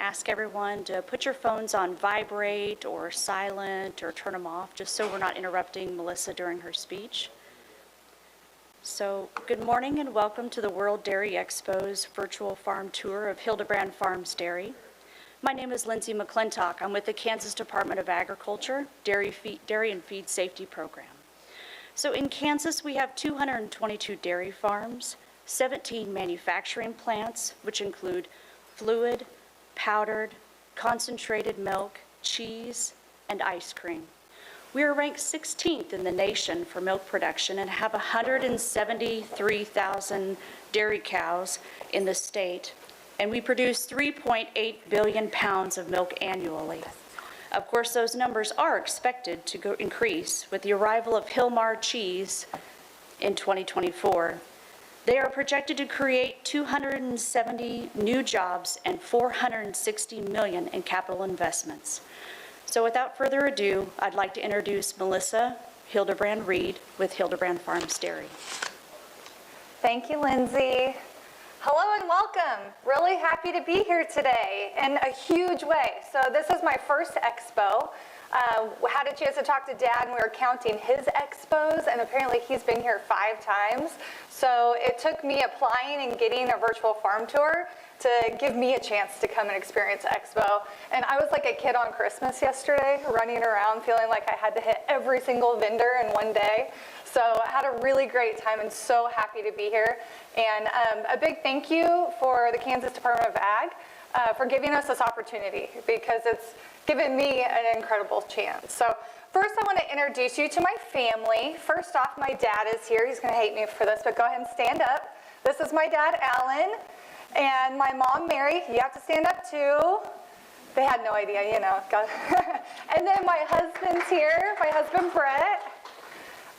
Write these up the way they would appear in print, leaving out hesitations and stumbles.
ask everyone to put your phones on vibrate or silent or turn them off, just so we're not interrupting Melissa during her speech. So, good morning and welcome to the World Dairy Expo's virtual farm tour of Hildebrand Farms Dairy. My name is Lindsay McClintock. I'm with the Kansas Department of Agriculture, Dairy and Feed Safety Program. So in Kansas, we have 222 dairy farms, 17 manufacturing plants, which include fluid, powdered, concentrated milk, cheese, and ice cream. We are ranked 16th in the nation for milk production and have 173,000 dairy cows in the state, and we produce 3.8 billion pounds of milk annually. Of course, those numbers are expected to increase with the arrival of Hilmar cheese in 2024. They are projected to create 270 new jobs and 460 million in capital investments. So without further ado, I'd like to introduce Melissa Hildebrand Reed with Hildebrand Farms Dairy. Thank you, Lindsay. Hello and welcome. Really happy to be here today in a huge way. So this is my first expo. Had a chance to talk to Dad, and we were counting his expos, and apparently he's been here 5 times. So it took me applying and getting a virtual farm tour to give me a chance to come and experience Expo. And I was like a kid on Christmas yesterday, running around feeling like I had to hit every single vendor in one day. So I had a really great time and so happy to be here. And a big thank you for the Kansas Department of Ag for giving us this opportunity, because it's given me an incredible chance. So first I want to introduce you to my family. First off, my dad is here. He's going to hate me for this, but go ahead and stand up. This is my dad, Alan, and my mom, Mary. You have to stand up too. They had no idea, you know. And then my husband's here, my husband, Brett.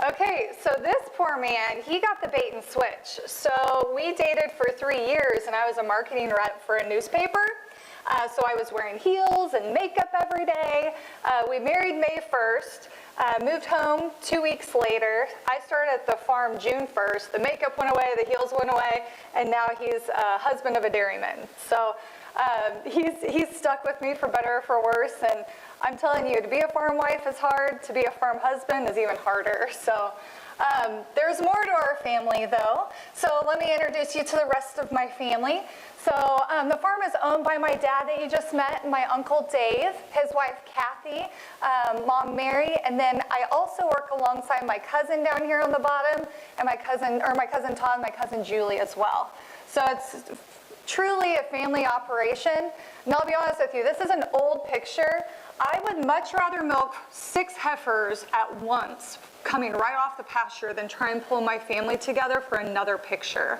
Okay, so this poor man, he got the bait and switch. So we dated for 3 years, and I was a marketing rep for a newspaper. So I was wearing heels and makeup every day. We married May 1st, moved home 2 weeks later. I started at the farm June 1st. The makeup went away, the heels went away, and now he's a husband of a dairyman. So he's stuck with me for better or for worse. And I'm telling you, to be a farm wife is hard. To be a farm husband is even harder. So there's more to our family, though. So let me introduce you to the rest of my family. So the farm is owned by my dad that you just met, and my uncle Dave, his wife Kathy, mom Mary, and then I also work alongside my cousin down here on the bottom, and my cousin Todd, my cousin Julie as well. So it's truly a family operation. And I'll be honest with you, this is an old picture. I would much rather milk 6 heifers at once coming right off the pasture than try and pull my family together for another picture.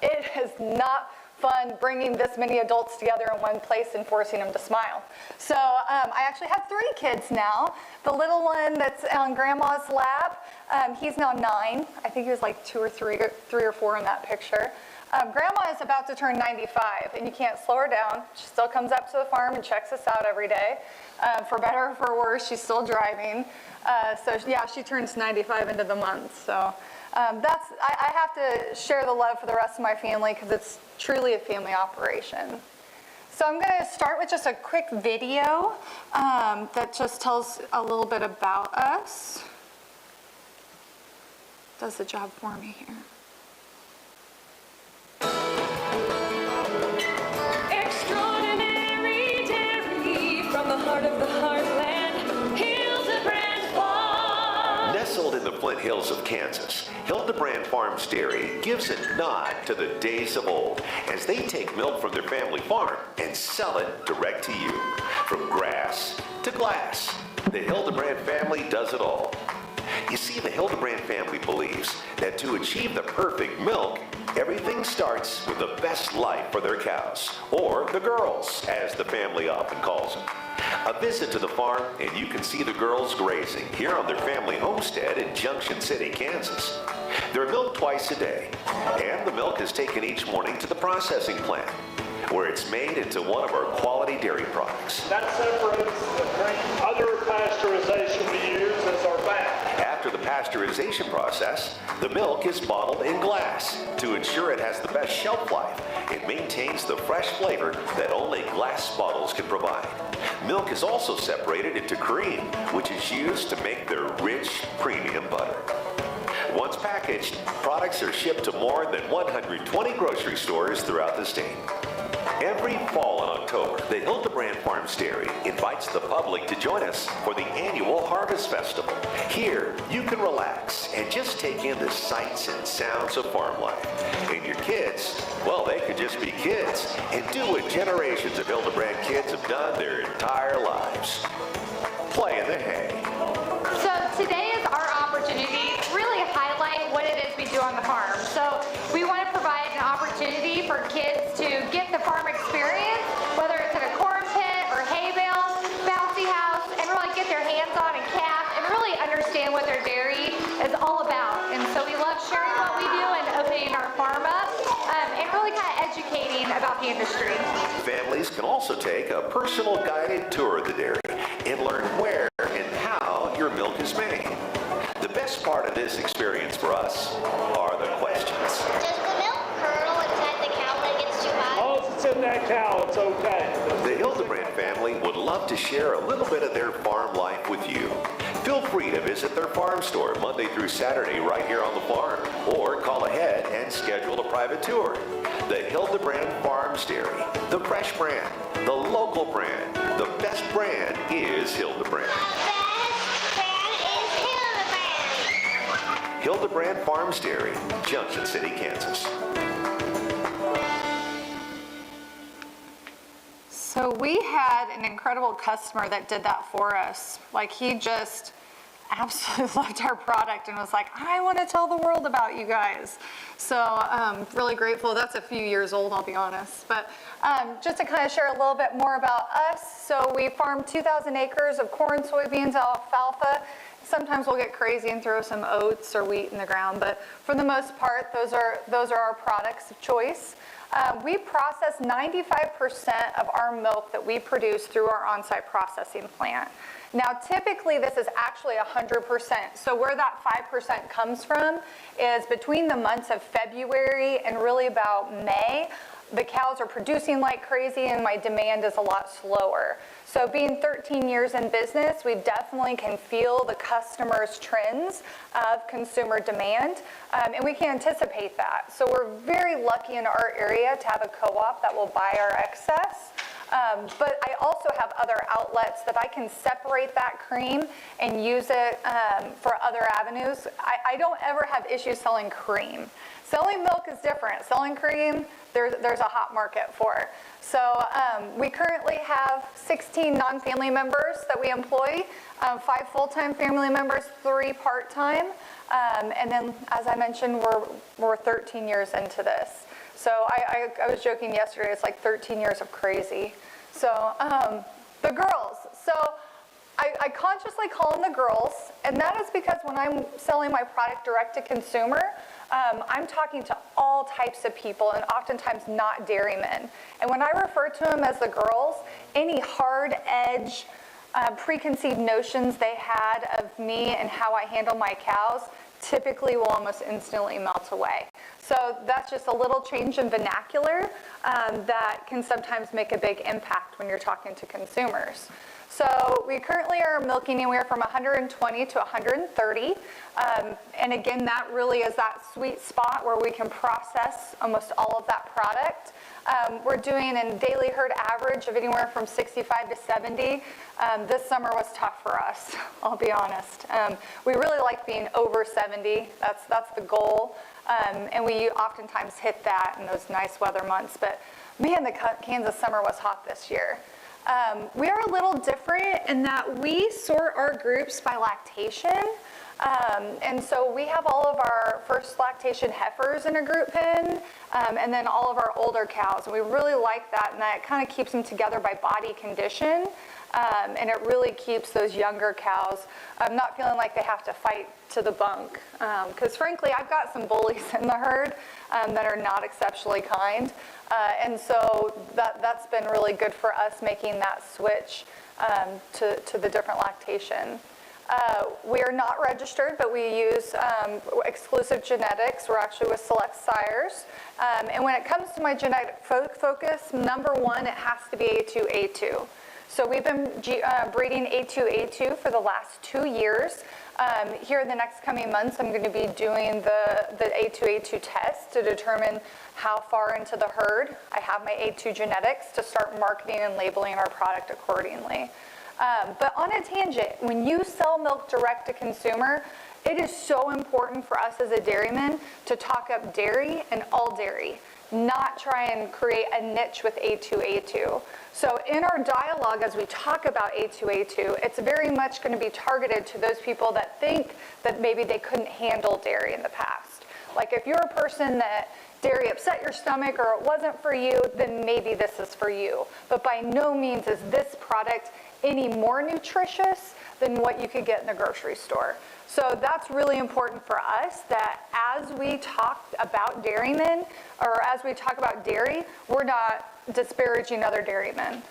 It is not fun bringing this many adults together in one place and forcing them to smile. So I actually have 3 kids now. The little one that's on grandma's lap, he's now 9. I think he was like 2 or 3 or 4 in that picture. Grandma is about to turn 95, and you can't slow her down. She still comes up to the farm and checks us out every day. For better or for worse, she's still driving. So yeah, she turns 95 into the month. So I have to share the love for the rest of my family, because it's truly a family operation. So I'm going to start with just a quick video that just tells a little bit about us. Does the job for me here. Extraordinary dairy from the heart of the heartland, Hildebrand Farms. Nestled in the Flint Hills of Kansas, Hildebrand Farms Dairy gives a nod to the days of old as they take milk from their family farm and sell it direct to you. From grass to glass, the Hildebrand family does it all. You see, the Hildebrand family believes that to achieve the perfect milk, everything starts with the best life for their cows, or the girls, as the family often calls them. A visit to the farm, and you can see the girls grazing here on their family homestead in Junction City, Kansas. They're milked twice a day, and the milk is taken each morning to the processing plant, where it's made into one of our quality dairy products. That separates the cream. Other pasteurization we use is our fat. After the pasteurization process, the milk is bottled in glass to ensure it has the best shelf life and maintains the fresh flavor that only glass bottles can provide. Milk is also separated into cream, which is used to make their rich, premium butter. Once packaged, products are shipped to more than 120 grocery stores throughout the state. Every fall in October, the Hildebrand Farms Dairy invites the public to join us for the annual Harvest Festival. Here, you can relax and just take in the sights and sounds of farm life. And your kids, well, they could just be kids and do what generations of Hildebrand kids have done their entire lives. Play in the hay. So today is our opportunity to really highlight what it is we do on the farm. So we want to provide an opportunity for kids to get the farm experience, whether it's in a corn pit or hay bale, bouncy house, and really get their hands on and calf and really understand what their dairy is all about. And so we love sharing what we do and opening our farm up and really kind of educating about the industry. Families can also take a personal guided tour of the dairy and learn where and how your milk is made. The best part of this experience for us are the questions. Does the milk curdle inside the cow when it gets too hot? Once it's in that cow, it's okay. The Hildebrand family would love to share a little bit of their farm life with you. Feel free to visit their farm store Monday through Saturday right here on the farm, or call ahead and schedule a private tour. The Hildebrand Farms Dairy, the fresh brand, the local brand, the best brand is Hildebrand. Hildebrand Farms Dairy, Junction City, Kansas. So we had an incredible customer that did that for us. Like, he just absolutely loved our product and was like, I want to tell the world about you guys. So really grateful. That's a few years old, I'll be honest. But just to kind of share a little bit more about us. So we farm 2,000 acres of corn, soybeans, alfalfa. Sometimes we'll get crazy and throw some oats or wheat in the ground, but for the most part, those are our products of choice. We process 95% of our milk that we produce through our on-site processing plant. Now, typically, this is actually 100%. So where that 5% comes from is between the months of February and really about May, the cows are producing like crazy and my demand is a lot slower. So being 13 years in business, we definitely can feel the customers' trends of consumer demand, and we can anticipate that. So we're very lucky in our area to have a co-op that will buy our excess. But I also have other outlets that I can separate that cream and use it for other avenues. I don't ever have issues selling cream. Selling milk is different. Selling cream, there's a hot market for. So we currently have 16 non-family members that we employ, 5 full-time family members, 3 part-time. And then, as I mentioned, we're 13 years into this. So I was joking yesterday, it's like 13 years of crazy. So the girls. So I consciously call them the girls, and that is because when I'm selling my product direct to consumer, I'm talking to all types of people and oftentimes not dairymen. And when I refer to them as the girls, any hard edge, preconceived notions they had of me and how I handle my cows typically will almost instantly melt away. So that's just a little change in vernacular that can sometimes make a big impact when you're talking to consumers. So we currently are milking anywhere from 120 to 130. And again, that really is that sweet spot where we can process almost all of that product. We're doing a daily herd average of anywhere from 65 to 70. This summer was tough for us, I'll be honest. We really like being over 70. That's the goal. And we oftentimes hit that in those nice weather months. But man, the Kansas summer was hot this year. We are a little different in that we sort our groups by lactation. And so we have all of our first lactation heifers in a group pen, and then all of our older cows. And we really like that, and that kind of keeps them together by body condition. And it really keeps those younger cows not feeling like they have to fight to the bunk. Because frankly, I've got some bullies in the herd that are not exceptionally kind. And so that's been really good for us making that switch to the different lactation. We are not registered, but we use exclusive genetics. We're actually with Select Sires. And when it comes to my genetic focus, number one, it has to be A2A2. So we've been breeding A2A2 for the last 2 years. Here in the next coming months, I'm going to be doing the A2A2 test to determine how far into the herd I have my A2 genetics to start marketing and labeling our product accordingly. But on a tangent, when you sell milk direct to consumer, it is so important for us as a dairyman to talk up dairy and all dairy, not try and create a niche with A2A2. So in our dialogue, as we talk about A2A2, it's very much going to be targeted to those people that think that maybe they couldn't handle dairy in the past. Like if you're a person that dairy upset your stomach or it wasn't for you, then maybe this is for you. But by no means is this product any more nutritious than what you could get in the grocery store. So that's really important for us, that as we talk about dairymen, or as we talk about dairy, we're not disparaging other dairymen.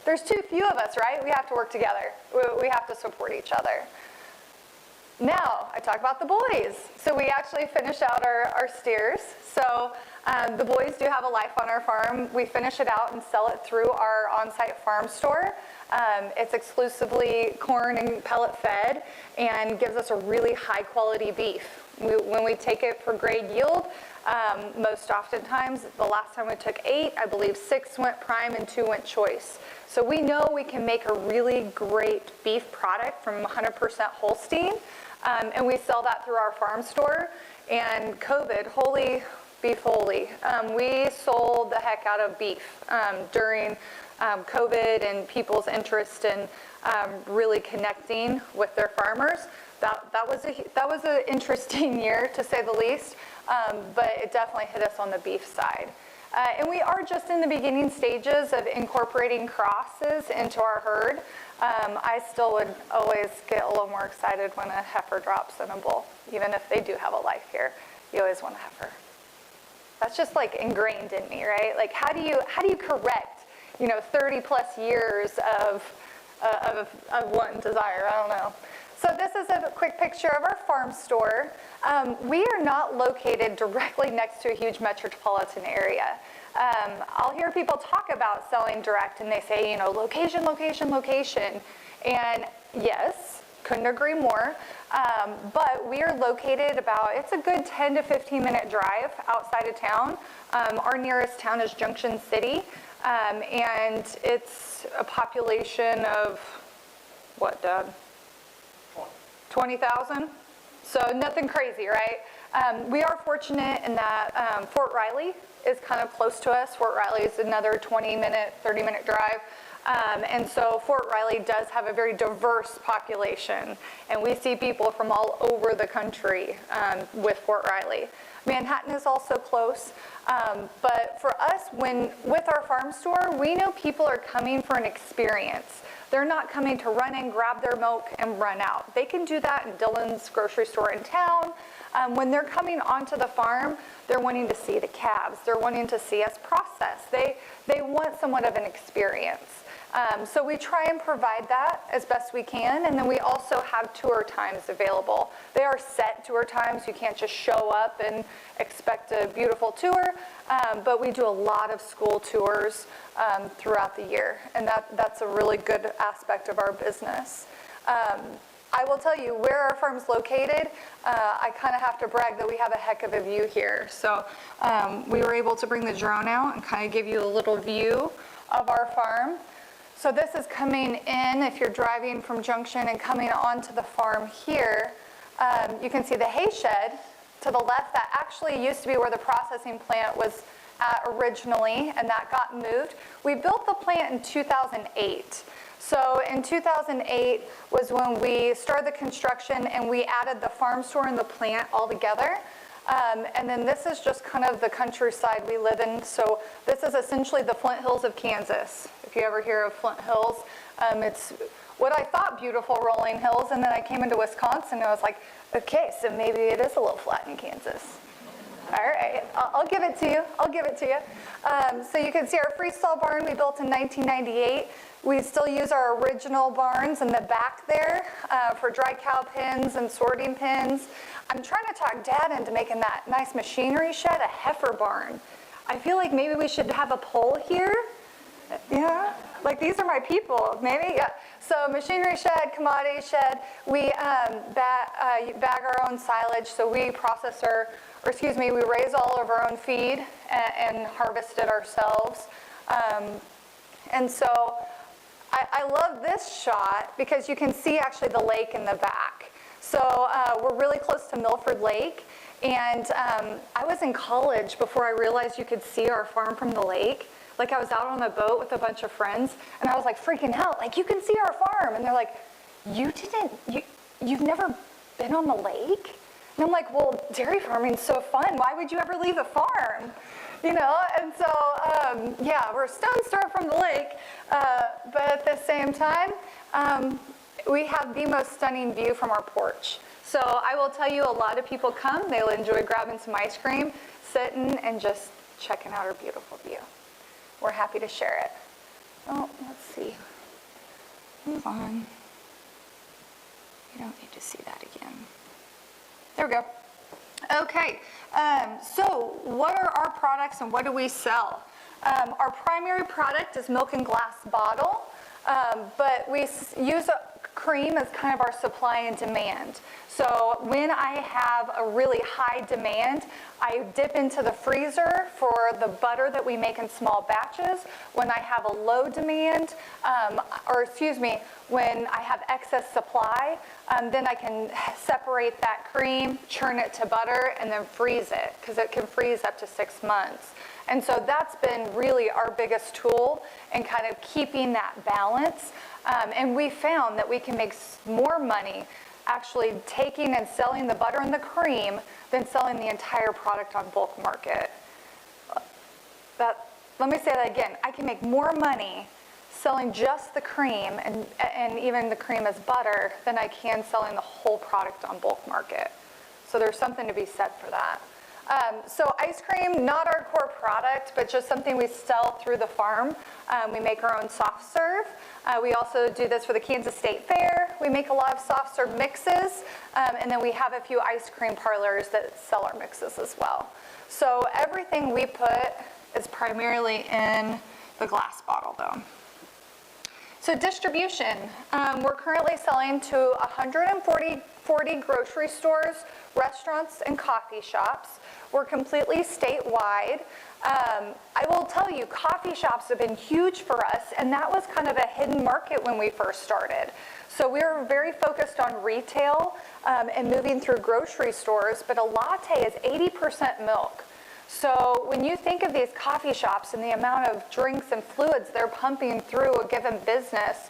There's too few of us, right? We have to work together. We have to support each other. Now, I talk about the boys. So we actually finish out our steers. So the boys do have a life on our farm. We finish it out and sell it through our on-site farm store. It's exclusively corn and pellet fed and gives us a really high quality beef. When we take it for grade yield, most oftentimes, the last time we took 8, I believe 6 went prime and 2 went choice. So we know we can make a really great beef product from 100% Holstein, and we sell that through our farm store. And COVID, holy beef holy, we sold the heck out of beef during COVID and people's interest in really connecting with their farmers. That was an interesting year, to say the least, but it definitely hit us on the beef side. And we are just in the beginning stages of incorporating crosses into our herd. I still would always get a little more excited when a heifer drops in a bull, even if they do have a life here. You always want a heifer. That's just like ingrained in me, right? Like how do you correct, 30 plus years of one desire? I don't know. So this is a quick picture of our farm store. We are not located directly next to a huge metropolitan area. I'll hear people talk about selling direct and they say, location, location, location. And yes, couldn't agree more. But we are located it's a good 10 to 15 minute drive outside of town. Our nearest town is Junction City. And it's a population of, what, Dad? 20,000? So nothing crazy, right? We are fortunate in that Fort Riley is kind of close to us. Fort Riley is another 20-minute, 30-minute drive. And so Fort Riley does have a very diverse population. And we see people from all over the country with Fort Riley. Manhattan is also close. But for us, with our farm store, we know people are coming for an experience. They're not coming to run in, grab their milk, and run out. They can do that in Dillon's grocery store in town. When they're coming onto the farm, they're wanting to see the calves. They're wanting to see us process. They want somewhat of an experience. So we try and provide that as best we can, and then we also have tour times available. They are set tour times. You can't just show up and expect a beautiful tour, but we do a lot of school tours throughout the year, and that's a really good aspect of our business. I will tell you, where our farm's located, I kind of have to brag that we have a heck of a view here. So we were able to bring the drone out and kind of give you a little view of our farm. So this is coming in, if you're driving from Junction and coming onto the farm here, you can see the hay shed to the left. That actually used to be where the processing plant was at originally, and that got moved. We built the plant in 2008. So in 2008 was when we started the construction and we added the farm store and the plant all together. And then this is just kind of the countryside we live in. So this is essentially the Flint Hills of Kansas. If you ever hear of Flint Hills, it's what I thought beautiful rolling hills. And then I came into Wisconsin and I was like, okay, so maybe it is a little flat in Kansas. All right, I'll give it to you. I'll give it to you. So you can see our freestyle barn we built in 1998. We still use our original barns in the back there for dry cow pens and sorting pens. I'm trying to talk Dad into making that nice machinery shed a heifer barn. I feel like maybe we should have a pole here. Yeah, like these are my people, maybe, yeah. So machinery shed, commodity shed, we bag our own silage, so we process we raise all of our own feed and harvest it ourselves. And so I love this shot because you can see actually the lake in the back. So we're really close to Milford Lake. And I was in college before I realized you could see our farm from the lake. Like I was out on a boat with a bunch of friends and I was like freaking out, like you can see our farm. And they're like, you've never been on the lake? And I'm like, well, dairy farming's so fun. Why would you ever leave the farm? You know, and so, yeah, we're a stone's throw from the lake. But at the same time, we have the most stunning view from our porch. So I will tell you, a lot of people come, they'll enjoy grabbing some ice cream, sitting and just checking out our beautiful view. We're happy to share it. Oh, let's see. Move on. You don't need to see that again. There we go. Okay, so what are our products and what do we sell? Our primary product is milk in glass bottle, but we use cream as kind of our supply and demand. So when I have a really high demand, I dip into the freezer for the butter that we make in small batches. When I have a low demand, when I have excess supply, then I can separate that cream, churn it to butter, and then freeze it, because it can freeze up to 6 months. And so that's been really our biggest tool in kind of keeping that balance. And we found that we can make more money actually taking and selling the butter and the cream than selling the entire product on bulk market. Let me say that again. I can make more money selling just the cream and even the cream as butter than I can selling the whole product on bulk market. So there's something to be said for that. So ice cream, not our core product, but just something we sell through the farm. We make our own soft serve. We also do this for the Kansas State Fair. We make a lot of soft serve mixes, and then we have a few ice cream parlors that sell our mixes as well. So everything we put is primarily in the glass bottle though. So distribution, we're currently selling to 140 grocery stores, restaurants, and coffee shops. We're completely statewide. I will tell you, coffee shops have been huge for us, and that was kind of a hidden market when we first started. So we were very focused on retail and moving through grocery stores, but a latte is 80% milk. So when you think of these coffee shops and the amount of drinks and fluids they're pumping through a given business,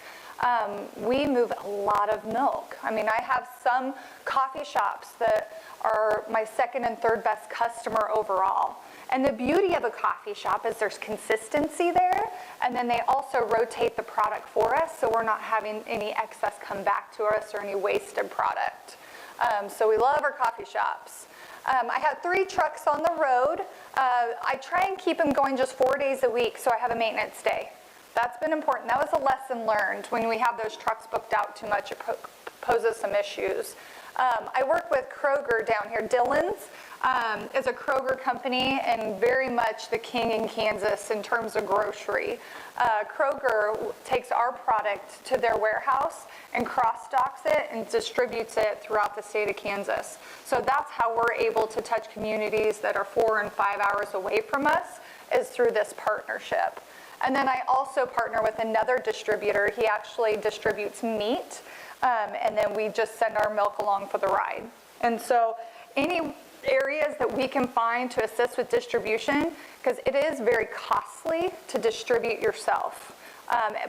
we move a lot of milk. I mean, I have some coffee shops that are my second and third best customer overall. And the beauty of a coffee shop is there's consistency there, and then they also rotate the product for us, so we're not having any excess come back to us or any wasted product. So we love our coffee shops. I have 3 trucks on the road. I try and keep them going just 4 days a week, so I have a maintenance day. That's been important. That was a lesson learned. When we have those trucks booked out too much, it poses some issues. I work with Kroger down here. Dillon's is a Kroger company and very much the king in Kansas in terms of grocery. Kroger takes our product to their warehouse and cross-docks it and distributes it throughout the state of Kansas. So that's how we're able to touch communities that are 4 and 5 hours away from us, is through this partnership. And then I also partner with another distributor. He actually distributes meat, and then we just send our milk along for the ride. And so any areas that we can find to assist with distribution, because it is very costly to distribute yourself.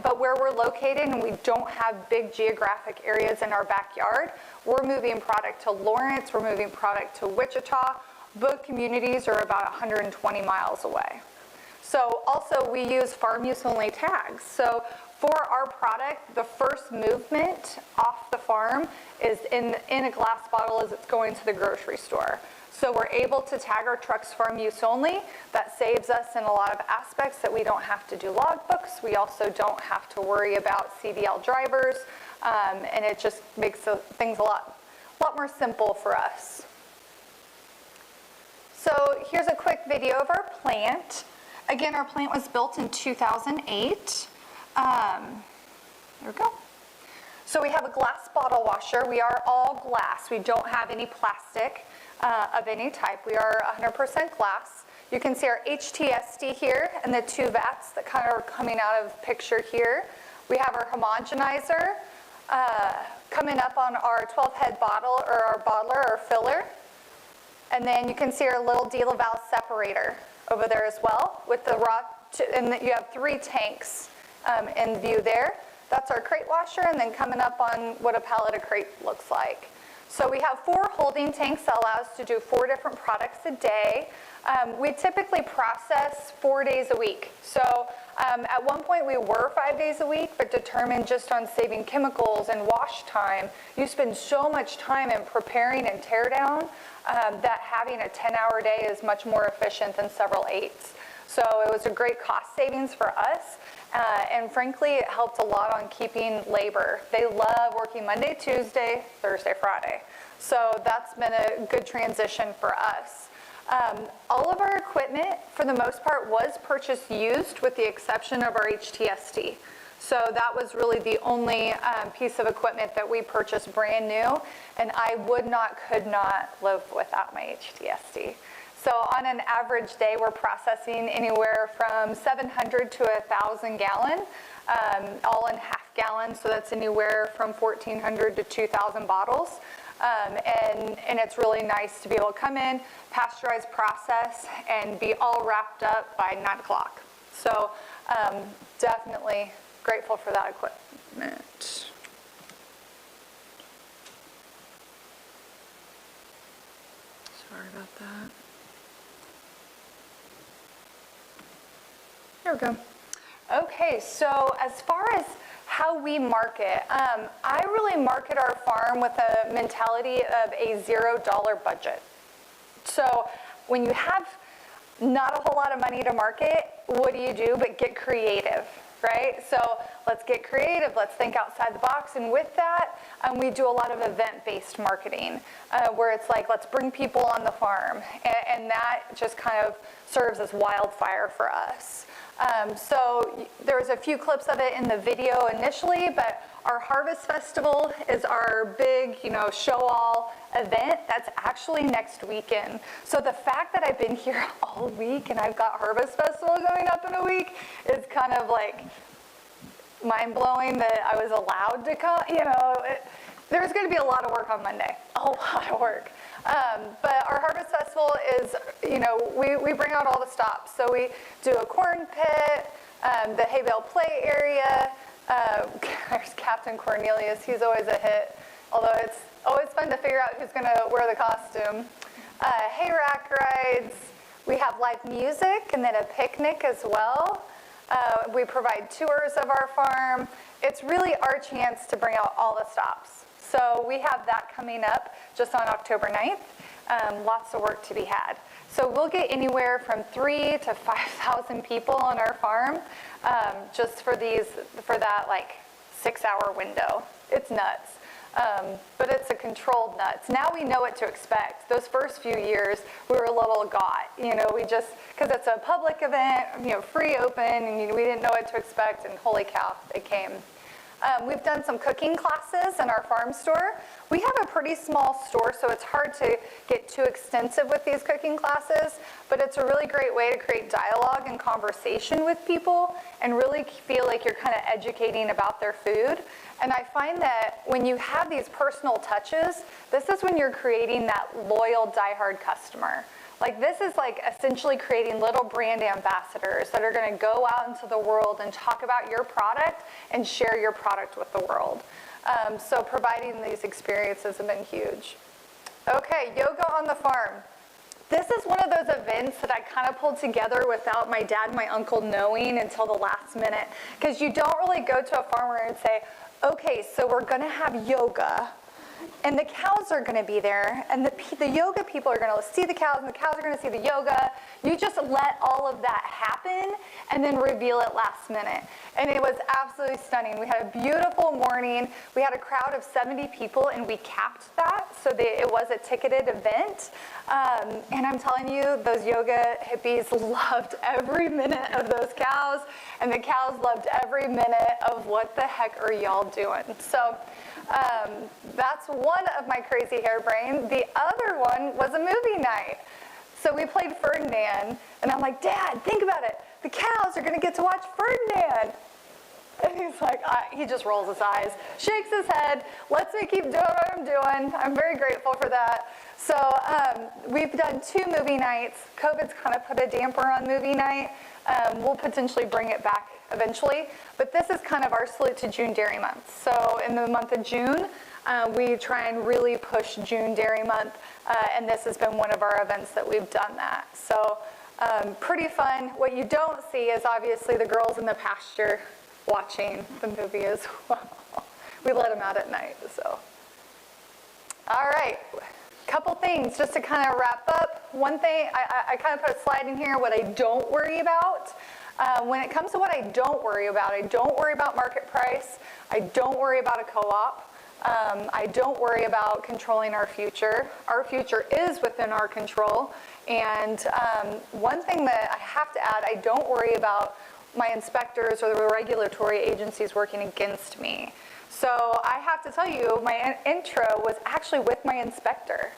But where we're located and we don't have big geographic areas in our backyard, we're moving product to Lawrence, we're moving product to Wichita. Both communities are about 120 miles away. So also we use farm use only tags. So for our product, the first movement off the farm is in a glass bottle as it's going to the grocery store. So we're able to tag our trucks farm use only. That saves us in a lot of aspects that we don't have to do logbooks. We also don't have to worry about CDL drivers, and it just makes things a lot more simple for us. So here's a quick video of our plant. Again, our plant was built in 2008. There we go. So we have a glass bottle washer. We are all glass. We don't have any plastic of any type. We are 100% glass. You can see our HTSD here and the two vats that kind of are coming out of picture here. We have our homogenizer coming up on our 12-head bottle, or our bottler or filler. And then you can see our little dealer valve separator over there as well with the raw, and you have 3 tanks in view there. That's our crate washer, and then coming up on what a pallet of crate looks like. So we have 4 holding tanks that allow us to do 4 different products a day. We typically process 4 days a week. So at one point we were 5 days a week, but determined just on saving chemicals and wash time, you spend so much time in preparing and tear down that having a 10-hour day is much more efficient than several 8s. So it was a great cost savings for us. And frankly, it helped a lot on keeping labor. They love working Monday, Tuesday, Thursday, Friday. So that's been a good transition for us. All of our equipment, for the most part, was purchased used with the exception of our HTSD. So that was really the only piece of equipment that we purchased brand new, and I could not live without my HTSD. So on an average day, we're processing anywhere from 700 to 1,000 gallon, all in half gallons. So that's anywhere from 1,400 to 2,000 bottles. And it's really nice to be able to come in, pasteurize, process, and be all wrapped up by 9 o'clock. So definitely grateful for that equipment. Sorry about that. There we go. Okay, so as far as how we market, I really market our farm with a mentality of a $0 budget. So when you have not a whole lot of money to market, what do but get creative, right? So let's get creative, let's think outside the box, and with that, we do a lot of event-based marketing, where it's like, let's bring people on the farm, and that just kind of serves as wildfire for us. So there's a few clips of it in the video initially, but our Harvest Festival is our big, show-all event. That's actually next weekend. So the fact that I've been here all week and I've got Harvest Festival going up in a week is kind of like mind-blowing that I was allowed to come. There's going to be a lot of work on Monday, a lot of work. But our Harvest Festival is, we bring out all the stops. So we do a corn pit, the hay bale play area. There's Captain Cornelius. He's always a hit, although it's always fun to figure out who's going to wear the costume. Hay rack rides. We have live music and then a picnic as well. We provide tours of our farm. It's really our chance to bring out all the stops. So we have that coming up just on October 9th. Lots of work to be had. So we'll get anywhere from 3,000 to 5,000 people on our farm just for that 6-hour window. It's nuts. But it's a controlled nuts. Now we know what to expect. Those first few years, we were a little got. Because it's a public event, free open, and we didn't know what to expect, and holy cow, they came. We've done some cooking classes in our farm store. We have a pretty small store, so it's hard to get too extensive with these cooking classes, but it's a really great way to create dialogue and conversation with people and really feel like you're kind of educating about their food. And I find that when you have these personal touches, this is when you're creating that loyal, diehard customer. This is essentially creating little brand ambassadors that are going to go out into the world and talk about your product and share your product with the world. So providing these experiences have been huge. Okay, yoga on the farm. This is one of those events that I kind of pulled together without my dad and my uncle knowing until the last minute. Because you don't really go to a farmer and say, okay, so we're going to have yoga. And the cows are gonna be there, and the yoga people are gonna see the cows, and the cows are gonna see the yoga. You just let all of that happen and then reveal it last minute. And it was absolutely stunning. We had a beautiful morning. We had a crowd of 70 people, and we capped that, so it was a ticketed event. And I'm telling you, those yoga hippies loved every minute of those cows, and the cows loved every minute of what the heck are y'all doing. So that's one of my crazy harebrained. The other one was a movie night. So we played Ferdinand, and I'm like, Dad, think about it. The cows are gonna get to watch Ferdinand. And he's like, he just rolls his eyes, shakes his head, lets me keep doing what I'm doing. I'm very grateful for that. So we've done 2 movie nights. COVID's kind of put a damper on movie night. We'll potentially bring it back eventually, but this is kind of our salute to June Dairy Month. So in the month of June, we try and really push June Dairy Month, and this has been one of our events that we've done that. So pretty fun. What you don't see is obviously the girls in the pasture watching the movie as well. We let them out at night, so. All right, couple things just to kind of wrap up. One thing, I kind of put a slide in here, what I don't worry about. When it comes to what I don't worry about market price. I don't worry about a co-op. I don't worry about controlling our future. Our future is within our control. And one thing that I have to add, I don't worry about my inspectors or the regulatory agencies working against me. So I have to tell you, my intro was actually with my inspector.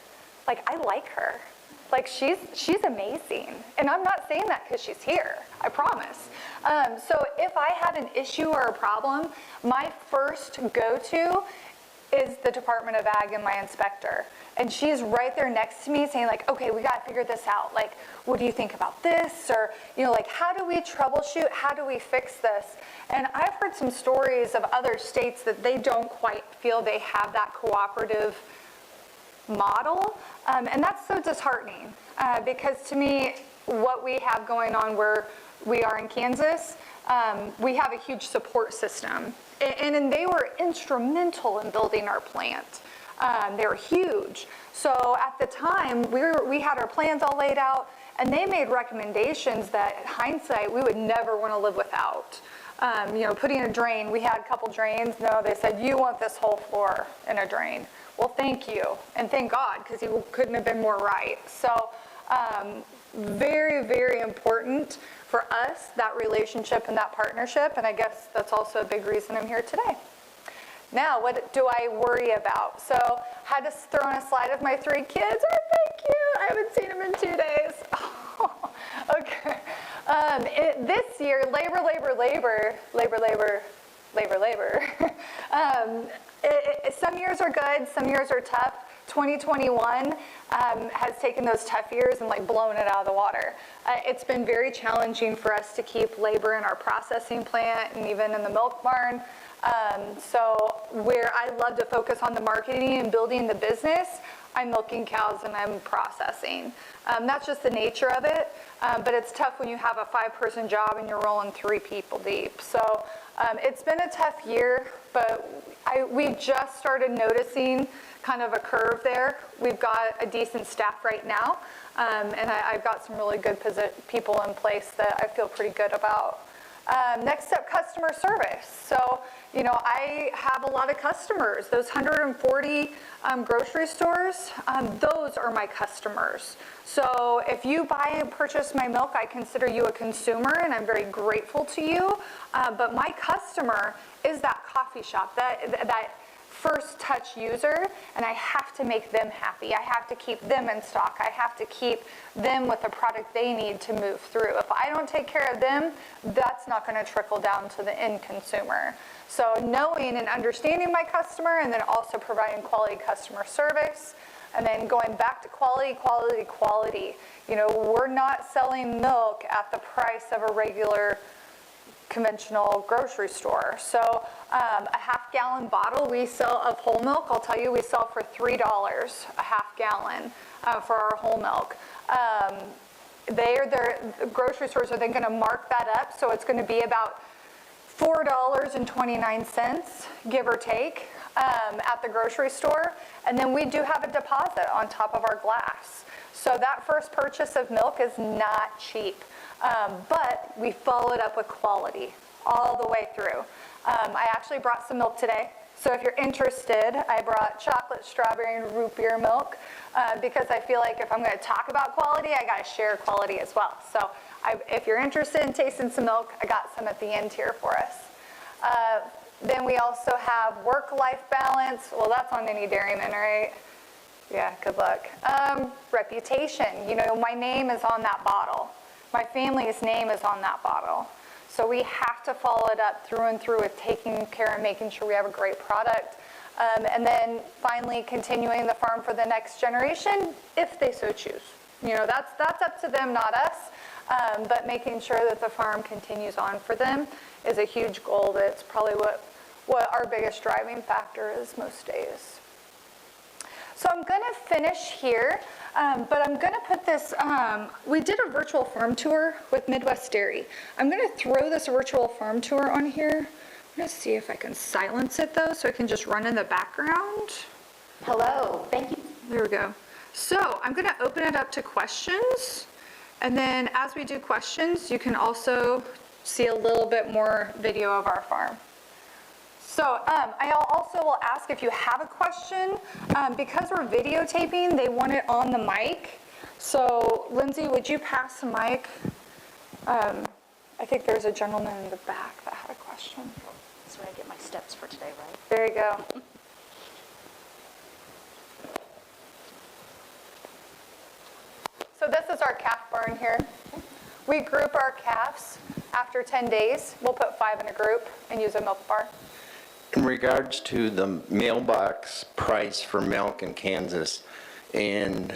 Like, I like her. Like, she's amazing. And I'm not saying that because she's here, I promise. So if I had an issue or a problem, my first go-to is the Department of Ag and my inspector. And she's right there next to me saying like, okay, we got to figure this out. Like, what do you think about this? Or, you know, like, how do we troubleshoot? How do we fix this? And I've heard some stories of other states that they don't quite feel they have that cooperative model. And that's so disheartening because to me, what we have going on where we are in Kansas, we have a huge support system. And they were instrumental in building our plant. They were huge. So at the time, we had our plans all laid out, and they made recommendations that, in hindsight, we would never want to live without. You know, putting a drain, we had a couple drains. No, they said, you want this whole floor in a drain. Well, thank you, and thank God, because you couldn't have been more right. So very, very important for us, that relationship and that partnership, and I guess that's also a big reason I'm here today. Now, what do I worry about? So I had to throw in a slide of my 3 kids. Oh, thank you. I haven't seen them in 2 days. Oh, okay. This year, labor. Some years are good, some years are tough. 2021 has taken those tough years and like blown it out of the water. It's been very challenging for us to keep labor in our processing plant and even in the milk barn. So where I love to focus on the marketing and building the business, I'm milking cows and I'm processing. That's just the nature of it, but it's tough when you have a 5-person job and you're rolling 3 people deep. So it's been a tough year, but we just started noticing kind of a curve there. We've got a decent staff right now, and I've got some really good people in place that I feel pretty good about. Next up, customer service. So, you know, I have a lot of customers. Those 140 grocery stores, those are my customers. So if you buy and purchase my milk, I consider you a consumer, and I'm very grateful to you. But my customer is that coffee shop, that first touch user, and I have to make them happy. I have to keep them in stock. I have to keep them with the product they need to move through. If I don't take care of them, that's not going to trickle down to the end consumer. So knowing and understanding my customer, and then also providing quality customer service, and then going back to quality. You know, we're not selling milk at the price of a regular conventional grocery store. So a half-gallon bottle we sell of whole milk, I'll tell you, we sell for $3 a half gallon for our whole milk. The grocery stores are then going to mark that up, so it's going to be about $4.29, give or take, at the grocery store. And then we do have a deposit on top of our glass. So that first purchase of milk is not cheap, but we follow it up with quality all the way through. I actually brought some milk today. So if you're interested, I brought chocolate, strawberry, and root beer milk because I feel like if I'm going to talk about quality, I got to share quality as well. So if you're interested in tasting some milk, I got some at the end here for us. Then we also have work-life balance. Well, that's on any dairyman, right? Yeah, good luck. Reputation. You know, my name is on that bottle. My family's name is on that bottle. So we have to follow it up through and through with taking care and making sure we have a great product. And then finally continuing the farm for the next generation, if they so choose. You know, that's up to them, not us. But making sure that the farm continues on for them is a huge goal. That's probably what our biggest driving factor is most days. So I'm going to finish here, but I'm going to put this, we did a virtual farm tour with Midwest Dairy. I'm going to throw this virtual farm tour on here. I'm going to see if I can silence it though, so it can just run in the background. Hello, thank you. There we go. So I'm going to open it up to questions. And then as we do questions, you can also see a little bit more video of our farm. So I also will ask if you have a question. Because we're videotaping, they want it on the mic. So Lindsay, would you pass the mic? I think there's a gentleman in the back that had a question. That's where I get my steps for today, right? There you go. So this is our calf barn here. We group our calves after 10 days. We'll put 5 in a group and use a milk bar. In regards to the mailbox price for milk in Kansas, and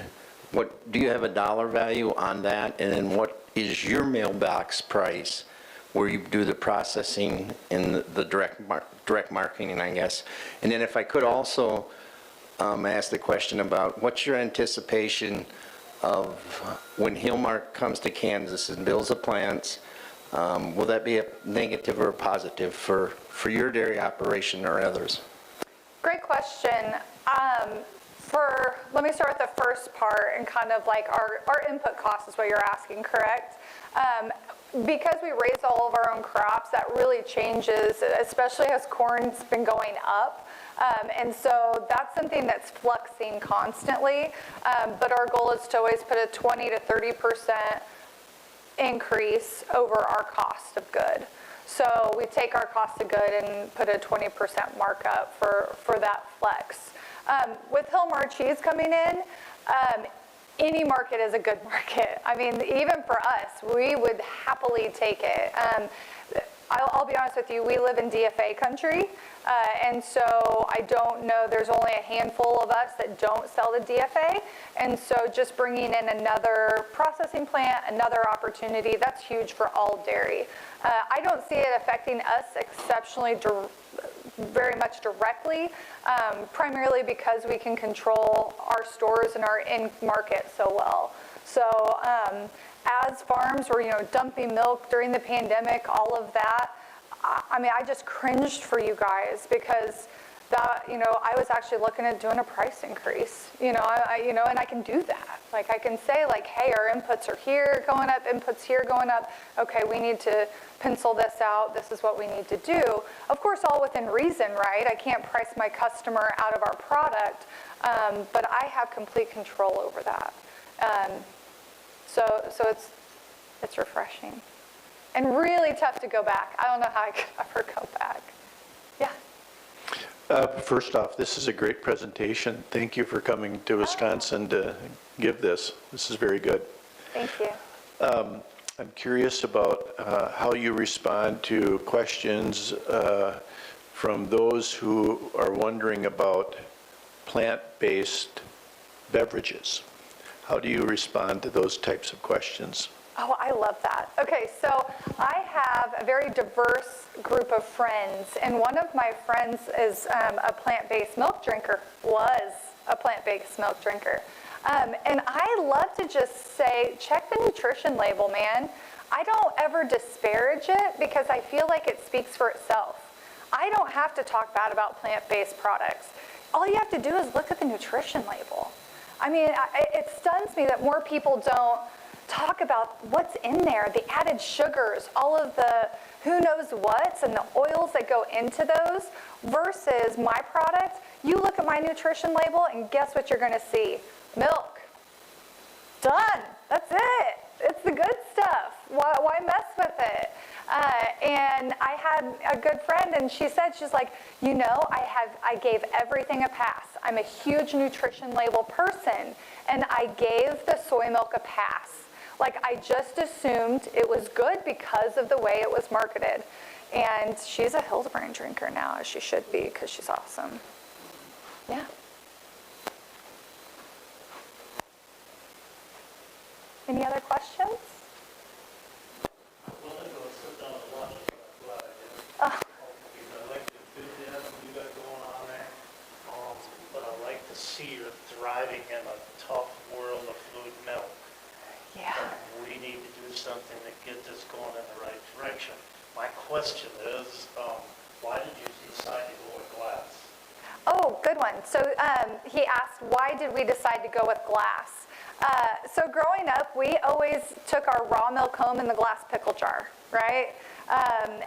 what do you have a dollar value on that? And then what is your mailbox price where you do the processing and the direct marketing, I guess? And then if I could also ask the question about what's your anticipation of when Hillmark comes to Kansas and builds the plants? Will that be a negative or a positive for your dairy operation or others? Great question. Let me start with the first part and kind of like our input cost is what you're asking, correct? Because we raise all of our own crops, that really changes, especially as corn's been going up. And so that's something that's fluxing constantly. But our goal is to always put a 20 to 30% increase over our cost of good. So we take our cost of good and put a 20% markup for that flex. With Hillmark cheese coming in, any market is a good market. I mean, even for us, we would happily take it. I'll be honest with you, we live in DFA country, and so I don't know, there's only a handful of us that don't sell to DFA, and so just bringing in another processing plant, another opportunity, that's huge for all dairy. I don't see it affecting us exceptionally very much directly, primarily because we can control our stores and our in-market so well. So as farms were, dumping milk during the pandemic, all of that, I mean, I just cringed for you guys because that, I was actually looking at doing a price increase, and I can do that. Like I can say like, hey, our inputs are here going up, inputs here going up. Okay, we need to pencil this out. This is what we need to do. Of course, all within reason, right? I can't price my customer out of our product, but I have complete control over that. So it's refreshing and really tough to go back. I don't know how I could ever go back. Yeah. First off, this is a great presentation. Thank you for coming to Wisconsin to give this. This is very good. Thank you. I'm curious about how you respond to questions from those who are wondering about plant-based beverages. How do you respond to those types of questions? Oh, I love that. Okay, so I have a very diverse group of friends, and one of my friends is a plant-based milk drinker, was a plant-based milk drinker. And I love to just say, check the nutrition label, man. I don't ever disparage it because I feel like it speaks for itself. I don't have to talk bad about plant-based products. All you have to do is look at the nutrition label. I mean, it stuns me that more people don't talk about what's in there, the added sugars, all of the who knows what's and the oils that go into those versus my product. You look at my nutrition label and guess what you're going to see? Milk. Done. That's it. It's the good stuff. Why mess with it? And I had a good friend, and she said, she's like, you know, I gave everything a pass. I'm a huge nutrition label person, and I gave the soy milk a pass. Like, I just assumed it was good because of the way it was marketed. And she's a Hildebrand drinker now, as she should be, because she's awesome. Yeah. Any other questions? I like the enthusiasm you got going on there, but I like to see you're thriving in a tough world of food milk. Yeah. We need to do something to get this going in the right direction. My question is, why did you decide to go with glass? Oh, good one. So he asked, why did we decide to go with glass? So growing up, we always took our raw milk home in the glass pickle jar, right?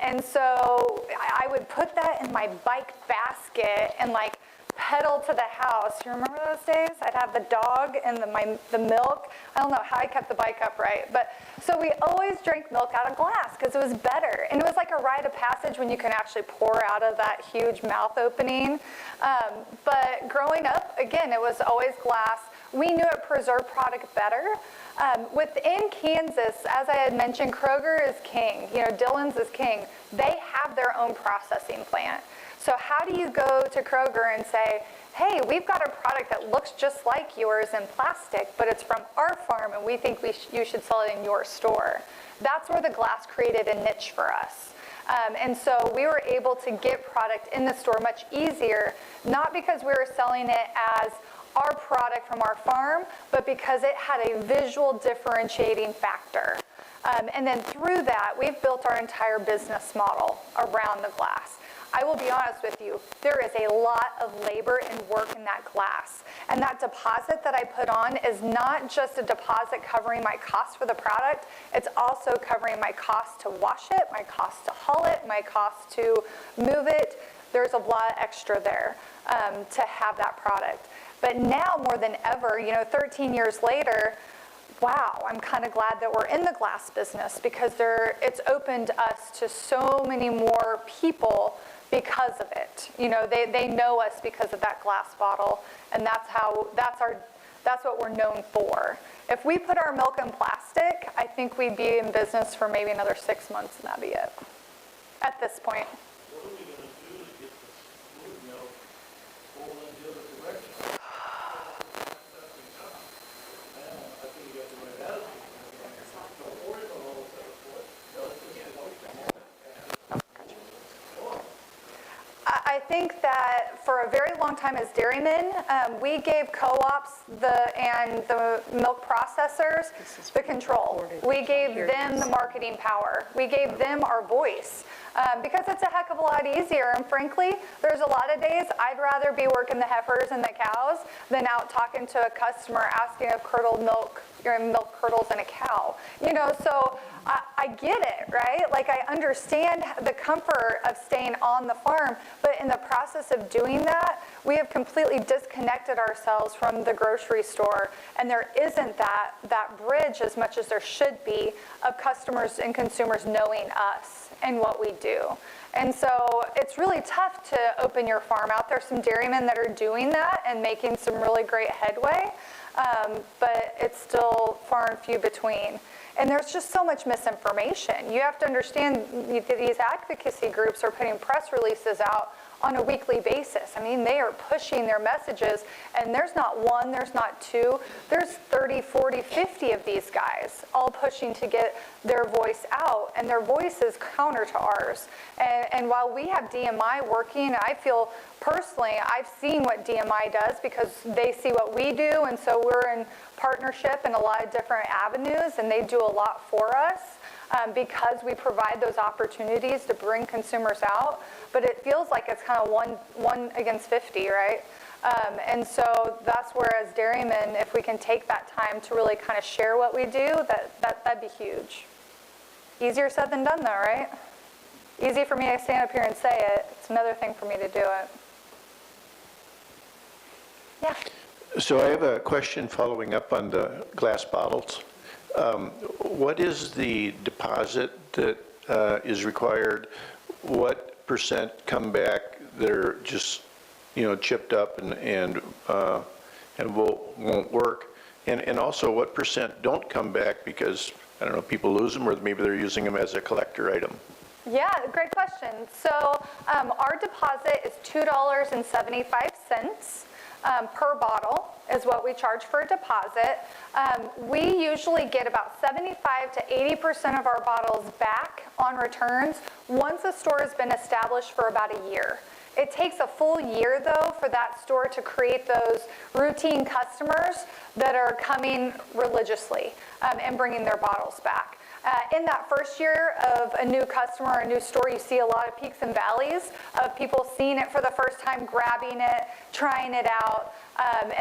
And so I would put that in my bike basket and like pedal to the house. You remember those days? I'd have the dog and the milk. I don't know how I kept the bike upright, but so we always drank milk out of glass because it was better. And it was like a rite of passage when you can actually pour out of that huge mouth opening. But growing up, again, it was always glass. We knew it preserved product better. Within Kansas, as I had mentioned, Kroger is king. You know, Dillon's is king. They have their own processing plant. So how do you go to Kroger and say, hey, we've got a product that looks just like yours in plastic, but it's from our farm, and we think you should sell it in your store? That's where the glass created a niche for us. And so we were able to get product in the store much easier, not because we were selling it as our product from our farm, but because it had a visual differentiating factor. And then through that, we've built our entire business model around the glass. I will be honest with you, there is a lot of labor and work in that glass. And that deposit that I put on is not just a deposit covering my cost for the product, it's also covering my cost to wash it, my cost to haul it, my cost to move it. There's a lot extra there to have that product. But now more than ever, 13 years later, wow, I'm kind of glad that we're in the glass business because it's opened us to so many more people because of it. They know us because of that glass bottle, and that's what we're known for. If we put our milk in plastic, I think we'd be in business for maybe another 6 months, and that'd be it at this point. What are we going to do to get this food milk pulled in the other direction? I think you got the right attitude. Don't worry about all this other stuff. I think that for a very long time as dairymen, we gave co-ops and the milk processors the control. We gave them the marketing power. We gave them our voice because it's a heck of a lot easier. And frankly, there's a lot of days I'd rather be working the heifers and the cows than out talking to a customer asking if curdled milk, your milk curdles in a cow. So I get it, right? Like I understand the comfort of staying on the farm, but in the process of doing that, we have completely disconnected ourselves from the grocery store, and there isn't that bridge as much as there should be of customers and consumers knowing us and what we do. And so it's really tough to open your farm out. There's some dairymen that are doing that and making some really great headway, but it's still far and few between. And there's just so much misinformation. You have to understand these advocacy groups are putting press releases out on a weekly basis. I mean, they are pushing their messages, and there's not one, there's not two, there's 30, 40, 50 of these guys all pushing to get their voice out, and their voice is counter to ours. And while we have DMI working, I feel personally, I've seen what DMI does because they see what we do, and so we're in partnership in a lot of different avenues, and they do a lot for us. because we provide those opportunities to bring consumers out, but it feels like it's kind of one against 50, right? And so that's where, as dairymen, if we can take that time to really kind of share what we do, that'd be huge. Easier said than done, though, right? Easy for me to stand up here and say it. It's another thing for me to do it. Yeah. So I have a question following up on the glass bottles. What is the deposit that is required? What percent come back that are just, chipped up and won't work? And also, what percent don't come back because, I don't know, people lose them, or maybe they're using them as a collector item? Yeah, great question. So our deposit is $2.75 per bottle is what we charge for a deposit. We usually get about 75 to 80% of our bottles back on returns once a store has been established for about a year. It takes a full year, though, for that store to create those routine customers that are coming religiously and bringing their bottles back. In that first year of a new customer or a new store, you see a lot of peaks and valleys of people seeing it for the first time, grabbing it, trying it out,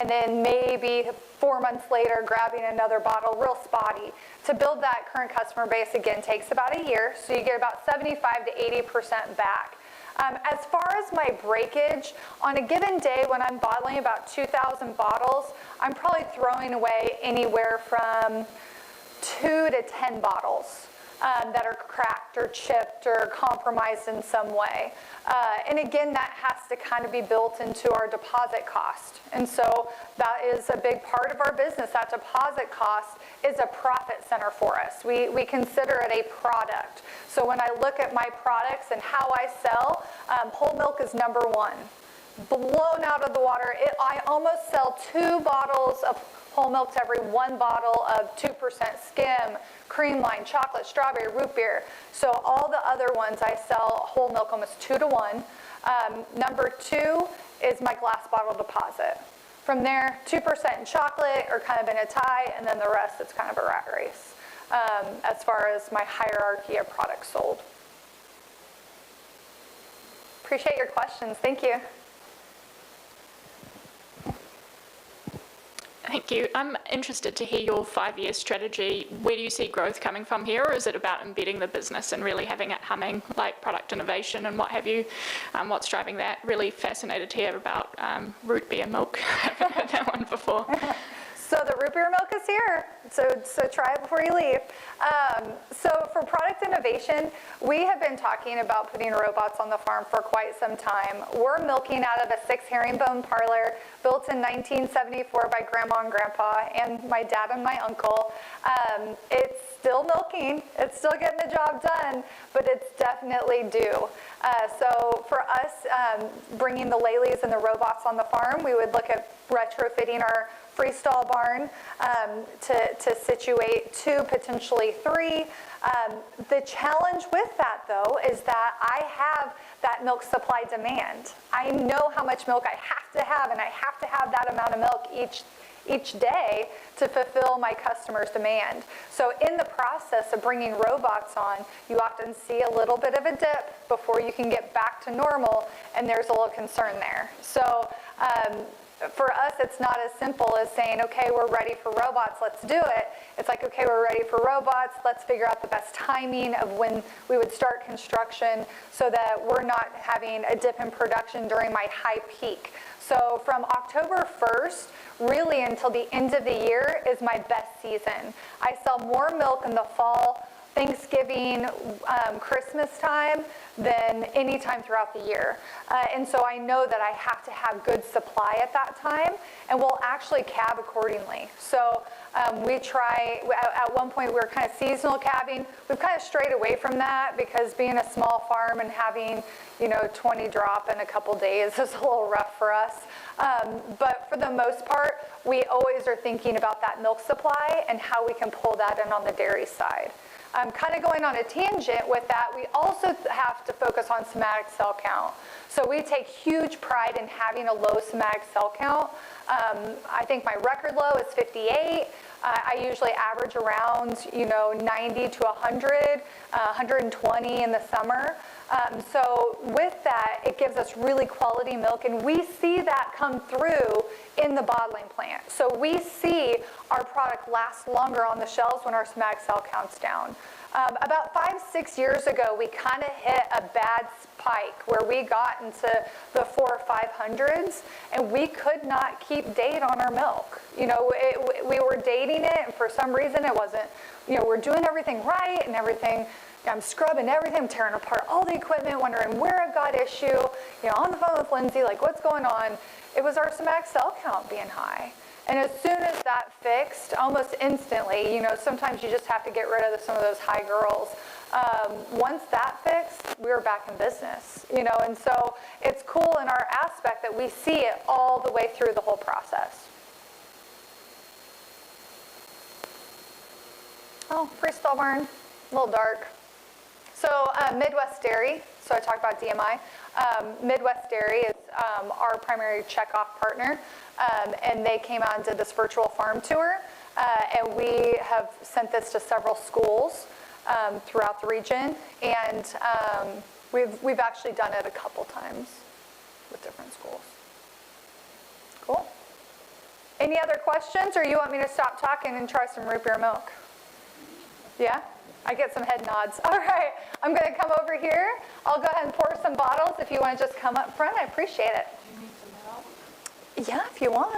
and then maybe 4 months later grabbing another bottle, real spotty. To build that current customer base, again, takes about a year, so you get about 75 to 80% back. As far as my breakage, on a given day when I'm bottling about 2,000 bottles, I'm probably throwing away anywhere from 2 to 10 bottles that are cracked or chipped or compromised in some way. And again, that has to kind of be built into our deposit cost. And so that is a big part of our business. That deposit cost is a profit center for us. We consider it a product. So when I look at my products and how I sell, whole milk is number one. Blown out of the water. I almost sell 2 bottles of whole milk to every 1 bottle of 2% skim, cream line, chocolate, strawberry, root beer. So all the other ones I sell whole milk almost 2 to 1. Number 2 is my glass bottle deposit. From there, 2% in chocolate or kind of in a tie, and then the rest it's kind of a rat race as far as my hierarchy of products sold. Appreciate your questions. Thank you. Thank you. I'm interested to hear your 5-year strategy. Where do you see growth coming from here, or is it about embedding the business and really having it humming, like product innovation and what have you? What's driving that? Really fascinated to hear about root beer milk. I haven't heard that one before. So the root beer milk is here, so try it before you leave. So for product innovation, we have been talking about putting robots on the farm for quite some time. We're milking out of a 6 herringbone parlor built in 1974 by Grandma and Grandpa and my dad and my uncle. It's still milking, it's still getting the job done, but it's definitely due. So for us, bringing the Leleys and the robots on the farm, we would look at retrofitting our freestall barn to situate 2, potentially 3. The challenge with that, though, is that I have that milk supply demand. I know how much milk I have to have, and I have to have that amount of milk each day to fulfill my customers' demand. So in the process of bringing robots on, you often see a little bit of a dip before you can get back to normal, and there's a little concern there. So for us, it's not as simple as saying, okay, we're ready for robots, let's do it. It's like, okay, we're ready for robots, let's figure out the best timing of when we would start construction so that we're not having a dip in production during my high peak. So from October 1st, really until the end of the year is my best season. I sell more milk in the fall, Thanksgiving, Christmas time than any time throughout the year. And so I know that I have to have good supply at that time, and we'll actually cab accordingly. So we try, at one point we were kind of seasonal cabbing. We've kind of strayed away from that because being a small farm and having 20 drop in a couple days is a little rough for us. But for the most part, we always are thinking about that milk supply and how we can pull that in on the dairy side. Kind of going on a tangent with that, we also have to focus on somatic cell count. So we take huge pride in having a low somatic cell count. I think my record low is 58. I usually average around, 90 to 100, 120 in the summer. So with that, it gives us really quality milk, and we see that come through in the bottling plant. So we see our product last longer on the shelves when our SMAG cell count's down. About 5-6 years ago, we kind of hit a bad spike where we got into the 400s or 500s, and we could not keep date on our milk. We were dating it, and for some reason it wasn't, we're doing everything right and everything. I'm scrubbing everything, I'm tearing apart all the equipment, wondering where I've got issue, on the phone with Lindsay, like, what's going on? It was our SMAG cell count being high. And as soon as that fixed, almost instantly, sometimes you just have to get rid of some of those high girls. Once that fixed, we were back in business, and so it's cool in our aspect that we see it all the way through the whole process. Oh, freestyle barn, a little dark. So Midwest Dairy, so I talked about DMI. Midwest Dairy is our primary checkoff partner, and they came out and did this virtual farm tour, and we have sent this to several schools throughout the region, and we've actually done it a couple times with different schools. Cool. Any other questions, or you want me to stop talking and try some root beer milk? Yeah? I get some head nods. All right, I'm going to come over here. I'll go ahead and pour some bottles. If you want to just come up front, I appreciate it. Do you need some help? Yeah, if you want.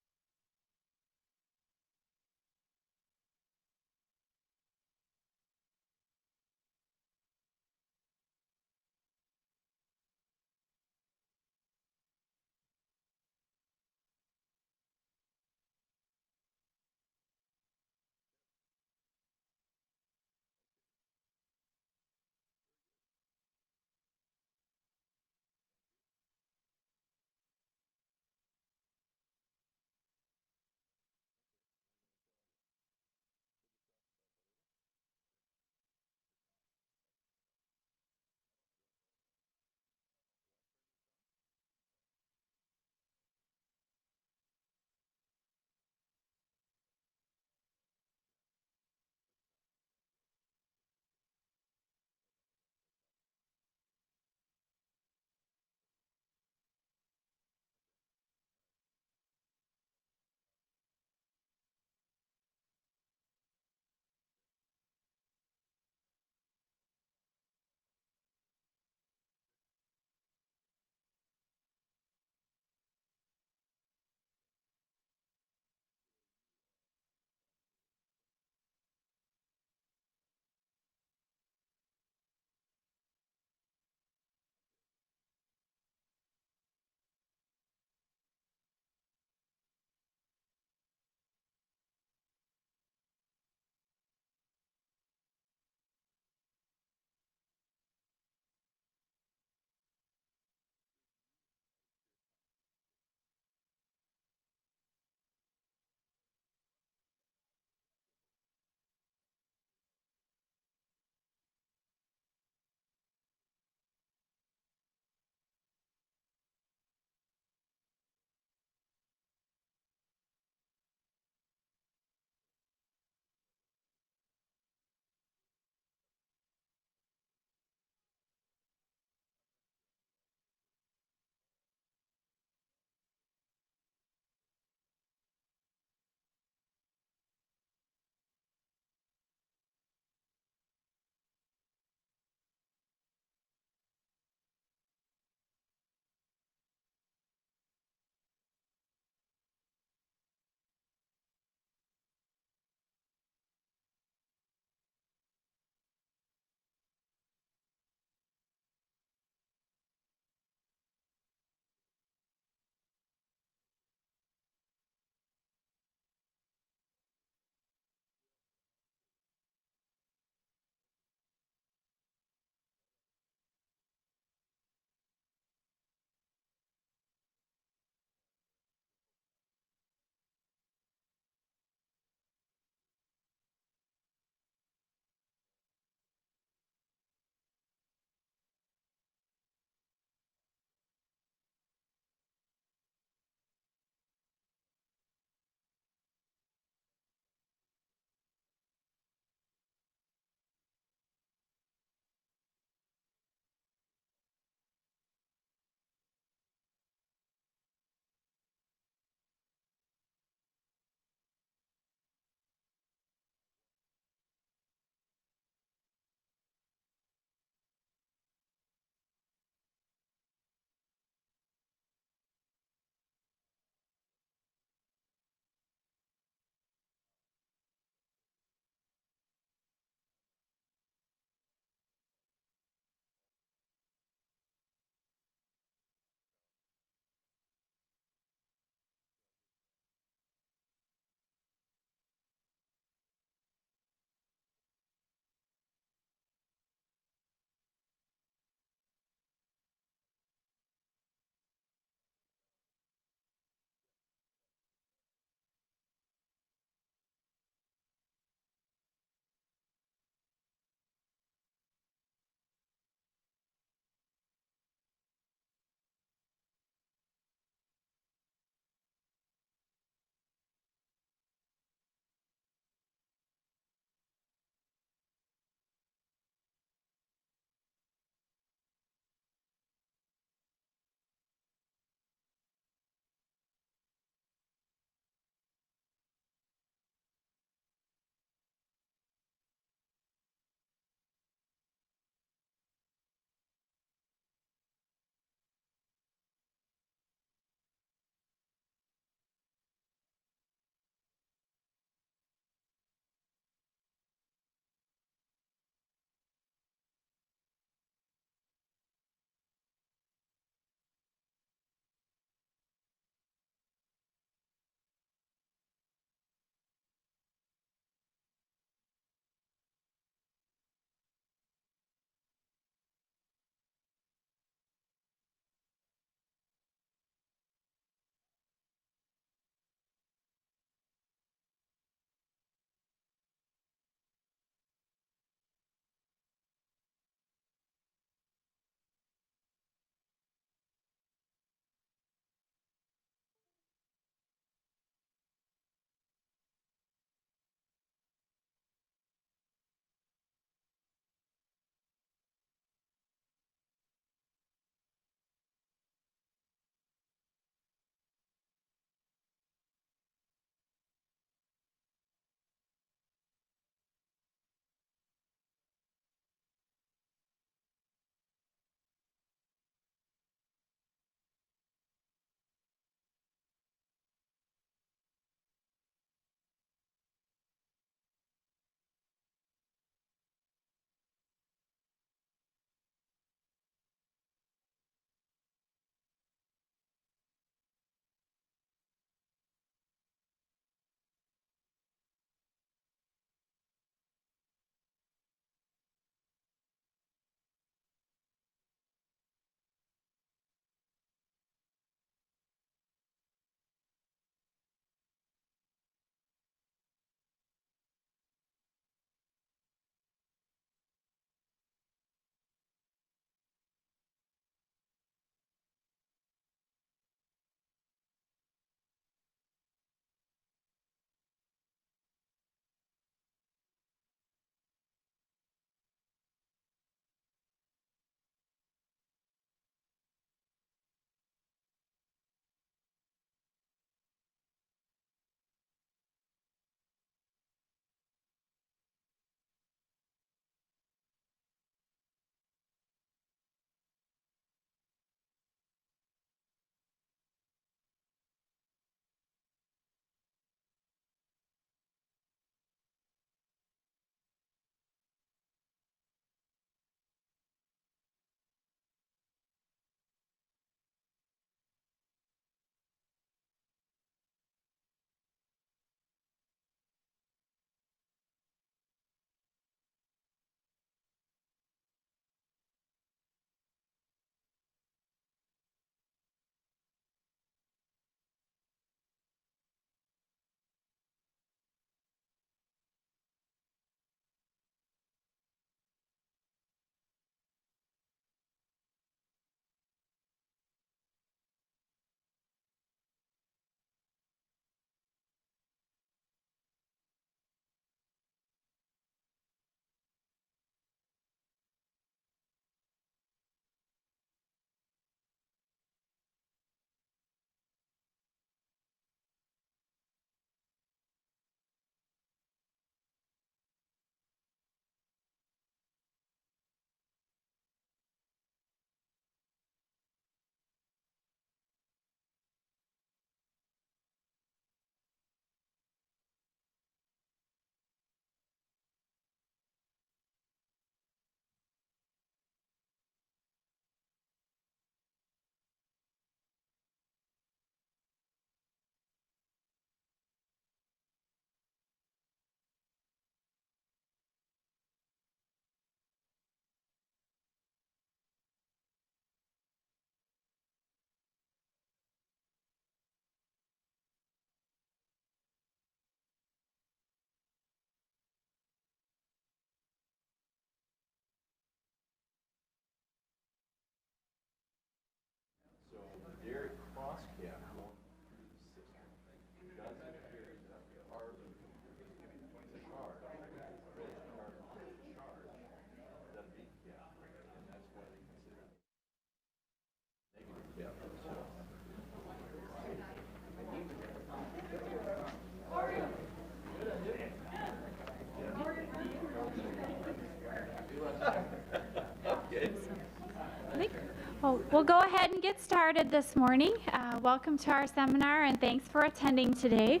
We'll go ahead and get started this morning. Welcome to our seminar and thanks for attending today.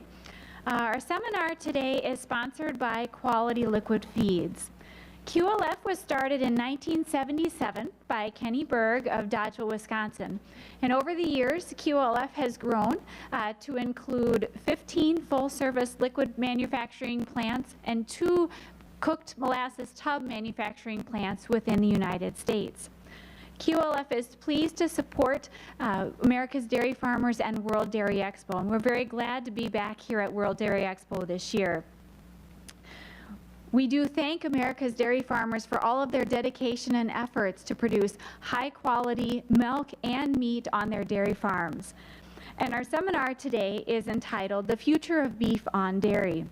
Our seminar today is sponsored by Quality Liquid Feeds. QLF was started in 1977 by Kenny Berg of Dodgeville, Wisconsin. And over the years, QLF has grown to include 15 full-service liquid manufacturing plants and 2 cooked molasses tub manufacturing plants within the United States. QLF is pleased to support America's Dairy Farmers and World Dairy Expo, and we're very glad to be back here at World Dairy Expo this year. We do thank America's dairy farmers for all of their dedication and efforts to produce high-quality milk and meat on their dairy farms. And our seminar today is entitled, The Future of Beef on Dairy.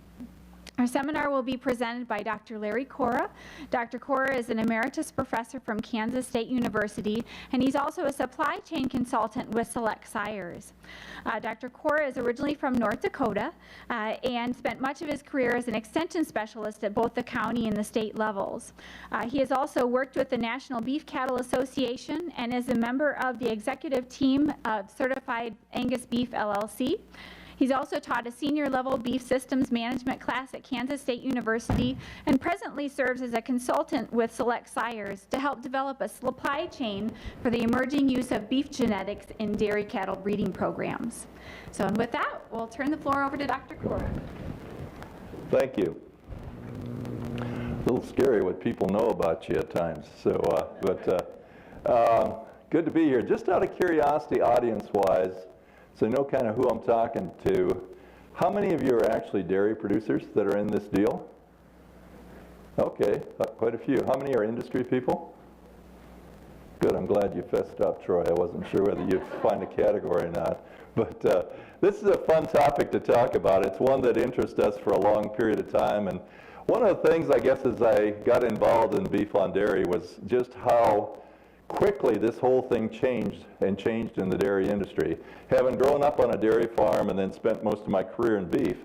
Our seminar will be presented by Dr. Larry Cora. Dr. Cora is an emeritus professor from Kansas State University, and he's also a supply chain consultant with Select Sires. Dr. Cora is originally from North Dakota and spent much of his career as an extension specialist at both the county and the state levels. He has also worked with the National Beef Cattle Association and is a member of the executive team of Certified Angus Beef LLC. He's also taught a senior level beef systems management class at Kansas State University and presently serves as a consultant with Select Sires to help develop a supply chain for the emerging use of beef genetics in dairy cattle breeding programs. So, and with that, we'll turn the floor over to Dr. Cora. Thank you. A little scary what people know about you at times. So, good to be here. Just out of curiosity, audience-wise, so know kind of who I'm talking to. How many of you are actually dairy producers that are in this deal? Okay, quite a few. How many are industry people? Good, I'm glad you fessed up, Troy. I wasn't sure whether you'd find a category or not. But this is a fun topic to talk about. It's one that interests us for a long period of time. And one of the things, I guess, as I got involved in beef on dairy was just how quickly this whole thing changed in the dairy industry. Having grown up on a dairy farm and then spent most of my career in beef,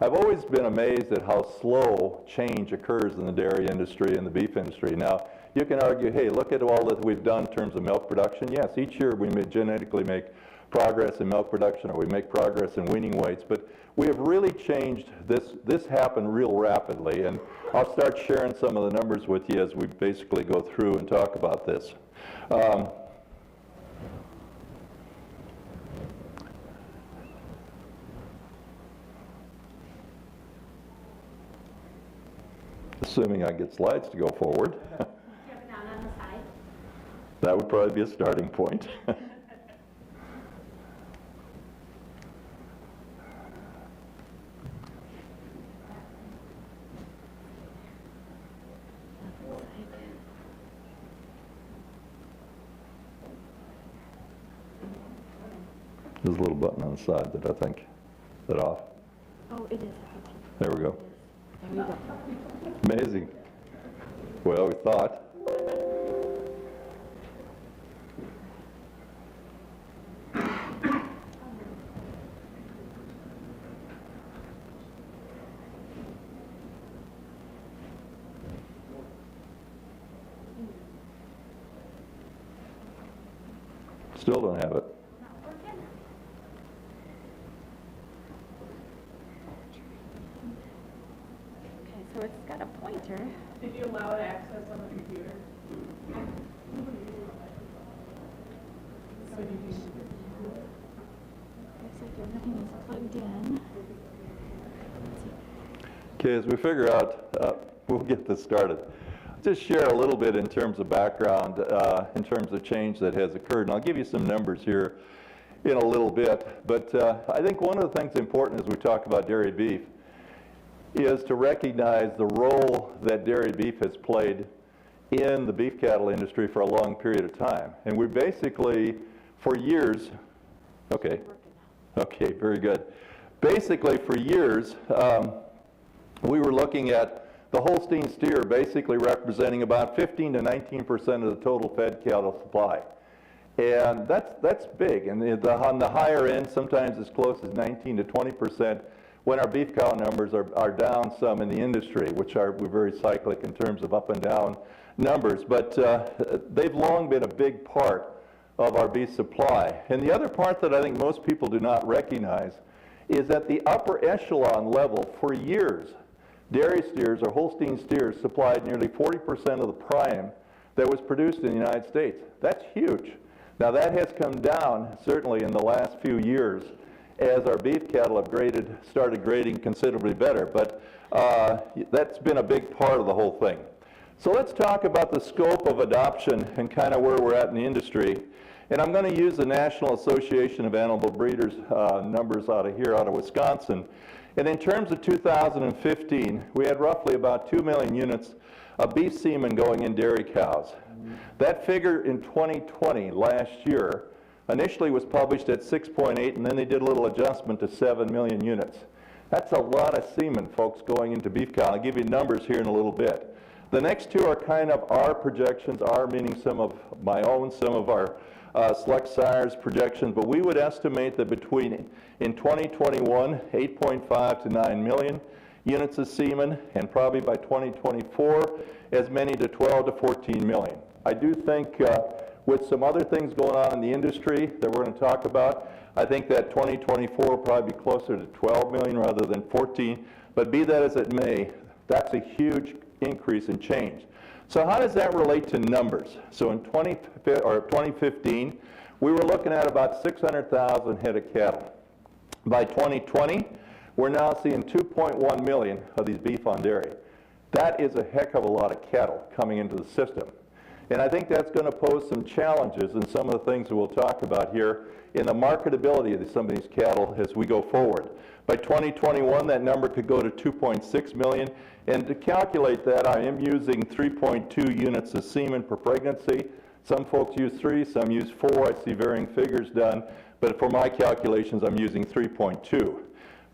I've always been amazed at how slow change occurs in the dairy industry and the beef industry. Now, you can argue, hey, look at all that we've done in terms of milk production. Yes, each year we may genetically make progress in milk production or we make progress in weaning weights, but we have really changed this. This happened real rapidly, and I'll start sharing some of the numbers with you as we basically go through and talk about this. Assuming I get slides to go forward. That would probably be a starting point. There's a little button on the side that I think, is that off? Oh, it is. There we go. There we go. Amazing. Well, we thought. Still don't have it. So it's got a pointer. Did you allow it access on the computer? Looks like everything is plugged in. Okay, as we figure out, we'll get this started. Just share a little bit in terms of background, in terms of change that has occurred. And I'll give you some numbers here in a little bit. But I think one of the things important as we talk about dairy beef is to recognize the role that dairy beef has played in the beef cattle industry for a long period of time. And we basically, for years, okay, very good. Basically, for years, we were looking at the Holstein steer basically representing about 15 to 19% of the total fed cattle supply. And that's big. And on the higher end, sometimes as close as 19 to 20%, when our beef cow numbers are down some in the industry, which we're very cyclic in terms of up and down numbers. But they've long been a big part of our beef supply. And the other part that I think most people do not recognize is at the upper echelon level for years, dairy steers or Holstein steers supplied nearly 40% of the prime that was produced in the United States. That's huge. Now that has come down certainly in the last few years as our beef cattle have started grading considerably better, but that's been a big part of the whole thing. So let's talk about the scope of adoption and kind of where we're at in the industry. And I'm going to use the National Association of Animal Breeders numbers out of Wisconsin. And in terms of 2015, we had roughly about 2 million units of beef semen going in dairy cows. That figure in 2020, last year, initially was published at 6.8, and then they did a little adjustment to 7 million units. That's a lot of semen, folks, going into beef cow. I'll give you numbers here in a little bit. The next two are kind of our projections, our meaning some of my own, some of our select sires projections, but we would estimate that in 2021, 8.5 to 9 million units of semen, and probably by 2024, as many to 12 to 14 million. I do think with some other things going on in the industry that we're going to talk about, I think that 2024 will probably be closer to 12 million rather than 14, but be that as it may, that's a huge increase in change. So how does that relate to numbers? So in 2015, we were looking at about 600,000 head of cattle. By 2020, we're now seeing 2.1 million of these beef on dairy. That is a heck of a lot of cattle coming into the system. And I think that's going to pose some challenges in some of the things that we'll talk about here in the marketability of some of these cattle as we go forward. By 2021, that number could go to 2.6 million. And to calculate that, I am using 3.2 units of semen per pregnancy. Some folks use 3, some use 4. I see varying figures done. But for my calculations, I'm using 3.2.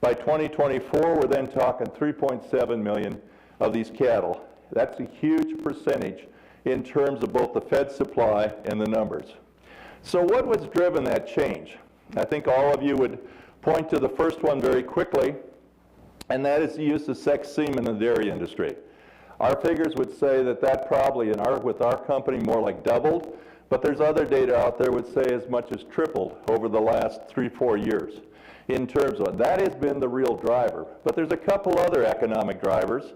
By 2024, we're then talking 3.7 million of these cattle. That's a huge percentage in terms of both the fed supply and the numbers. So what was driven that change? I think all of you would point to the first one very quickly, and that is the use of sex semen in the dairy industry. Our figures would say that probably with our company more like doubled, but there's other data out there would say as much as tripled over the last 3-4 years in terms of that has been the real driver. But there's a couple other economic drivers,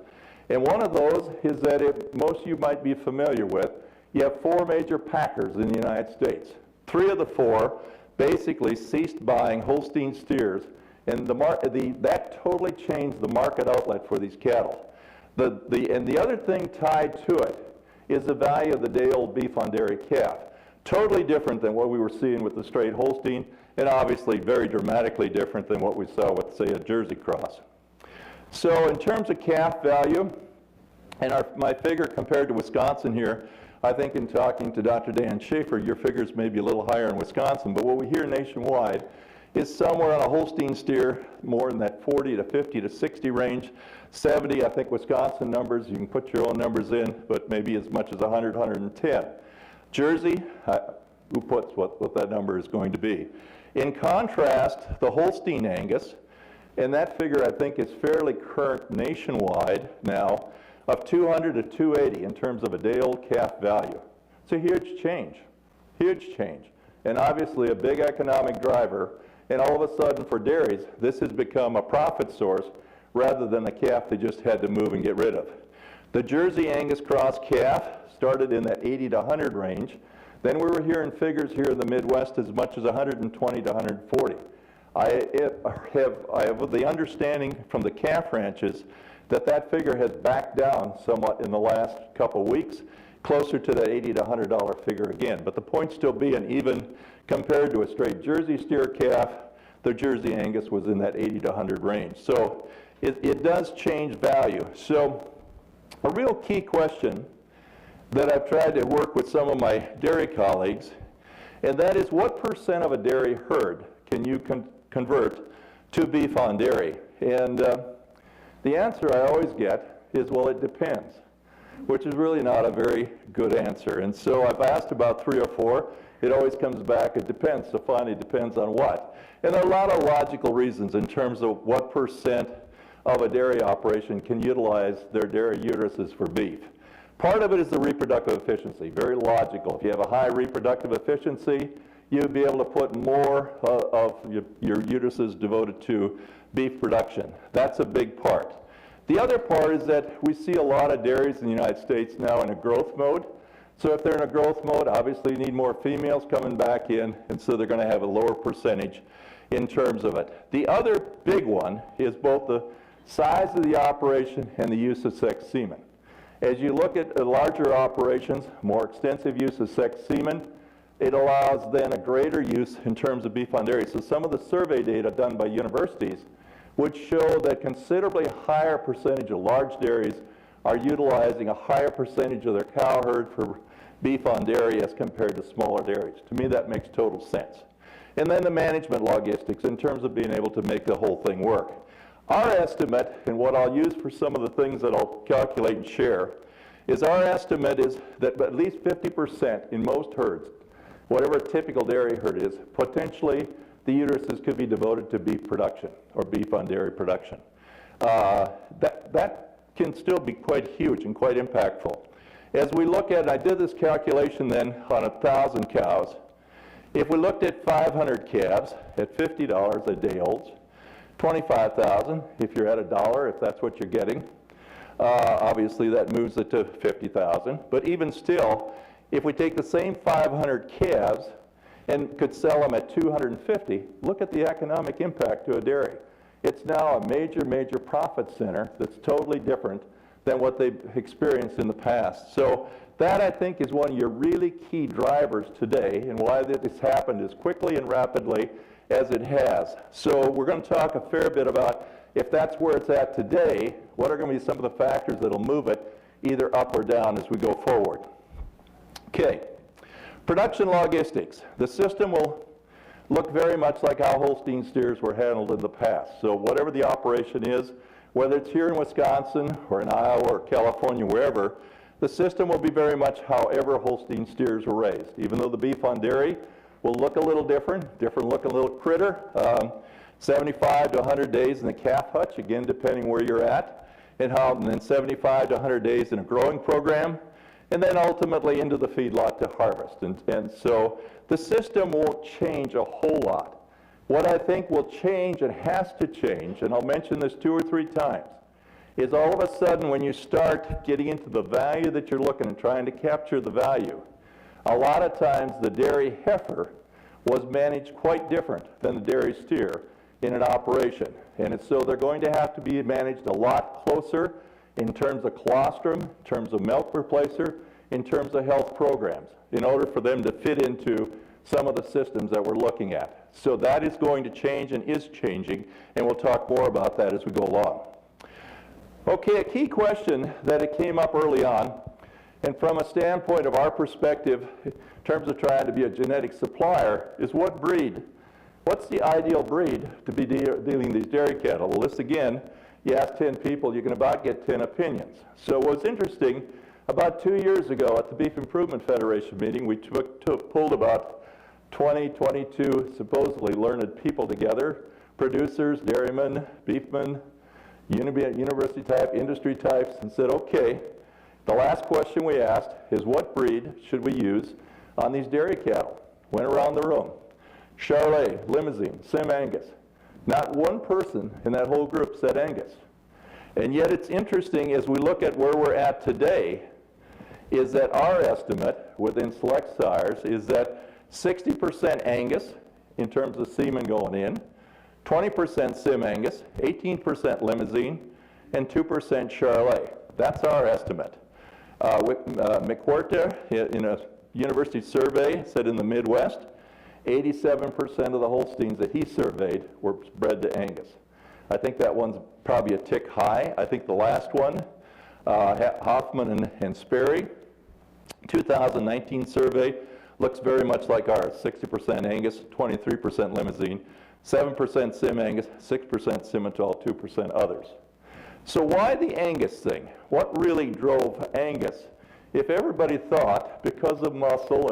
and one of those is that most of you might be familiar with, you have 4 major packers in the United States. 3 of the 4 basically ceased buying Holstein steers, and that totally changed the market outlet for these cattle. And the other thing tied to it is the value of the day-old beef on dairy calf. Totally different than what we were seeing with the straight Holstein, and obviously very dramatically different than what we saw with, say, a Jersey cross. So in terms of calf value, and my figure compared to Wisconsin here, I think in talking to Dr. Dan Schaefer, your figures may be a little higher in Wisconsin, but what we hear nationwide is somewhere on a Holstein steer, more in that 40 to 50 to 60 range. 70, I think Wisconsin numbers, you can put your own numbers in, but maybe as much as 100, 110. Jersey, who puts what that number is going to be. In contrast, the Holstein Angus, and that figure I think is fairly current nationwide now, of 200 to 280 in terms of a day-old calf value. It's a huge change, and obviously a big economic driver. And all of a sudden for dairies, this has become a profit source rather than a calf they just had to move and get rid of. The Jersey Angus cross calf started in that 80 to 100 range. Then we were hearing figures here in the Midwest as much as 120 to 140. I have the understanding from the calf ranches that figure has backed down somewhat in the last couple weeks, closer to that $80 to $100 figure again. But the point still being, even compared to a straight Jersey steer calf, the Jersey Angus was in that 80 to 100 range. So it does change value. So a real key question that I've tried to work with some of my dairy colleagues, and that is what % of a dairy herd can you convert to beef on dairy? And the answer I always get is, well, it depends, which is really not a very good answer. And so I've asked about 3 or 4. It always comes back, it depends. So finally, it depends on what? And there are a lot of logical reasons in terms of what % of a dairy operation can utilize their dairy uteruses for beef. Part of it is the reproductive efficiency, very logical. If you have a high reproductive efficiency, you'd be able to put more of your uteruses devoted to beef production. That's a big part. The other part is that we see a lot of dairies in the United States now in a growth mode. So if they're in a growth mode, obviously you need more females coming back in, and so they're going to have a lower percentage in terms of it. The other big one is both the size of the operation and the use of sex semen. As you look at larger operations, more extensive use of sex semen, it allows then a greater use in terms of beef on dairy. So some of the survey data done by universities would show that considerably higher percentage of large dairies are utilizing a higher percentage of their cow herd for beef on dairy as compared to smaller dairies. To me, that makes total sense. And then the management logistics in terms of being able to make the whole thing work. Our estimate, and what I'll use for some of the things that I'll calculate and share, is our estimate is that at least 50% in most herds, whatever a typical dairy herd is, potentially the uteruses could be devoted to beef production or beef on dairy production. That can still be quite huge and quite impactful. As we look at, I did this calculation then on 1,000 cows. If we looked at 500 calves at $50 a day olds, 25,000 if you're at $1, if that's what you're getting. Obviously that moves it to 50,000. But even still, if we take the same 500 calves and could sell them at 250, look at the economic impact to a dairy. It's now a major, major profit center that's totally different than what they've experienced in the past. So that, I think, is one of your really key drivers today, and why this has happened as quickly and rapidly as it has. So we're going to talk a fair bit about, if that's where it's at today, what are going to be some of the factors that will move it either up or down as we go forward. Okay, production logistics. The system will look very much like how Holstein steers were handled in the past. So whatever the operation is, whether it's here in Wisconsin or in Iowa or California, wherever, the system will be very much however Holstein steers were raised. Even though the beef on dairy will look a little different looking little critter, 75 to 100 days in the calf hutch, again depending where you're at, and then 75 to 100 days in a growing program, and then ultimately into the feedlot to harvest. And so the system won't change a whole lot. What I think will change and has to change, and I'll mention this 2 or 3 times, is all of a sudden when you start getting into the value that you're looking and trying to capture the value, a lot of times the dairy heifer was managed quite different than the dairy steer in an operation. And so they're going to have to be managed a lot closer in terms of colostrum, in terms of milk replacer, in terms of health programs, in order for them to fit into some of the systems that we're looking at. So that is going to change and is changing, and we'll talk more about that as we go along. Okay, a key question that it came up early on, and from a standpoint of our perspective, in terms of trying to be a genetic supplier, is what breed? What's the ideal breed to be dealing these dairy cattle? Well, this again, you ask 10 people, you can about get 10 opinions. So what's interesting, about 2 years ago at the Beef Improvement Federation meeting, we pulled about 20, 22 supposedly learned people together, producers, dairymen, beefmen, university type, industry types, and said, okay, the last question we asked is what breed should we use on these dairy cattle? Went around the room. Charolais, Limousin, Sim Angus. Not one person in that whole group said Angus. And yet it's interesting as we look at where we're at today, is that our estimate within select sires is that 60% Angus in terms of semen going in, 20% Sim Angus, 18% Limousin, and 2% Charolais. That's our estimate. McWhorter, in a university survey, said in the Midwest, 87% of the Holsteins that he surveyed were bred to Angus. I think that one's probably a tick high. I think the last one, Hoffman and Sperry, 2019 survey, looks very much like ours, 60% Angus, 23% Limousin, 7% Sim Angus, 6% Simmental, 2% others. So why the Angus thing? What really drove Angus? If everybody thought, because of muscle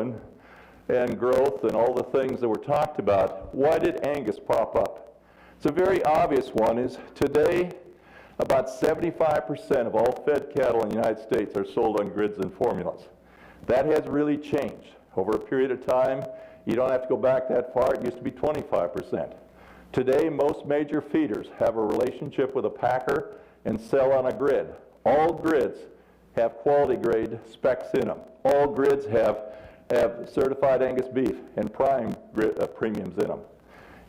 and growth and all the things that were talked about, why did Angus pop up? It's a very obvious one is today, About 75% of all fed cattle in the United States are sold on grids and formulas. That has really changed. Over a period of time, you don't have to go back that far, it used to be 25%. Today, most major feeders have a relationship with a packer and sell on a grid. All grids have quality grade specs in them. All grids have certified Angus beef and prime premiums in them.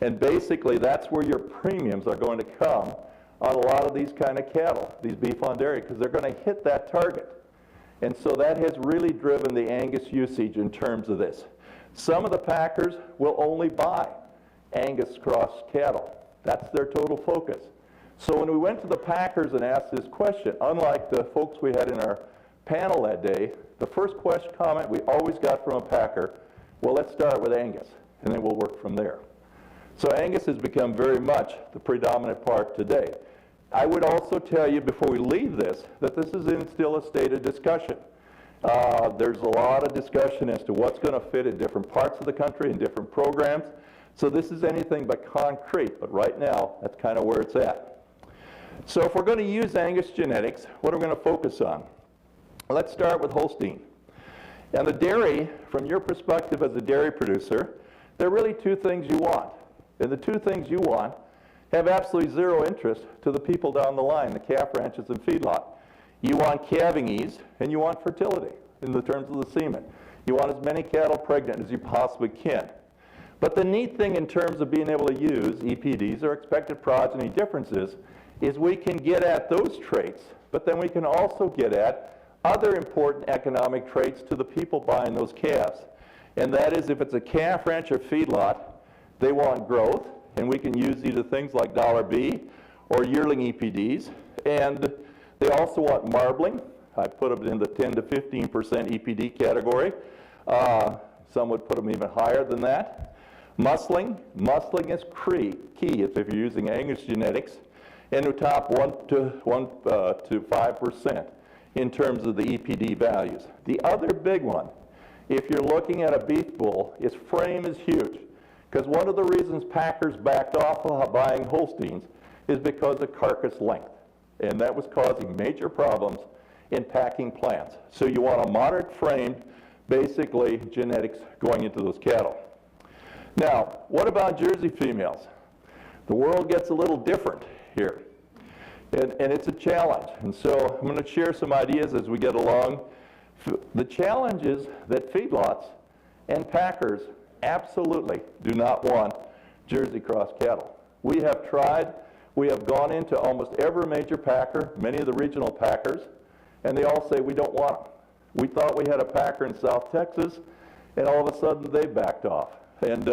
And basically, that's where your premiums are going to come on a lot of these kind of cattle, these beef on dairy, because they're going to hit that target. And so that has really driven the Angus usage in terms of this. Some of the packers will only buy Angus cross cattle. That's their total focus. So when we went to the packers and asked this question, unlike the folks we had in our panel that day, the first comment we always got from a packer, well, let's start with Angus, and then we'll work from there. So Angus has become very much the predominant part today. I would also tell you before we leave this, that this is still a state of discussion. There's a lot of discussion as to what's going to fit in different parts of the country and different programs. So this is anything but concrete, but right now, that's kind of where it's at. So if we're going to use Angus genetics, what are we going to focus on? Let's start with Holstein. And the dairy, from your perspective as a dairy producer, there are really two things you want. And the two things you want have absolutely zero interest to the people down the line, the calf ranches and feedlot. You want calving ease, and you want fertility in the terms of the semen. You want as many cattle pregnant as you possibly can. But the neat thing in terms of being able to use EPDs or expected progeny differences is we can get at those traits, but then we can also get at other important economic traits to the people buying those calves. And that is if it's a calf ranch or feedlot, they want growth, and we can use either things like $B or yearling EPDs. And they also want marbling. I put them in the 10 to 15% EPD category. Some would put them even higher than that. Muscling is key if you're using Angus genetics, and the top 1 to 5% in terms of the EPD values. The other big one, if you're looking at a beef bull, is frame is huge. Because one of the reasons packers backed off of buying Holsteins is because of carcass length. And that was causing major problems in packing plants. So you want a moderate framed, basically, genetics going into those cattle. Now, what about Jersey females? The world gets a little different here. And it's a challenge. And so I'm going to share some ideas as we get along. The challenge is that feedlots and packers absolutely do not want Jersey cross cattle. We have tried, we have gone into almost every major packer, many of the regional packers, and they all say we don't want them. We thought we had a packer in South Texas, and all of a sudden they backed off. And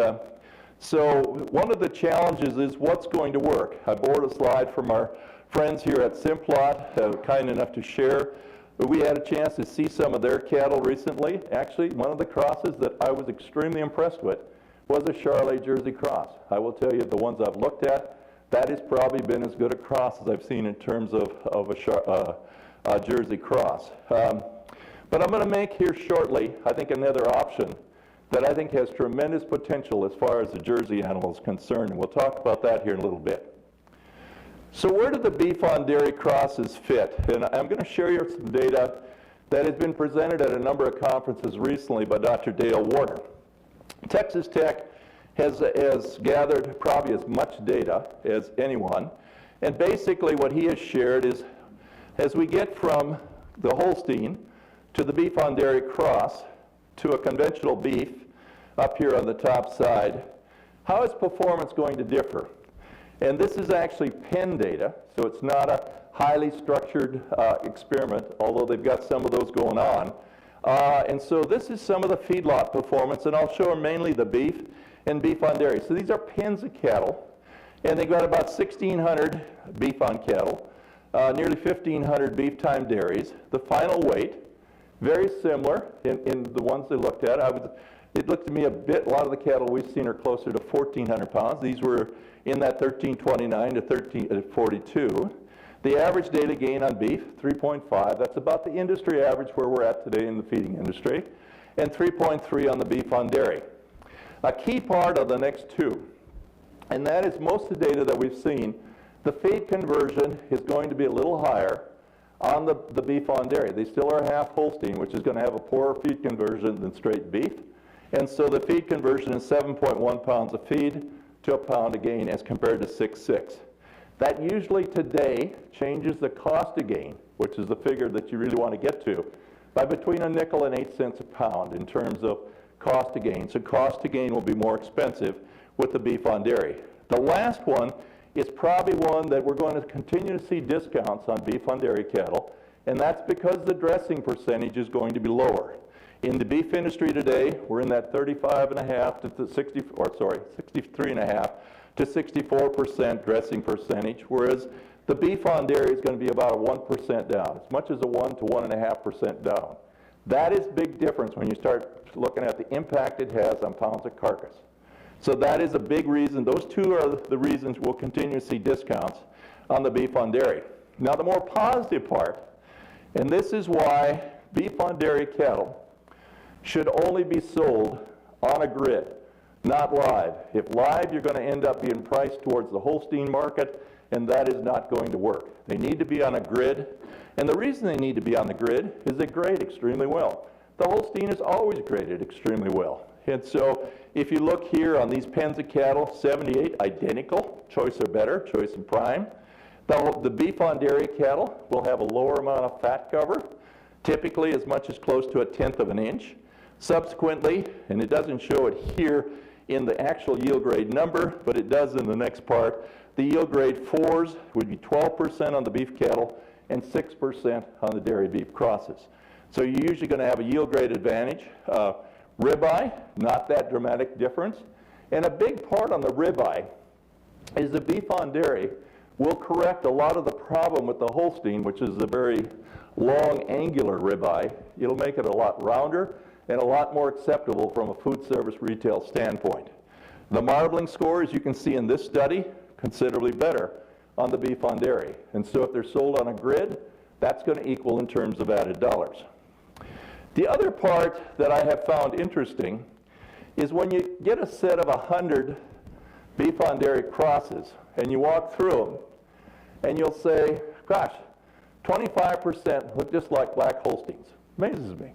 so one of the challenges is what's going to work. I borrowed a slide from our friends here at Simplot, kind enough to share. We had a chance to see some of their cattle recently. Actually, one of the crosses that I was extremely impressed with was a Charolais Jersey cross. I will tell you, the ones I've looked at, that has probably been as good a cross as I've seen in terms of a Jersey cross. But I'm going to make here shortly, I think, another option that I think has tremendous potential as far as the Jersey animal is concerned. And we'll talk about that here in a little bit. So where do the beef on dairy crosses fit? And I'm going to share you some data that has been presented at a number of conferences recently by Dr. Dale Warner. Texas Tech has gathered probably as much data as anyone. And basically what he has shared is as we get from the Holstein to the beef on dairy cross to a conventional beef up here on the top side, how is performance going to differ? And this is actually pen data, so it's not a highly structured experiment, although they've got some of those going on. And so this is some of the feedlot performance, and I'll show them mainly the beef and beef on dairy. So these are pens of cattle, and they've got about 1,600 beef on cattle, nearly 1,500 beef time dairies. The final weight, very similar in the ones they looked at. It looked to me a lot of the cattle we've seen are closer to 1,400 pounds. These were in that 1329 to 1342. The average daily gain on beef, 3.5. That's about the industry average where we're at today in the feeding industry. And 3.3 on the beef on dairy. A key part of the next two, and that is most of the data that we've seen the feed conversion is going to be a little higher on the beef on dairy. They still are half Holstein, which is going to have a poorer feed conversion than straight beef. And so the feed conversion is 7.1 pounds of feed to a pound of gain as compared to 6.6. That usually today changes the cost of gain, which is the figure that you really want to get to, by between a nickel and 8 cents a pound in terms of cost of gain. So cost of gain will be more expensive with the beef on dairy. The last one is probably one that we're going to continue to see discounts on beef on dairy cattle, and that's because the dressing percentage is going to be lower. In the beef industry today, we're in that 35.5 to 60, or sorry, 63.5 to 64% dressing percentage, whereas the beef on dairy is going to be about a 1% down, as much as a 1 to 1.5% down. That is big difference when you start looking at the impact it has on pounds of carcass. So that is a big reason. Those two are the reasons we'll continue to see discounts on the beef on dairy. Now the more positive part, and this is why beef on dairy cattle should only be sold on a grid, not live. If live, you're going to end up being priced towards the Holstein market, and that is not going to work. They need to be on a grid, and the reason they need to be on the grid is they grade extremely well. The Holstein is always graded extremely well. And so if you look here on these pens of cattle, 78 identical, choice or better, choice and prime. The beef on dairy cattle will have a lower amount of fat cover, typically as much as close to 1/10 of an inch. Subsequently, and it doesn't show it here in the actual yield grade number, but it does in the next part, the yield grade 4s would be 12% on the beef cattle and 6% on the dairy beef crosses. So you're usually going to have a yield grade advantage. Ribeye, not that dramatic difference. And a big part on the ribeye is the beef on dairy will correct a lot of the problem with the Holstein, which is a very long, angular ribeye. It'll make it a lot rounder and a lot more acceptable from a food service retail standpoint. The marbling score, as you can see in this study, considerably better on the beef on dairy. And so if they're sold on a grid, that's going to equal in terms of added dollars. The other part that I have found interesting is when you get a set of 100 beef on dairy crosses and you walk through them and you'll say, gosh, 25% look just like black Holsteins. Amazes me.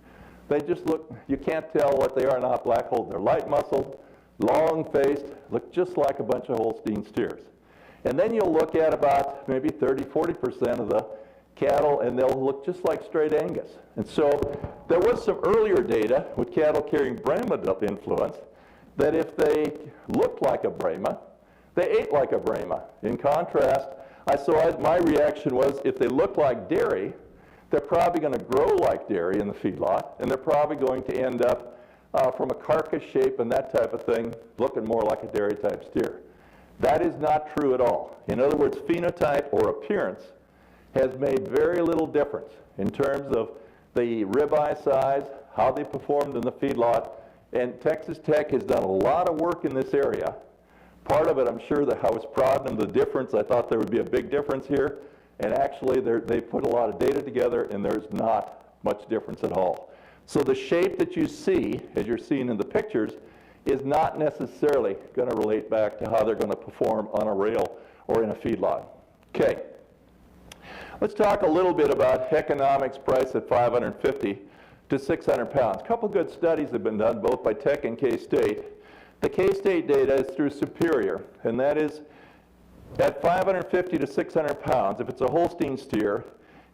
They just look, you can't tell what they are, not black Holsteins. They're light muscled, long-faced, look just like a bunch of Holstein steers. And then you'll look at about maybe 30, 40% of the cattle, and they'll look just like straight Angus. And so there was some earlier data with cattle carrying Brahma influence that if they looked like a Brahma, they ate like a Brahma. In contrast, my reaction was if they look like dairy, they're probably going to grow like dairy in the feedlot, and they're probably going to end up from a carcass shape and that type of thing looking more like a dairy type steer. That is not true at all. In other words, phenotype or appearance has made very little difference in terms of the ribeye size, how they performed in the feedlot, and Texas Tech has done a lot of work in this area. Part of it, I'm sure that I was proud of the difference. I thought there would be a big difference here, and actually they put a lot of data together, and there's not much difference at all. So the shape that you see, as you're seeing in the pictures, is not necessarily going to relate back to how they're going to perform on a rail or in a feedlot. Okay. Let's talk a little bit about economics price at 550 to 600 pounds. A couple good studies have been done, both by Tech and K-State. The K-State data is through Superior, and that is at 550 to 600 pounds, if it's a Holstein steer,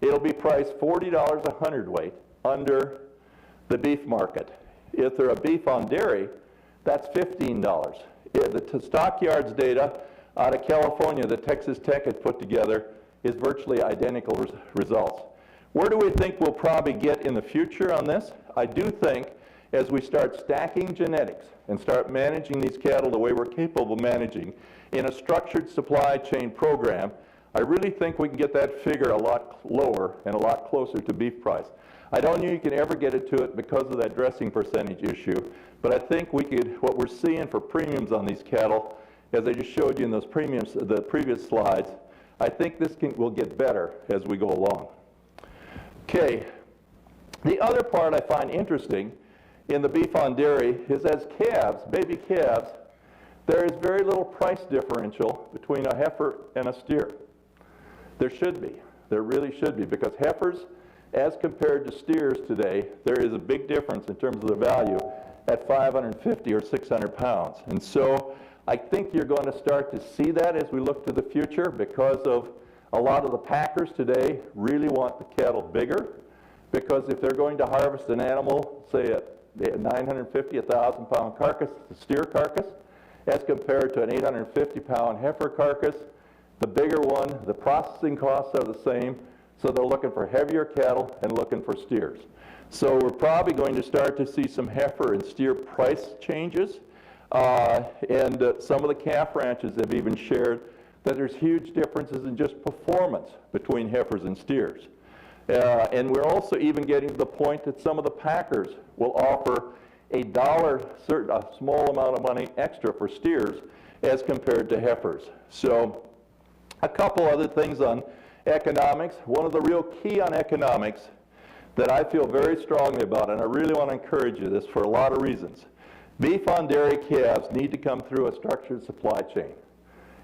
it'll be priced $40 a hundredweight under the beef market. If they're a beef on dairy, that's $15. The stockyards data out of California that Texas Tech had put together is virtually identical results. Where do we think we'll probably get in the future on this? I do think as we start stacking genetics and start managing these cattle the way we're capable of managing in a structured supply chain program, I really think we can get that figure a lot lower and a lot closer to beef price. I don't know you can ever get it to it because of that dressing percentage issue, but I think we could, what we're seeing for premiums on these cattle, as I just showed you in those premiums, the previous slides, I think this will get better as we go along. Okay, the other part I find interesting in the beef on dairy is as calves, baby calves, there is very little price differential between a heifer and a steer. There should be. There really should be, because heifers, as compared to steers today, there is a big difference in terms of the value at 550 or 600 pounds. And so I think you're going to start to see that as we look to the future, because of a lot of the packers today really want the cattle bigger, because if they're going to harvest an animal, say a 950, 1,000 pound carcass, the steer carcass, as compared to an 850 pound heifer carcass, the bigger one, the processing costs are the same, so they're looking for heavier cattle and looking for steers. So we're probably going to start to see some heifer and steer price changes, and some of the calf ranches have even shared that there's huge differences in just performance between heifers and steers. And we're also even getting to the point that some of the packers will offer a small amount of money extra for steers as compared to heifers. So a couple other things on economics. One of the real key on economics that I feel very strongly about, and I really want to encourage you this for a lot of reasons. Beef on dairy calves need to come through a structured supply chain.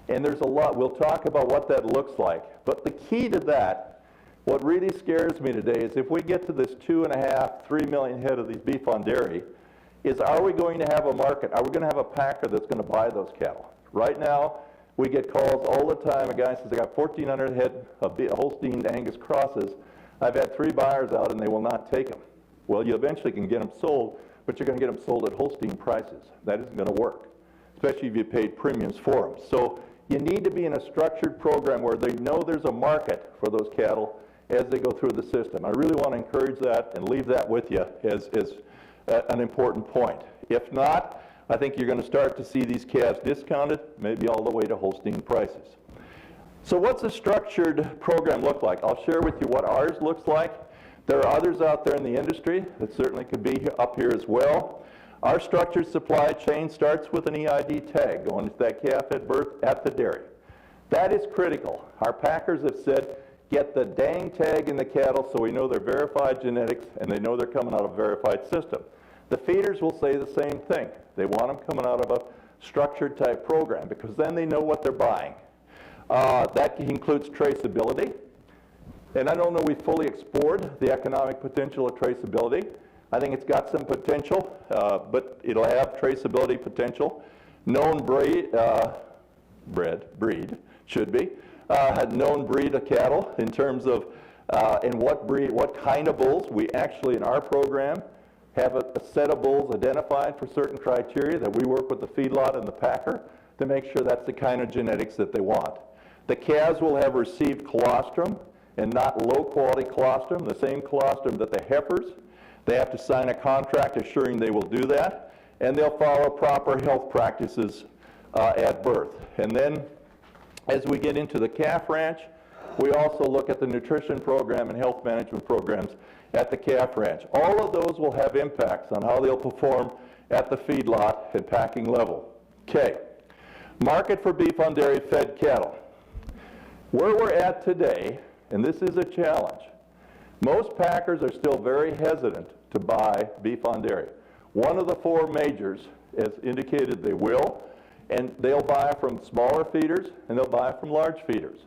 And there's a lot, we'll talk about what that looks like. But the key to that, what really scares me today is if we get to this 2.5, 3 million head of these beef on dairy, is are we going to have a market? Are we going to have a packer that's going to buy those cattle? Right now, we get calls all the time. A guy says, I got 1,400 head of Holstein Angus crosses. I've had 3 buyers out and they will not take them. Well, you eventually can get them sold, but you're going to get them sold at Holstein prices. That isn't going to work, especially if you paid premiums for them. So you need to be in a structured program where they know there's a market for those cattle as they go through the system. I really want to encourage that and leave that with you as an important point. If not, I think you're going to start to see these calves discounted, maybe all the way to Holstein prices. So what's a structured program look like? I'll share with you what ours looks like. There are others out there in the industry that certainly could be up here as well. Our structured supply chain starts with an EID tag going to that calf at birth at the dairy. That is critical. Our packers have said, get the dang tag in the cattle so we know they're verified genetics and they know they're coming out of a verified system. The feeders will say the same thing. They want them coming out of a structured type program because then they know what they're buying. That includes traceability. And I don't know we fully explored the economic potential of traceability. I think it's got some potential, but it'll have traceability potential. Known breed should be. Known breed of cattle in terms of in what breed, what kind of bulls. We actually in our program have a set of bulls identified for certain criteria that we work with the feedlot and the packer to make sure that's the kind of genetics that they want. The calves will have received colostrum and not low quality colostrum, the same colostrum that the heifers. They have to sign a contract assuring they will do that, and they'll follow proper health practices at birth. And then as we get into the calf ranch, we also look at the nutrition program and health management programs at the calf ranch. All of those will have impacts on how they'll perform at the feedlot and packing level. Okay, market for beef on dairy fed cattle. Where we're at today, and this is a challenge, most packers are still very hesitant to buy beef on dairy. One of the 4 majors has indicated they will, and they'll buy from smaller feeders and they'll buy from large feeders.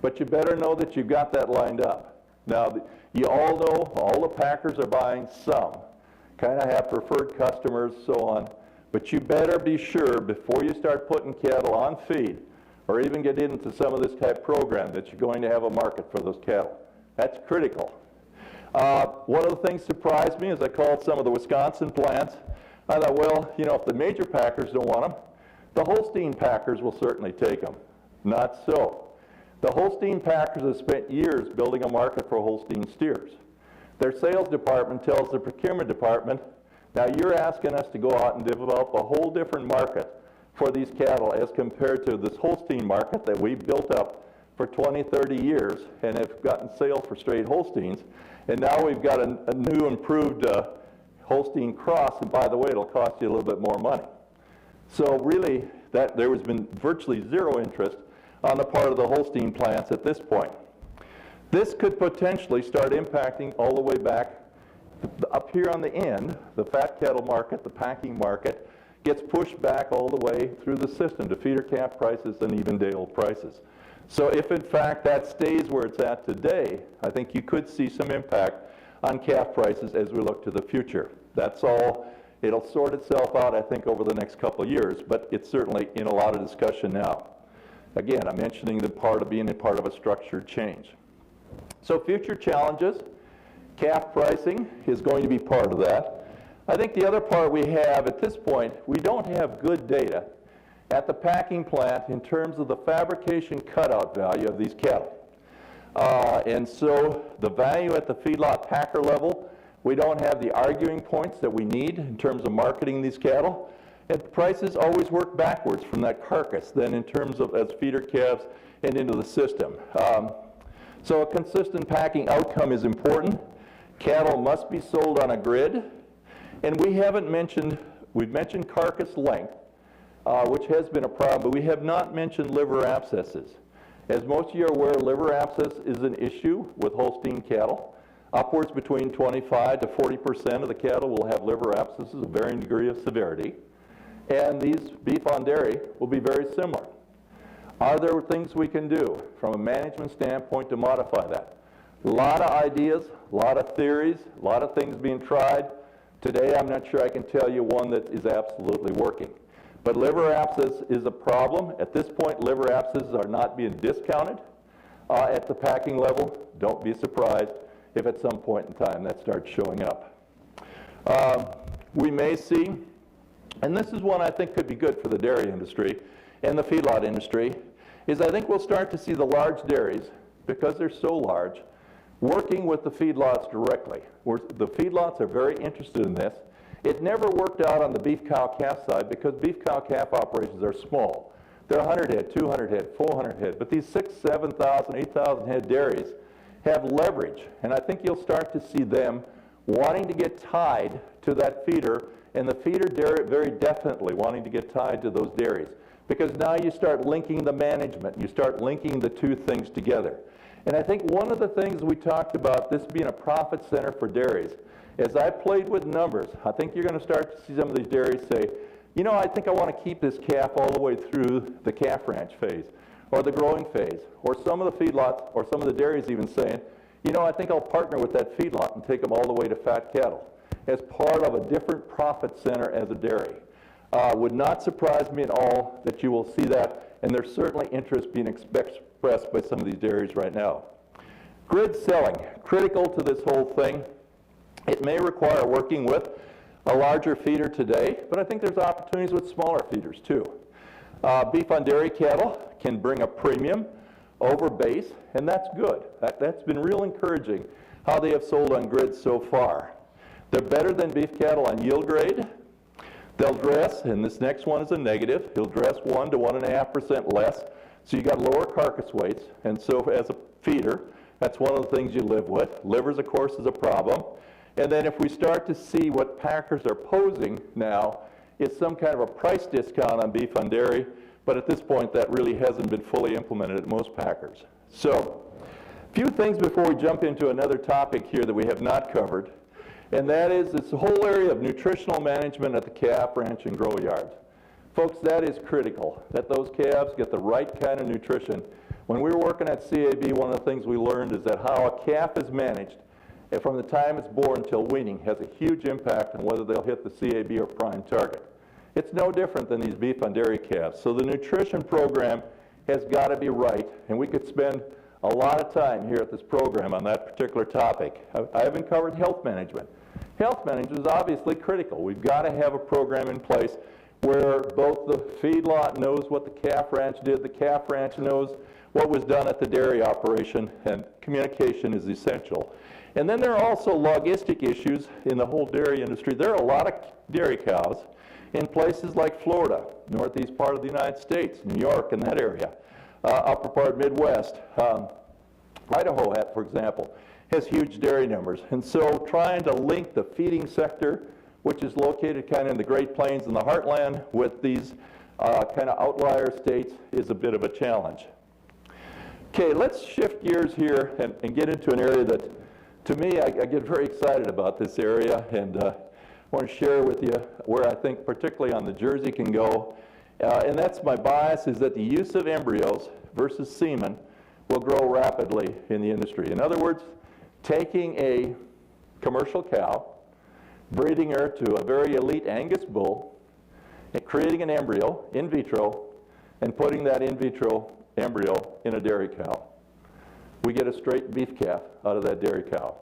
But you better know that you've got that lined up. Now, you all know all the packers are buying some, kind of have preferred customers, so on. But you better be sure before you start putting cattle on feed or even get into some of this type program that you're going to have a market for those cattle. That's critical. One of the things surprised me as I called some of the Wisconsin plants. I thought, well, you know, if the major packers don't want them, the Holstein packers will certainly take them. Not so. The Holstein packers have spent years building a market for Holstein steers. Their sales department tells the procurement department, now you're asking us to go out and develop a whole different market for these cattle as compared to this Holstein market that we built up for 20, 30 years and have gotten sales for straight Holsteins. And now we've got a new improved Holstein cross, and by the way, it'll cost you a little bit more money. So really, there has been virtually zero interest on the part of the Holstein plants at this point. This could potentially start impacting all the way back up here on the end, the fat cattle market, the packing market, gets pushed back all the way through the system to feeder calf prices and even day-old prices. So if in fact that stays where it's at today, I think you could see some impact on calf prices as we look to the future. That's all. It'll sort itself out, I think, over the next couple of years, but it's certainly in a lot of discussion now. Again, I'm mentioning the part of being a part of a structured change. So future challenges, calf pricing is going to be part of that. I think the other part we have at this point, we don't have good data at the packing plant in terms of the fabrication cutout value of these cattle. And so the value at the feedlot packer level, we don't have the arguing points that we need in terms of marketing these cattle. And prices always work backwards from that carcass then in terms of as feeder calves and into the system. So a consistent packing outcome is important. Cattle must be sold on a grid. And we haven't mentioned, we've mentioned carcass length, which has been a problem, but we have not mentioned liver abscesses. As most of you are aware, liver abscess is an issue with Holstein cattle. Upwards between 25 to 40% of the cattle will have liver abscesses of varying degree of severity. And these beef on dairy will be very similar. Are there things we can do from a management standpoint to modify that? A lot of ideas, a lot of theories, a lot of things being tried. Today, I'm not sure I can tell you one that is absolutely working. But liver abscess is a problem. At this point, liver abscesses are not being discounted at the packing level. Don't be surprised if at some point in time that starts showing up. We may see, and this is one I think could be good for the dairy industry and the feedlot industry, is I think we'll start to see the large dairies, because they're so large, working with the feedlots directly. The feedlots are very interested in this. It never worked out on the beef cow-calf side because beef cow-calf operations are small. They're 100 head, 200 head, 400 head, but these 6,000, 7,000, 8,000 head dairies have leverage, and I think you'll start to see them wanting to get tied to that feeder, and the feeder dairy very definitely wanting to get tied to those dairies, because now you start linking the management, you start linking the two things together. And I think one of the things we talked about, this being a profit center for dairies, as I played with numbers, I think you're going to start to see some of these dairies say, you know, I think I want to keep this calf all the way through the calf ranch phase, or the growing phase, or some of the feedlots, or some of the dairies even saying, you know, I think I'll partner with that feedlot and take them all the way to fat cattle as part of a different profit center as a dairy. Would not surprise me at all that you will see that, and there's certainly interest being expressed by some of these dairies right now. Grid selling, critical to this whole thing. It may require working with a larger feeder today, but I think there's opportunities with smaller feeders too. Beef on dairy cattle can bring a premium over base, and that's good. That's been real encouraging how they have sold on grids so far. They're better than beef cattle on yield grade. They'll dress, and this next one is a negative, he'll dress 1 to 1.5% less, so you got lower carcass weights, and so as a feeder, that's one of the things you live with. Livers, of course, is a problem. And then if we start to see what packers are posing now, it's some kind of a price discount on beef on dairy, but at this point that really hasn't been fully implemented at most packers. So, a few things before we jump into another topic here that we have not covered, and that is this whole area of nutritional management at the calf, ranch, and grow yards. Folks, that is critical, that those calves get the right kind of nutrition. When we were working at CAB, one of the things we learned is that how a calf is managed from the time it's born until weaning has a huge impact on whether they'll hit the CAB or prime target. It's no different than these beef on dairy calves. So the nutrition program has got to be right, and we could spend a lot of time here at this program on that particular topic. I haven't covered health management. Health management is obviously critical. We've got to have a program in place where both the feedlot knows what the calf ranch did, the calf ranch knows what was done at the dairy operation, and communication is essential. And then there are also logistic issues in the whole dairy industry. There are a lot of dairy cows in places like Florida, northeast part of the United States, New York, and that area, upper part Midwest. Idaho, for example, has huge dairy numbers. And so trying to link the feeding sector, which is located kind of in the Great Plains and the heartland, with these kind of outlier states is a bit of a challenge. Okay, let's shift gears here and get into an area that, to me, I get very excited about this area, and I want to share with you where I think particularly on the Jersey can go. And that's my bias, is that the use of embryos versus semen will grow rapidly in the industry. In other words, taking a commercial cow, breeding her to a very elite Angus bull, and creating an embryo in vitro, and putting that in vitro embryo in a dairy cow. We get a straight beef calf out of that dairy cow.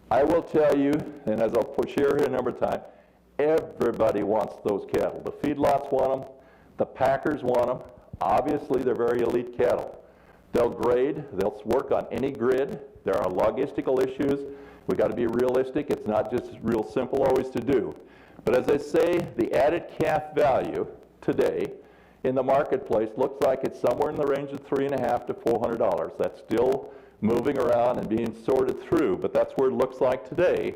I will tell you, and as I'll share here a number of times, everybody wants those cattle. The feedlots want them, the packers want them. Obviously, they're very elite cattle. They'll grade, they'll work on any grid. There are logistical issues. We've got to be realistic. It's not just real simple always to do. But as I say, the added calf value today in the marketplace looks like it's somewhere in the range of $350 to $400. That's still moving around and being sorted through, but that's where it looks like today.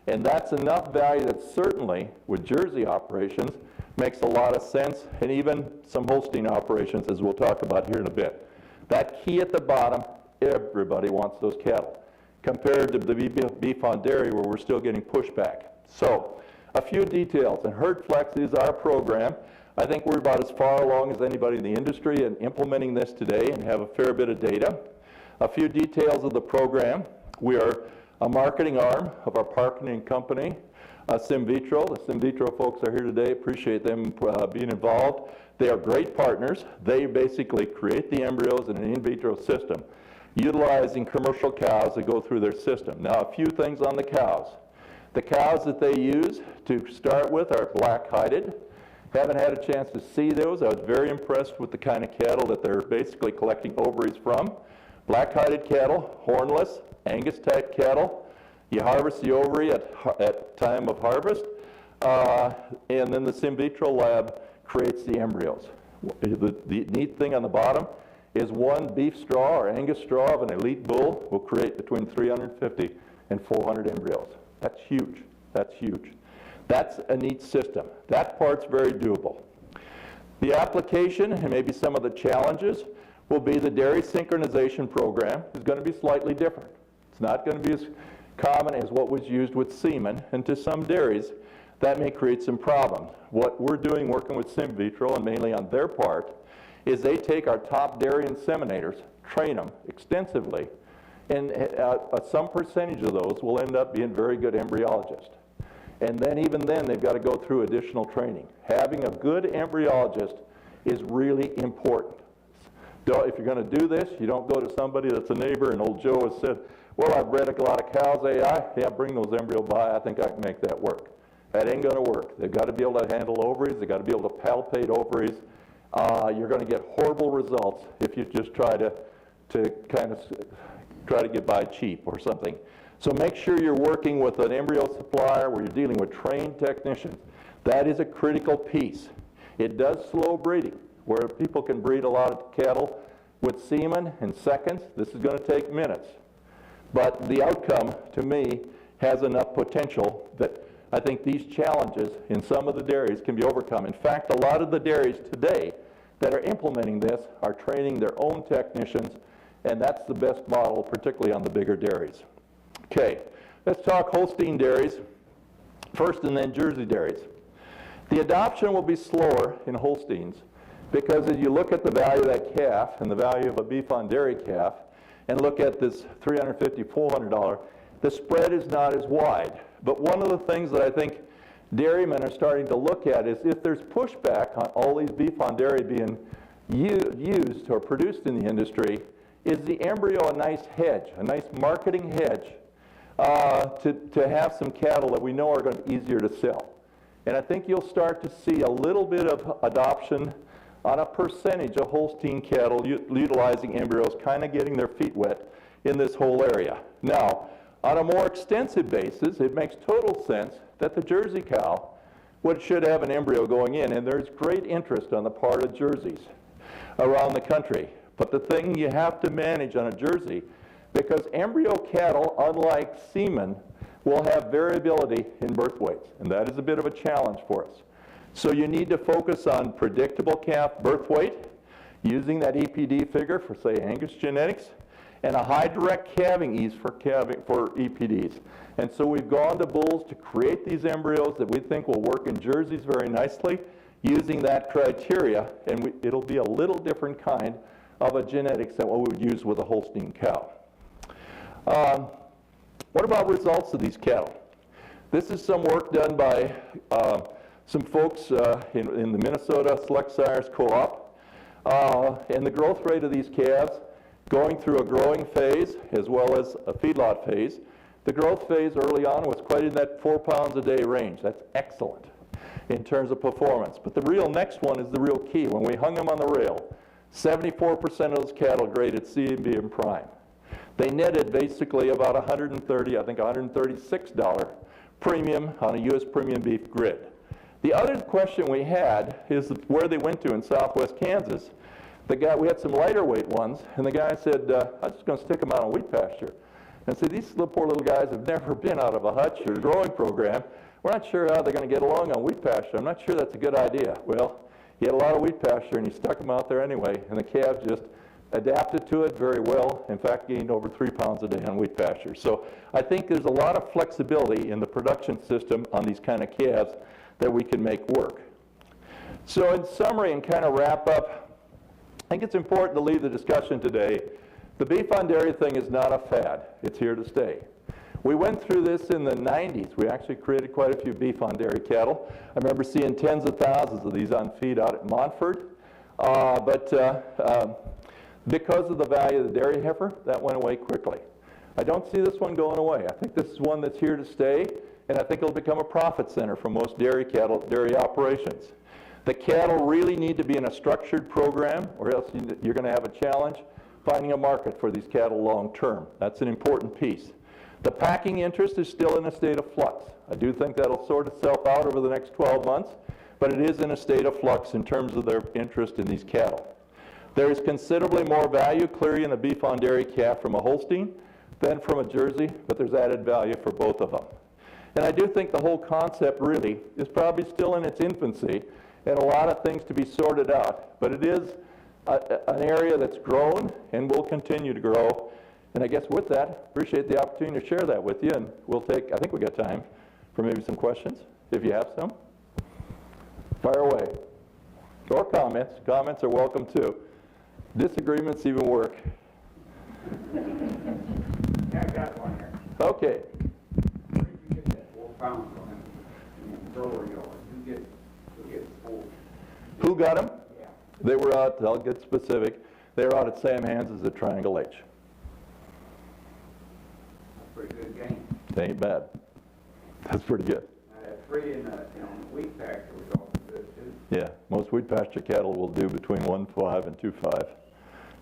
And that's enough value that certainly, with Jersey operations, makes a lot of sense, and even some Holstein operations, as we'll talk about here in a bit. That key at the bottom, everybody wants those cattle, compared to the beef on dairy where we're still getting pushback. So, a few details, and HerdFlex is our program. I think we're about as far along as anybody in the industry in implementing this today and have a fair bit of data. A few details of the program. We are a marketing arm of our partnering company, SimVitro. The SimVitro folks are here today. Appreciate them being involved. They are great partners. They basically create the embryos in an in vitro system, utilizing commercial cows that go through their system. Now, a few things on the cows. The cows that they use to start with are black-hided. Haven't had a chance to see those. I was very impressed with the kind of cattle that they're basically collecting ovaries from. Black-hided cattle, hornless, Angus-type cattle. You harvest the ovary at time of harvest, and then the SimVitro lab creates the embryos. The neat thing on the bottom is one beef straw or Angus straw of an elite bull will create between 350 and 400 embryos. That's huge. That's huge. That's a neat system. That part's very doable. The application and maybe some of the challenges will be the dairy synchronization program is going to be slightly different. It's not going to be as common as what was used with semen, and to some dairies, that may create some problems. What we're doing working with SimVitro, and mainly on their part, is they take our top dairy inseminators, train them extensively, and some percentage of those will end up being very good embryologists. And then even then, they've got to go through additional training. Having a good embryologist is really important. If you're going to do this, you don't go to somebody that's a neighbor, and old Joe has said, well, I've bred a lot of cows, yeah, bring those embryos by, I think I can make that work. That ain't going to work. They've got to be able to handle ovaries, they've got to be able to palpate ovaries. You're going to get horrible results if you just try to get by cheap or something. So make sure you're working with an embryo supplier where you're dealing with trained technicians. That is a critical piece. It does slow breeding, where people can breed a lot of cattle with semen in seconds. This is going to take minutes. But the outcome, to me, has enough potential that I think these challenges in some of the dairies can be overcome. In fact, a lot of the dairies today that are implementing this are training their own technicians, and that's the best model, particularly on the bigger dairies. Okay, let's talk Holstein dairies first, and then Jersey dairies. The adoption will be slower in Holsteins because as you look at the value of that calf and the value of a beef on dairy calf and look at this $350, $400, the spread is not as wide. But one of the things that I think dairymen are starting to look at is if there's pushback on all these beef on dairy being used or produced in the industry, is the embryo a nice hedge, a nice marketing hedge to have some cattle that we know are going to be easier to sell. And I think you'll start to see a little bit of adoption on a percentage of Holstein cattle utilizing embryos, kind of getting their feet wet in this whole area. Now, on a more extensive basis, it makes total sense that the Jersey cow should have an embryo going in, and there's great interest on the part of Jerseys around the country. But the thing you have to manage on a Jersey, because embryo cattle, unlike semen, will have variability in birth weights, and that is a bit of a challenge for us. So you need to focus on predictable calf birth weight, using that EPD figure for, say, Angus genetics, and a high direct calving ease for EPDs. And so we've gone to bulls to create these embryos that we think will work in Jerseys very nicely using that criteria, and it'll be a little different kind of a genetics than what we would use with a Holstein cow. What about results of these cattle? This is some work done by some folks in the Minnesota Select Sires Co-op, and the growth rate of these calves going through a growing phase as well as a feedlot phase. The growth phase early on was quite in that 4 pounds a day range. That's excellent in terms of performance. But the real next one is the real key. When we hung them on the rail, 74% of those cattle graded C and B and prime. They netted basically about $136 premium on a U.S. premium beef grid. The other question we had is where they went to in southwest Kansas. We had some lighter weight ones, and the guy said, I'm just going to stick them out on wheat pasture. And so these poor little guys have never been out of a hutch or growing program. We're not sure how they're going to get along on wheat pasture. I'm not sure that's a good idea. Well, he had a lot of wheat pasture, and he stuck them out there anyway, and the calves just adapted to it very well. In fact, gained over 3 pounds a day on wheat pasture. So I think there's a lot of flexibility in the production system on these kind of calves that we can make work. So in summary and kind of wrap up, I think it's important to leave the discussion today. The beef on dairy thing is not a fad. It's here to stay. We went through this in the 90s. We actually created quite a few beef on dairy cattle. I remember seeing tens of thousands of these on feed out at Montford. Because of the value of the dairy heifer, that went away quickly. I don't see this one going away. I think this is one that's here to stay, and I think it'll become a profit center for most dairy operations. The cattle really need to be in a structured program, or else you're going to have a challenge finding a market for these cattle long term. That's an important piece. The packing interest is still in a state of flux. I do think that'll sort itself out over the next 12 months, but it is in a state of flux in terms of their interest in these cattle. There is considerably more value clearly in a beef on dairy calf from a Holstein than from a Jersey, but there's added value for both of them. And I do think the whole concept really is probably still in its infancy and a lot of things to be sorted out, but it is an area that's grown and will continue to grow. And I guess with that, appreciate the opportunity to share that with you, and we'll take, I think we got time for maybe some questions, if you have some. Fire away. Or comments. Comments are welcome too. Disagreements even work. Yeah, I got one here. Okay. Where did you get that 4 pounds on him? Grower yard. Who gets 4? Who got them? Yeah. They were out, I'll get specific, they were out at Sam Hans's at Triangle H. Pretty good game. It ain't bad. That's pretty good. That 3 in the wheat pasture was also good too. Yeah, most wheat pasture cattle will do between 1.5 and 2.5.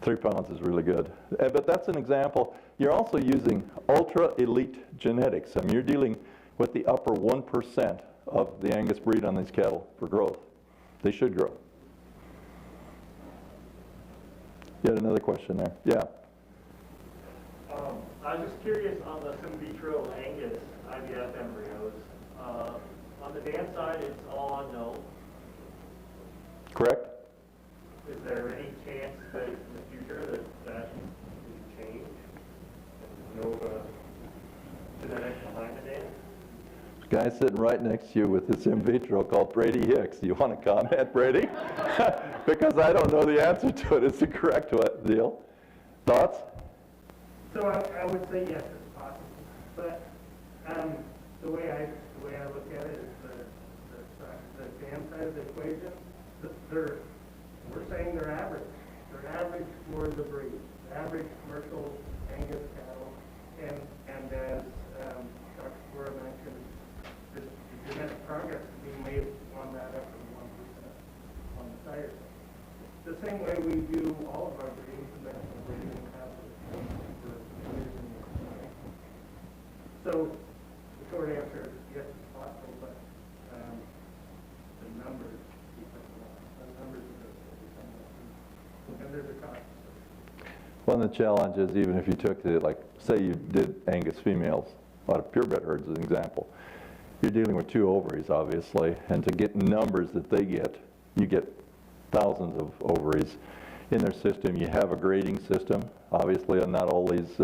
3 pounds is really good. But that's an example. You're also using ultra elite genetics. I mean, you're dealing with the upper 1% of the Angus breed on these cattle for growth. They should grow. You had another question there. Yeah. I was just curious on the in vitro Angus IVF embryos. On the dam side, it's all unknown. Correct? Is there any chance that in the future that can change? No genetics behind the dam? Guy sitting right next to you with this in vitro called Brady Hicks. Do you want to comment, Brady? Because I don't know the answer to it. It's the correct deal. Thoughts? So I would say yes, it's possible. But the way I look at it is the dam side of the equation. We're saying they're average. They're average for the breed. Average commercial Angus cattle, and as Dr. Flora mentioned, the genetic progress being made on that up from 1% on the sire side. The same way we do all of our breeding, conventional breeding, and have for years and years. So the short answer is yes, it's possible, but the numbers become and there's a cost. One of the challenges, even if you took the, like, say you did Angus females, a lot of purebred herds as an example, you're dealing with 2 ovaries, obviously, and to get numbers that they get, you get thousands of ovaries. in their system. You have a grading system. Obviously, not all these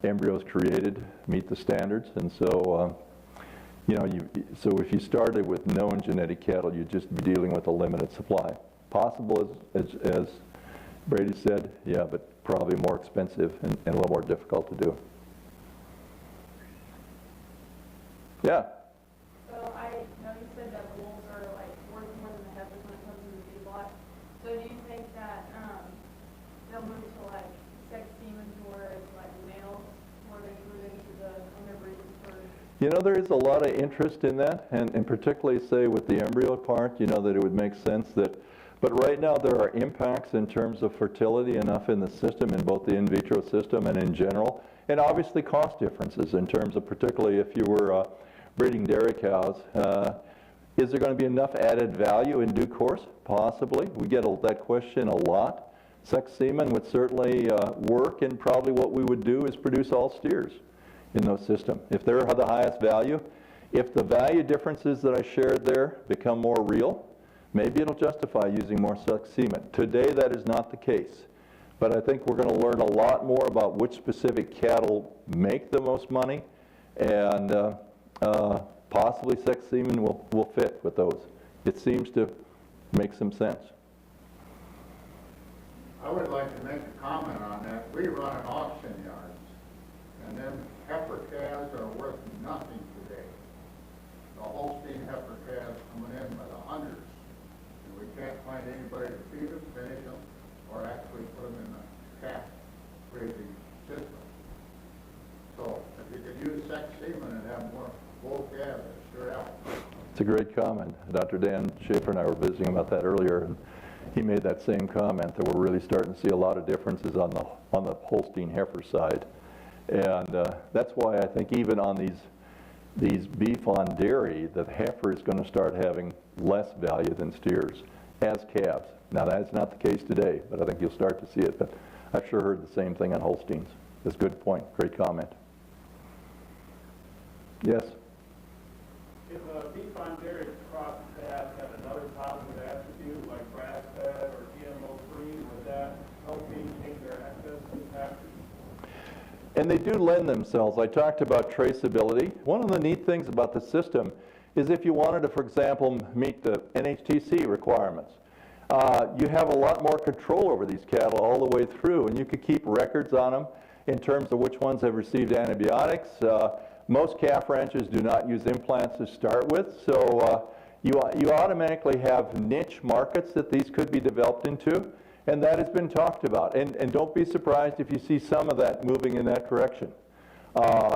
embryos created meet the standards, and so so if you started with known genetic cattle, you'd just be dealing with a limited supply. Possible, as Brady said, yeah, but probably more expensive and a little more difficult to do. Yeah. So I know you said that the wolves are like worth more than the heifers when it comes to the feedlot. So do you think that they'll move to like sex semen towards like males more than move into the when they're breeding for? You know, there is a lot of interest in that, and particularly, say, with the embryo part, you know, that it would make sense that, but right now there are impacts in terms of fertility enough in the system, in both the in vitro system and in general, and obviously cost differences in terms of, particularly if you were breeding dairy cows, is there going to be enough added value in due course? Possibly. We get that question a lot. Sex semen would certainly work, and probably what we would do is produce all steers in those systems. If they're the highest value, if the value differences that I shared there become more real, maybe it'll justify using more sex semen. Today that is not the case, but I think we're going to learn a lot more about which specific cattle make the most money, and possibly sex semen will fit with those. It seems to make some sense. I would like to make a comment on that. We run an auction yards, and them heifer calves are worth nothing today. The Holstein heifer calves coming in by the hundreds, and we can't find anybody to feed them, finish them, or actually put them in the calf raising system. So if you could use sex semen and have more bull calves, it sure helps. It's a great comment. Dr. Dan Schaefer and I were visiting about that earlier, and he made that same comment that we're really starting to see a lot of differences on the Holstein heifer side. And that's why I think even on these beef on dairy, the heifer is going to start having less value than steers as calves. Now that's not the case today, but I think you'll start to see it. But I've sure heard the same thing on Holsteins. That's a good point. Great comment. Yes? If a beef on dairy crop has another positive attribute like grass-fed or GMO-free, would that help maintain their access to pastures? And they do lend themselves. I talked about traceability. One of the neat things about the system is if you wanted to, for example, meet the NHTC requirements, you have a lot more control over these cattle all the way through, and you could keep records on them in terms of which ones have received antibiotics. Most calf ranches do not use implants to start with, so you automatically have niche markets that these could be developed into, and that has been talked about. And don't be surprised if you see some of that moving in that direction.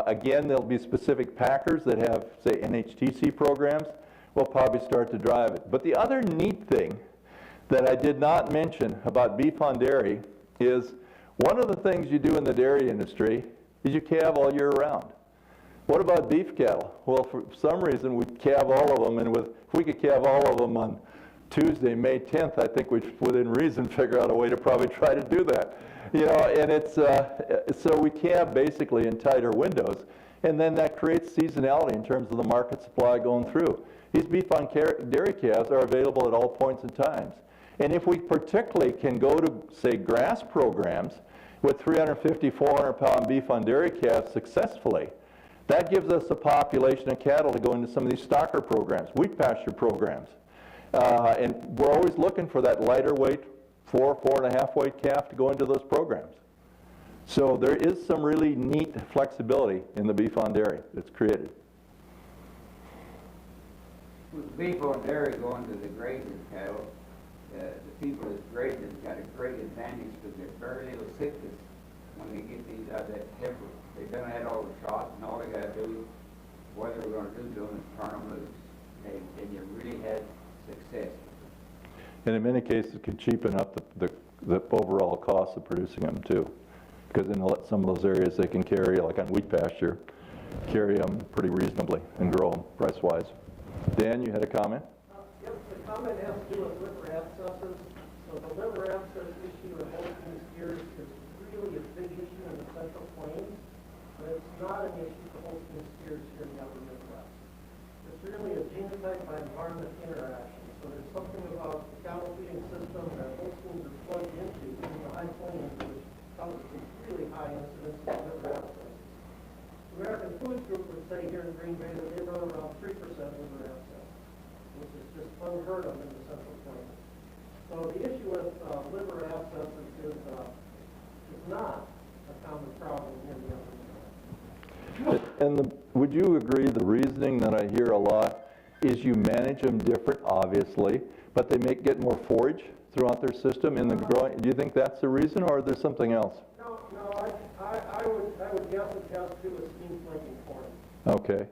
Again, there'll be specific packers that have, say, NHTC programs. Will probably start to drive it. But the other neat thing that I did not mention about beef on dairy is one of the things you do in the dairy industry is you calve all year round. What about beef cattle? Well, for some reason, we calve all of them, and if we could calve all of them on Tuesday, May 10th, I think we'd, within reason, figure out a way to probably try to do that. You know, and it's, so we calve basically in tighter windows, and then that creates seasonality in terms of the market supply going through. These beef on dairy calves are available at all points in times. And if we particularly can go to, say, grass programs with 350, 400-pound beef on dairy calves successfully, that gives us a population of cattle to go into some of these stocker programs, wheat pasture programs. And we're always looking for that lighter weight, 4.5 weight calf to go into those programs. So there is some really neat flexibility in the beef on dairy that's created. With beef on dairy going to the grazing cattle, the people that's grazing got a great advantage because there's very little sickness when they get these out of that heifer. They've done had all the shots, and all they got to do, what they're going to do to them is turn them loose. And you really had success. And in many cases, it can cheapen up the overall cost of producing them too. Because in some of those areas they can carry, like on wheat pasture, carry them pretty reasonably and grow them price-wise. Dan, you had a comment? Yes, the comment has to do with liver abscesses. So the liver abscess issue in Holstein steers is really a big issue in the Central Plains, but it's not an issue for Holstein steers here in the Upper Midwest. It's really a genotype by environment interaction. So So there's something about the cattle feeding system that Holsteins are plugged into in the high plains, which causes some really high incidence of liver abscesses. American Food Group would say here in Green Bay that they run around 3% liver abscess, which is just unheard of in the Central Plains. So the issue with liver abscesses is not a common problem in the upper Midwest. And would you agree the reasoning that I hear a lot is you manage them different, obviously, but they get more forage throughout their system in the growing? Do you think that's the reason, or is there something else? No, I would guess it has to do with steam flaking corn. Okay.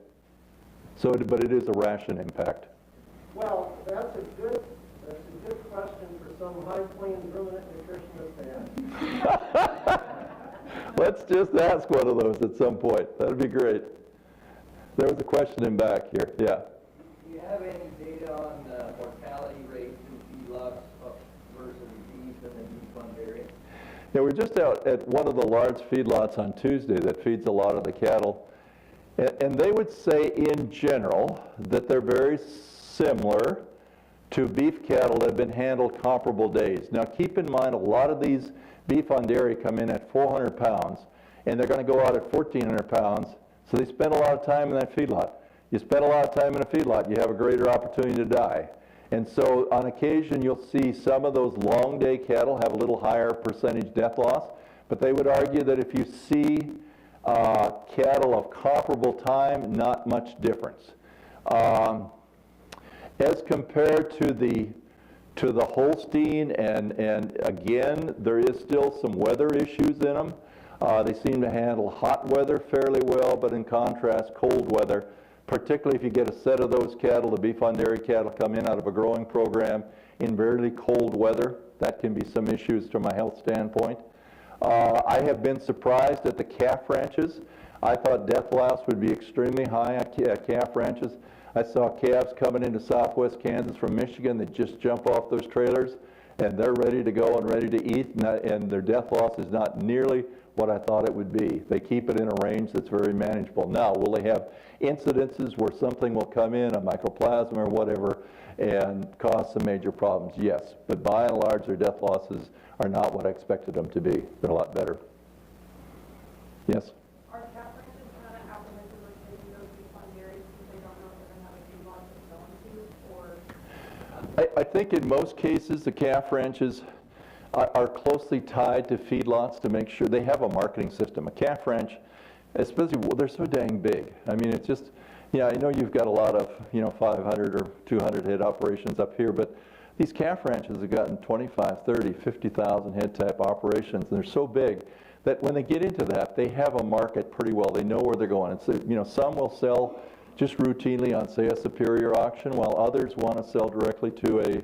So, but it is a ration impact. Well, that's a good question for some high plains ruminant nutritionist to ask. Let's just ask one of those at some point. That'd be great. There was a question in back here. Yeah. Do you have any data on the mortality rates in feedlots versus beef and the beef on dairy? Yeah, we're just out at one of the large feedlots on Tuesday that feeds a lot of the cattle. And they would say in general that they're very similar to beef cattle that have been handled comparable days. Now keep in mind a lot of these beef on dairy come in at 400 pounds and they're going to go out at 1,400 pounds. So they spend a lot of time in that feedlot. You spend a lot of time in a feedlot, you have a greater opportunity to die. And so on occasion you'll see some of those long day cattle have a little higher percentage death loss, but they would argue that if you see cattle of comparable time, not much difference. As compared to the Holstein, and again, there is still some weather issues in them. They seem to handle hot weather fairly well, but in contrast, cold weather, particularly if you get a set of those cattle, the beef on dairy cattle come in out of a growing program in very cold weather, that can be some issues from a health standpoint. I have been surprised at the calf ranches. I thought death loss would be extremely high at calf ranches. I saw calves coming into southwest Kansas from Michigan that just jump off those trailers and they're ready to go and ready to eat, and their death loss is not nearly what I thought it would be. They keep it in a range that's very manageable. Now, will they have incidences where something will come in, a mycoplasma or whatever, and cause some major problems? Yes, but by and large, their death losses are not what I expected them to be. They're a lot better. Yes? Are calf ranches kind of apprehensive with taking those beef on dairy because they don't know if they're going to have a feedlot to sell them to, or? I think in most cases, the calf ranches are closely tied to feedlots to make sure they have a marketing system. A calf ranch, especially, well, they're so dang big. I mean, it's just, yeah, I know you've got a lot of, 500 or 200 head operations up here, but these calf ranches have gotten 25, 30, 50,000 head type operations, and they're so big that when they get into that, they have a market pretty well. They know where they're going. It's, some will sell just routinely on, say, a superior auction, while others want to sell directly to a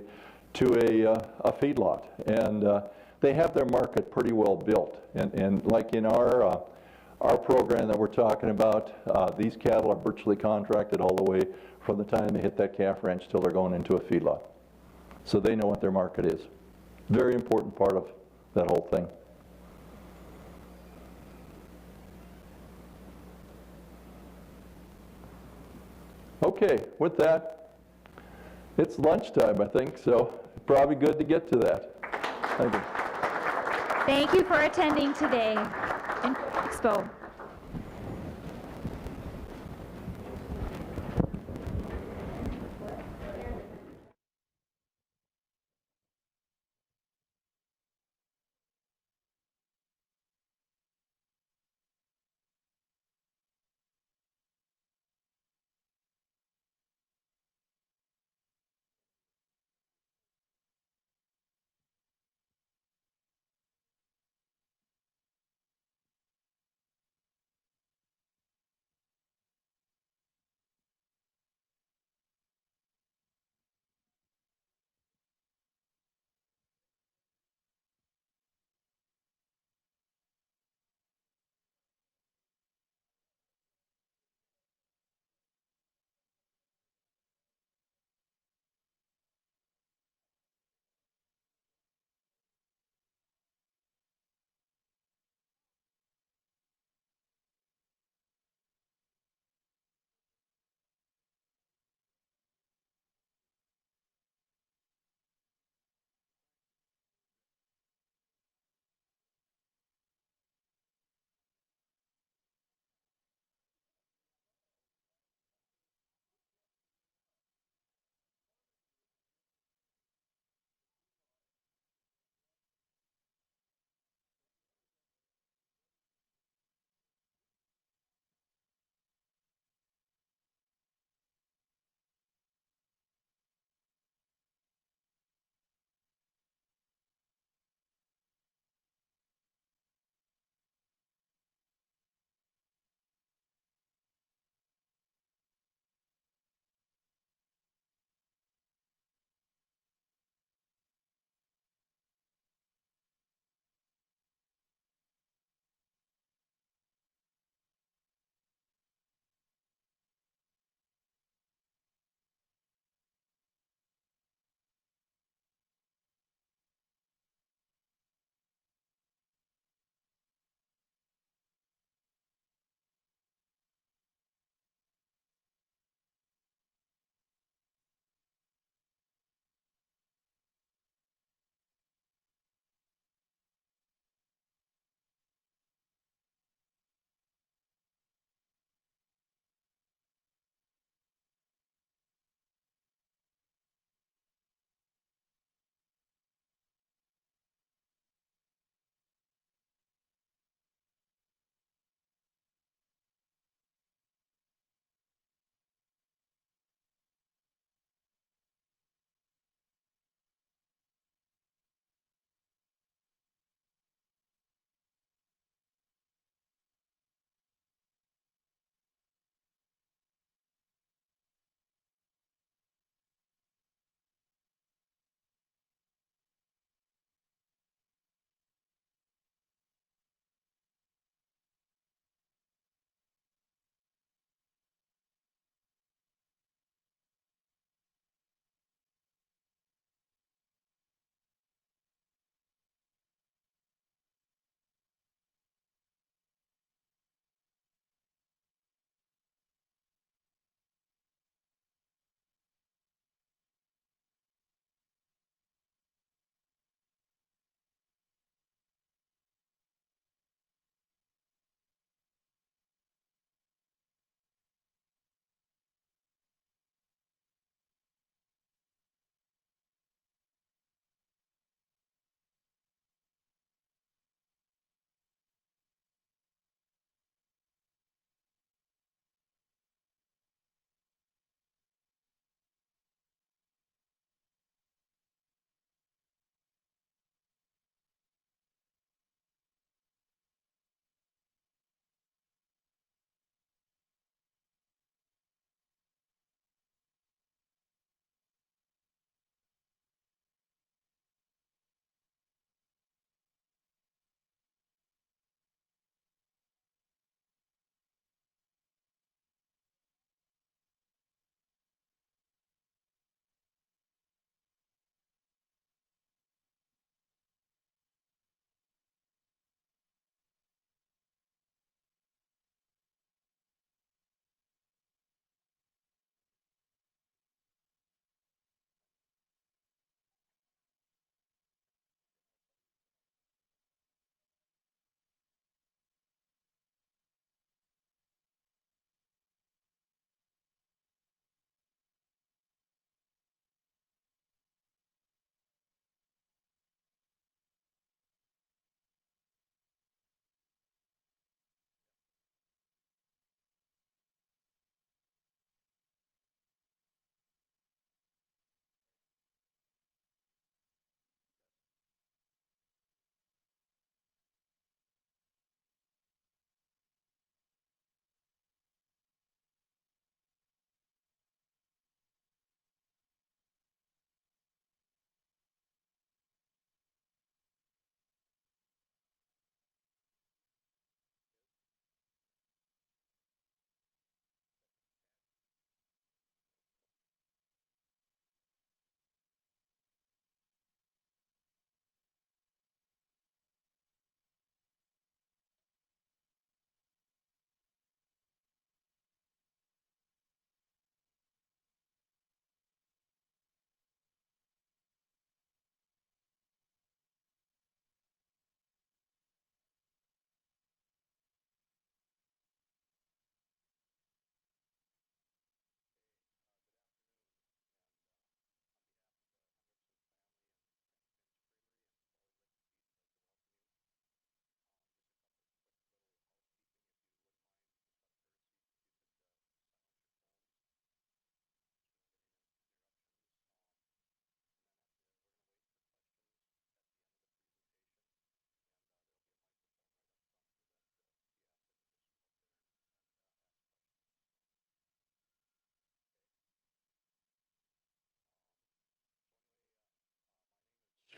feedlot, and they have their market pretty well built. And like in our program that we're talking about, these cattle are virtually contracted all the way from the time they hit that calf ranch till they're going into a feedlot. So they know what their market is. Very important part of that whole thing. Okay, with that, it's lunchtime, I think, so probably good to get to that. Thank you. Thank you for attending today in Expo.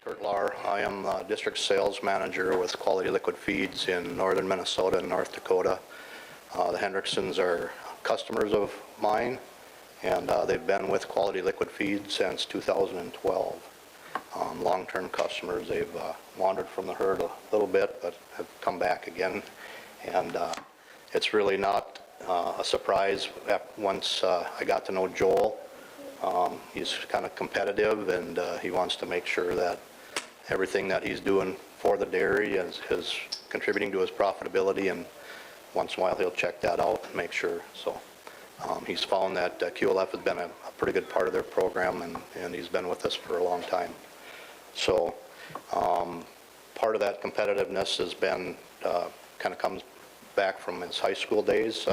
Kurt Lahr. I am District Sales Manager with Quality Liquid Feeds in northern Minnesota and North Dakota. The Hendricksons are customers of mine, and they've been with Quality Liquid Feeds since 2012. Long-term customers. They've wandered from the herd a little bit, but have come back again. And it's really not a surprise once I got to know Joel. He's kind of competitive, and he wants to make sure that everything that he's doing for the dairy is contributing to his profitability, and once in a while he'll check that out and make sure. So he's found that QLF has been a pretty good part of their program, and he's been with us for a long time. So part of that competitiveness has been, kind of comes back from his high school days.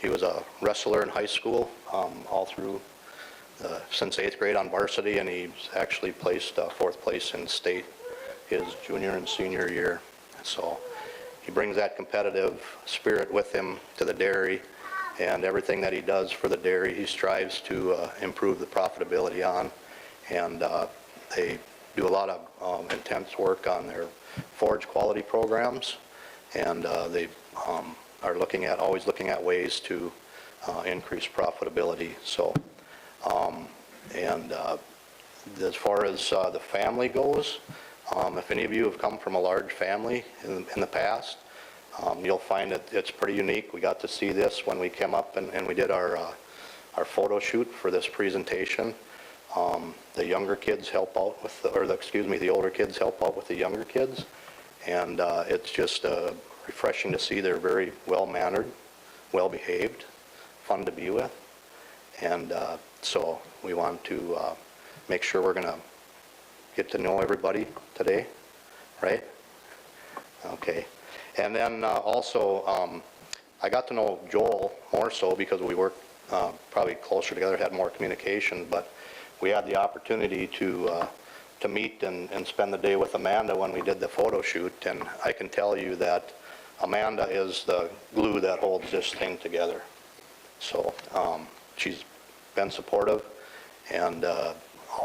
He was a wrestler in high school all through since 8th grade on varsity, and he's actually placed 4th place in state his junior and senior year. So he brings that competitive spirit with him to the dairy, and everything that he does for the dairy he strives to improve the profitability on. And they do a lot of intense work on their forage quality programs, and they are always looking at ways to increase profitability. So as far as the family goes, if any of you have come from a large family in the past, you'll find that it's pretty unique. We got to see this when we came up and we did our photo shoot for this presentation. The younger kids help out with, the older kids help out with the younger kids, and it's just refreshing to see they're very well-mannered, well-behaved, fun to be with, and so we want to make sure we're going to get to know everybody today, right? Okay. And then also, I got to know Joel more so because we worked probably closer together, had more communication, but we had the opportunity to meet and spend the day with Amanda when we did the photo shoot, and I can tell you that Amanda is the glue that holds this thing together. So she's been supportive and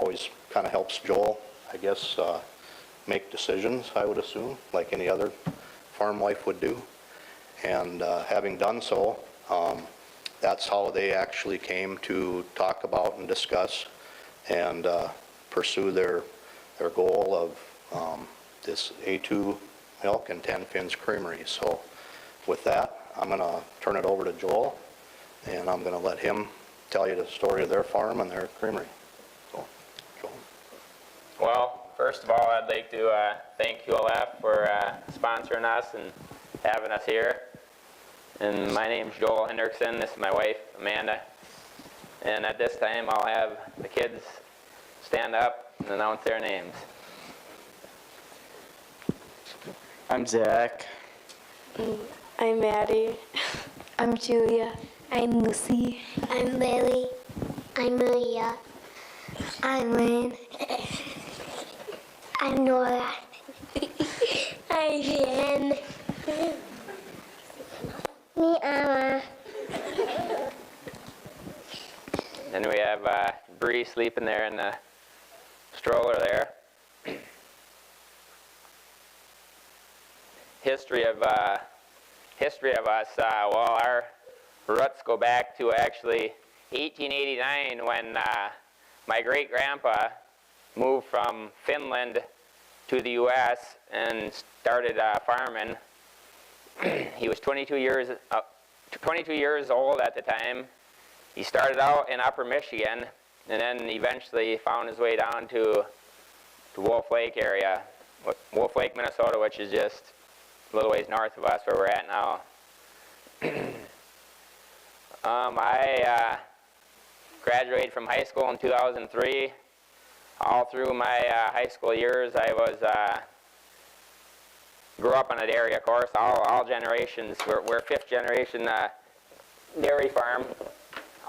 always kind of helps Joel, I guess, make decisions, I would assume, like any other farm wife would do. And having done so, that's how they actually came to talk about and discuss and pursue their goal of this A2 milk and 10 Fins Creamery. So with that, I'm going to turn it over to Joel, and I'm going to let him tell you the story of their farm and their creamery. So, Joel. Well, first of all, I'd like to thank QLF for sponsoring us and having us here. And my name's Joel Hendrickson. This is my wife, Amanda. And at this time, I'll have the kids stand up and announce their names. I'm Zach. I'm Maddie. I'm Julia. I'm Lucy. I'm Lily. I'm Maria. I'm Lynn. I'm Nora. I'm Jen. Me, Emma. Then we have Bree sleeping there in the stroller there. History of us, well, our roots go back to actually 1889 when my great-grandpa moved from Finland to the U.S. and started farming. He was 22 years old at the time. He started out in Upper Michigan and then eventually found his way down to Wolf Lake area, Wolf Lake, Minnesota, which is just a little ways north of us where we're at now. I graduated from high school in 2003. All through my high school years, I grew up on a dairy, of course. All generations. We're fifth generation dairy farm.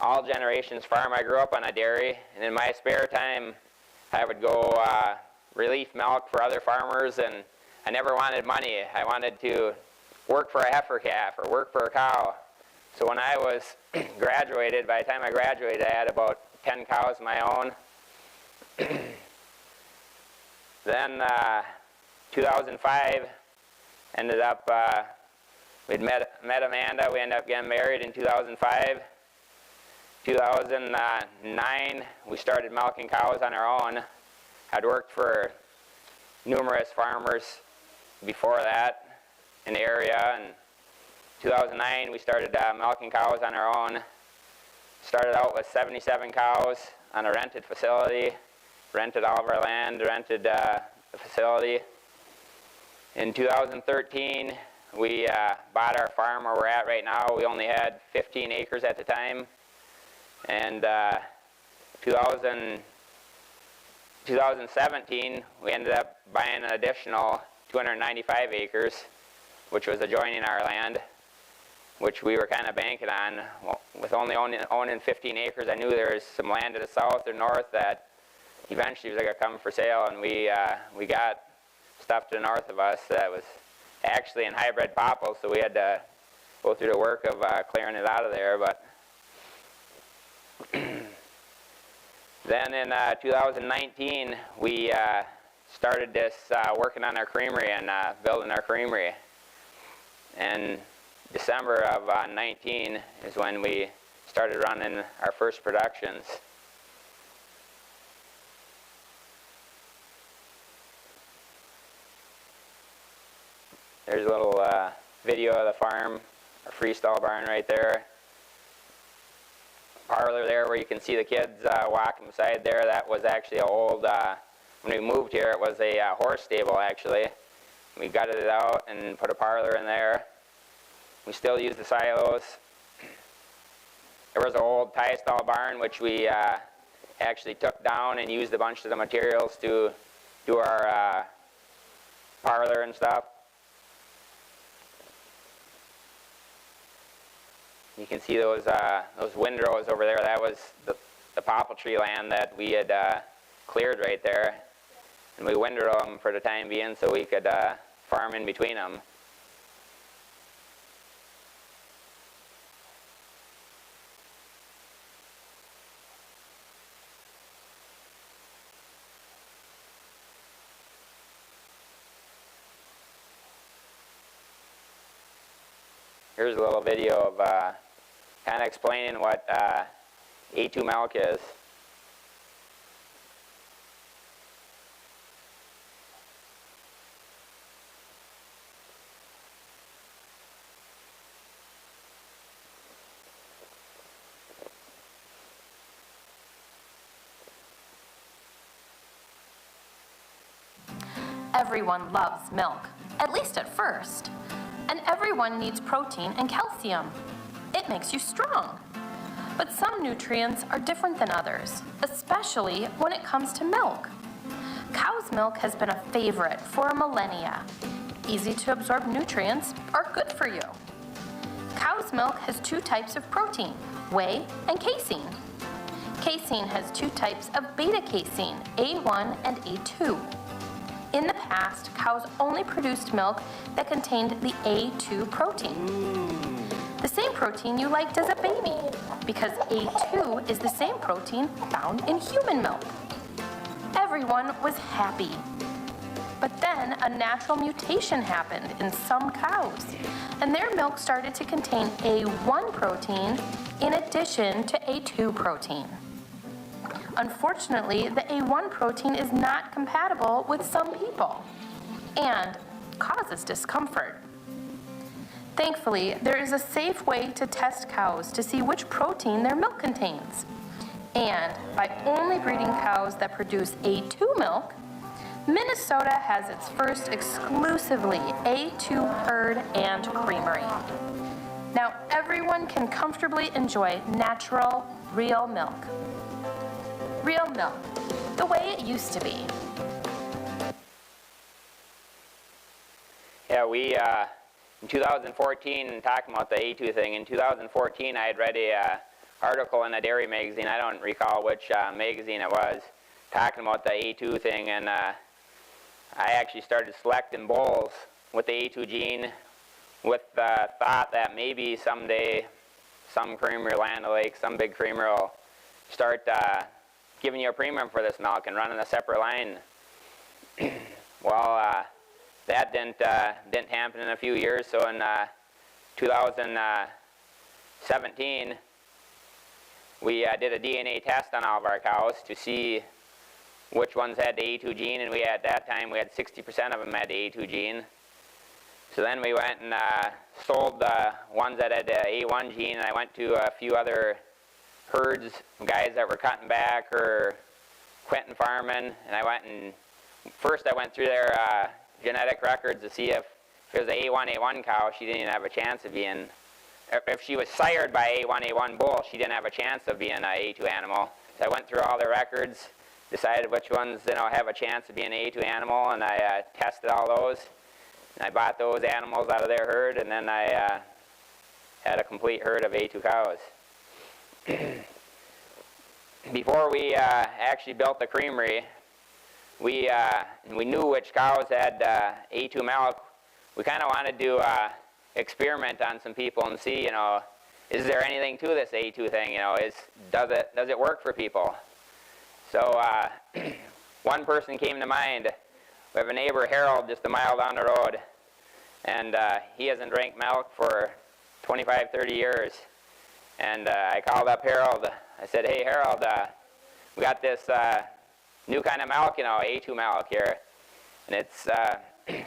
All generations farm. I grew up on a dairy, and in my spare time, I would go relief milk for other farmers, and I never wanted money. I wanted to work for a heifer calf or work for a cow. So when I was graduated, by the time I graduated, I had about 10 cows of my own. Then 2005, ended up, we'd met Amanda. We ended up getting married in 2005. 2009, we started milking cows on our own. I'd worked for numerous farmers before that in the area. And 2009, we started milking cows on our own. Started out with 77 cows on a rented facility. Rented all of our land, rented the facility. In 2013, we bought our farm where we're at right now. We only had 15 acres at the time. And 2017, we ended up buying an additional 295 acres, which was adjoining our land, which we were kind of banking on. Well, with only owning 15 acres, I knew there was some land to the south or north that eventually was going to come for sale, and we got stuff to the north of us that was actually in hybrid popple, so we had to go through the work of clearing it out of there. But then in 2019, we started this working on our creamery and building our creamery. And December of 19 is when we started running our first productions. There's a little video of the farm, our freestall barn right there. Parlor there where you can see the kids walking beside there. That was actually an old, when we moved here, it was a horse stable actually. We gutted it out and put a parlor in there. We still use the silos. There was an old tie stall barn which we actually took down and used a bunch of the materials to do our parlor and stuff. You can see those windrows over there. That was the popple tree land that we had cleared right there. And we windrowed them for the time being so we could farm in between them. Here's a little video of kind of explaining what A2 milk is. Everyone loves milk, at least at first. And everyone needs protein and calcium. It makes you strong. But some nutrients are different than others, especially when it comes to milk. Cow's milk has been a favorite for millennia. Easy to absorb nutrients are good for you. Cow's milk has two types of protein, whey and casein. Casein has two types of beta-casein, A1 and A2. In the past, cows only produced milk that contained the A2 protein. The same protein you liked as a baby, because A2 is the same protein found in human milk. Everyone was happy. But then a natural mutation happened in some cows, and their milk started to contain A1 protein in addition to A2 protein. Unfortunately, the A1 protein is not compatible with some people and causes discomfort. Thankfully, there is a safe way to test cows to see which protein their milk contains. And by only breeding cows that produce A2 milk, Minnesota has its first exclusively A2 herd and creamery. Now everyone can comfortably enjoy natural, real milk. Real milk, the way it used to be. Yeah, we, in 2014, talking about the A2 thing, in 2014 I had read a article in a dairy magazine, I don't recall which magazine it was, talking about the A2 thing, and I actually started selecting bulls with the A2 gene with the thought that maybe someday some creamery, Land O'Lakes, some big creamery will start giving you a premium for this milk and running a separate line. Well, that didn't happen in a few years. So in 2017, we did a DNA test on all of our cows to see which ones had the A2 gene, and at that time we had 60% of them had the A2 gene. So then we went and sold the ones that had the A1 gene, and I went to a few other herds, guys that were cutting back or quitting farming, and first I went through their genetic records to see if it was an A1 cow, she didn't even have a chance of being, if she was sired by A1 bull, she didn't have a chance of being an A2 animal. So I went through all their records, decided which ones have a chance of being an A2 animal, and I tested all those. And I bought those animals out of their herd, and then I had a complete herd of A2 cows. Before we actually built the creamery, we knew which cows had A2 milk. We kind of wanted to experiment on some people and see, is there anything to this A2 thing? Does it work for people? So one person came to mind. We have a neighbor, Harold, just a mile down the road, and he hasn't drank milk for 25, 30 years. And I called up Harold. I said, hey, Harold, we got this new kind of milk, A2 milk here, and it's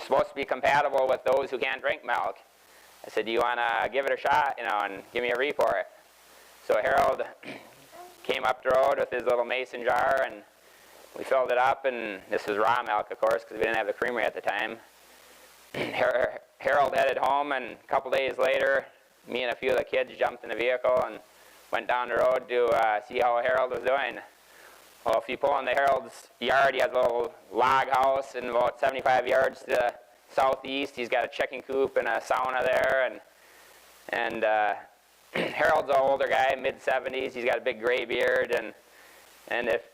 supposed to be compatible with those who can't drink milk. I said, do you want to give it a shot, and give me a report? So Harold came up the road with his little mason jar, and we filled it up, and this was raw milk, of course, because we didn't have the creamery at the time. Harold headed home, and a couple days later, me and a few of the kids jumped in the vehicle and went down the road to see how Harold was doing. Well, if you pull into Harold's yard, he has a little log house, and about 75 yards to the southeast, he's got a chicken coop and a sauna there, and Harold's an older guy, mid-70s. He's got a big gray beard, and if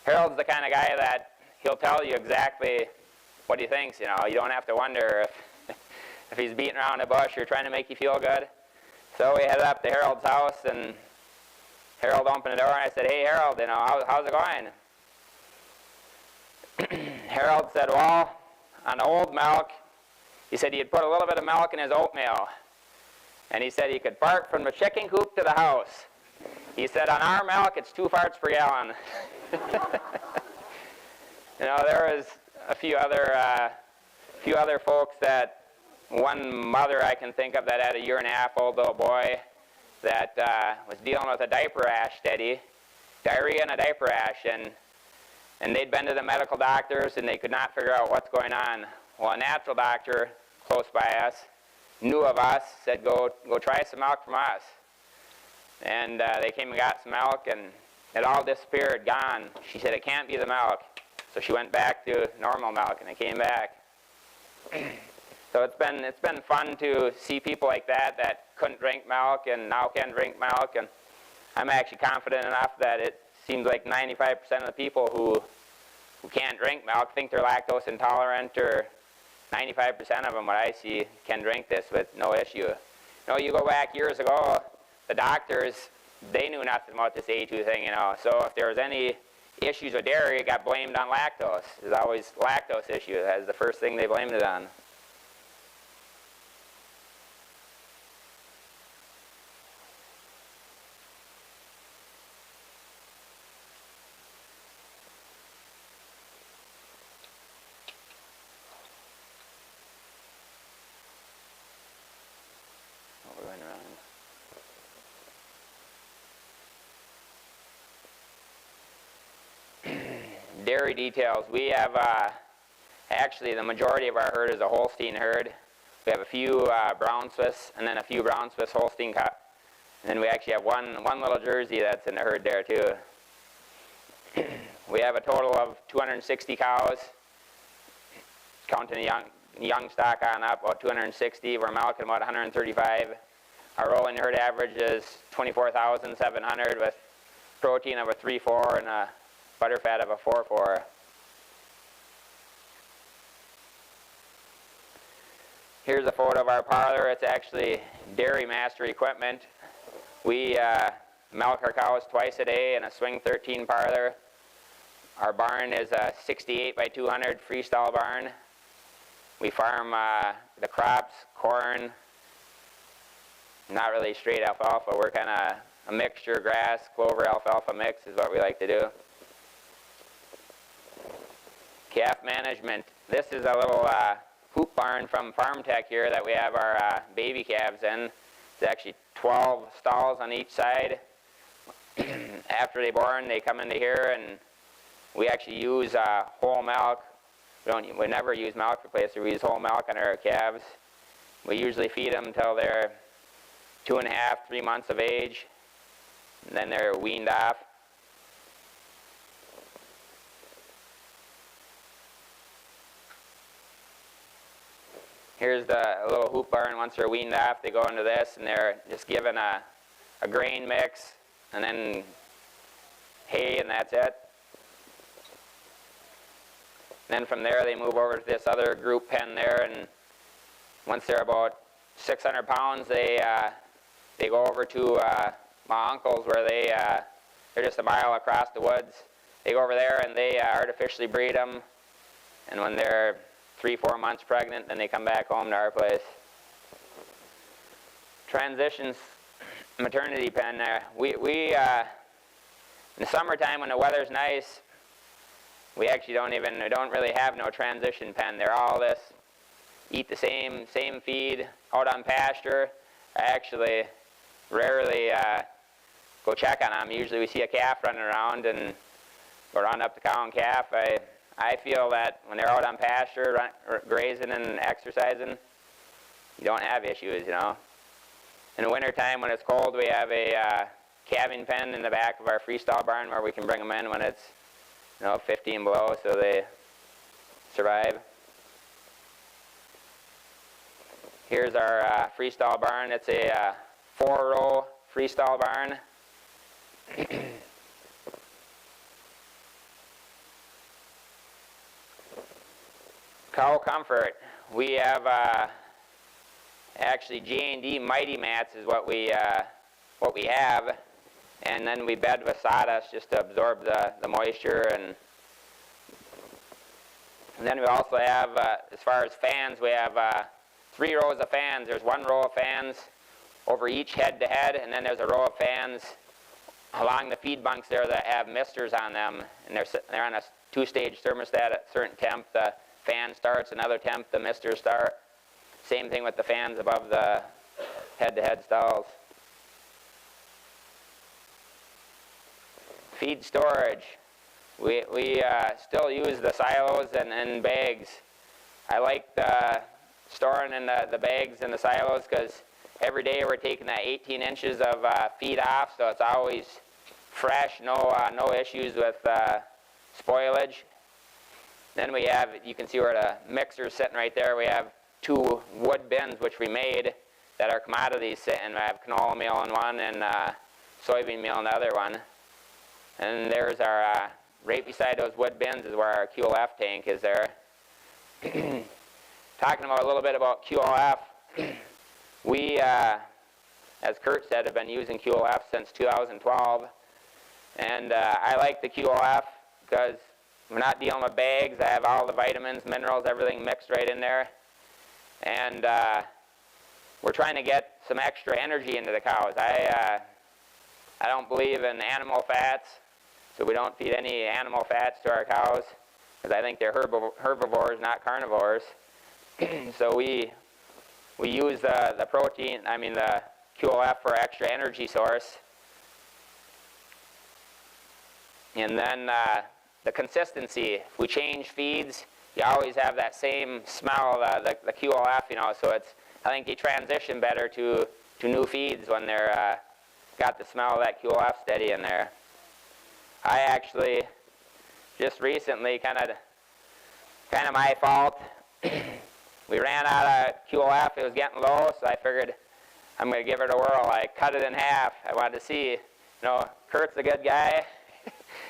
Harold's the kind of guy that he'll tell you exactly what he thinks. You don't have to wonder if he's beating around the bush or trying to make you feel good. So we headed up to Harold's house, and Harold opened the door, and I said, hey, Harold, how's it going? Harold said, well, on the old milk, he said he'd put a little bit of milk in his oatmeal. And he said he could fart from the chicken coop to the house. He said, on our milk, it's 2 farts per gallon. There was a few other folks that, one mother I can think of that had a 1.5-year-old little boy that was dealing with a diaper rash, steady, diarrhea and a diaper rash, and they'd been to the medical doctors and they could not figure out what's going on. Well, a natural doctor close by us knew of us, said, go try some milk from us. And they came and got some milk, and it all disappeared, gone. She said, it can't be the milk. So she went back to normal milk, and it came back. So it's been fun to see people like that couldn't drink milk and now can drink milk. And I'm actually confident enough that it seems like 95% of the people who can't drink milk think they're lactose intolerant, or 95% of them, what I see, can drink this with no issue. You go back years ago, the doctors, they knew nothing about this A2 thing, So if there was any issues with dairy, it got blamed on lactose. There's always lactose issue. That was the first thing they blamed it on. Dairy details. We have, actually the majority of our herd is a Holstein herd. We have a few brown Swiss, and then a few brown Swiss Holstein and then we actually have one little Jersey that's in the herd there too. We have a total of 260 cows, counting the young stock on up, about 260. We're milking about 135. Our rolling herd average is 24,700 with protein of a 3.4 and a butterfat of a 4.4. Here's a photo of our parlor. It's actually Dairy Master equipment. We milk our cows twice a day in a swing 13 parlor. Our barn is a 68 by 200 freestyle barn. We farm the crops, corn, not really straight alfalfa. We're kind of a mixture, grass, clover, alfalfa mix is what we like to do. Calf management. This is a little hoop barn from Farm Tech here that we have our baby calves in. It's actually 12 stalls on each side. After they're born, they come into here, and we actually use whole milk. We never use milk replacer. We use whole milk on our calves. We usually feed them until they're 2.5, 3 months of age, and then they're weaned off. Here's the little hoop barn. Once they're weaned off, they go into this, and they're just given a grain mix, and then hay, and that's it. And then from there, they move over to this other group pen there, and once they're about 600 pounds, they go over to my uncle's where they're just a mile across the woods. They go over there, and they artificially breed them, and when they're 3-4 months pregnant, then they come back home to our place. Transitions, maternity pen. We in the summertime when the weather's nice, we actually don't really have no transition pen. They're all this, eat the same feed out on pasture. I actually rarely go check on them. Usually we see a calf running around and go run up the cow and calf. I feel that when they're out on pasture, grazing and exercising, you don't have issues, you know. In the wintertime when it's cold, we have a calving pen in the back of our freestyle barn where we can bring them in when it's 15 below, so they survive. Here's our freestyle barn. It's a 4-row freestyle barn. Cow comfort. We have actually J&D Mighty Mats is what we have, and then we bed with sawdust just to absorb the moisture. And then we also have, as far as fans, we have 3 rows of fans. There's 1 row of fans over each head-to-head, and then there's a row of fans along the feed bunks there that have misters on them, and they're on a 2-stage thermostat at a certain temp. The fan starts, another temp, the misters start. Same thing with the fans above the head-to-head stalls. Feed storage. We still use the silos and bags. I like storing in the bags and the silos because every day we're taking that 18 inches of feed off, so it's always fresh, no issues with spoilage. Then we have, you can see where the mixer's sitting right there. We have 2 wood bins which we made that are commodities sitting. We have canola meal in one and soybean meal in the other one. And there's our, right beside those wood bins is where our QLF tank is there. Talking about a little bit about QLF, we, as Kurt said, have been using QLF since 2012. And I like the QLF because we're not dealing with bags. I have all the vitamins, minerals, everything mixed right in there. And we're trying to get some extra energy into the cows. I don't believe in animal fats, so we don't feed any animal fats to our cows because I think they're herbivores, not carnivores. So we use the protein, the QLF for extra energy source. And then the consistency. If we change feeds, you always have that same smell, the QLF, so I think they transition better to new feeds when they're got the smell of that QLF steady in there. I actually just recently, kind of my fault, we ran out of QLF. It was getting low, so I figured I'm going to give it a whirl. I cut it in half. I wanted to see, Kurt's a good guy.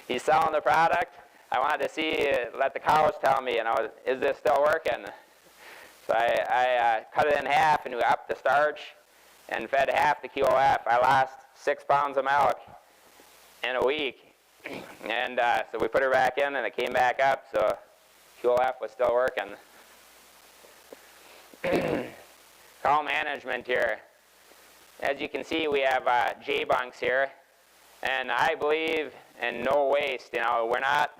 He's selling the product. I wanted to see, let the cows tell me, is this still working? So I cut it in half and we upped the starch and fed half the QLF. I lost 6 pounds of milk in a week. And so we put her back in and it came back up, so QLF was still working. Call management here. As you can see, we have J bunks here, and I believe in no waste. You know, we're not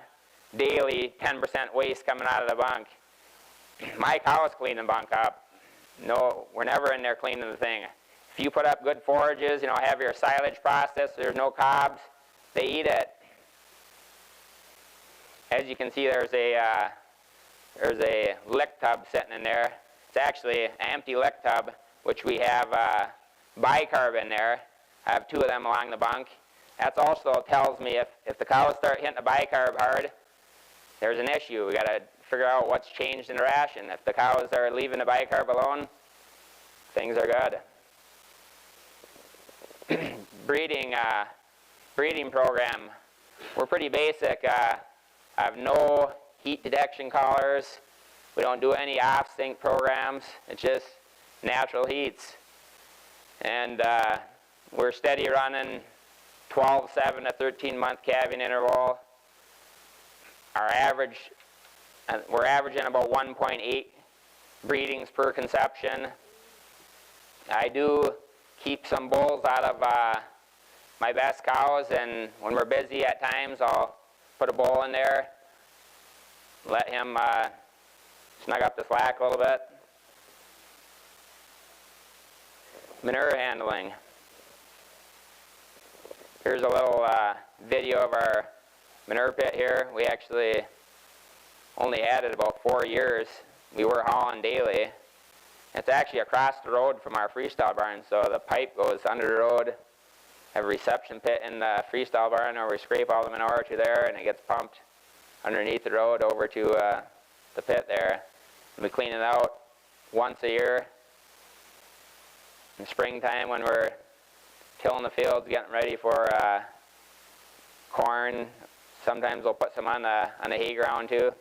daily 10% waste coming out of the bunk. My cows clean the bunk up. No, we're never in there cleaning the thing. If you put up good forages, you know, have your silage process, there's no cobs, they eat it. As you can see, there's a lick tub sitting in there. It's actually an empty lick tub, which we have bicarb in there. I have 2 of them along the bunk. That also tells me if the cows start hitting the bicarb hard, there's an issue. We got to figure out what's changed in the ration. If the cows are leaving the bicarb alone, things are good. Breeding program. We're pretty basic. I have no heat detection collars. We don't do any off-sync programs. It's just natural heats. And we're steady running 12/7 to 13-month calving interval. Our average, we're averaging about 1.8 breedings per conception. I do keep some bulls out of my best cows, and when we're busy at times, I'll put a bull in there, let him snug up the slack a little bit. Manure handling. Here's a little video of our manure pit here. We actually only had it about 4 years. We were hauling daily. It's actually across the road from our freestyle barn, so the pipe goes under the road. Have a reception pit in the freestyle barn where we scrape all the manure to there, and it gets pumped underneath the road over to the pit there. And we clean it out once a year. In springtime, when we're tilling the fields, getting ready for corn, sometimes we'll put some on the hay ground too.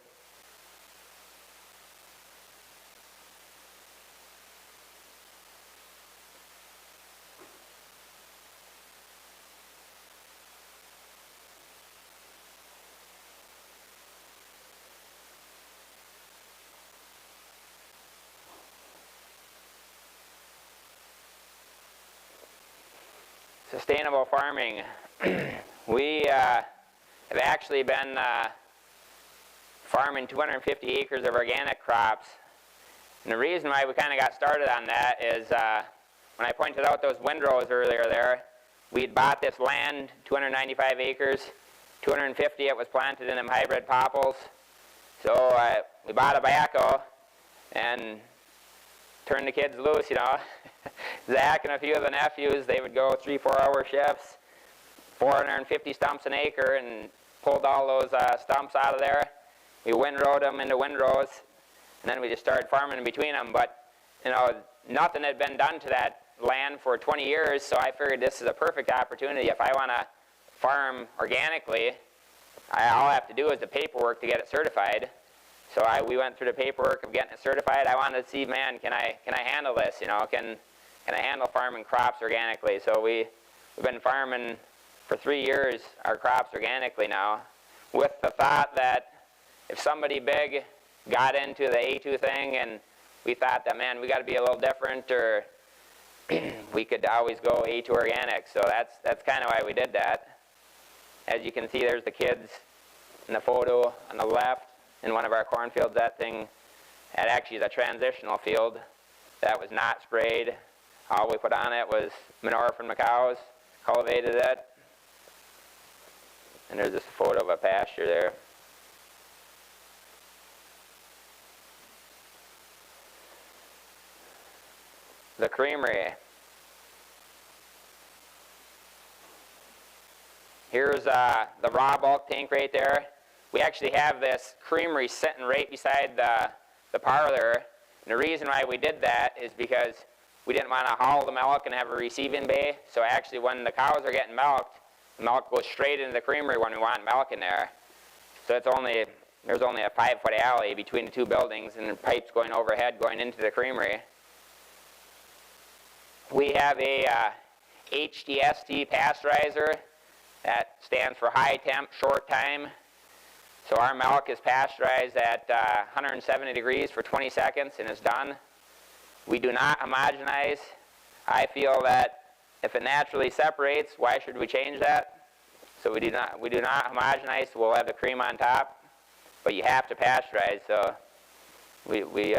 Sustainable farming. We have actually been farming 250 acres of organic crops. And the reason why we kind of got started on that is when I pointed out those windrows earlier there, we'd bought this land, 295 acres, 250 it was planted in them hybrid popples. So we bought a backhoe and turned the kids loose, you know. Zach and a few of the nephews, they would go 3-4 hour shifts, 450 stumps an acre, and pulled all those stumps out of there. We windrowed them into windrows, and then we just started farming in between them. But, you know, nothing had been done to that land for 20 years, so I figured this is a perfect opportunity. If I want to farm organically, all I have to do is the paperwork to get it certified. So we went through the paperwork of getting it certified. I wanted to see, man, can I handle this? You know, can I handle farming crops organically? So we've been farming for 3 years our crops organically now, with the thought that if somebody big got into the A2 thing and we thought that, man, we got to be a little different, or we could always go A2 organic. So that's kind of why we did that. As you can see, there's the kids in the photo on the left in one of our cornfields. That thing, that actually is a transitional field that was not sprayed. All we put on it was manure from the cows, cultivated it. And there's this photo of a pasture there. The creamery. Here's the raw bulk tank right there. We actually have this creamery sitting right beside the parlor. And the reason why we did that is because we didn't want to haul the milk and have a receiving bay. So actually when the cows are getting milked, the milk goes straight into the creamery when we want milk in there. So there's only a 5-foot alley between the two buildings and pipes going overhead going into the creamery. We have a HDST pasteurizer that stands for high temp, short time. So our milk is pasteurized at 170 degrees for 20 seconds and it's done. We do not homogenize. I feel that if it naturally separates, why should we change that? So we do not homogenize, so we'll have the cream on top, but you have to pasteurize. So we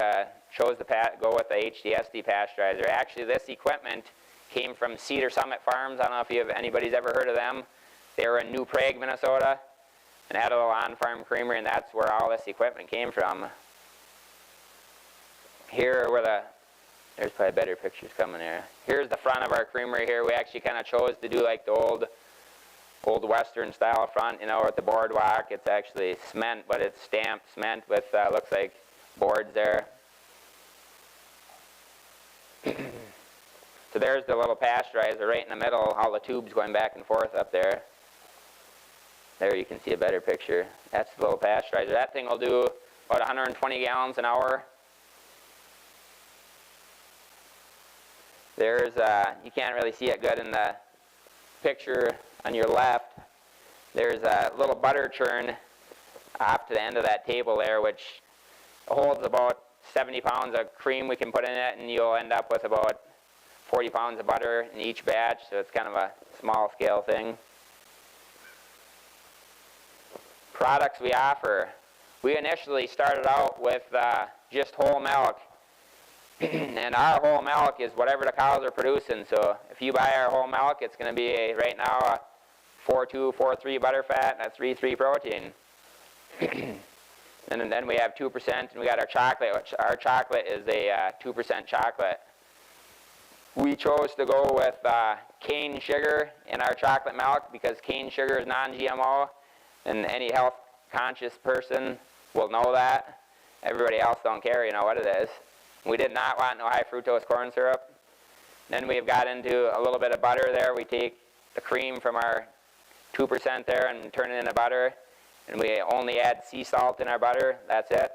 chose to go with the HDSD pasteurizer. Actually, this equipment came from Cedar Summit Farms. I don't know if anybody's ever heard of them. They were in New Prague, Minnesota, and had a little on-farm creamery, and that's where all this equipment came from. Here where there's probably better pictures coming here. Here's the front of our creamery here. We actually kind of chose to do like the old Western style front, you know, with the boardwalk. It's actually cement, but it's stamped cement with, looks like boards there. So there's the little pasteurizer right in the middle, all the tubes going back and forth up there. There you can see a better picture. That's the little pasteurizer. That thing will do about 120 gallons an hour. There's, you can't really see it good in the picture on your left. There's a little butter churn off to the end of that table there, which holds about 70 pounds of cream we can put in it, and you'll end up with about 40 pounds of butter in each batch, so it's kind of a small scale thing. Products we offer. We initially started out with just whole milk. And our whole milk is whatever the cows are producing. So if you buy our whole milk, it's going to be right now a 4.2, 4.3 butter fat and a 3.3 protein. And then we have 2%, and we got our chocolate, which our chocolate is a 2% chocolate. We chose to go with cane sugar in our chocolate milk because cane sugar is non-GMO, and any health-conscious person will know that. Everybody else don't care, you know what it is. We did not want no high fructose corn syrup. Then we've got into a little bit of butter there. We take the cream from our 2% there and turn it into butter. And we only add sea salt in our butter. That's it.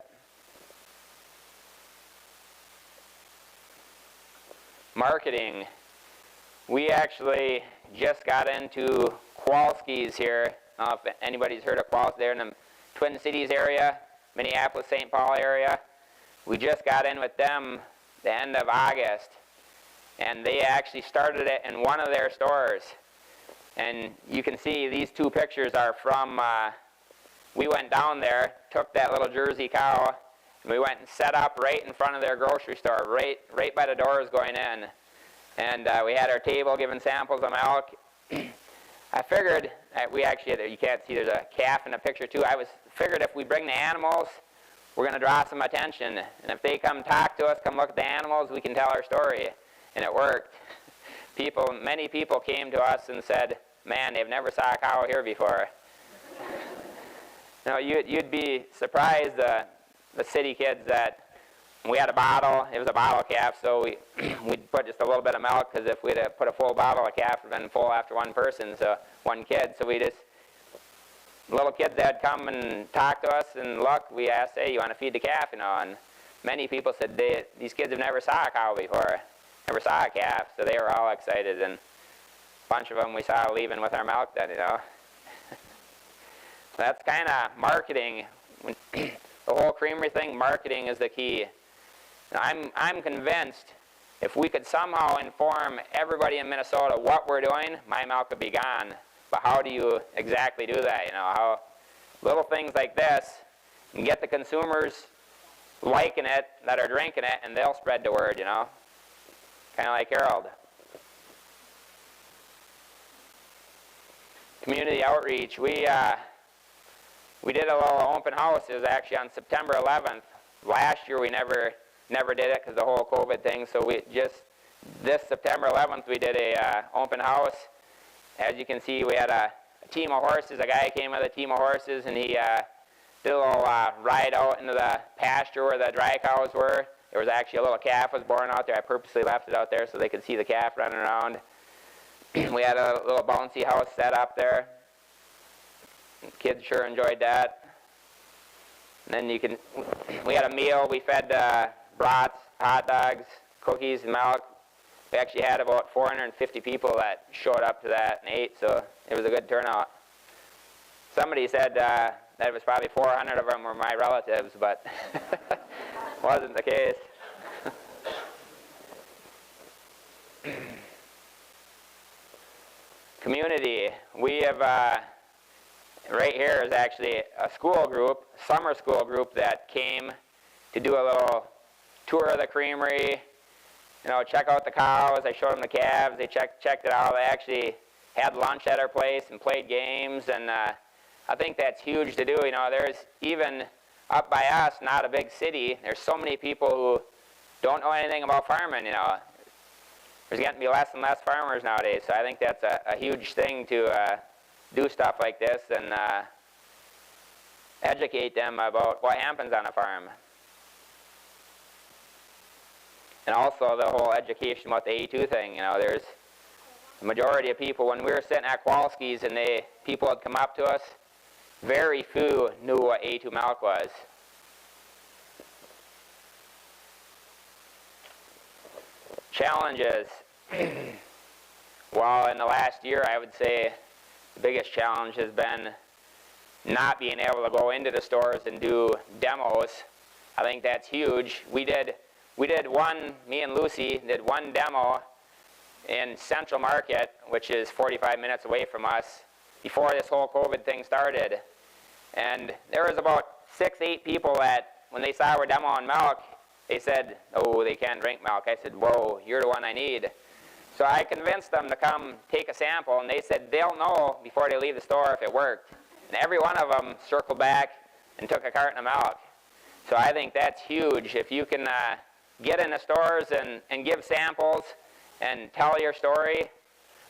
Marketing. We actually just got into Kowalski's here. I don't know if anybody's heard of Kowalski's. They're in the Twin Cities area, Minneapolis, St. Paul area. We just got in with them the end of August, and they actually started it in one of their stores. And you can see these two pictures are from, we went down there, took that little Jersey cow, and we went and set up right in front of their grocery store, right by the doors going in. And we had our table giving samples of milk. I figured, we actually, you can't see, there's a calf in the picture too. Figured if we bring the animals, we're going to draw some attention. And if they come talk to us, come look at the animals, we can tell our story. And it worked. Many people came to us and said, man, they've never saw a cow here before. You'd be surprised, the city kids, that we had a bottle. It was a bottle calf, so we'd put just a little bit of milk, because if we'd have put a full bottle, a calf would have been full after one person, so one kid. So we just, little kids that come and talk to us, and look, we asked, hey, you want to feed the calf, you know? And many people said these kids have never saw a cow before, never saw a calf, so they were all excited, and a bunch of them we saw leaving with our milk then, you know. That's kind of marketing. The whole creamery thing, marketing is the key. I'm convinced if we could somehow inform everybody in Minnesota what we're doing, my milk would be gone. But how do you exactly do that? You know, how little things like this and get the consumers liking it that are drinking it, and they'll spread the word, you know. Kind of like Harold. Community outreach. We did a little open house. It was actually on September 11th. Last year we never did it because the whole COVID thing. So this September 11th we did a open house. As you can see, we had a team of horses. A guy came with a team of horses, and he did a little ride out into the pasture where the dry cows were. There was actually a little calf was born out there. I purposely left it out there so they could see the calf running around. We had a little bouncy house set up there. Kids sure enjoyed that. And then we had a meal. We fed brats, hot dogs, cookies, and milk. We actually had about 450 people that showed up to that and ate, so it was a good turnout. somebody said that it was probably 400 of them were my relatives, but wasn't the case. Community. We have, right here is actually a school group, summer school group that came to do a little tour of the creamery, you know, check out the cows. I showed them the calves. They checked it out. They actually had lunch at our place and played games, and I think that's huge to do. You know, there's even up by us, not a big city, there's so many people who don't know anything about farming, you know. There's getting to be less and less farmers nowadays, so I think that's a huge thing to do stuff like this and educate them about what happens on a farm. And also the whole education about the A2 thing, you know, there's the majority of people, when we were sitting at Kowalski's and people had come up to us, very few knew what A2 milk was. Challenges. Well, in the last year, I would say the biggest challenge has been not being able to go into the stores and do demos. I think that's huge. We did one, me and Lucy did one demo in Central Market, which is 45 minutes away from us, before this whole COVID thing started. And there was about 6-8 people that, when they saw our demo on milk, they said, oh, they can't drink milk. I said, whoa, you're the one I need. So I convinced them to come take a sample, and they said they'll know before they leave the store if it worked. And every one of them circled back and took a carton of milk. So I think that's huge. If you can get in the stores and give samples and tell your story.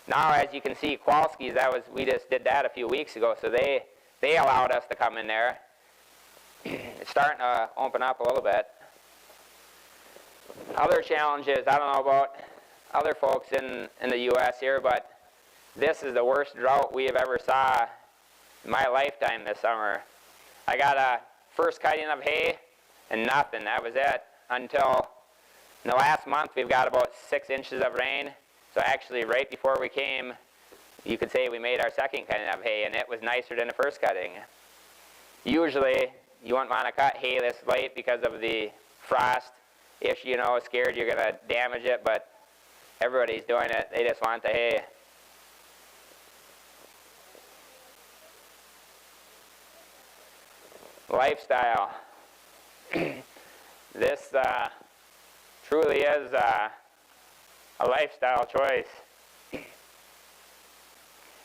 Now, as you can see, Kowalski's, we just did that a few weeks ago, so they allowed us to come in there. It's starting to open up a little bit. Other challenges, I don't know about other folks in the U.S. here, but this is the worst drought we have ever saw in my lifetime this summer. I got a first cutting of hay and nothing. That was it until in the last month we've got about 6 inches of rain. So actually right before we came, you could say we made our second cutting of hay, and it was nicer than the first cutting. Usually you wouldn't want to cut hay this late because of the frost issue, you know, scared you're going to damage it, but everybody's doing it. They just want the hay. Lifestyle. This truly is a lifestyle choice.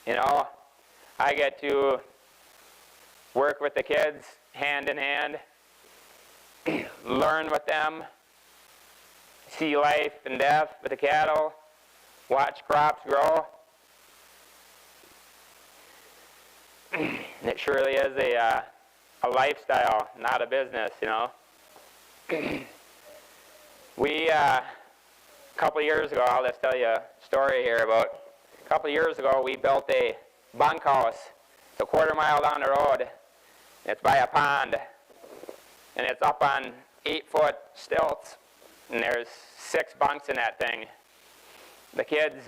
You know, I get to work with the kids hand in hand, learn with them, see life and death with the cattle, watch crops grow. It surely is a lifestyle, not a business, you know. We, a couple of years ago, I'll just tell you a story here about, a couple of years ago we built a bunkhouse. It's a quarter mile down the road. It's by a pond, and it's up on 8-foot stilts, and there's 6 bunks in that thing. The kids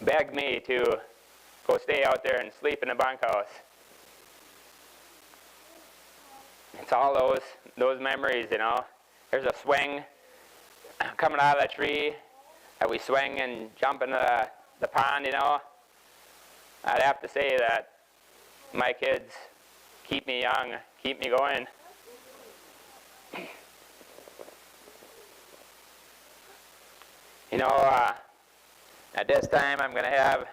begged me to go stay out there and sleep in the bunkhouse. It's all those memories, you know. There's a swing coming out of the tree that we swing and jump into the pond, you know. I'd have to say that my kids keep me young, keep me going. You know, at this time I'm going to have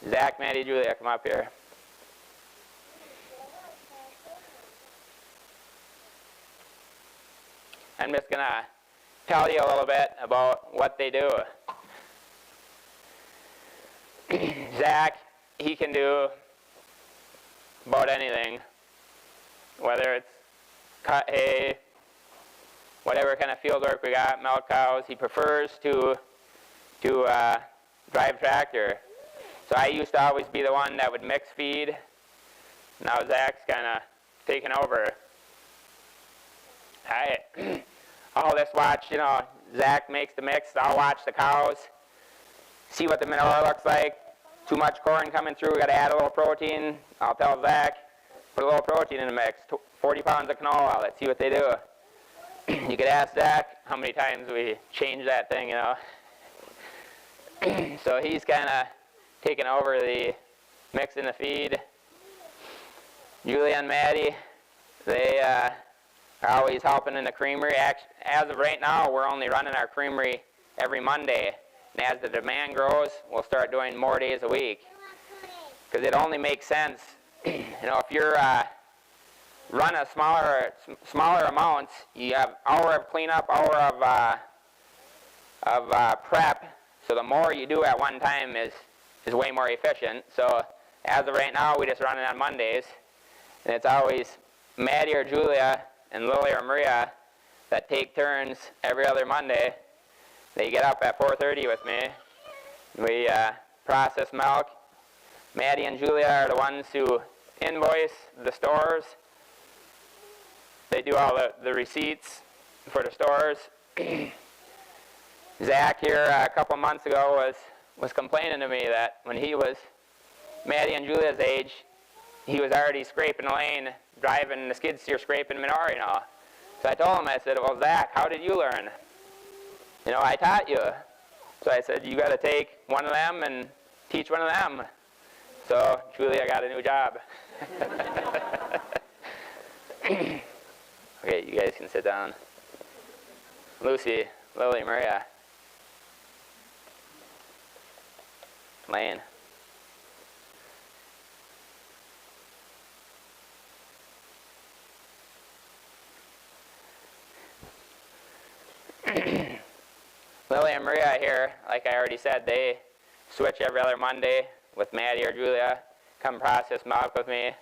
Zach, Maddie, Julia come up here. I'm just going to tell you a little bit about what they do. Zach, he can do about anything, whether it's cut hay, whatever kind of field work we got, milk cows. He prefers to drive tractor. So I used to always be the one that would mix feed. Now Zach's kind of taken over. I'll just watch, you know, Zach makes the mix. I'll watch the cows, see what the manure looks like, too much corn coming through, we got to add a little protein. I'll tell Zach, put a little protein in the mix, 40 pounds of canola, let's see what they do. You could ask Zach how many times we change that thing, you know. So he's kind of taking over the mixing the feed. Julia and Maddie, they are always helping in the creamery. As of right now, we're only running our creamery every Monday. And as the demand grows, we'll start doing more days a week. Because it only makes sense, you know, if you're run a smaller amounts, you have hour of cleanup, hour of prep. So the more you do at one time is way more efficient. So as of right now, we just run it on Mondays. And it's always Maddie or Julia and Lily or Maria that take turns every other Monday. They get up at 4:30 with me. We process milk. Maddie and Julia are the ones who invoice the stores. They do all the receipts for the stores. Zach here a couple months ago was complaining to me that when he was Maddie and Julia's age, he was already scraping the lane, driving the skid steer, scraping manure, you know. So I told him, I said, well, Zach, how did you learn? You know, I taught you. So I said, you got to take one of them and teach one of them. So Julia got a new job. Okay, you guys can sit down. Lucy, Lily, Maria. Lane. Lily and Maria here, like I already said, they switch every other Monday with Maddie or Julia, come process milk with me.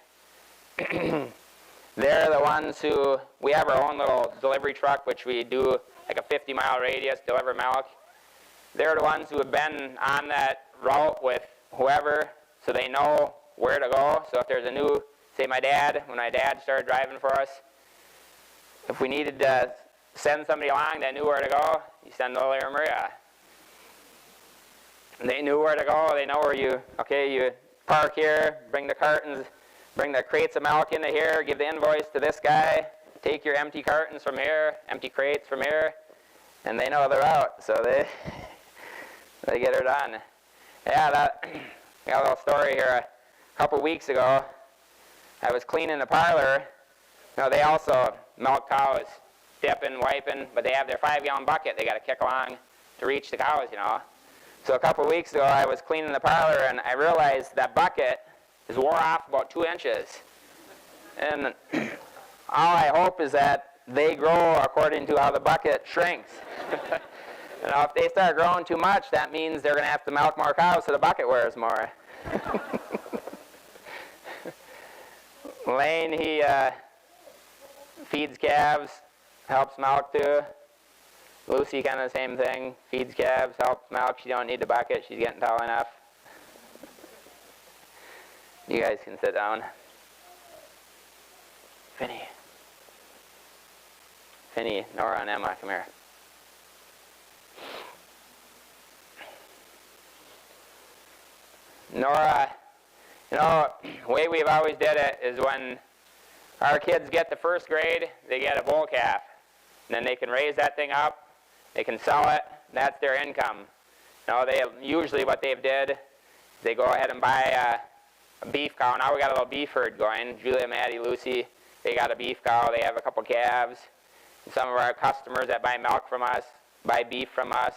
They're the ones who, we have our own little delivery truck, which we do like a 50-mile radius, deliver milk. They're the ones who have been on that route with whoever, so they know where to go. So if there's a new, say my dad, when my dad started driving for us, if we needed to send somebody along that knew where to go, you send Lily or Maria. And they knew where to go, they know where you park here, bring the cartons, bring the crates of milk into here, give the invoice to this guy, take your empty cartons from here, empty crates from here, and they know the route, so they get her done. Yeah, I got a little story here. A couple weeks ago, I was cleaning the parlor. You know, they also milk cows, dipping, wiping, but they have their 5-gallon bucket they got to kick along to reach the cows, you know. So a couple weeks ago, I was cleaning the parlor, and I realized that bucket is wore off about 2 inches. And all I hope is that they grow according to how the bucket shrinks. You know, if they start growing too much, that means they're going to have to milk more cows so the bucket wears more. Lane, he feeds calves, helps milk too. Lucy, kind of the same thing, feeds calves, helps milk. She don't need the bucket, she's getting tall enough. You guys can sit down. Finney, Nora, and Emma, come here. Nora, you know, the way we've always did it is when our kids get to first grade, they get a bull calf. And then they can raise that thing up, they can sell it, that's their income. You know, usually what they've did, they go ahead and buy a beef cow. Now we got a little beef herd going. Julia, Maddie, Lucy, they got a beef cow, they have a couple calves. And some of our customers that buy milk from us, buy beef from us.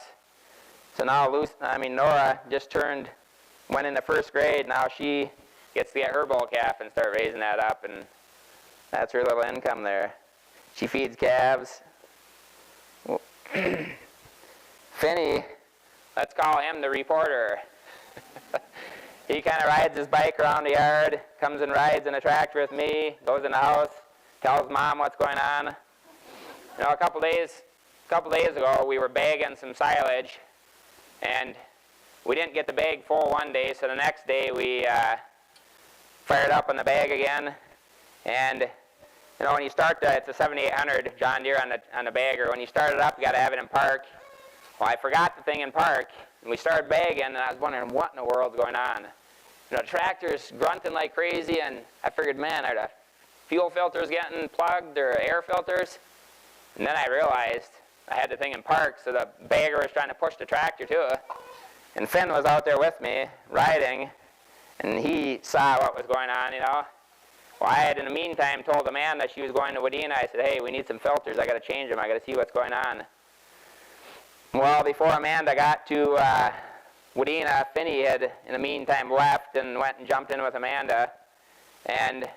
So now Nora just went into first grade, now she gets to get her bull calf and start raising that up, and that's her little income there. She feeds calves. Finney, let's call him the reporter. He kind of rides his bike around the yard, comes and rides in a tractor with me, goes in the house, tells Mom what's going on. You know, a couple days ago, we were bagging some silage, and we didn't get the bag full one day, so the next day we fired up on the bag again. And you know, when you start it's a 7800 John Deere on the bagger. When you start it up, you got to have it in park Well, I forgot the thing in park, and we started bagging, and I was wondering what in the world's going on. You know, tractor's grunting like crazy, and I figured, man, are the fuel filters getting plugged or air filters? And then I realized I had the thing in park, so the bagger was trying to push the tractor too. And Finn was out there with me, riding, and he saw what was going on, you know. Well, I had, in the meantime, told Amanda she was going to Wadena. I said, hey, we need some filters. I got to change them. I got to see what's going on. Well, before Amanda got to Wadena, Finney had, in the meantime, left and went and jumped in with Amanda. And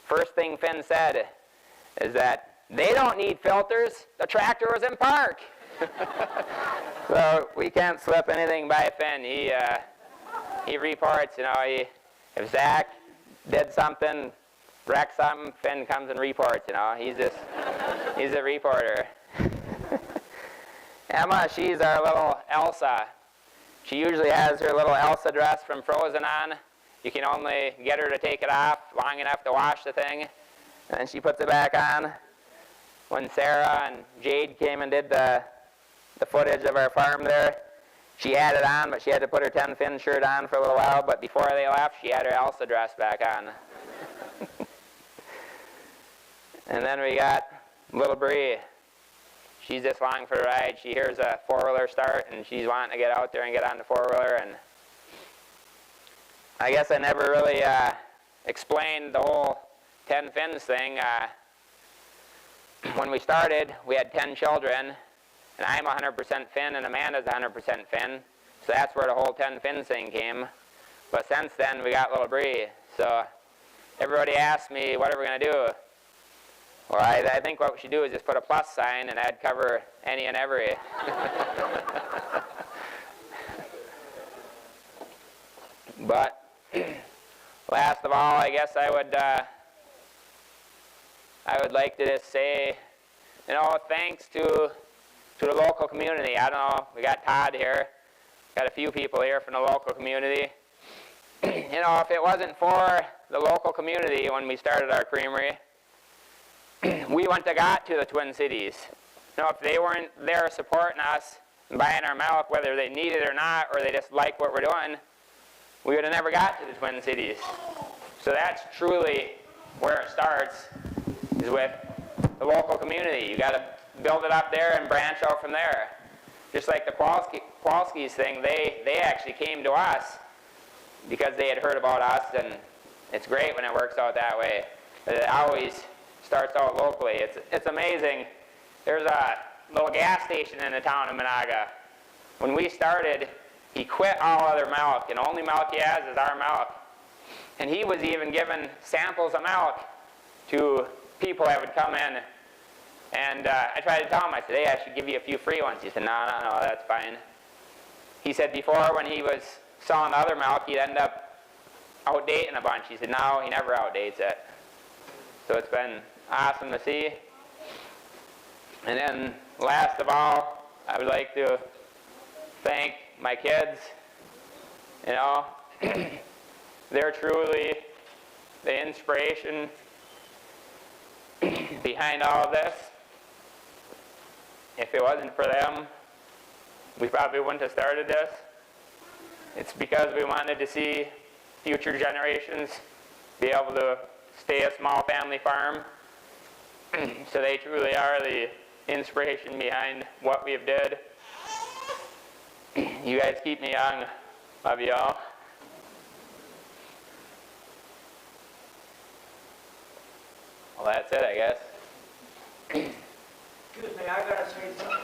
first thing Finn said is that they don't need filters. The tractor was in park. So we can't slip anything by Finn. He reports, you know, if Zach did something, wrecked something, Finn comes and reports, you know. He's a reporter. Emma, she's our little Elsa. She usually has her little Elsa dress from Frozen on. You can only get her to take it off long enough to wash the thing, and then she puts it back on. When Sarah and Jade came and did the footage of our farm there, she had it on, but she had to put her 10-fin shirt on for a little while, but before they left, she had her Elsa dress back on. And then we got little Bree. She's just longing for the ride. She hears a four-wheeler start, and she's wanting to get out there and get on the four-wheeler. And I guess I never really explained the whole 10 fins thing. When we started, we had 10 children, and I'm 100% fin, and Amanda's 100% fin. So that's where the whole 10 fins thing came. But since then, we got little Bree. So everybody asked me, what are we going to do? Well, I think what we should do is just put a plus sign, and that'd cover any and every. But last of all, I guess I would like to just say, you know, thanks to the local community. I don't know, we got Todd here, got a few people here from the local community. You know, if it wasn't for the local community when we started our creamery, we wouldn't have got to the Twin Cities. You know, if they weren't there supporting us and buying our milk, whether they need it or not, or they just like what we're doing, we would have never got to the Twin Cities. So that's truly where it starts, is with the local community. You got to build it up there and branch out from there. Just like the Kowalski's thing, they actually came to us because they had heard about us, and it's great when it works out that way. But it always starts out locally. It's amazing. There's a little gas station in the town of Monaga. When we started, he quit all other milk, and only milk he has is our milk. And he was even giving samples of milk to people that would come in. And I tried to tell him, I said, hey, I should give you a few free ones. He said, no, that's fine. He said before, when he was selling the other milk, he'd end up outdating a bunch. He said, no, he never outdates it. So it's been awesome to see. And then last of all, I would like to thank my kids. You know, they're truly the inspiration behind all of this. If it wasn't for them, we probably wouldn't have started this. It's because we wanted to see future generations be able to stay a small family farm. So they truly are the inspiration behind what we've did. You guys keep me young. Love you all. Well, that's it, I guess. Excuse me, I gotta say something.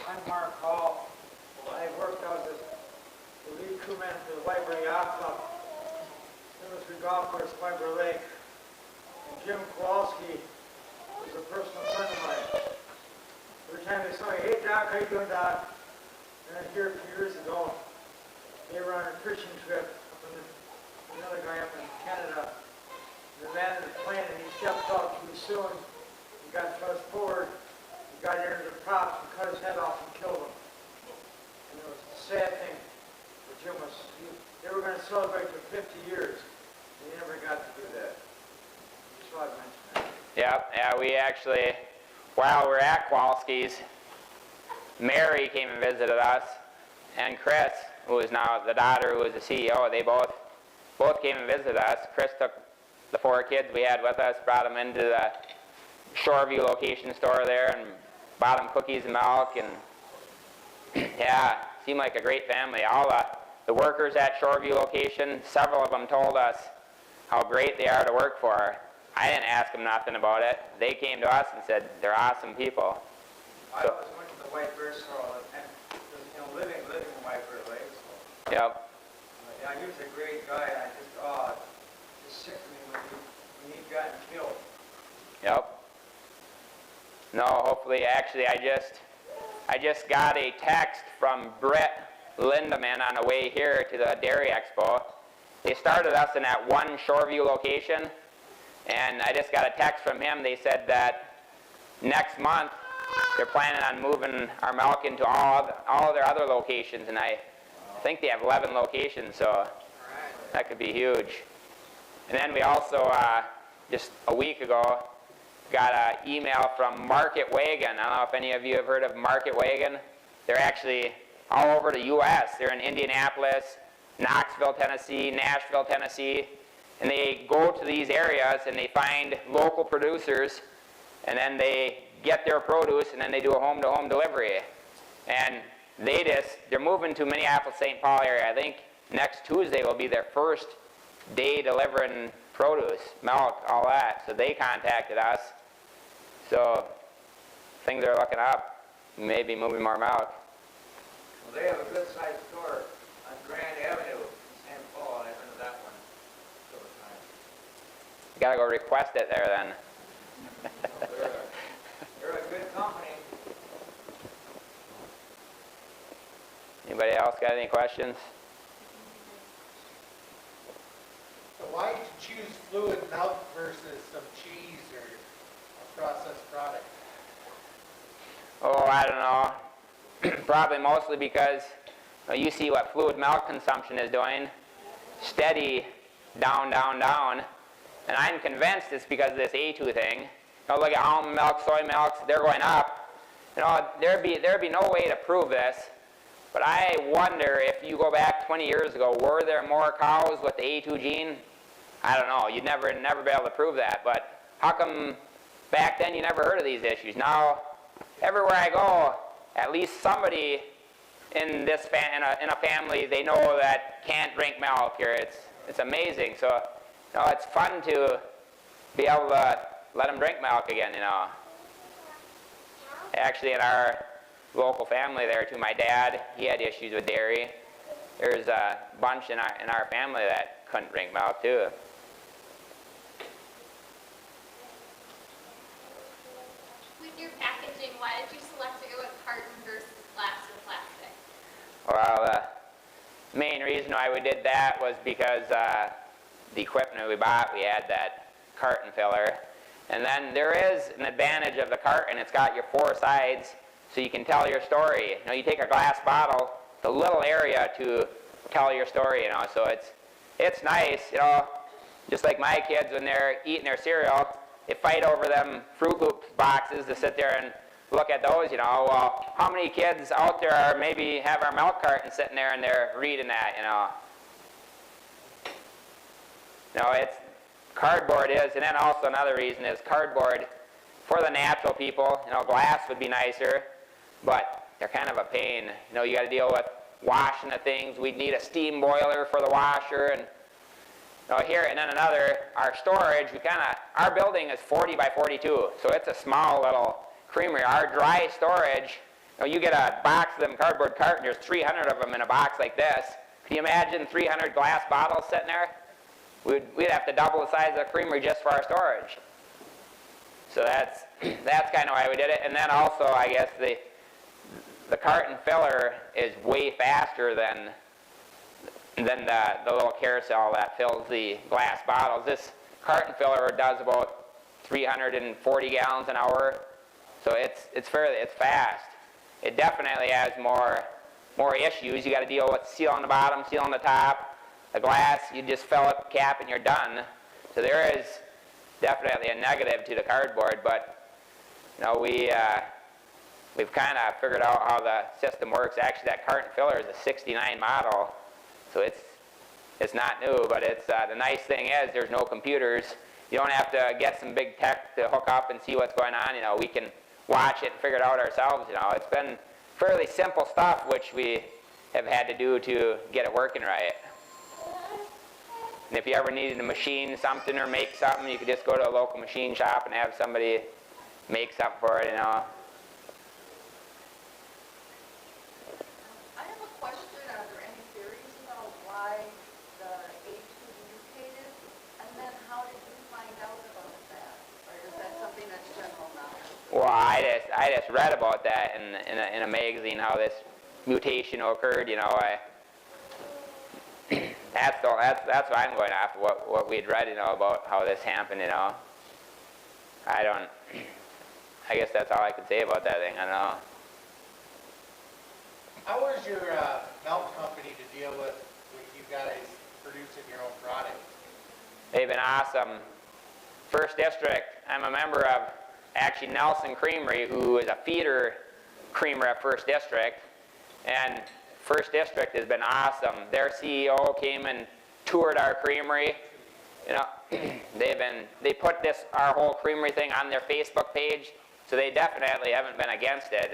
I'm Mark Hall. I worked out as the lead crewman for the library yacht club. There golf course, Fiber Lake. And Jim Kowalski was a personal friend of mine. Every time they saw me, hey Doc, how you doing, Doc? And then here a few years ago, they were on a fishing trip with another guy up in Canada. They landed the plane and he stepped out too soon. He got thrust forward. He got into the props and cut his head off and killed him. And it was a sad thing for Jim. They were going to celebrate for 50 years. They never got to do that. Just thought I'd mention that. Yeah, we actually, while we're at Kowalski's, Mary came and visited us, and Chris, who is now the daughter who is the CEO, they both came and visited us. Chris took the 4 kids we had with us, brought them into the Shoreview location store there, and bought them cookies and milk, and yeah, seemed like a great family. All the workers at Shoreview location, several of them told us how great they are to work for. I didn't ask them nothing about it. They came to us and said they're awesome people. I always went to the White Bear store and living in White Bear Lake. So. Yep. Yeah, he was a great guy. And I just sick to me when he got killed. Yep. No, hopefully, actually, I just got a text from Britt Lindemann on the way here to the Dairy Expo. They started us in that one Shoreview location, and I just got a text from him. They said that next month they're planning on moving our milk into all their other locations, and I think they have 11 locations, so that could be huge. And then we also, just a week ago, got an email from Market Wagon. I don't know if any of you have heard of Market Wagon. They're actually all over the U.S. They're in Indianapolis, Knoxville, Tennessee, Nashville, Tennessee, and they go to these areas and they find local producers, and then they get their produce, and then they do a home-to-home delivery. And they're moving to Minneapolis, St. Paul area. I think next Tuesday will be their first day delivering produce, milk, all that. So they contacted us. So things are looking up. We may be moving more milk. Well, they have a good-sized store on Grand Avenue in St. Paul, and I've been to that one several times. You gotta go request it there then. They're a good company. Anybody else got any questions? So why did you choose fluid milk versus some cheese or a processed product? Oh, I don't know. Probably mostly because you see what fluid milk consumption is doing. Steady, down, down, down. And I'm convinced it's because of this A2 thing. Look at almond milk, soy milks, they're going up. There'd be no way to prove this. But I wonder if you go back 20 years ago, were there more cows with the A2 gene? I don't know. You'd never be able to prove that. But how come back then you never heard of these issues? Now, everywhere I go, at least somebody in this in a family they know that can't drink milk here. It's amazing. So, it's fun to be able to let them drink milk again. Actually, in our local family there too, my dad, he had issues with dairy. There's a bunch in our family that couldn't drink milk too. With your packaging, why did you select to go with carton versus glass or plastic? Well, the main reason why we did that was because the equipment we bought, we had that carton filler. And then there is an advantage of the carton. It's got your 4 sides, so you can tell your story. You take a glass bottle, the little area to tell your story, so it's nice, just like my kids when they're eating their cereal, they fight over them Fruit Loops boxes to sit there and look at those, well, how many kids out there are maybe have our milk carton sitting there and they're reading that, it's cardboard is, and then also another reason is cardboard for the natural people, glass would be nicer, but they're kind of a pain. You got to deal with washing the things. We'd need a steam boiler for the washer, and here, and then our storage, our building is 40 by 42, so it's a small little creamery. Our dry storage, you get a box of them cardboard cartons, there's 300 of them in a box like this. Can you imagine 300 glass bottles sitting there? We'd have to double the size of the creamery just for our storage. So that's kind of why we did it. And then also, I guess, the carton filler is way faster than the little carousel that fills the glass bottles. This carton filler does about 340 gallons an hour, so it's fast. It definitely has more issues. You got to deal with seal on the bottom, seal on the top. The glass, you just fill up, cap, and you're done. So there is definitely a negative to the cardboard, but we we've kind of figured out how the system works. Actually, that carton filler is a '69 model, so it's not new, but it's the nice thing is there's no computers. You don't have to get some big tech to hook up and see what's going on. You know, we can watch it and figure it out ourselves. You know, it's been fairly simple stuff which we have had to do to get it working right. And if you ever needed to machine something or make something, you could just go to a local machine shop and have somebody make something for it, you know. I have a question. Are there any theories about why the age was mutated? And then how did you find out about that? Or is that something that's general knowledge? Well, I just read about that in a magazine, how this mutation occurred, you know. That's what I'm going off of, what we'd read, you know, about how this happened, you know. I guess that's all I could say about that thing, I don't know. How was your milk company to deal with you guys producing your own product? They've been awesome. First District, I'm a member of actually Nelson Creamery, who is a feeder creamer at First District, and First District has been awesome. Their CEO came and toured our creamery. You know, they put our whole creamery thing on their Facebook page, so they definitely haven't been against it.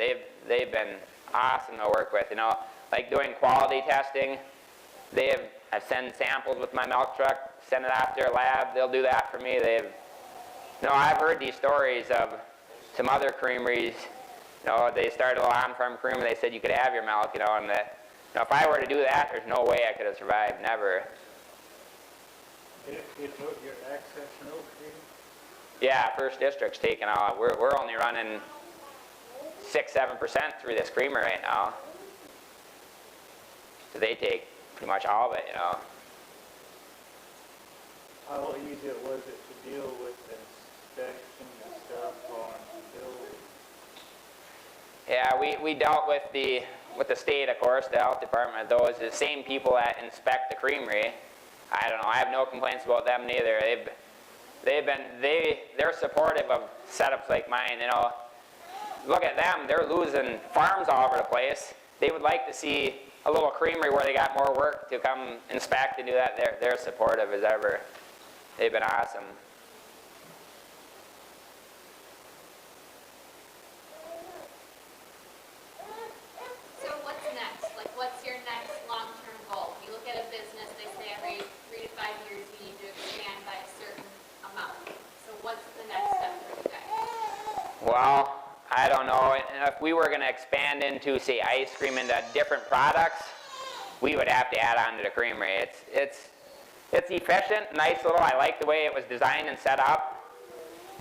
They've been awesome to work with. You know, like doing quality testing. I've sent samples with my milk truck, send it off to their lab. They'll do that for me. I've heard these stories of some other creameries. You know, they started a on-farm creamery. They said you could have your milk. You know, and if I were to do that, there's no way I could have survived. Never. You took your excess milk, did you? Yeah, First District's taken out. We're only running 6-7% through this creamer right now. So they take pretty much all of it, you know. How easy was it to deal with inspection and stuff on the building? Yeah, we dealt with the state, of course, the health department. Those are the same people that inspect the creamery. I don't know. I have no complaints about them neither. They're supportive of setups like mine. You know, look at them. They're losing farms all over the place. They would like to see a little creamery where they got more work to come inspect and do that. They're supportive as ever. They've been awesome. So what's next? Like, what's your next long-term goal? You look at a business, they say every 3 to 5 years you need to expand by a certain amount. So what's the next step for you guys? Well, I don't know. If we were going to expand into, say, ice cream into different products, we would have to add on to the creamery. It's efficient, nice little. I like the way it was designed and set up,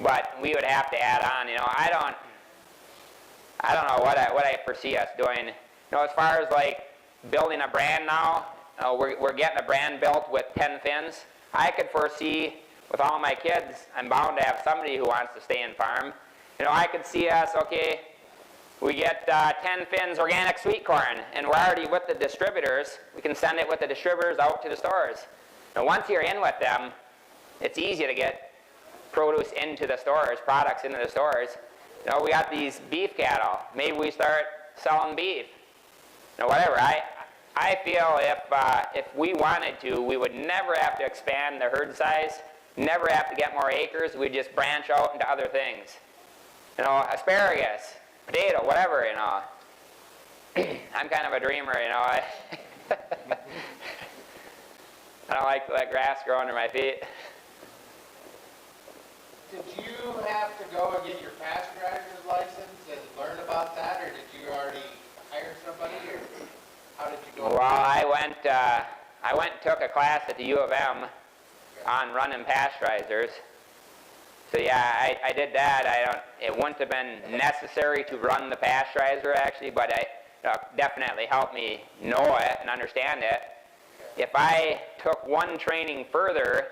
but we would have to add on. You know, I don't know what I foresee us doing. You know, as far as like building a brand now, we're getting a brand built with 10 fins. I could foresee with all my kids, I'm bound to have somebody who wants to stay and farm. You know, I could see us, okay, we get 10 fins organic sweet corn, and we're already with the distributors. We can send it with the distributors out to the stores. Now, once you're in with them, it's easy to get produce into the stores, products into the stores. You know, we got these beef cattle. Maybe we start selling beef. You know, whatever. I feel if we wanted to, we would never have to expand the herd size, never have to get more acres. We'd just branch out into other things. You know, asparagus, potato, whatever, you know. I'm kind of a dreamer, you know. I don't like to let grass grow under my feet. Did you have to go and get your pasteurizer license and learn about that, or did you already hire somebody, or how did you go? Well, I went and took a class at the U of M on running pasteurizers. So yeah, I did that. It wouldn't have been necessary to run the pasteurizer actually, but it definitely helped me know it and understand it. If I took one training further,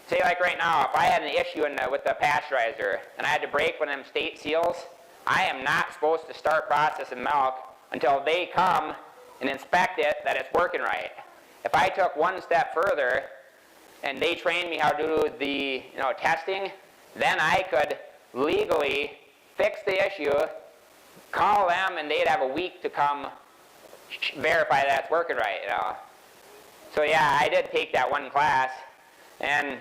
say like right now, if I had an issue with the pasteurizer and I had to break one of them state seals, I am not supposed to start processing milk until they come and inspect it that it's working right. If I took one step further and they trained me how to do the testing, then I could legally fix the issue call them and they'd have a week to come verify that it's working right, you know. So yeah, I did take that one class, and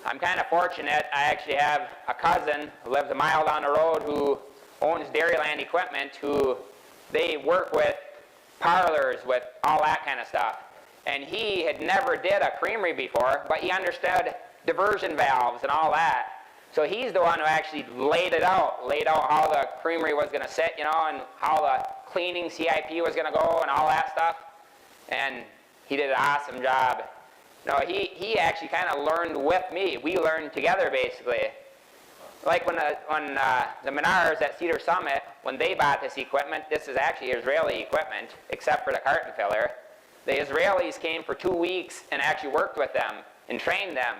I'm kind of fortunate. I actually have a cousin who lives a mile down the road who owns Dairyland Equipment, who they work with parlors, with all that kind of stuff. And he had never did a creamery before, but he understood diversion valves and all that. So he's the one who actually laid out how the creamery was going to sit, you know, and how the cleaning CIP was going to go and all that stuff. And he did an awesome job. No, he actually kind of learned with me. We learned together, basically. Like when the Menards at Cedar Summit, when they bought this equipment, this is actually Israeli equipment, except for the carton filler. The Israelis came for 2 weeks and actually worked with them and trained them.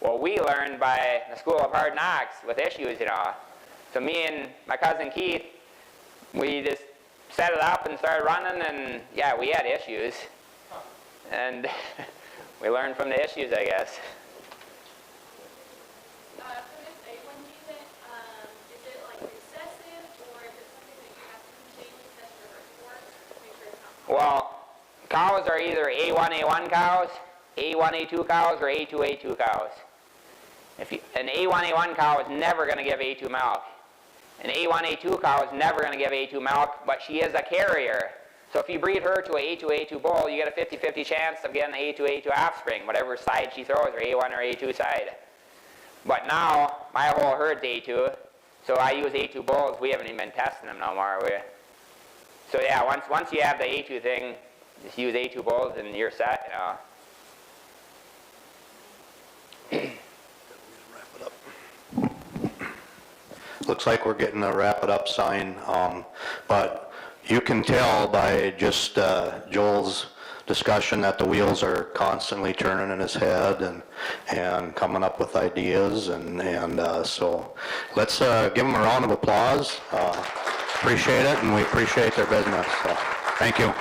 Well, we learned by the School of Hard Knocks with issues, you know. So me and my cousin Keith, we just set it up and started running, and yeah, we had issues. And we learned from the issues, I guess. For this A1 unit, is it like recessive, or is it something that you have to continually test your reports to make sure it's not? Well, cows are either A1 cows, A1 A2 cows, or A2 A2 cows. An A1 A1 cow is never going to give A2 milk. An A1 A2 cow is never going to give A2 milk, but she is a carrier. So if you breed her to a A2 A2 bull, you get a 50-50 chance of getting A2 A2 offspring, whatever side she throws, or A1 or A2 side. But now, my whole herd's A2, so I use A2 bulls. We haven't even been testing them no more. So yeah, once you have the A2 thing, just use A2 bulls and you're set, you know. Looks like we're getting a wrap it up sign, but you can tell by just Joel's discussion that the wheels are constantly turning in his head and coming up with ideas, and so let's give him a round of applause. Appreciate it, and we appreciate their business. So, thank you.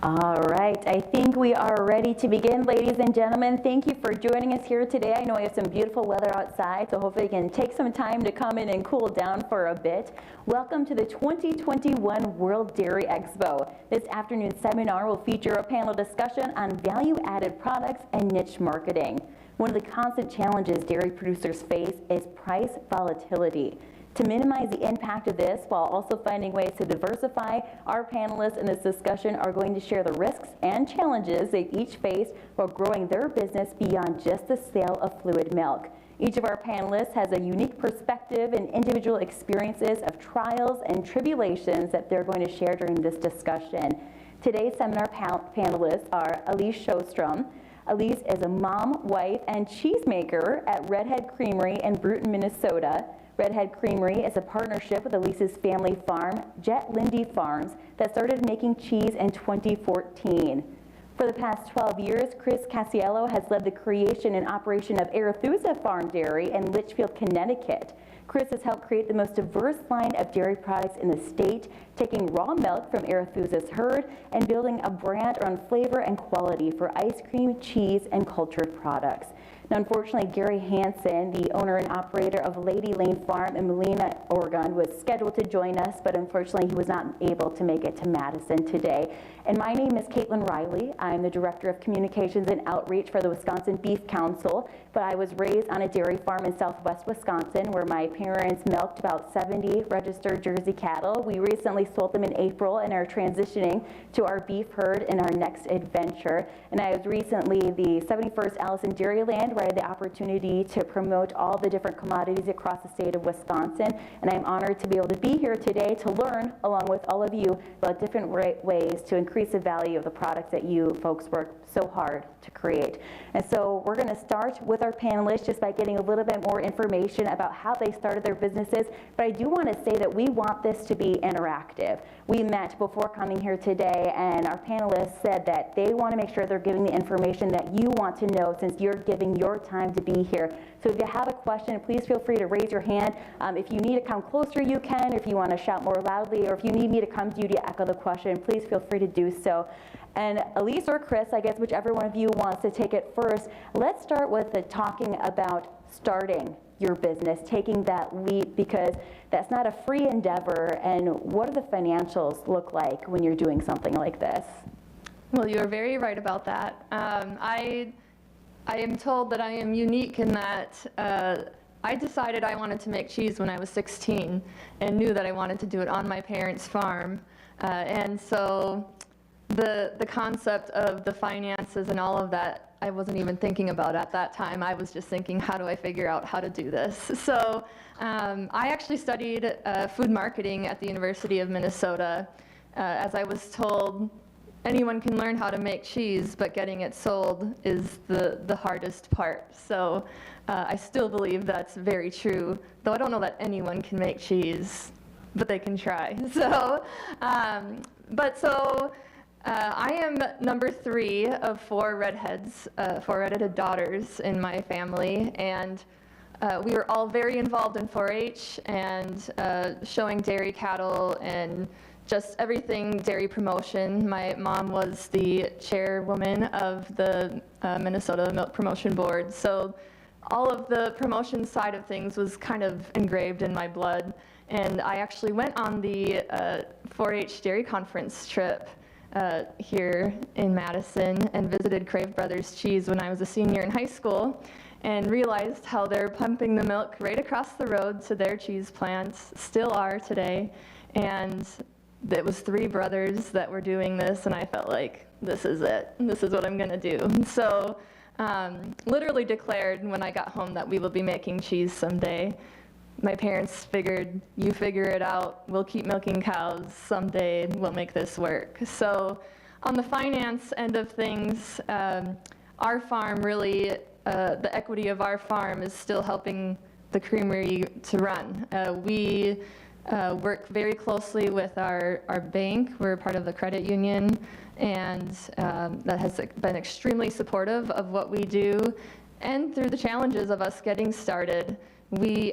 All right, I think we are ready to begin, ladies and gentlemen. Thank you for joining us here today. I know we have some beautiful weather outside, so hopefully you can take some time to come in and cool down for a bit. Welcome to the 2021 World Dairy Expo. This afternoon seminar will feature a panel discussion on value-added products and niche marketing. One of the constant challenges dairy producers face is price volatility. To minimize the impact of this while also finding ways to diversify, our panelists in this discussion are going to share the risks and challenges they each face while growing their business beyond just the sale of fluid milk. Each of our panelists has a unique perspective and individual experiences of trials and tribulations that they're going to share during this discussion. Today's seminar panelists are Elise Sjostrom. Elise is a mom, wife, and cheesemaker at Redhead Creamery in Bruton, Minnesota. Redhead Creamery is a partnership with Elise's family farm, Jet Lindy Farms, that started making cheese in 2014. For the past 12 years, Chris Casiello has led the creation and operation of Arethusa Farm Dairy in Litchfield, Connecticut. Chris has helped create the most diverse line of dairy products in the state, taking raw milk from Arethusa's herd and building a brand around flavor and quality for ice cream, cheese, and cultured products. Now, unfortunately, Gary Hansen, the owner and operator of Lady Lane Farm in Molina, Oregon, was scheduled to join us, but unfortunately he was not able to make it to Madison today. And my name is Caitlin Riley. I'm the Director of Communications and Outreach for the Wisconsin Beef Council, but I was raised on a dairy farm in southwest Wisconsin where my parents milked about 70 registered Jersey cattle. We recently sold them in April and are transitioning to our beef herd in our next adventure. And I was recently the 71st Allison Dairyland, where I had the opportunity to promote all the different commodities across the state of Wisconsin. And I'm honored to be able to be here today to learn, along with all of you, about different ways to increase the value of the products that you folks work so hard to create. And so we're going to start with our panelists just by getting a little bit more information about how they started their businesses. But I do want to say that we want this to be interactive. We met before coming here today, and our panelists said that they want to make sure they're giving the information that you want to know since you're giving your time to be here. So if you have a question, please feel free to raise your hand. If you need to come closer, you can. If you want to shout more loudly, or if you need me to come to you to echo the question, please feel free to do so. And Elise or Chris, I guess whichever one of you wants to take it first, let's start with the talking about starting your business, taking that leap, because that's not a free endeavor. And what do the financials look like when you're doing something like this? Well, you're very right about that. I am told that I am unique in that I decided I wanted to make cheese when I was 16 and knew that I wanted to do it on my parents' farm. And so the concept of the finances and all of that, I wasn't even thinking about at that time. I was just thinking, how do I figure out how to do this? So I actually studied food marketing at the University of Minnesota. As I was told, anyone can learn how to make cheese, but getting it sold is the hardest part. So I still believe that's very true, though I don't know that anyone can make cheese, but they can try. So, I am number 3 of 4 redheads, 4 redheaded daughters in my family, and we were all very involved in Forage and showing dairy cattle and just everything dairy promotion. My mom was the chairwoman of the Minnesota Milk Promotion Board, so all of the promotion side of things was kind of engraved in my blood. And I actually went on the 4-H Dairy Conference trip here in Madison and visited Crave Brothers Cheese when I was a senior in high school, and realized how they're pumping the milk right across the road to their cheese plants, still are today. And it was 3 brothers that were doing this, and I felt like, this is it. This is what I'm going to do. So literally declared when I got home that we will be making cheese someday. My parents figured, you figure it out, we'll keep milking cows, someday we'll make this work. So on the finance end of things, our farm really, the equity of our farm is still helping the creamery to run. We work very closely with our bank. We're part of the credit union, and that has been extremely supportive of what we do. And through the challenges of us getting started,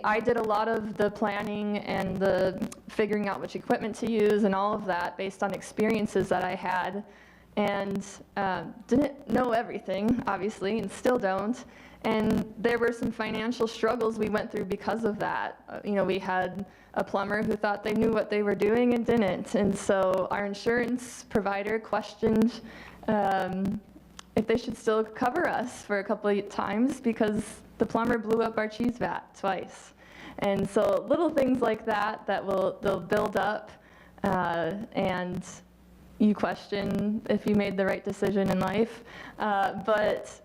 I did a lot of the planning and the figuring out which equipment to use and all of that based on experiences that I had. and didn't know everything, obviously, and still don't. And there were some financial struggles we went through because of that. We had a plumber who thought they knew what they were doing and didn't. And so our insurance provider questioned if they should still cover us for a couple of times because the plumber blew up our cheese vat twice. And so little things like that they'll build up, and you question if you made the right decision in life. But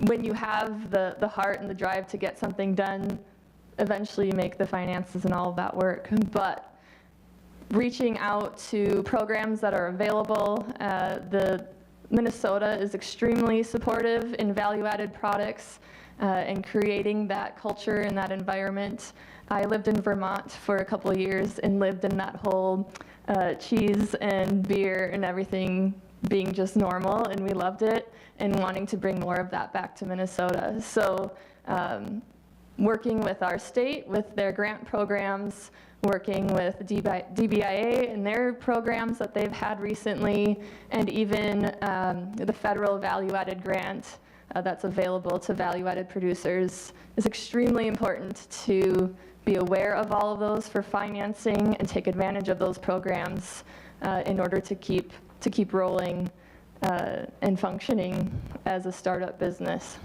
when you have the heart and the drive to get something done, eventually you make the finances and all of that work. But reaching out to programs that are available, the Minnesota is extremely supportive in value-added products and creating that culture and that environment. I lived in Vermont for a couple of years and lived in that whole cheese and beer and everything being just normal, and we loved it, and wanting to bring more of that back to Minnesota. So working with our state, with their grant programs, working with DBIA and their programs that they've had recently, and even the federal value-added grant that's available to value-added producers is extremely important to be aware of all of those for financing and take advantage of those programs in order to keep rolling and functioning as a startup business.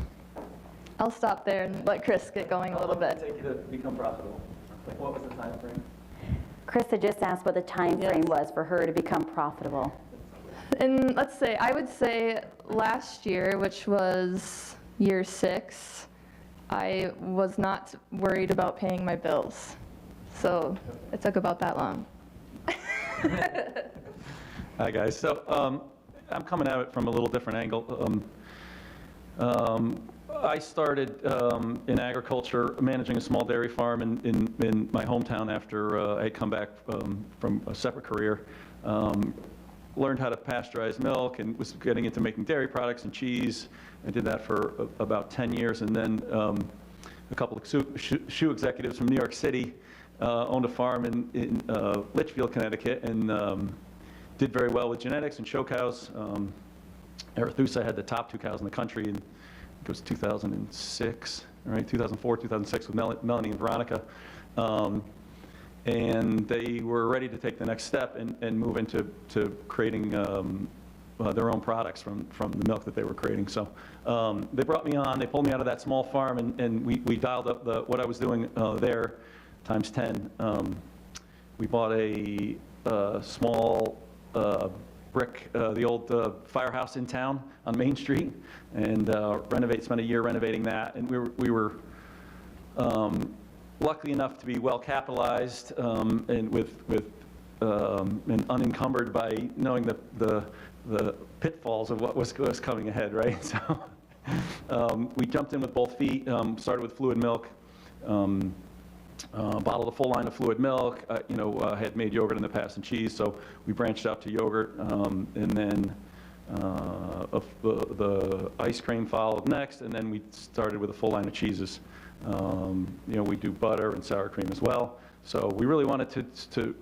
I'll stop there and let Chris get going a little bit. How long did it take you to become profitable? Like, what was the time frame? Krista just asked what the time frame was for her to become profitable. And I would say last year, which was year 6, I was not worried about paying my bills. So it took about that long. Hi, guys. So I'm coming at it from a little different angle. I started in agriculture, managing a small dairy farm in my hometown after I had come back from a separate career. Learned how to pasteurize milk and was getting into making dairy products and cheese. I did that for about 10 years, and then a couple of shoe executives from New York City owned a farm in Litchfield, Connecticut, and did very well with genetics and show cows. Arethusa had the top 2 cows in the country, and it was 2006, right? 2004, 2006 with Melanie and Veronica. And they were ready to take the next step and move into creating their own products from the milk that they were creating. So they brought me on, they pulled me out of that small farm, and we dialed up what I was doing there times 10. We bought a small brick, the old firehouse in town on Main Street, and spent a year renovating that. And we were lucky enough to be well capitalized and and unencumbered by knowing the pitfalls of what was coming ahead, right? So we jumped in with both feet. Started with fluid milk. Bottled a full line of fluid milk. Had made yogurt in the past and cheese, so we branched out to yogurt, and then the ice cream followed next, and then we started with a full line of cheeses. We do butter and sour cream as well. So we really wanted to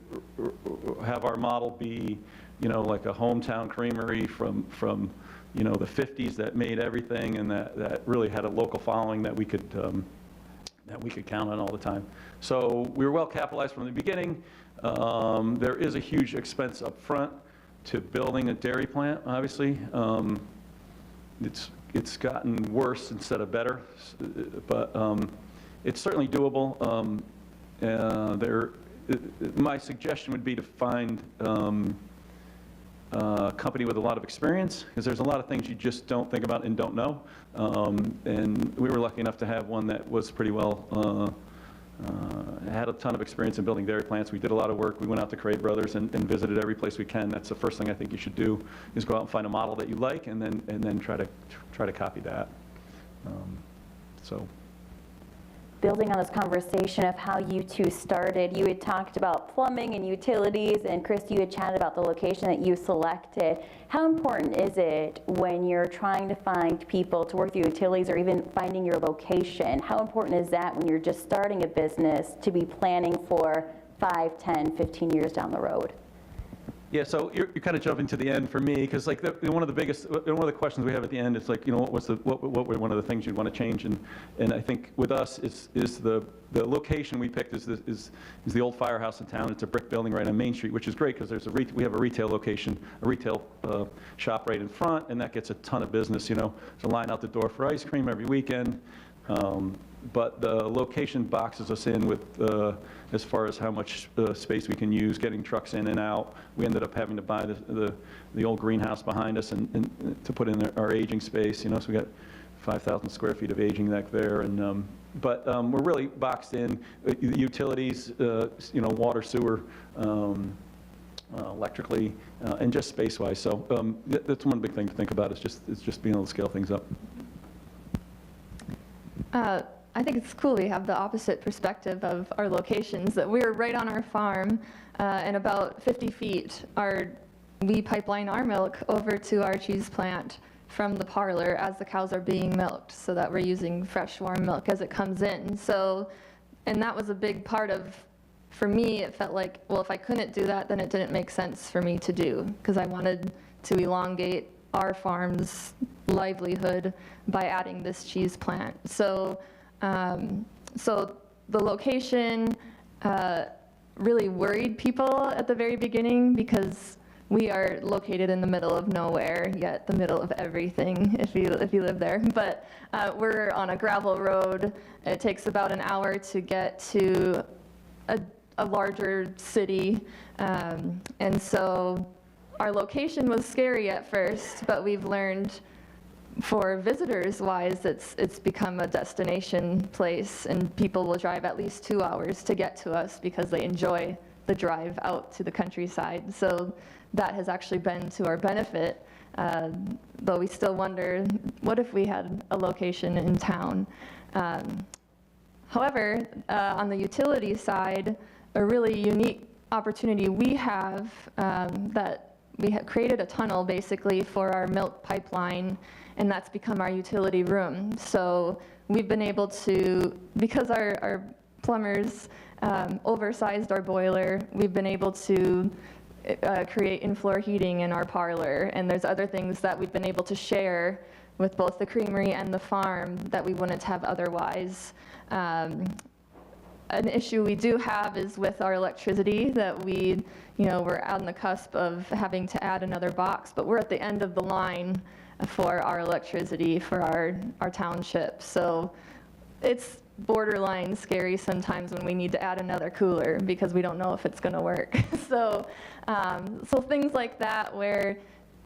have our model be, like a hometown creamery from the 50s that made everything, and that really had a local following that we could count on all the time. So we were well capitalized from the beginning. There is a huge expense up front to building a dairy plant, obviously. It's gotten worse instead of better, but it's certainly doable. My suggestion would be to find a company with a lot of experience, because there's a lot of things you just don't think about and don't know. And we were lucky enough to have one that was pretty well, had a ton of experience in building dairy plants. We did a lot of work. We went out to Cray Brothers and visited every place we can. That's the first thing I think you should do, is go out and find a model that you like, and then try to copy that. Building on this conversation of how you two started, you had talked about plumbing and utilities, and Chris, you had chatted about the location that you selected. How important is it when you're trying to find people to work with utilities, or even finding your location? How important is that when you're just starting a business to be planning for 5, 10, 15 years down the road? Yeah, so you're kind of jumping to the end for me, because like one of the questions we have at the end is like, what were one of the things you'd want to change? And I think with us is the location we picked is the old firehouse in town. It's a brick building right on Main Street, which is great because we have a retail location, a retail shop right in front, and that gets a ton of business. There's a line out the door for ice cream every weekend. But the location boxes us in with as far as how much space we can use, getting trucks in and out. We ended up having to buy the old greenhouse behind us and to put in our aging space. So we got 5,000 square feet of aging back there, and but we're really boxed in. Utilities, water, sewer, electrically, and just space-wise. So that's one big thing to think about. Is just being able to scale things up. I think it's cool we have the opposite perspective of our locations, that we're right on our farm, and about 50 feet we pipeline our milk over to our cheese plant from the parlor as the cows are being milked, so that we're using fresh warm milk as it comes in. So, and that was a big part of, for me, it felt like, well, if I couldn't do that, then it didn't make sense for me to do, because I wanted to elongate our farm's livelihood by adding this cheese plant. So, so the location really worried people at the very beginning, because we are located in the middle of nowhere, yet the middle of everything if you live there. But we're on a gravel road. It takes about an hour to get to a larger city, and so our location was scary at first, but we've learned, for visitors wise, it's become a destination place, and people will drive at least 2 hours to get to us because they enjoy the drive out to the countryside. So that has actually been to our benefit, though we still wonder, what if we had a location in town? However, on the utility side, a really unique opportunity we have, that we have created a tunnel basically for our milk pipeline, and that's become our utility room. So we've been able to, because our plumbers oversized our boiler, we've been able to create in-floor heating in our parlor, and there's other things that we've been able to share with both the creamery and the farm that we wouldn't have otherwise. An issue we do have is with our electricity, that we're on the cusp of having to add another box, but we're at the end of the line for our electricity for our township. So it's borderline scary sometimes when we need to add another cooler because we don't know if it's going to work. So things like that, where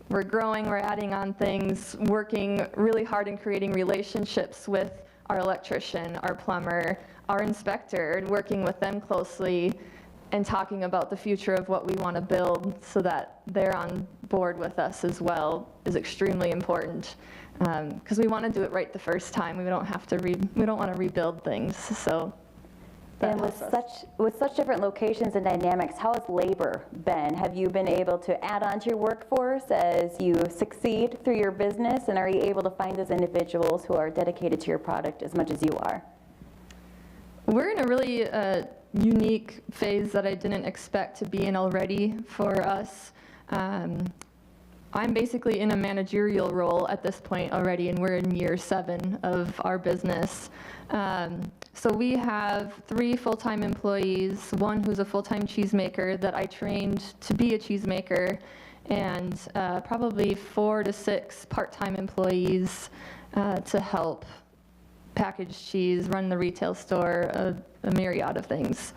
we're growing, we're adding on things, working really hard in creating relationships with our electrician, our plumber, our inspector, and working with them closely and talking about the future of what we want to build so that they're on board with us as well is extremely important, because we want to do it right the first time. We don't want to rebuild things. So. And with such different locations and dynamics, how has labor been? Have you been able to add on to your workforce as you succeed through your business, and are you able to find those individuals who are dedicated to your product as much as you are? We're in a really unique phase that I didn't expect to be in already for us. I'm basically in a managerial role at this point already, and we're in year 7 of our business. So we have 3 full-time employees, one who's a full-time cheesemaker that I trained to be a cheesemaker, and probably 4 to 6 part-time employees to help package cheese, run the retail store, a myriad of things.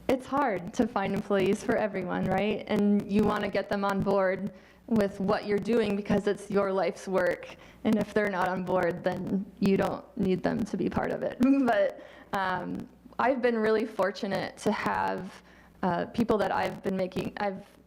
It's hard to find employees for everyone, right? And you want to get them on board with what you're doing because it's your life's work. And if they're not on board, then you don't need them to be part of it. But I've been really fortunate to have people that I've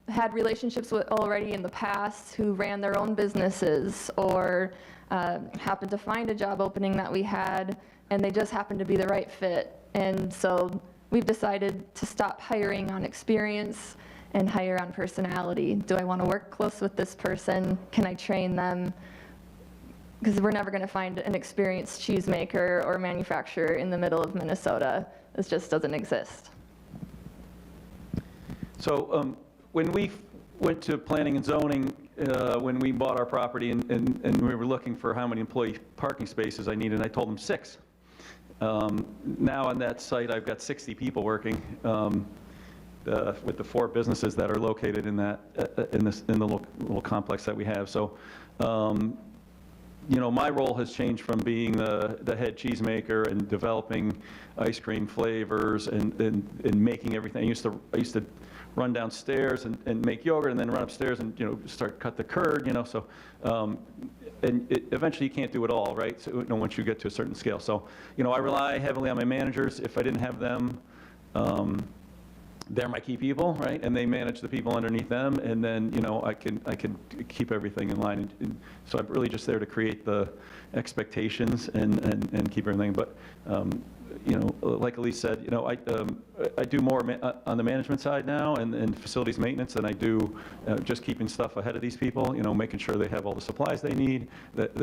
had relationships with already in the past who ran their own businesses or happened to find a job opening that we had, and they just happened to be the right fit. And so we've decided to stop hiring on experience and hire on personality. Do I want to work close with this person? Can I train them? Because we're never going to find an experienced cheesemaker or manufacturer in the middle of Minnesota. This just doesn't exist. So when we went to planning and zoning, when we bought our property and we were looking for how many employee parking spaces I needed, I told them 6. Now on that site, I've got 60 people working with the 4 businesses that are located in that in the little complex that we have. So, you know, my role has changed from being the head cheesemaker and developing ice cream flavors and making everything. I used to run downstairs and make yogurt, and then run upstairs and, you know, cut the curd, you know. So, eventually you can't do it all, right? So, you know, once you get to a certain scale. So, you know, I rely heavily on my managers. If I didn't have them, they're my key people, right? And they manage the people underneath them, and then, you know, I can keep everything in line. And so I'm really just there to create the expectations and keep everything. But you know, like Elise said, you know, I do more on the management side now and facilities maintenance than I do just keeping stuff ahead of these people. You know, making sure they have all the supplies they need, that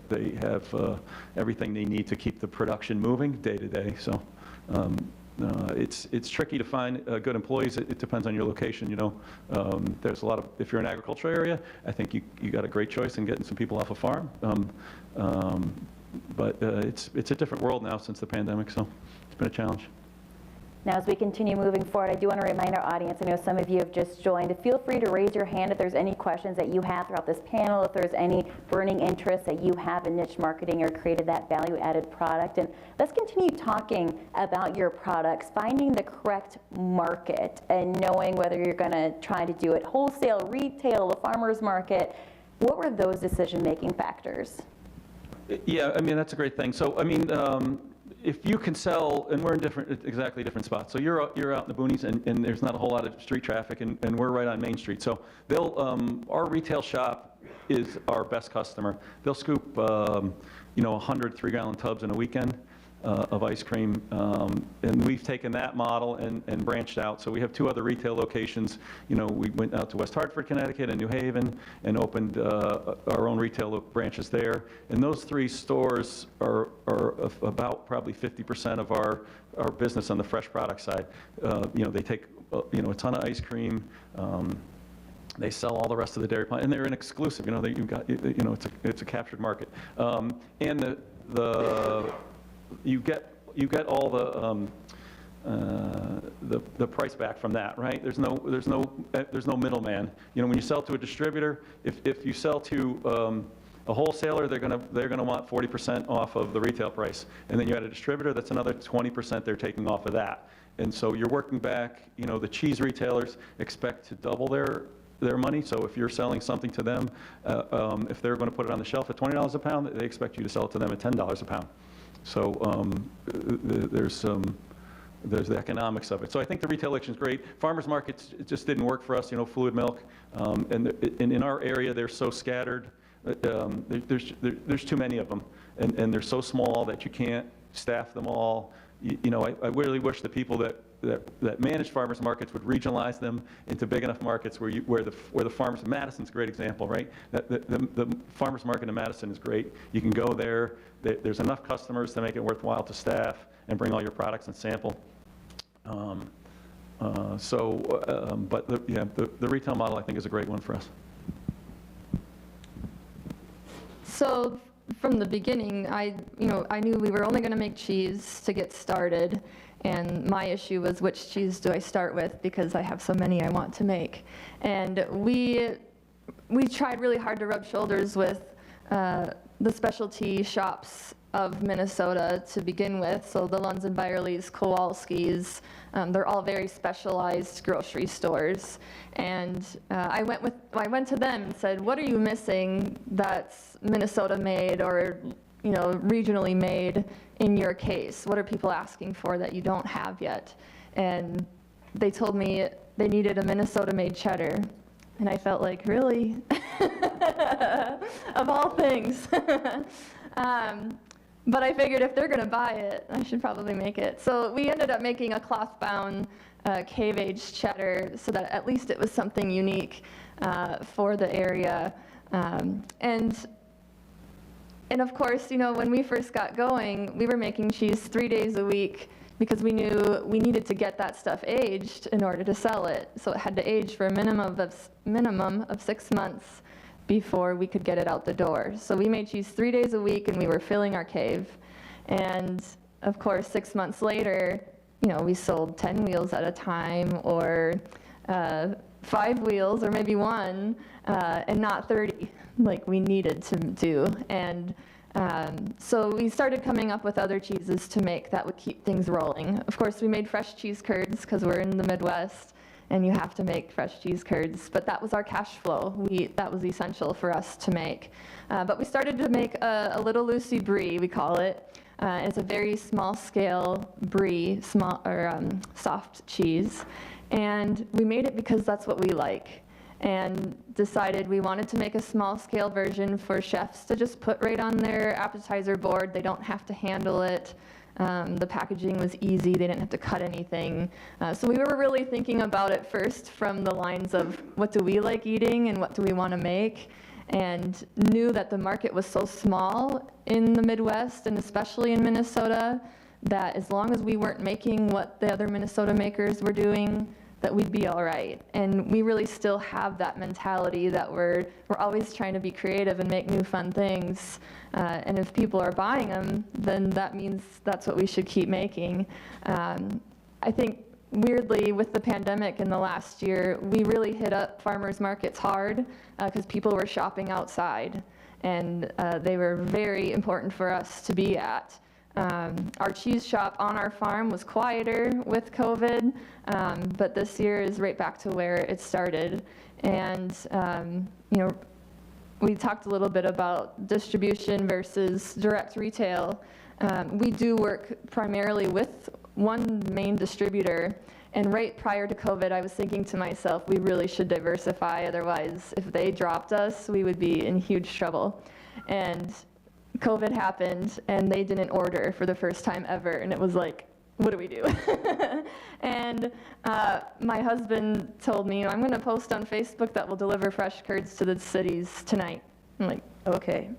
they have everything they need to keep the production moving day to day. So. It's tricky to find good employees. It depends on your location, you know. There's a lot of, if you're in an agricultural area, I think you got a great choice in getting some people off a farm. But it's a different world now since the pandemic, so it's been a challenge. Now, as we continue moving forward, I do want to remind our audience, I know some of you have just joined, feel free to raise your hand if there's any questions that you have throughout this panel, if there's any burning interest that you have in niche marketing or created that value-added product. And let's continue talking about your products, finding the correct market and knowing whether you're going to try to do it wholesale, retail, the farmer's market. What were those decision-making factors? Yeah, I mean, that's a great thing. So, I mean, if you can sell, and we're in exactly different spots. So you're out in the boonies, and there's not a whole lot of street traffic, and we're right on Main Street. So our retail shop is our best customer. They'll scoop, you know, 100 3-gallon tubs in a weekend of ice cream, and we've taken that model and branched out. So we have 2 other retail locations. You know, we went out to West Hartford, Connecticut, and New Haven, and opened our own retail branches there. And those 3 stores are about probably 50% of our business on the fresh product side. You know, they take you know, a ton of ice cream. They sell all the rest of the dairy plant, and they're an exclusive. You know, you've got, you know, it's a captured market, and you get all the price back from that, right? There's no middleman. You know, when you sell to a distributor, if you sell to a wholesaler, they're gonna want 40% off of the retail price, and then you add a distributor, that's another 20% they're taking off of that. And so you're working back. You know, the cheese retailers expect to double their money. So if you're selling something to them, if they're going to put it on the shelf at $20 a pound, they expect you to sell it to them at $10 a pound. So there's the economics of it. So I think the retail election is great. Farmers markets, it just didn't work for us. You know, fluid milk, and in our area they're so scattered. There's too many of them, and they're so small that you can't staff them all. You know, I really wish the people that manage farmers markets would regionalize them into big enough markets where the farmers. Madison's a great example, right? The farmers market in Madison is great. You can go there. There's enough customers to make it worthwhile to staff and bring all your products and sample. But the retail model, I think, is a great one for us. So from the beginning, I knew we were only going to make cheese to get started, and my issue was which cheese do I start with, because I have so many I want to make. And we tried really hard to rub shoulders with the specialty shops of Minnesota to begin with. So the Lunds and Byerly's, Kowalski's, they're all very specialized grocery stores. And I went to them and said, what are you missing that's Minnesota made or, you know, regionally made in your case? What are people asking for that you don't have yet? And they told me they needed a Minnesota made cheddar. And I felt like, really? Of all things. But I figured if they're going to buy it, I should probably make it. So we ended up making a cloth-bound cave-aged cheddar so that at least it was something unique for the area. And of course, you know, when we first got going, we were making cheese 3 days a week, because we knew we needed to get that stuff aged in order to sell it. So it had to age for a minimum of 6 months before we could get it out the door. So we made cheese 3 days a week, and we were filling our cave. And of course, 6 months later, we sold 10 wheels at a time, or 5 wheels, or maybe 1, and not 30 like we needed to do. And so we started coming up with other cheeses to make that would keep things rolling. Of course, we made fresh cheese curds because we're in the Midwest, and you have to make fresh cheese curds. But that was our cash flow. That was essential for us to make. But we started to make a Little Lucy Brie, we call it. It's a very small-scale brie, soft cheese. And we made it because that's what we like, and decided we wanted to make a small-scale version for chefs to just put right on their appetizer board. They don't have to handle it. The packaging was easy. They didn't have to cut anything. So we were really thinking about it first from the lines of what do we like eating and what do we want to make, and knew that the market was so small in the Midwest, and especially in Minnesota, that as long as we weren't making what the other Minnesota makers were doing, that we'd be all right. And we really still have that mentality that we're always trying to be creative and make new fun things. And if people are buying them, then that means that's what we should keep making. I think weirdly, with the pandemic in the last year, we really hit up farmers markets hard because people were shopping outside, and they were very important for us to be at. Our cheese shop on our farm was quieter with COVID, but this year is right back to where it started. And we talked a little bit about distribution versus direct retail. We do work primarily with one main distributor, and right prior to COVID, I was thinking to myself, we really should diversify, otherwise if they dropped us, we would be in huge trouble. And COVID happened, and they didn't order for the first time ever, and it was like, what do we do? And my husband told me, I'm going to post on Facebook that we'll deliver fresh curds to the cities tonight. I'm like, okay.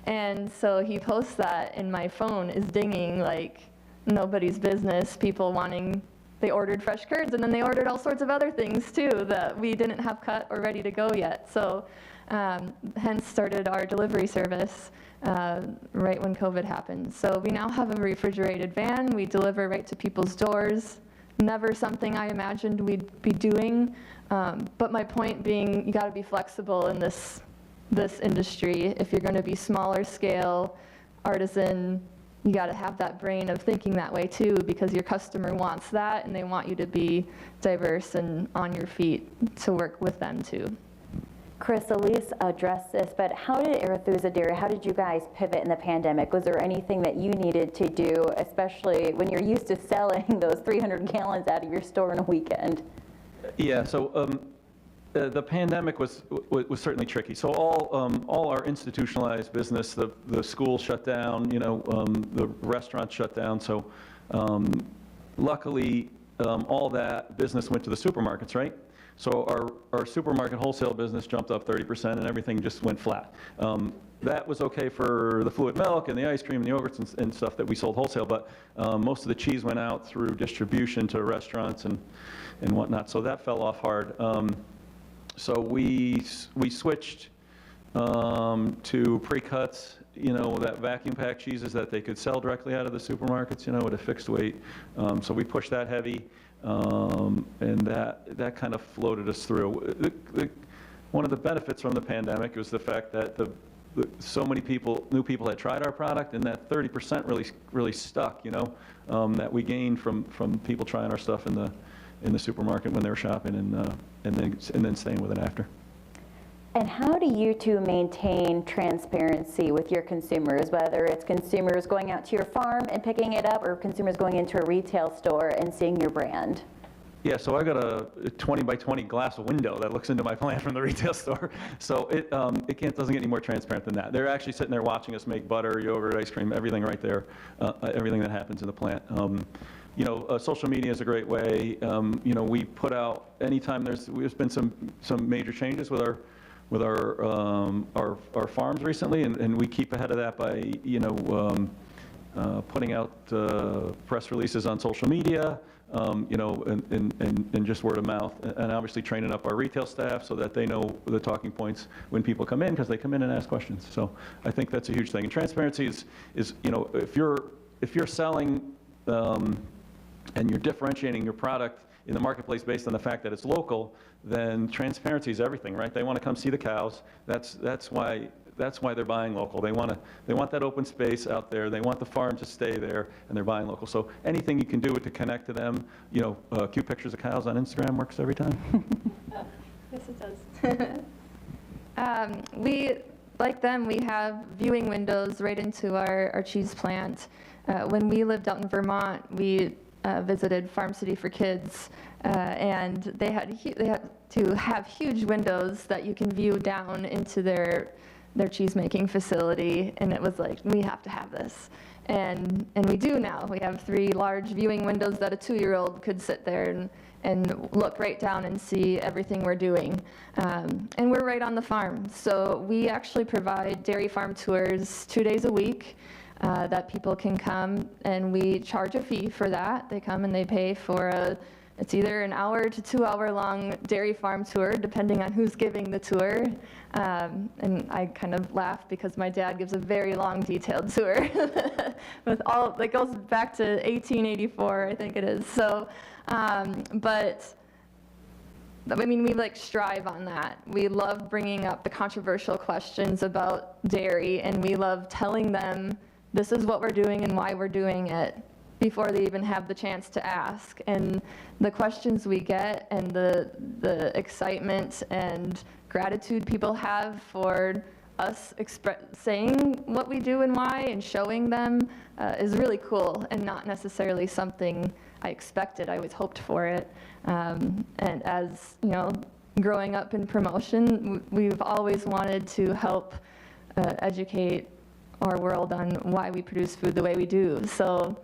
And so he posts that, and my phone is dinging like nobody's business, people wanting, they ordered fresh curds, and then they ordered all sorts of other things too that we didn't have cut or ready to go yet. So hence started our delivery service right when COVID happened. So we now have a refrigerated van. We deliver right to people's doors. Never something I imagined we'd be doing. But my point being, you got to be flexible in this industry. If you're going to be smaller scale, artisan, you got to have that brain of thinking that way too, because your customer wants that, and they want you to be diverse and on your feet to work with them too. Chris, Elise addressed this, but how did Arethusa Dairy, how did you guys pivot in the pandemic? Was there anything that you needed to do, especially when you're used to selling those 300 gallons out of your store in a weekend? Yeah, so the pandemic was certainly tricky. So all our institutionalized business, the schools shut down, the restaurants shut down. So luckily, all that business went to the supermarkets, right? So our supermarket wholesale business jumped up 30%, and everything just went flat. That was okay for the fluid milk and the ice cream and the yogurts and stuff that we sold wholesale, but most of the cheese went out through distribution to restaurants and whatnot. So that fell off hard. So we switched to pre-cuts, that vacuum pack cheeses that they could sell directly out of the supermarkets, at a fixed weight. So we pushed that heavy, and that kind of floated us through. One of the benefits from the pandemic was the fact that so many new people had tried our product, and that 30% really stuck, that we gained from people trying our stuff in the supermarket when they were shopping, and then staying with it after. And how do you two maintain transparency with your consumers, whether it's consumers going out to your farm and picking it up, or consumers going into a retail store and seeing your brand? Yeah, so I got a 20 by 20 glass window that looks into my plant from the retail store. So it doesn't get any more transparent than that. They're actually sitting there watching us make butter, yogurt, ice cream, everything right there, everything that happens in the plant. Social media is a great way. We put out anytime there's been some major changes with our farms recently, and we keep ahead of that by putting out press releases on social media, you know, and just word of mouth, and obviously training up our retail staff so that they know the talking points when people come in, because they come in and ask questions. So I think that's a huge thing. And transparency is you know, if you're selling and you're differentiating your product in the marketplace based on the fact that it's local, then transparency is everything, right? They want to come see the cows. That's why they're buying local. They want that open space out there. They want the farm to stay there, and they're buying local. So anything you can do to connect to them, you know, cute pictures of cows on Instagram works every time. Yes, it does. Like them, we have viewing windows right into our cheese plant. When we lived out in Vermont, we visited Farm City for Kids, and they had to have huge windows that you can view down into their cheese making facility, and it was like, we have to have this, and we do now. We have 3 large viewing windows that a 2-year-old could sit there and look right down and see everything we're doing, and we're right on the farm. So we actually provide dairy farm tours 2 days a week. That people can come, and we charge a fee for that. They come and they pay for it's either an hour to 2 hour long dairy farm tour, depending on who's giving the tour. And I kind of laugh because my dad gives a very long, detailed tour with all, that goes back to 1884, I think it is. So, but I mean, we like strive on that. We love bringing up the controversial questions about dairy, and we love telling them this is what we're doing and why we're doing it before they even have the chance to ask. And the questions we get and the excitement and gratitude people have for us saying what we do and why and showing them is really cool, and not necessarily something I expected. I always hoped for it. And as you know, growing up in promotion, we've always wanted to help educate our world on why we produce food the way we do. So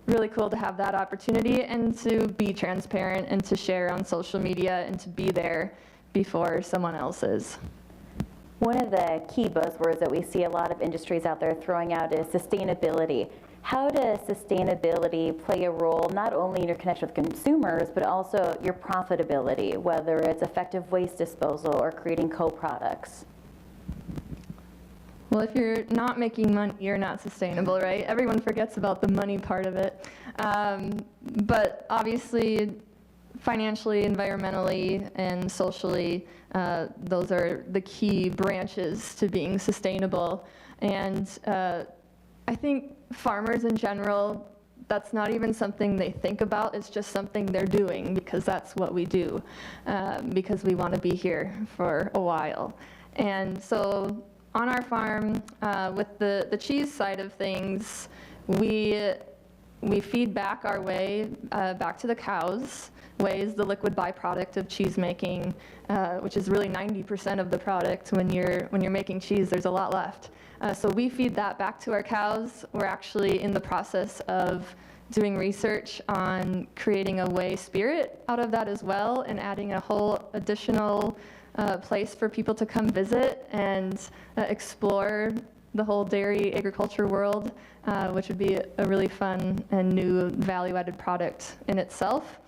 really cool to have that opportunity, and to be transparent and to share on social media and to be there before someone else is. One of the key buzzwords that we see a lot of industries out there throwing out is sustainability. How does sustainability play a role not only in your connection with consumers, but also your profitability, whether it's effective waste disposal or creating co-products? Well, if you're not making money, you're not sustainable, right? Everyone forgets about the money part of it. But obviously, financially, environmentally, and socially, those are the key branches to being sustainable. And I think farmers in general, that's not even something they think about. It's just something they're doing because that's what we do, because we want to be here for a while. And so on our farm, with the cheese side of things, we feed back our whey back to the cows. Whey is the liquid byproduct of cheese making, which is really 90% of the product. When you're making cheese, there's a lot left. So we feed that back to our cows. We're actually in the process of doing research on creating a whey spirit out of that as well, and adding a whole additional place for people to come visit and explore the whole dairy agriculture world, which would be a really fun and new value-added product in itself.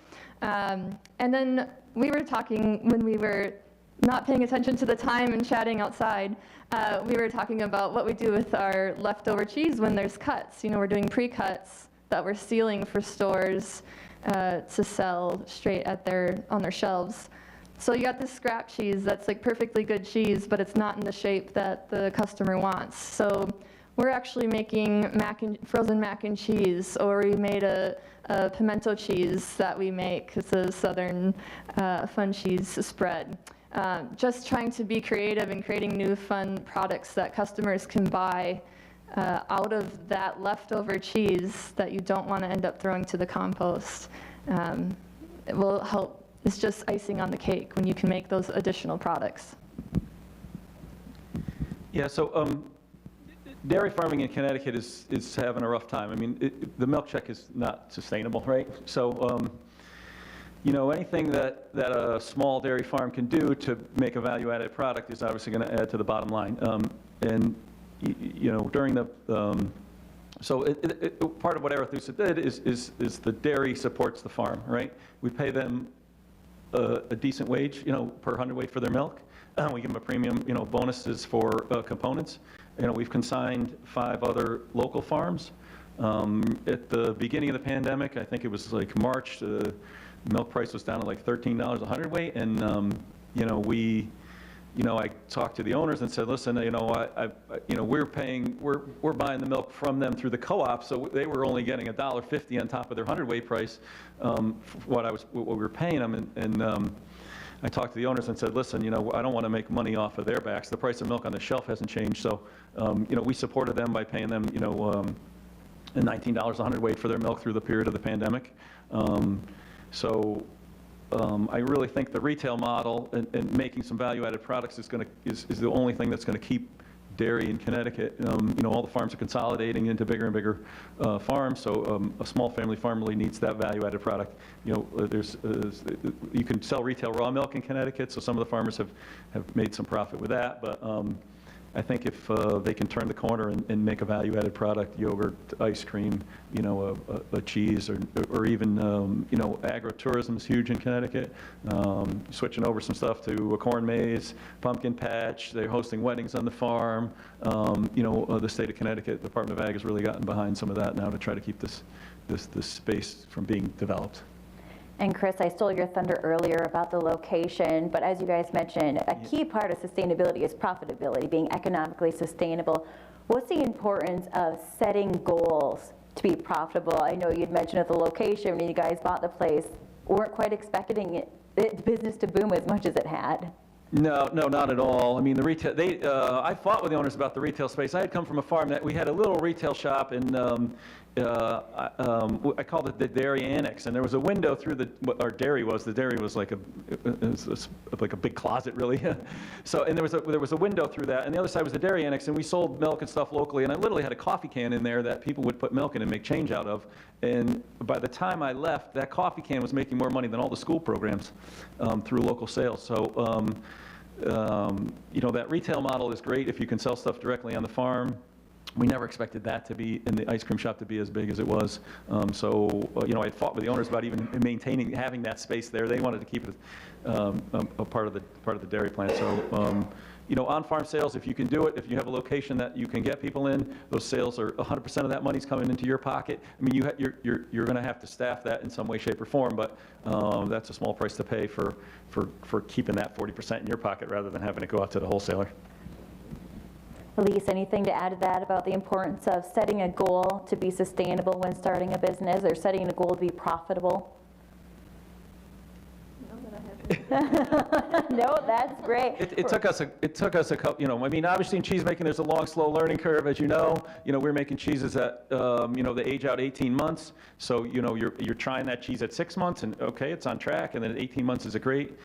And then we were talking when we were not paying attention to the time and chatting outside. We were talking about what we do with our leftover cheese when there's cuts. You know, we're doing pre-cuts that we're sealing for stores to sell straight on their shelves. So you got this scrap cheese that's like perfectly good cheese, but it's not in the shape that the customer wants. So we're actually making frozen mac and cheese, or we made a pimento cheese that we make. It's a southern fun cheese spread. Just trying to be creative and creating new fun products that customers can buy out of that leftover cheese that you don't want to end up throwing to the compost. It will help. It's just icing on the cake when you can make those additional products. Yeah, so dairy farming in Connecticut is having a rough time. I mean, the milk check is not sustainable, right? So, you know, anything that a small dairy farm can do to make a value-added product is obviously going to add to the bottom line. And, you know, during the So part of what Arethusa did is the dairy supports the farm, right? We pay them a decent wage, per hundredweight for their milk. We give them a premium, bonuses for components. We've consigned 5 other local farms. At the beginning of the pandemic, I think it was like March, the milk price was down to like $13 a hundredweight, and I talked to the owners and said, listen, we're buying the milk from them through the co-op, so they were only getting $1.50 on top of their hundredweight price, what we were paying them, and I talked to the owners and said, listen, I don't want to make money off of their backs. The price of milk on the shelf hasn't changed, so we supported them by paying them, $19 a hundredweight for their milk through the period of the pandemic. I really think the retail model and making some value-added products is the only thing that's going to keep dairy in Connecticut. All the farms are consolidating into bigger and bigger farms, so a small family farm really needs that value-added product. You can sell retail raw milk in Connecticut, so some of the farmers have made some profit with that, but I think if they can turn the corner and make a value-added product, yogurt, ice cream, a cheese, or even, agritourism is huge in Connecticut. Switching over some stuff to a corn maze, pumpkin patch. They're hosting weddings on the farm. The state of Connecticut, Department of Ag has really gotten behind some of that now to try to keep this space from being developed. And Chris, I stole your thunder earlier about the location, but as you guys mentioned, a key part of sustainability is profitability, being economically sustainable. What's the importance of setting goals to be profitable? I know you'd mentioned at the location when you guys bought the place, weren't quite expecting the business to boom as much as it had. No, not at all. I mean, the retail. I fought with the owners about the retail space. I had come from a farm that we had a little retail shop, and I called it the dairy annex. And there was a window through what our dairy was. The dairy was like a big closet, really. And there was a window through that, and the other side was the dairy annex. And we sold milk and stuff locally. And I literally had a coffee can in there that people would put milk in and make change out of. And by the time I left, that coffee can was making more money than all the school programs through local sales. So. That retail model is great if you can sell stuff directly on the farm. We never expected that to be, in the ice cream shop, to be as big as it was. I fought with the owners about even having that space there. They wanted to keep it a part of the dairy plant. So, on-farm sales, if you can do it, if you have a location that you can get people in, those sales are 100% of that money's coming into your pocket. I mean, you're going to have to staff that in some way, shape, or form, but that's a small price to pay for keeping that 40% in your pocket rather than having it go out to the wholesaler. Elise, anything to add to that about the importance of setting a goal to be sustainable when starting a business, or setting a goal to be profitable? No, that's great. It took us a couple, obviously in cheese making, there's a long, slow learning curve, as you know. We're making cheeses that, they age out 18 months. So, you're trying that cheese at 6 months, and okay, it's on track, and then at 18 months is a great.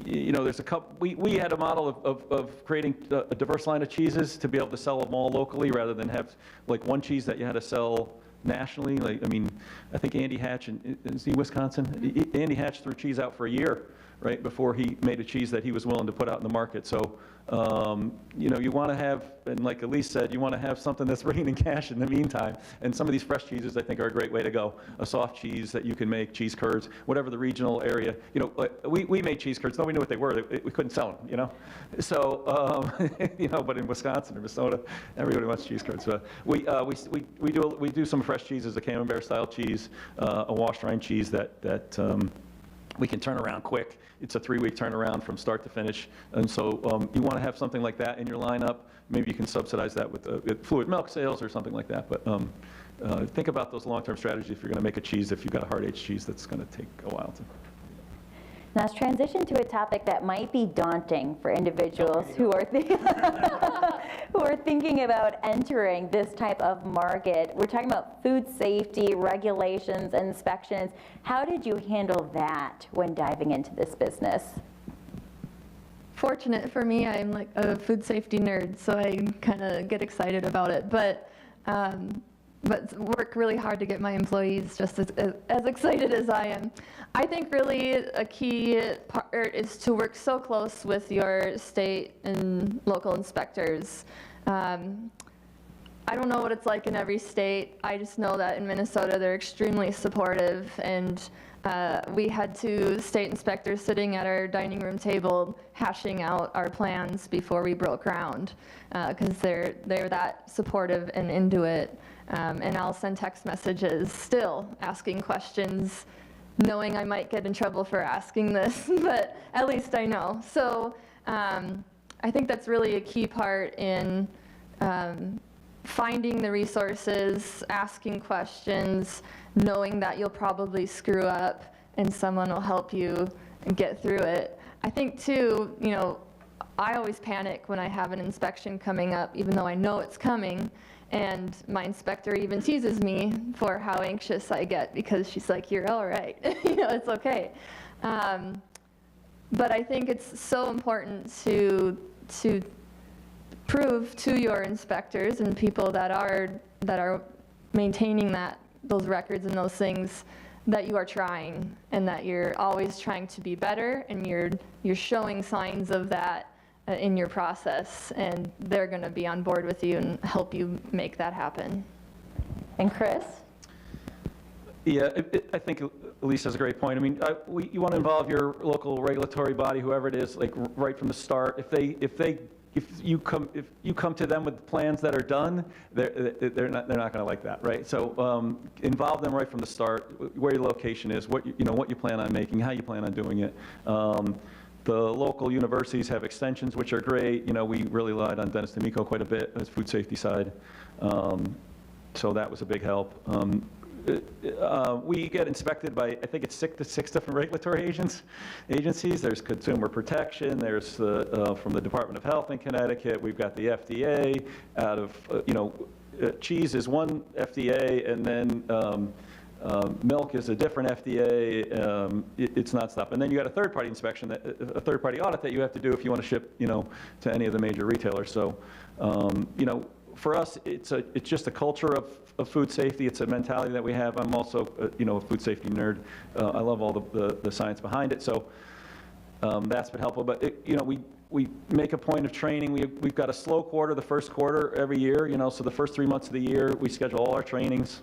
There's a couple, we had a model of creating a diverse line of cheeses to be able to sell them all locally rather than have like one cheese that you had to sell nationally. I think Andy Hatch, is he Wisconsin? Andy Hatch threw cheese out for a year, right, before he made a cheese that he was willing to put out in the market. So, you want to have, and like Elise said, you want to have something that's bringing in cash in the meantime. And some of these fresh cheeses, I think, are a great way to go. A soft cheese that you can make, cheese curds, whatever the regional area. We made cheese curds. Nobody knew what they were. We couldn't sell them, So, but in Wisconsin or Minnesota, everybody wants cheese curds. So we do some fresh cheeses, a Camembert style cheese, a washed rind cheese that we can turn around quick. It's a 3-week turnaround from start to finish. And so you want to have something like that in your lineup. Maybe you can subsidize that with fluid milk sales or something like that. But think about those long-term strategies if you're going to make a cheese, if you've got a hard-aged cheese that's going to take a while to. Now let's transition to a topic that might be daunting for individuals who are thinking about entering this type of market. We're talking about food safety, regulations, inspections. How did you handle that when diving into this business? Fortunate for me, I'm like a food safety nerd, so I kind of get excited about it. But work really hard to get my employees just as excited as I am. I think really a key part is to work so close with your state and local inspectors. I don't know what it's like in every state. I just know that in Minnesota they're extremely supportive, and we had 2 state inspectors sitting at our dining room table hashing out our plans before we broke ground, because they're that supportive and into it. And I'll send text messages still asking questions, knowing I might get in trouble for asking this, but at least I know. So I think that's really a key part in finding the resources, asking questions, knowing that you'll probably screw up and someone will help you get through it. I think too, you know, I always panic when I have an inspection coming up, even though I know it's coming. And my inspector even teases me for how anxious I get, because she's like, "You're all right, you know, it's okay." But I think it's so important to prove to your inspectors and people that are maintaining those records and those things that you are trying, and that you're always trying to be better, and you're showing signs of that in your process, and they're going to be on board with you and help you make that happen. And Chris? Yeah, I think Elise has a great point. I mean, you want to involve your local regulatory body, whoever it is, like right from the start. If you come to them with plans that are done, they're not going to like that, right? So involve them right from the start, where your location is, what you plan on making, how you plan on doing it. The local universities have extensions, which are great. You know, we really relied on Dennis D'Amico quite a bit as food safety side, so that was a big help. We get inspected by, I think it's six different regulatory agencies. There's Consumer Protection, there's from the Department of Health in Connecticut, we've got the FDA out of, cheese is one FDA, and then milk is a different FDA. It's nonstop. And then you got a third-party inspection, a third-party audit that you have to do if you want to ship, to any of the major retailers. So, for us, it's just a culture of food safety. It's a mentality that we have. I'm also, a food safety nerd. I love all the science behind it. So that's been helpful. But we make a point of training. We've got a slow quarter, the first quarter every year. So the first 3 months of the year, we schedule all our trainings.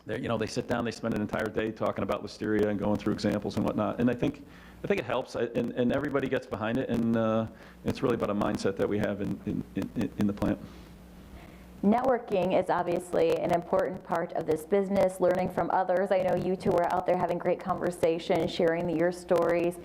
They sit down, they spend an entire day talking about listeria and going through examples and whatnot. And I think it helps, and everybody gets behind it. And it's really about a mindset that we have in the plant. Networking is obviously an important part of this business, learning from others. I know you two are out there having great conversations, sharing your stories.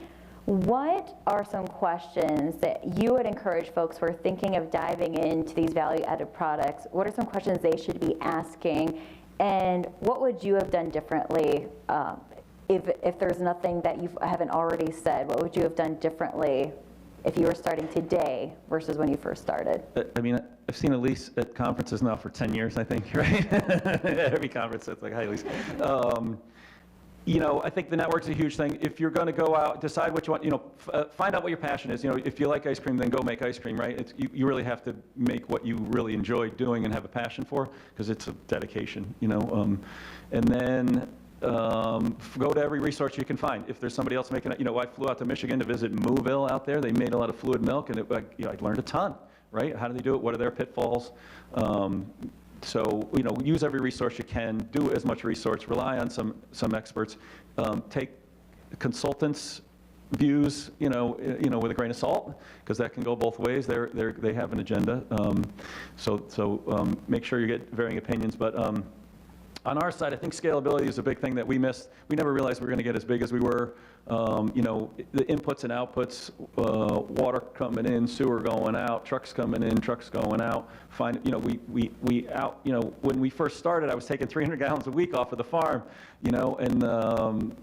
What are some questions that you would encourage folks who are thinking of diving into these value-added products? What are some questions they should be asking? And what would you have done differently if there's nothing that you haven't already said? What would you have done differently if you were starting today versus when you first started? I mean, I've seen Elise at conferences now for 10 years, I think, right? Every conference, it's like, "Hi, Elise." I think the network's a huge thing. If you're going to go out, decide what you want, find out what your passion is. If you like ice cream, then go make ice cream, right? You really have to make what you really enjoy doing and have a passion for, because it's a dedication, and then go to every resource you can find. If there's somebody else making it, I flew out to Michigan to visit Mooville out there. They made a lot of fluid milk, and I learned a ton, right? How do they do it? What are their pitfalls? So, use every resource you can, do as much research, rely on some experts, take consultants' views, with a grain of salt, because that can go both ways. They have an agenda. So make sure you get varying opinions. But on our side, I think scalability is a big thing that we missed. We never realized we were going to get as big as we were. The inputs and outputs, water coming in, sewer going out, trucks coming in, trucks going out. When we first started, I was taking 300 gallons a week off of the farm, and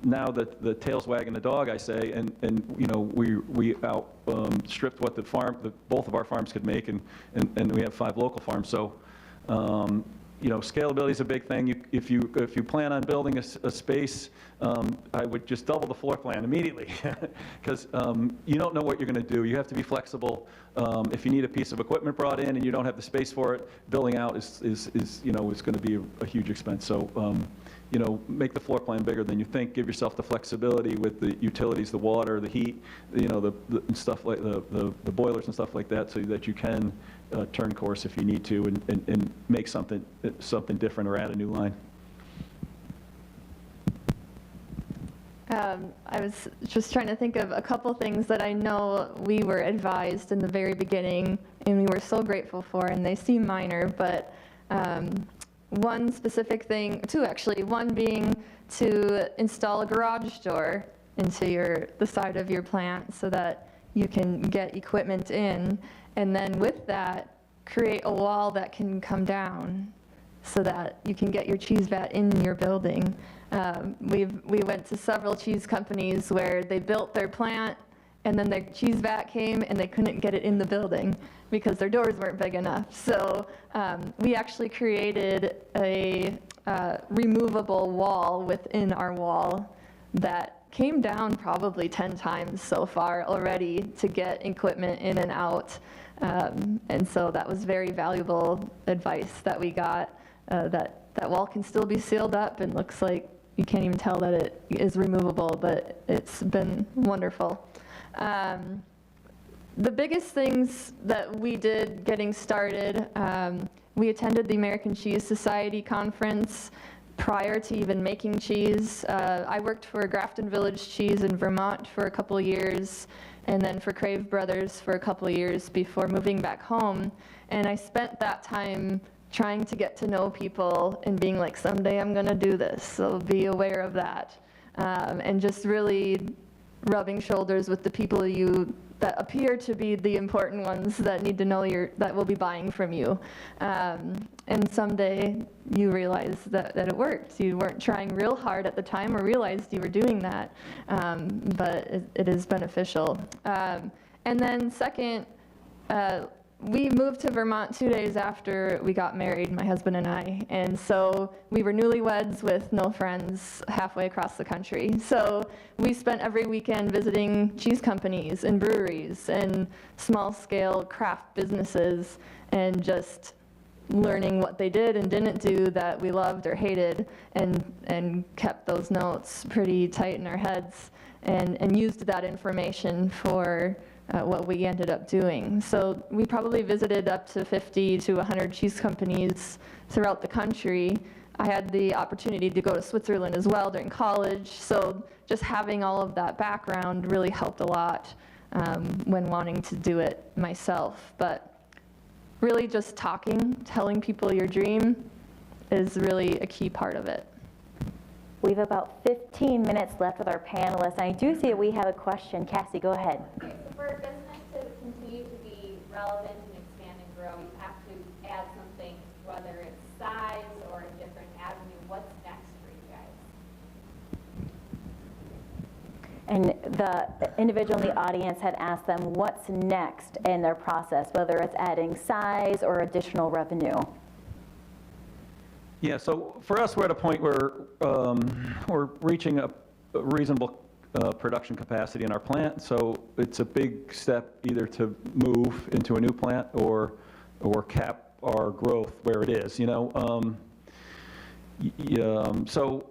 now the tail's wagging the dog, I say, and we outstripped what both of our farms could make, and we have 5 local farms. So. Scalability is a big thing. If you plan on building a space, I would just double the floor plan immediately, because you don't know what you're going to do. You have to be flexible. If you need a piece of equipment brought in and you don't have the space for it, building out is going to be a huge expense. So, make the floor plan bigger than you think. Give yourself the flexibility with the utilities, the water, the heat, the stuff like the boilers and stuff like that, so that you can turn course if you need to and make something different or add a new line. I was just trying to think of a couple things that I know we were advised in the very beginning, and we were so grateful for, and they seem minor, but one specific thing, two actually, one being to install a garage door into the side of your plant so that you can get equipment in, and then with that, create a wall that can come down so that you can get your cheese vat in your building. We went to several cheese companies where they built their plant and then their cheese vat came and they couldn't get it in the building because their doors weren't big enough. So we actually created a removable wall within our wall that came down probably 10 times so far already to get equipment in and out. And so that was very valuable advice that we got, that wall can still be sealed up and looks like you can't even tell that it is removable, but it's been wonderful. The biggest things that we did getting started, we attended the American Cheese Society conference prior to even making cheese. I worked for Grafton Village Cheese in Vermont for a couple of years, and then for Crave Brothers for a couple of years before moving back home. And I spent that time trying to get to know people and being like, someday I'm gonna do this, so be aware of that. And just really rubbing shoulders with the people that appear to be the important ones that need to know that will be buying from you. And someday you realize that it worked. You weren't trying real hard at the time or realized you were doing that, but it is beneficial. And then second, we moved to Vermont 2 days after we got married, my husband and I, and so we were newlyweds with no friends halfway across the country. So we spent every weekend visiting cheese companies and breweries and small-scale craft businesses and just learning what they did and didn't do that we loved or hated, and kept those notes pretty tight in our heads and used that information for what we ended up doing. So we probably visited up to 50 to 100 cheese companies throughout the country. I had the opportunity to go to Switzerland as well during college, so just having all of that background really helped a lot when wanting to do it myself. But really just talking, telling people your dream is really a key part of it. We have about 15 minutes left with our panelists. I do see that we have a question. Cassie, go ahead. Okay, so for a business to continue to be relevant and expand and grow, you have to add something, whether it's size or a different avenue. What's next for you guys? And the individual in the audience had asked them what's next in their process, whether it's adding size or additional revenue. Yeah, so for us, we're at a point where we're reaching a reasonable production capacity in our plant. So it's a big step either to move into a new plant or cap our growth where it is. So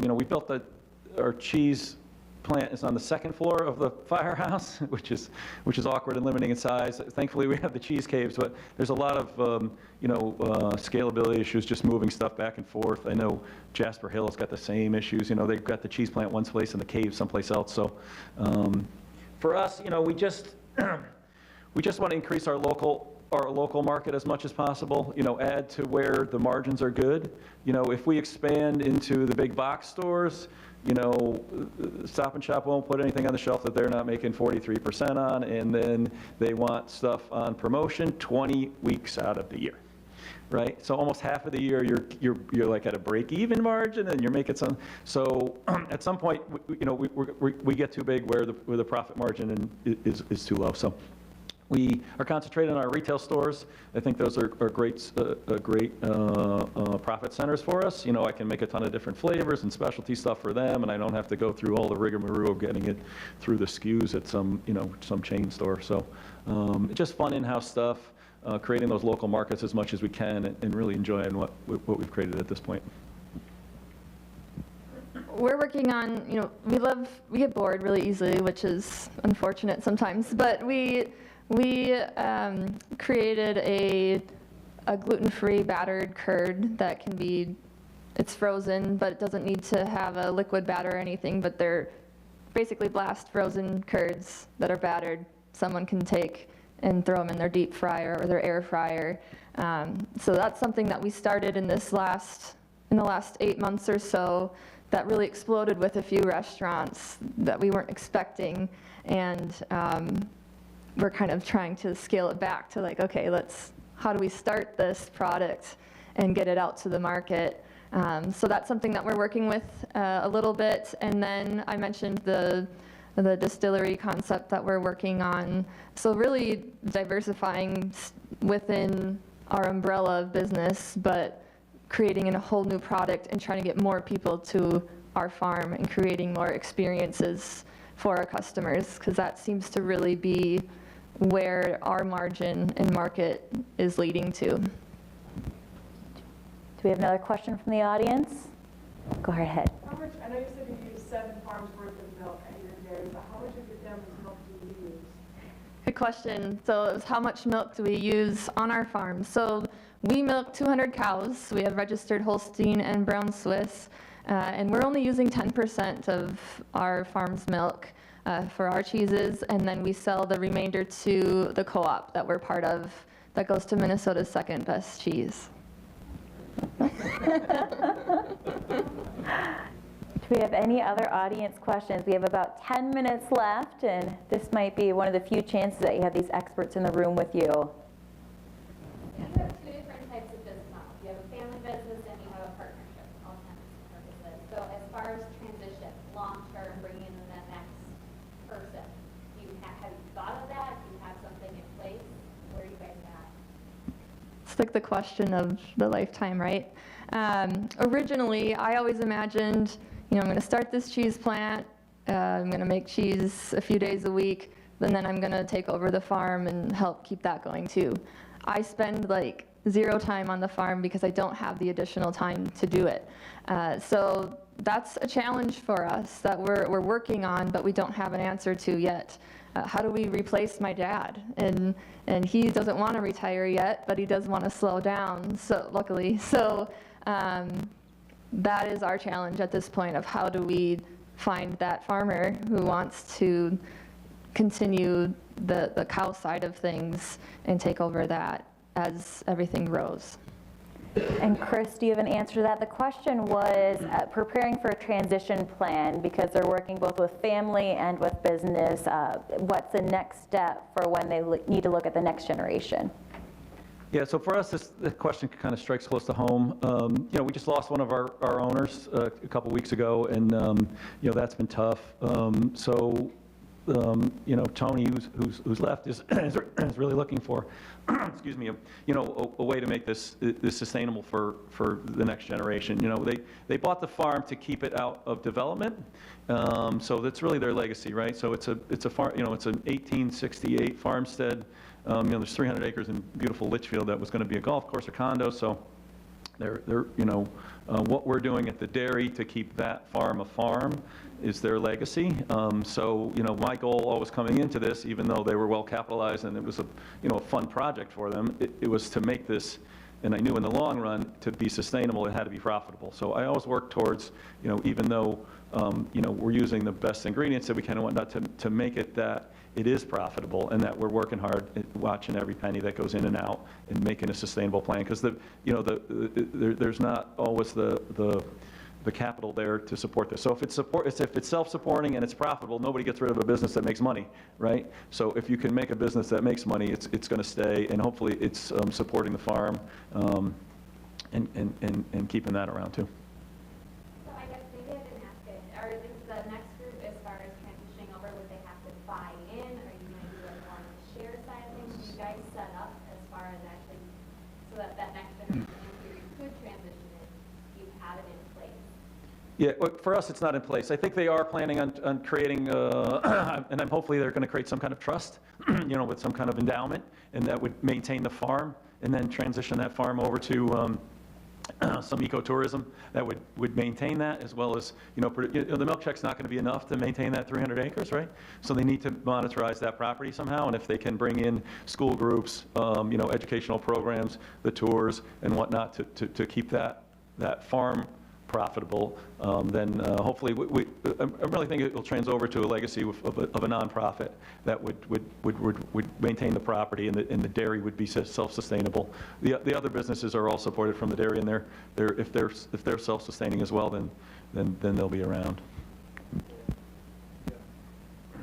we built our cheese plant is on the second floor of the firehouse, which is awkward and limiting in size. Thankfully, we have the cheese caves, but there's a lot of scalability issues, just moving stuff back and forth. I know Jasper Hill has got the same issues. They've got the cheese plant one place and the cave someplace else. So for us, we just want to increase our local market as much as possible. Add to where the margins are good. If we expand into the big box stores, Stop and Shop won't put anything on the shelf that they're not making 43% on, and then they want stuff on promotion 20 weeks out of the year, right? So almost half of the year you're like at a break-even margin, and you're making some. So at some point, we get too big where the profit margin is too low. So we are concentrated on our retail stores. I think those are great profit centers for us. I can make a ton of different flavors and specialty stuff for them, and I don't have to go through all the rigmarole of getting it through the SKUs at some chain store. So just fun in-house stuff, creating those local markets as much as we can, and really enjoying what we've created at this point. we're working on, we get bored really easily, which is unfortunate sometimes, but we created a gluten-free battered curd that can be, it's frozen, but it doesn't need to have a liquid batter or anything, but they're basically blast frozen curds that are battered. Someone can take and throw them in their deep fryer or their air fryer. So that's something that we started in the last 8 months or so that really exploded with a few restaurants that we weren't expecting. And we're kind of trying to scale it back to like, okay, how do we start this product and get it out to the market? So that's something that we're working with a little bit. And then I mentioned the distillery concept that we're working on. So really diversifying within our umbrella of business, but creating a whole new product and trying to get more people to our farm and creating more experiences for our customers, because that seems to really be where our margin and market is leading to. Do we have another question from the audience? Go ahead. How much, I know you said you use 7 farms worth of milk at your dairy, but how much of your family's milk do you use? Good question. So it was how much milk do we use on our farm? So we milk 200 cows. We have registered Holstein and Brown Swiss, and we're only using 10% of our farm's milk for our cheeses, and then we sell the remainder to the co-op that we're part of that goes to Minnesota's second best cheese. Do we have any other audience questions? We have about 10 minutes left, and this might be one of the few chances that you have these experts in the room with you. You have 2 different types of business models. You have a family business and you have a partnership, all kinds of purposes. So as far as transition, long-term, bringing in the next person, have you thought of that? Do you have something in place? Where are you guys at? It's like the question of the lifetime, right? Originally, I always imagined, I'm going to start this cheese plant, I'm going to make cheese a few days a week, and then I'm going to take over the farm and help keep that going too. I spend like 0 time on the farm because I don't have the additional time to do it. So that's a challenge for us that we're working on, but we don't have an answer to yet. How do we replace my dad? And he doesn't want to retire yet, but he does want to slow down, so luckily. So that is our challenge at this point of how do we find that farmer who wants to continue the cow side of things and take over that as everything grows. And Chris, do you have an answer to that? The question was preparing for a transition plan because they're working both with family and with business. What's the next step for when they need to look at the next generation? Yeah, so for us, this question kind of strikes close to home. We just lost one of our owners a couple weeks ago, and that's been tough. Tony, who's left, is really looking for, excuse me, a way to make this sustainable for the next generation. They bought the farm to keep it out of development, so that's really their legacy, right? So it's a farm, it's an 1868 farmstead. There's 300 acres in beautiful Litchfield that was going to be a golf course, a condo. So what we're doing at the dairy to keep that farm a farm is their legacy. My goal always coming into this, even though they were well capitalized and it was a fun project for them, it was to make this, and I knew in the long run, to be sustainable, it had to be profitable. So I always work towards, even though, we're using the best ingredients that we can and whatnot to make it that it is profitable and that we're working hard at watching every penny that goes in and out and making a sustainable plan. Because there's not always the capital there to support this. So if it's self-supporting and it's profitable, nobody gets rid of a business that makes money, right? So if you can make a business that makes money, it's going to stay, and hopefully it's supporting the farm and keeping that around too. So I guess maybe I didn't ask it. Are the next group, as far as transitioning over, would they have to buy in? Are you going to do like more on the share side of things? Do you guys set up as far as actually so that next generation, if you could transition it, you have it in place? Yeah, for us, it's not in place. I think they are planning on creating, and hopefully they're going to create some kind of trust, with some kind of endowment, and that would maintain the farm, and then transition that farm over to some ecotourism that would maintain that, as well as, the milk check's not going to be enough to maintain that 300 acres, right? So they need to monetize that property somehow, and if they can bring in school groups, educational programs, the tours and whatnot to keep that farm profitable, then hopefully I really think it will trans over to a legacy of a nonprofit that would maintain the property, and the dairy would be self-sustainable. The other businesses are all supported from the dairy, and if they're self-sustaining as well, then they'll be around.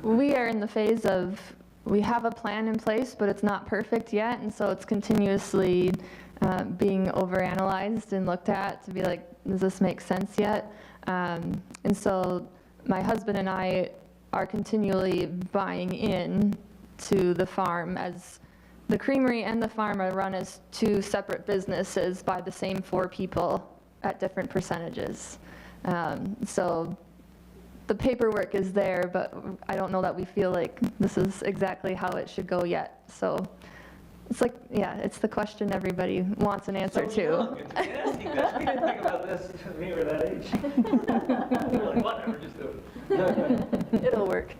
We are in the phase of, we have a plan in place, but it's not perfect yet, and so it's continuously being overanalyzed and looked at to be like, does this make sense yet? And so my husband and I are continually buying in to the farm, as the creamery and the farm are run as two separate businesses by the same 4 people at different percentages. So the paperwork is there, but I don't know that we feel like this is exactly how it should go yet. So it's like, yeah, it's the question everybody wants an answer to. Young, it's asking this. We didn't think about this when we were that age. We were like, whatever, just do it. It'll work.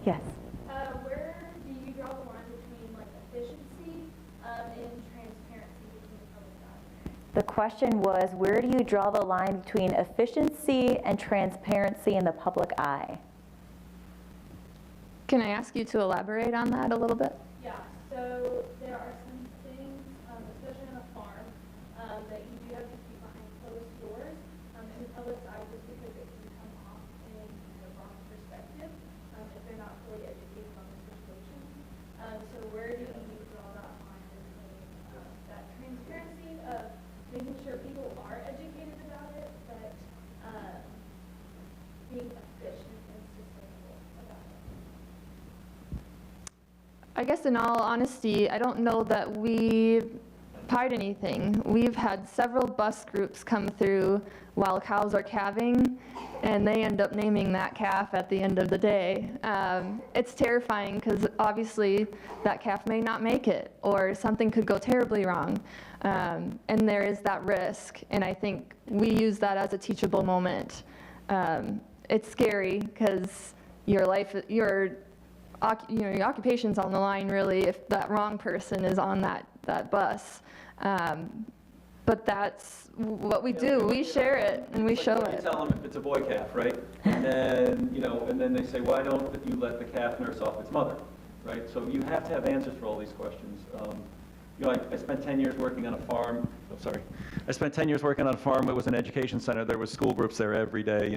Yes. Where do you draw the line between like efficiency and transparency between the public eye? The question was, where do you draw the line between efficiency and transparency in the public eye? Can I ask you to elaborate on that a little bit? Yeah, so there are some things, especially on a farm, that you do have to keep behind closed doors in the public's eye, just because it can come off in the wrong perspective if they're not fully educated on the situation. So where do you draw that line between that transparency of making sure people are educated about it, but being efficient and sustainable about it? I guess in all honesty, I don't know that we hide anything. We've had several bus groups come through while cows are calving, and they end up naming that calf at the end of the day. It's terrifying because obviously that calf may not make it, or something could go terribly wrong. And there is that risk, and I think we use that as a teachable moment. It's scary because your occupation's on the line, really, if that wrong person is on that bus. But that's what we do. We share it and we show it. You tell them if it's a boy calf, right? And then they say, why don't you let the calf nurse off its mother, right? So you have to have answers for all these questions. I spent 10 years working on a farm. Oh, sorry. I spent 10 years working on a farm. It was an education center. There was school groups there every day.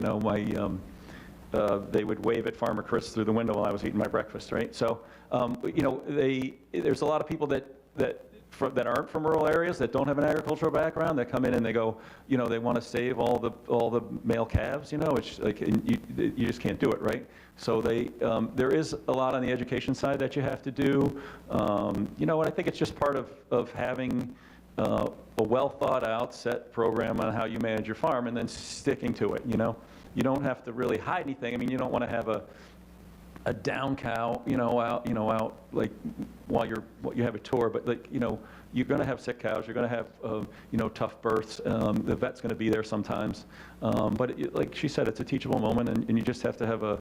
They would wave at Farmer Chris through the window while I was eating my breakfast, right? So, there's a lot of people that aren't from rural areas, that don't have an agricultural background, that come in and they go, they want to save all the male calves, it's like, you just can't do it, right? So there is a lot on the education side that you have to do. And I think it's just part of having a well thought out set program on how you manage your farm, and then sticking to it, You don't have to really hide anything. I mean, you don't want to have a down cow, out like while you have a tour, but you're going to have sick cows. You're going to have tough births. The vet's going to be there sometimes. But like she said, it's a teachable moment, and you just have to have a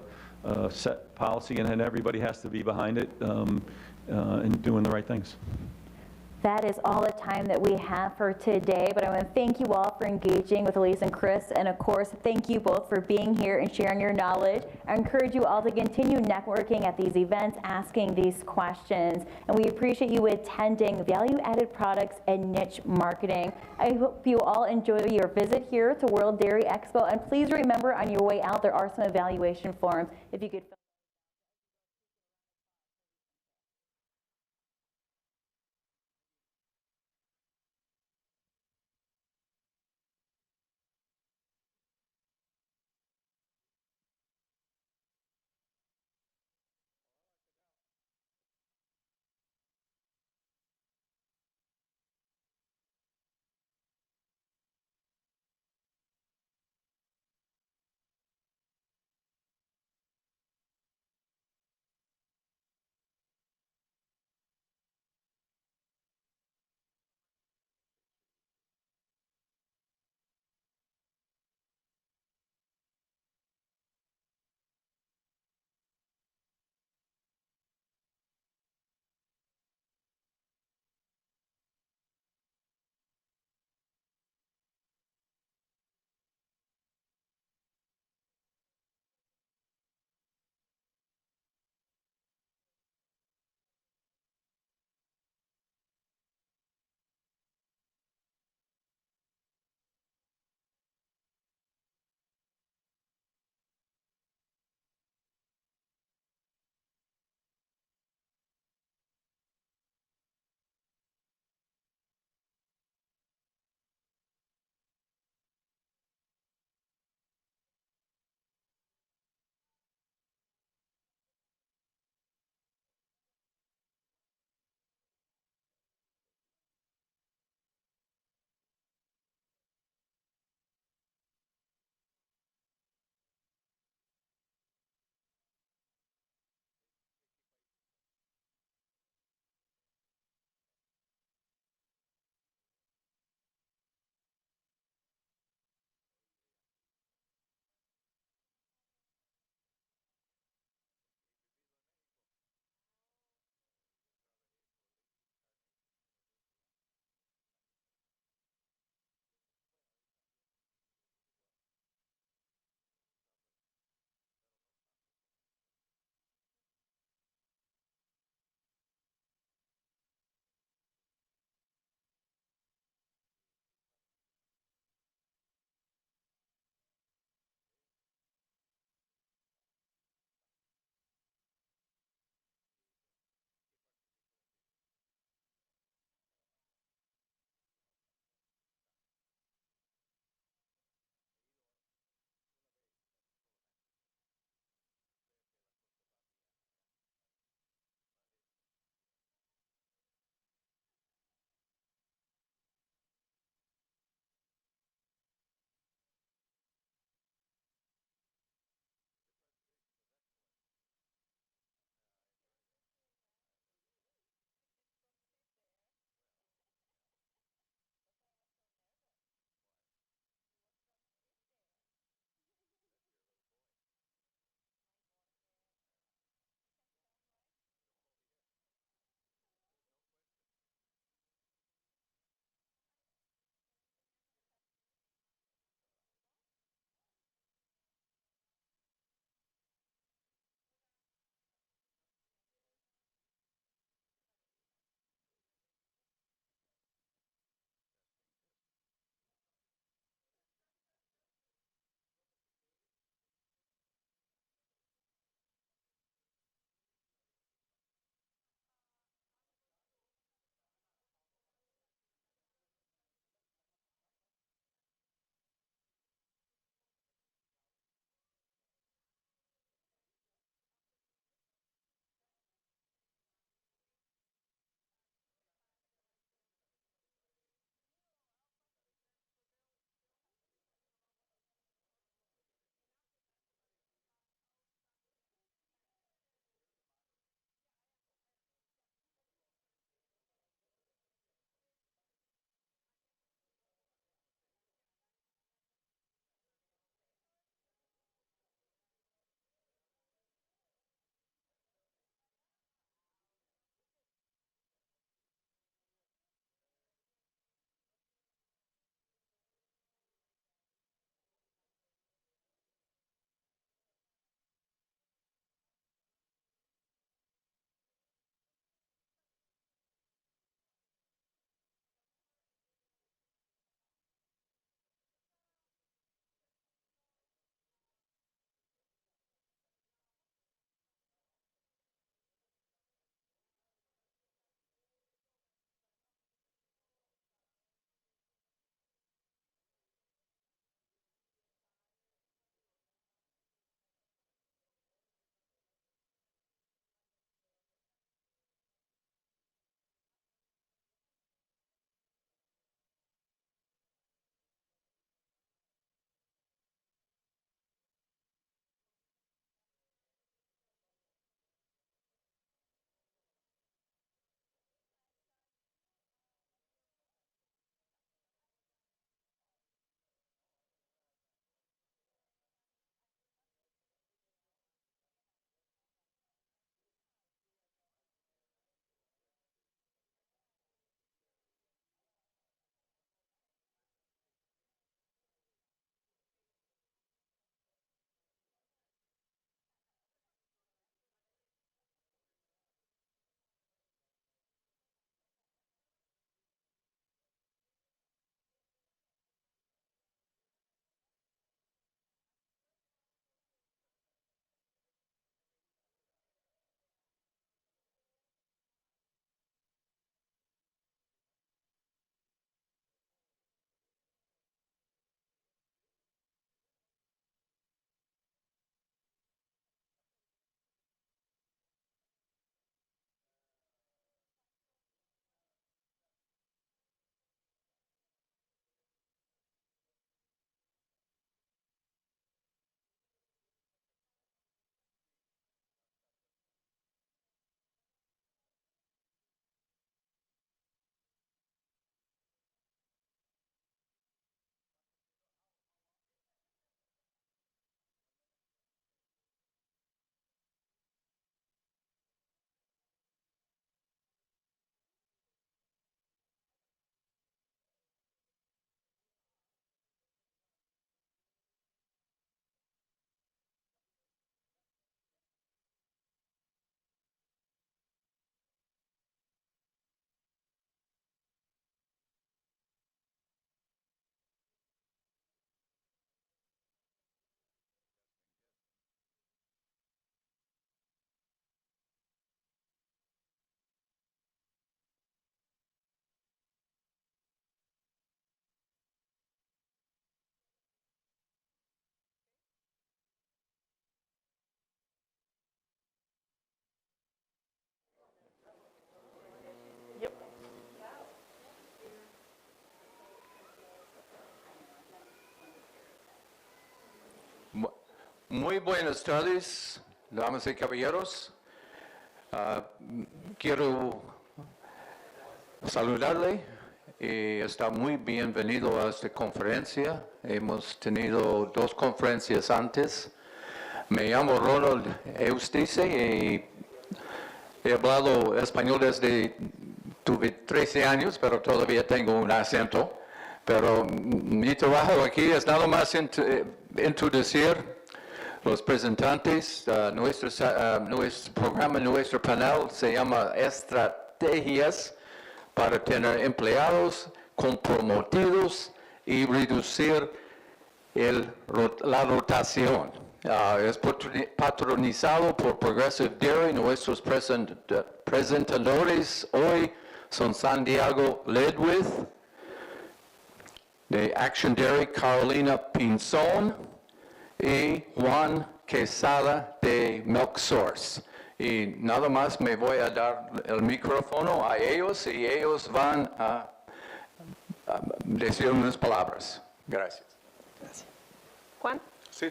set policy, and then everybody has to be behind it and doing the right things. That is all the time that we have for today, but I want to thank you all for engaging with Elise and Chris, and of course, thank you both for being here and sharing your knowledge. I encourage you all to continue networking at these events, asking these questions, and we appreciate you attending Value-Added Products and Niche Marketing. I hope you all enjoy your visit here to World Dairy Expo, and please remember on your way out, there are some evaluation forms. If you could Muy buenas tardes, damas y caballeros. Quiero saludarle y está muy bienvenido a esta conferencia. Hemos tenido 2 conferencias antes. Me llamo Ronald Eustice y he hablado español desde tuve 13 años, pero todavía tengo un acento. Pero mi trabajo aquí es nada más introducir los presentantes. Nuestro programa, nuestro panel se llama Estrategias para tener empleados comprometidos y reducir la rotación. Es patronizado por Progressive Dairy. Nuestros presentadores hoy son Santiago Ledwith, de Action Dairy, Carolina Pinzón, y Juan Quesada de Milk Source. Y nada más me voy a dar el micrófono a ellos y ellos van a decir unas palabras. Gracias. Juan. Sí,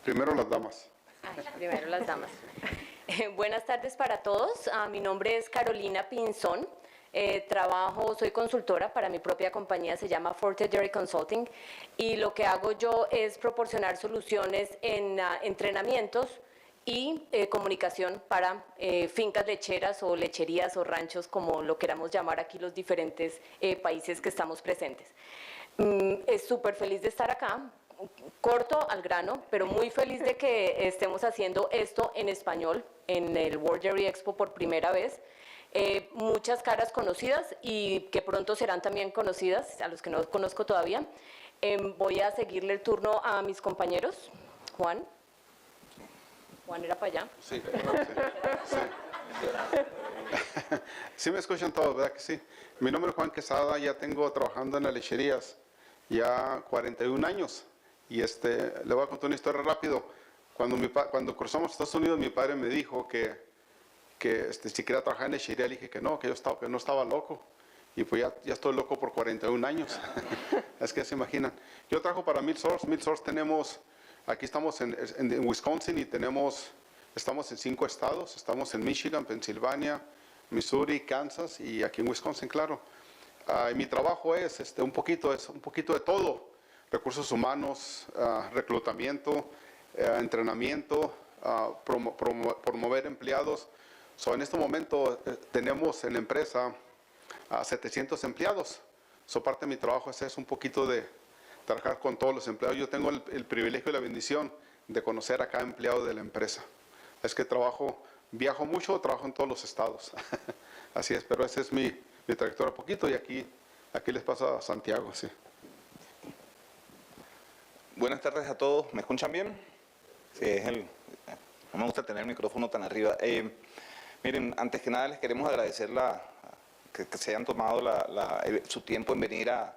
primero las damas. Primero las damas. Buenas tardes para todos. Mi nombre es Carolina Pinzón. Soy consultora para mi propia compañía, se llama Forte Dairy Consulting, y lo que hago yo es proporcionar soluciones en entrenamientos y comunicación para fincas lecheras o lecherías o ranchos, como lo queramos llamar aquí los diferentes países que estamos presentes. Es súper feliz de estar acá. Corto al grano, pero muy feliz de que estemos haciendo esto en español en el World Dairy Expo por primera vez. Muchas caras conocidas y que pronto serán también conocidas, a los que no conozco todavía. Voy a seguirle el turno a mis compañeros. Juan. Juan era para allá. Sí, sí. Sí me escuchan todos, ¿verdad que sí? Mi nombre es Juan Quesada, ya tengo trabajando en las lecherías ya 41 años. Y le voy a contar una historia rápido. Cuando cruzamos a Estados Unidos, mi padre me dijo que si quería trabajar en lechería, le dije que no estaba loco. Y pues ya estoy loco por 41 años. Es que se imaginan. Yo trabajo para Milk Source. Milk Source aquí estamos en Wisconsin y estamos en 5 estados. Estamos en Michigan, Pensilvania, Missouri, Kansas y aquí en Wisconsin, claro. Y mi trabajo es un poquito de todo. Recursos humanos, reclutamiento, entrenamiento, promover empleados. En este momento tenemos en la empresa a 700 empleados. Parte de mi trabajo es un poquito de trabajar con todos los empleados. Yo tengo el privilegio y la bendición de conocer a cada empleado de la empresa. Es que viajo mucho, trabajo en todos los estados. Así es, pero esa es mi trayectoria poquito y aquí les paso a Santiago. Sí. Buenas tardes a todos. ¿Me escuchan bien? Sí, no me gusta tener el micrófono tan arriba. Miren, antes que nada les queremos agradecer que se hayan tomado su tiempo en venir a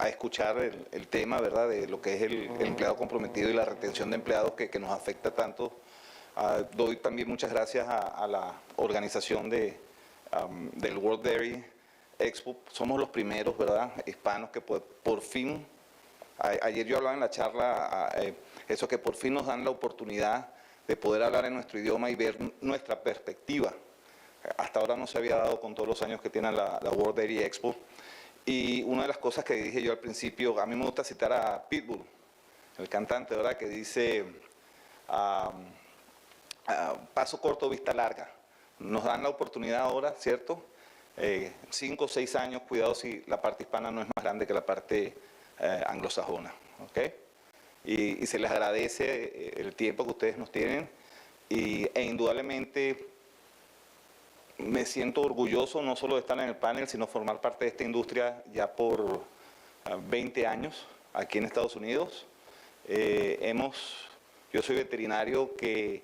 escuchar el tema, ¿verdad?, de lo que es el empleado comprometido y la retención de empleados que nos afecta tanto. Doy también muchas gracias a la organización del World Dairy Expo. Somos los primeros, ¿verdad?, hispanos que por fin, ayer yo hablaba en la charla, eso que por fin nos dan la oportunidad de poder hablar en nuestro idioma y ver nuestra perspectiva. Hasta ahora no se había dado con todos los años que tiene la World Dairy Expo. Y una de las cosas que dije yo al principio, a mí me gusta citar a Pitbull, el cantante, ¿verdad?, que dice, paso corto, vista larga. Nos dan la oportunidad ahora, ¿cierto? 5 o 6 años, cuidado si la parte hispana no es más grande que la parte anglosajona, ¿ok? Y se les agradece el tiempo que ustedes nos tienen e indudablemente me siento orgulloso no solo de estar en el panel, sino formar parte de esta industria ya por 20 años aquí en Estados Unidos. Yo soy veterinario que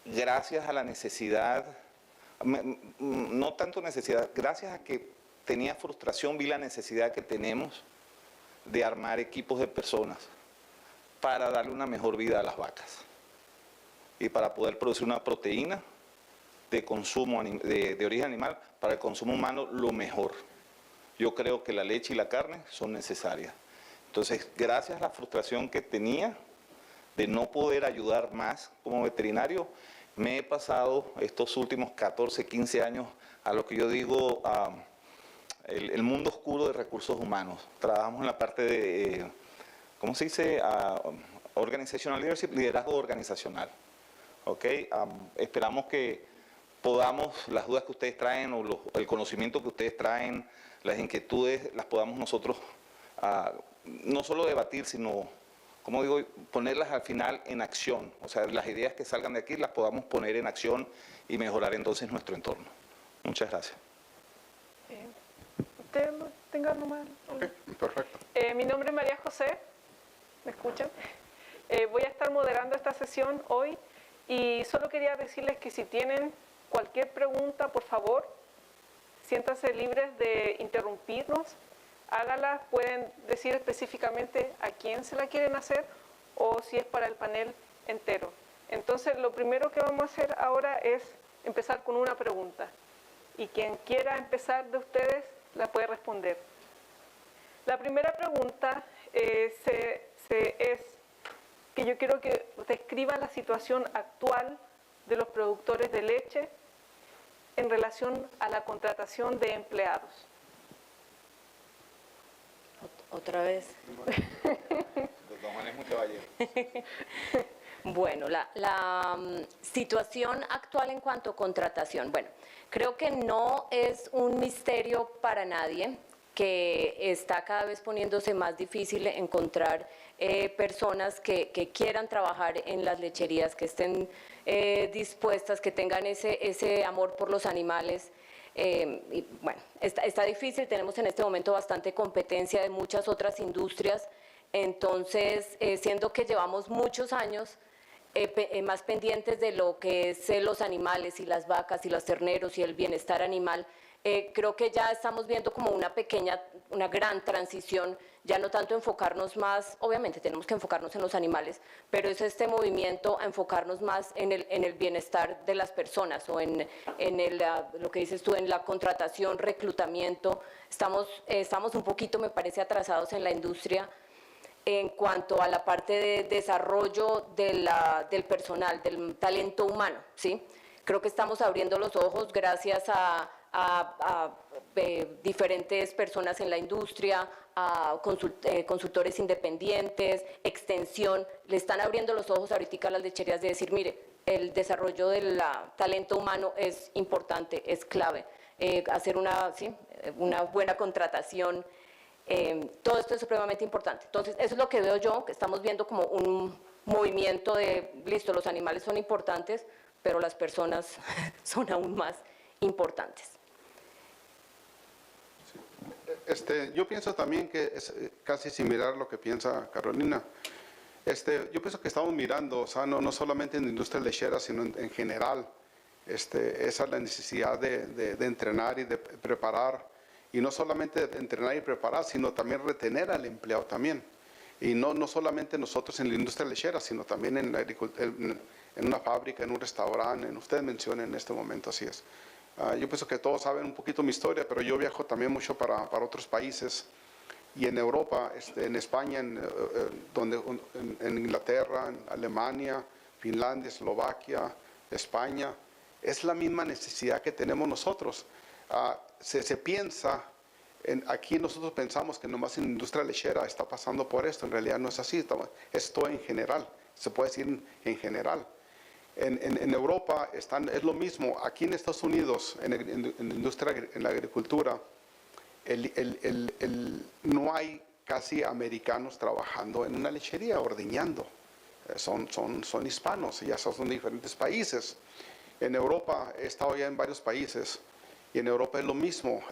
gracias a la necesidad, no tanto necesidad, gracias a que tenía frustración, vi la necesidad que tenemos de armar equipos de personas para darle una mejor vida a las vacas y para poder producir una proteína de consumo de origen animal para el consumo humano lo mejor. Yo creo que la leche y la carne son necesarias. Entonces, gracias a la frustración que tenía, de no poder ayudar más como veterinario, me he pasado estos últimos 14, 15 años a lo que yo digo el mundo oscuro de recursos humanos. Trabajamos en la parte de, ¿cómo se dice? Organizational leadership, liderazgo organizacional. ¿Ok? Esperamos que podamos, las dudas que ustedes traen o el conocimiento que ustedes traen, las inquietudes, las podamos nosotros no solo debatir, sino, como digo, ponerlas al final en acción. O sea, las ideas que salgan de aquí las podamos poner en acción y mejorar entonces nuestro entorno. Muchas gracias. ¿Usted tenga nomás? Ok, perfecto. Mi nombre es María José, ¿me escuchan? Voy a estar moderando esta sesión hoy y solo quería decirles que si tienen cualquier pregunta, por favor, siéntanse libres de interrumpirnos, hágalas, pueden decir específicamente a quién se la quieren hacer o si es para el panel entero. Entonces, lo primero que vamos a hacer ahora es empezar con una pregunta y quien quiera empezar de ustedes la puede responder. La primera pregunta es que yo quiero que describa la situación actual de los productores de leche en relación a la contratación de empleados. Otra vez. Bueno, la situación actual en cuanto a contratación. Bueno, creo que no es un misterio para nadie que está cada vez poniéndose más difícil encontrar personas que quieran trabajar en las lecherías, que estén dispuestas, que tengan ese amor por los animales. Y bueno, está difícil, tenemos en este momento bastante competencia de muchas otras industrias, entonces siendo que llevamos muchos años más pendientes de lo que es los animales y las vacas y los terneros y el bienestar animal, creo que ya estamos viendo como una gran transición, ya no tanto enfocarnos más, obviamente tenemos que enfocarnos en los animales, pero es este movimiento a enfocarnos más en el bienestar de las personas o en lo que dices tú, en la contratación, reclutamiento. Estamos un poquito, me parece, atrasados en la industria en cuanto a la parte de desarrollo del personal, del talento humano, ¿sí? Creo que estamos abriendo los ojos gracias a diferentes personas en la industria, a consultores independientes, extensión, le están abriendo los ojos ahorita a las lecherías de decir, mire, el desarrollo del talento humano es importante, es clave, hacer una buena contratación, todo esto es supremamente importante. Entonces, eso es lo que veo yo, que estamos viendo como un movimiento de, listo, los animales son importantes, pero las personas son aún más importantes. Yo pienso también que es casi similar a lo que piensa Carolina. Yo pienso que estamos mirando, o sea, no solamente en la industria lechera, sino en general, esa es la necesidad de entrenar y de preparar, y no solamente de entrenar y preparar, sino también retener al empleado también. Y no solamente nosotros en la industria lechera, sino también en una fábrica, en un restaurante, usted menciona en este momento, así es. Yo pienso que todos saben un poquito mi historia, pero yo viajo también mucho para otros países, y en Europa, en España, en Inglaterra, en Alemania, Finlandia, Eslovaquia, España, es la misma necesidad que tenemos nosotros. Se piensa, aquí nosotros pensamos que nomás en la industria lechera está pasando por esto, en realidad no es así, esto en general, se puede decir en general. En Europa es lo mismo. Aquí en Estados Unidos, en la industria, en la agricultura, no hay casi americanos trabajando en una lechería, ordeñando. Son hispanos, ya son de diferentes países. En Europa, he estado ya en varios países, y en Europa es lo mismo.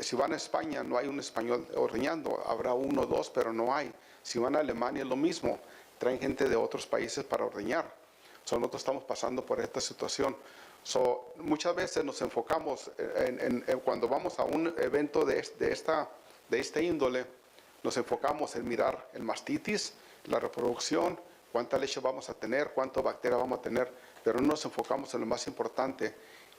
Si van a España, no hay un español ordeñando, habrá uno o dos, pero no hay. Si van a Alemania, es lo mismo, traen gente de otros países para ordeñar. Nosotros estamos pasando por esta situación. Muchas veces nos enfocamos, cuando vamos a un evento de esta índole, nos enfocamos en mirar el mastitis, la reproducción, cuánta leche vamos a tener, cuánta bacteria vamos a tener, pero no nos enfocamos en lo más importante,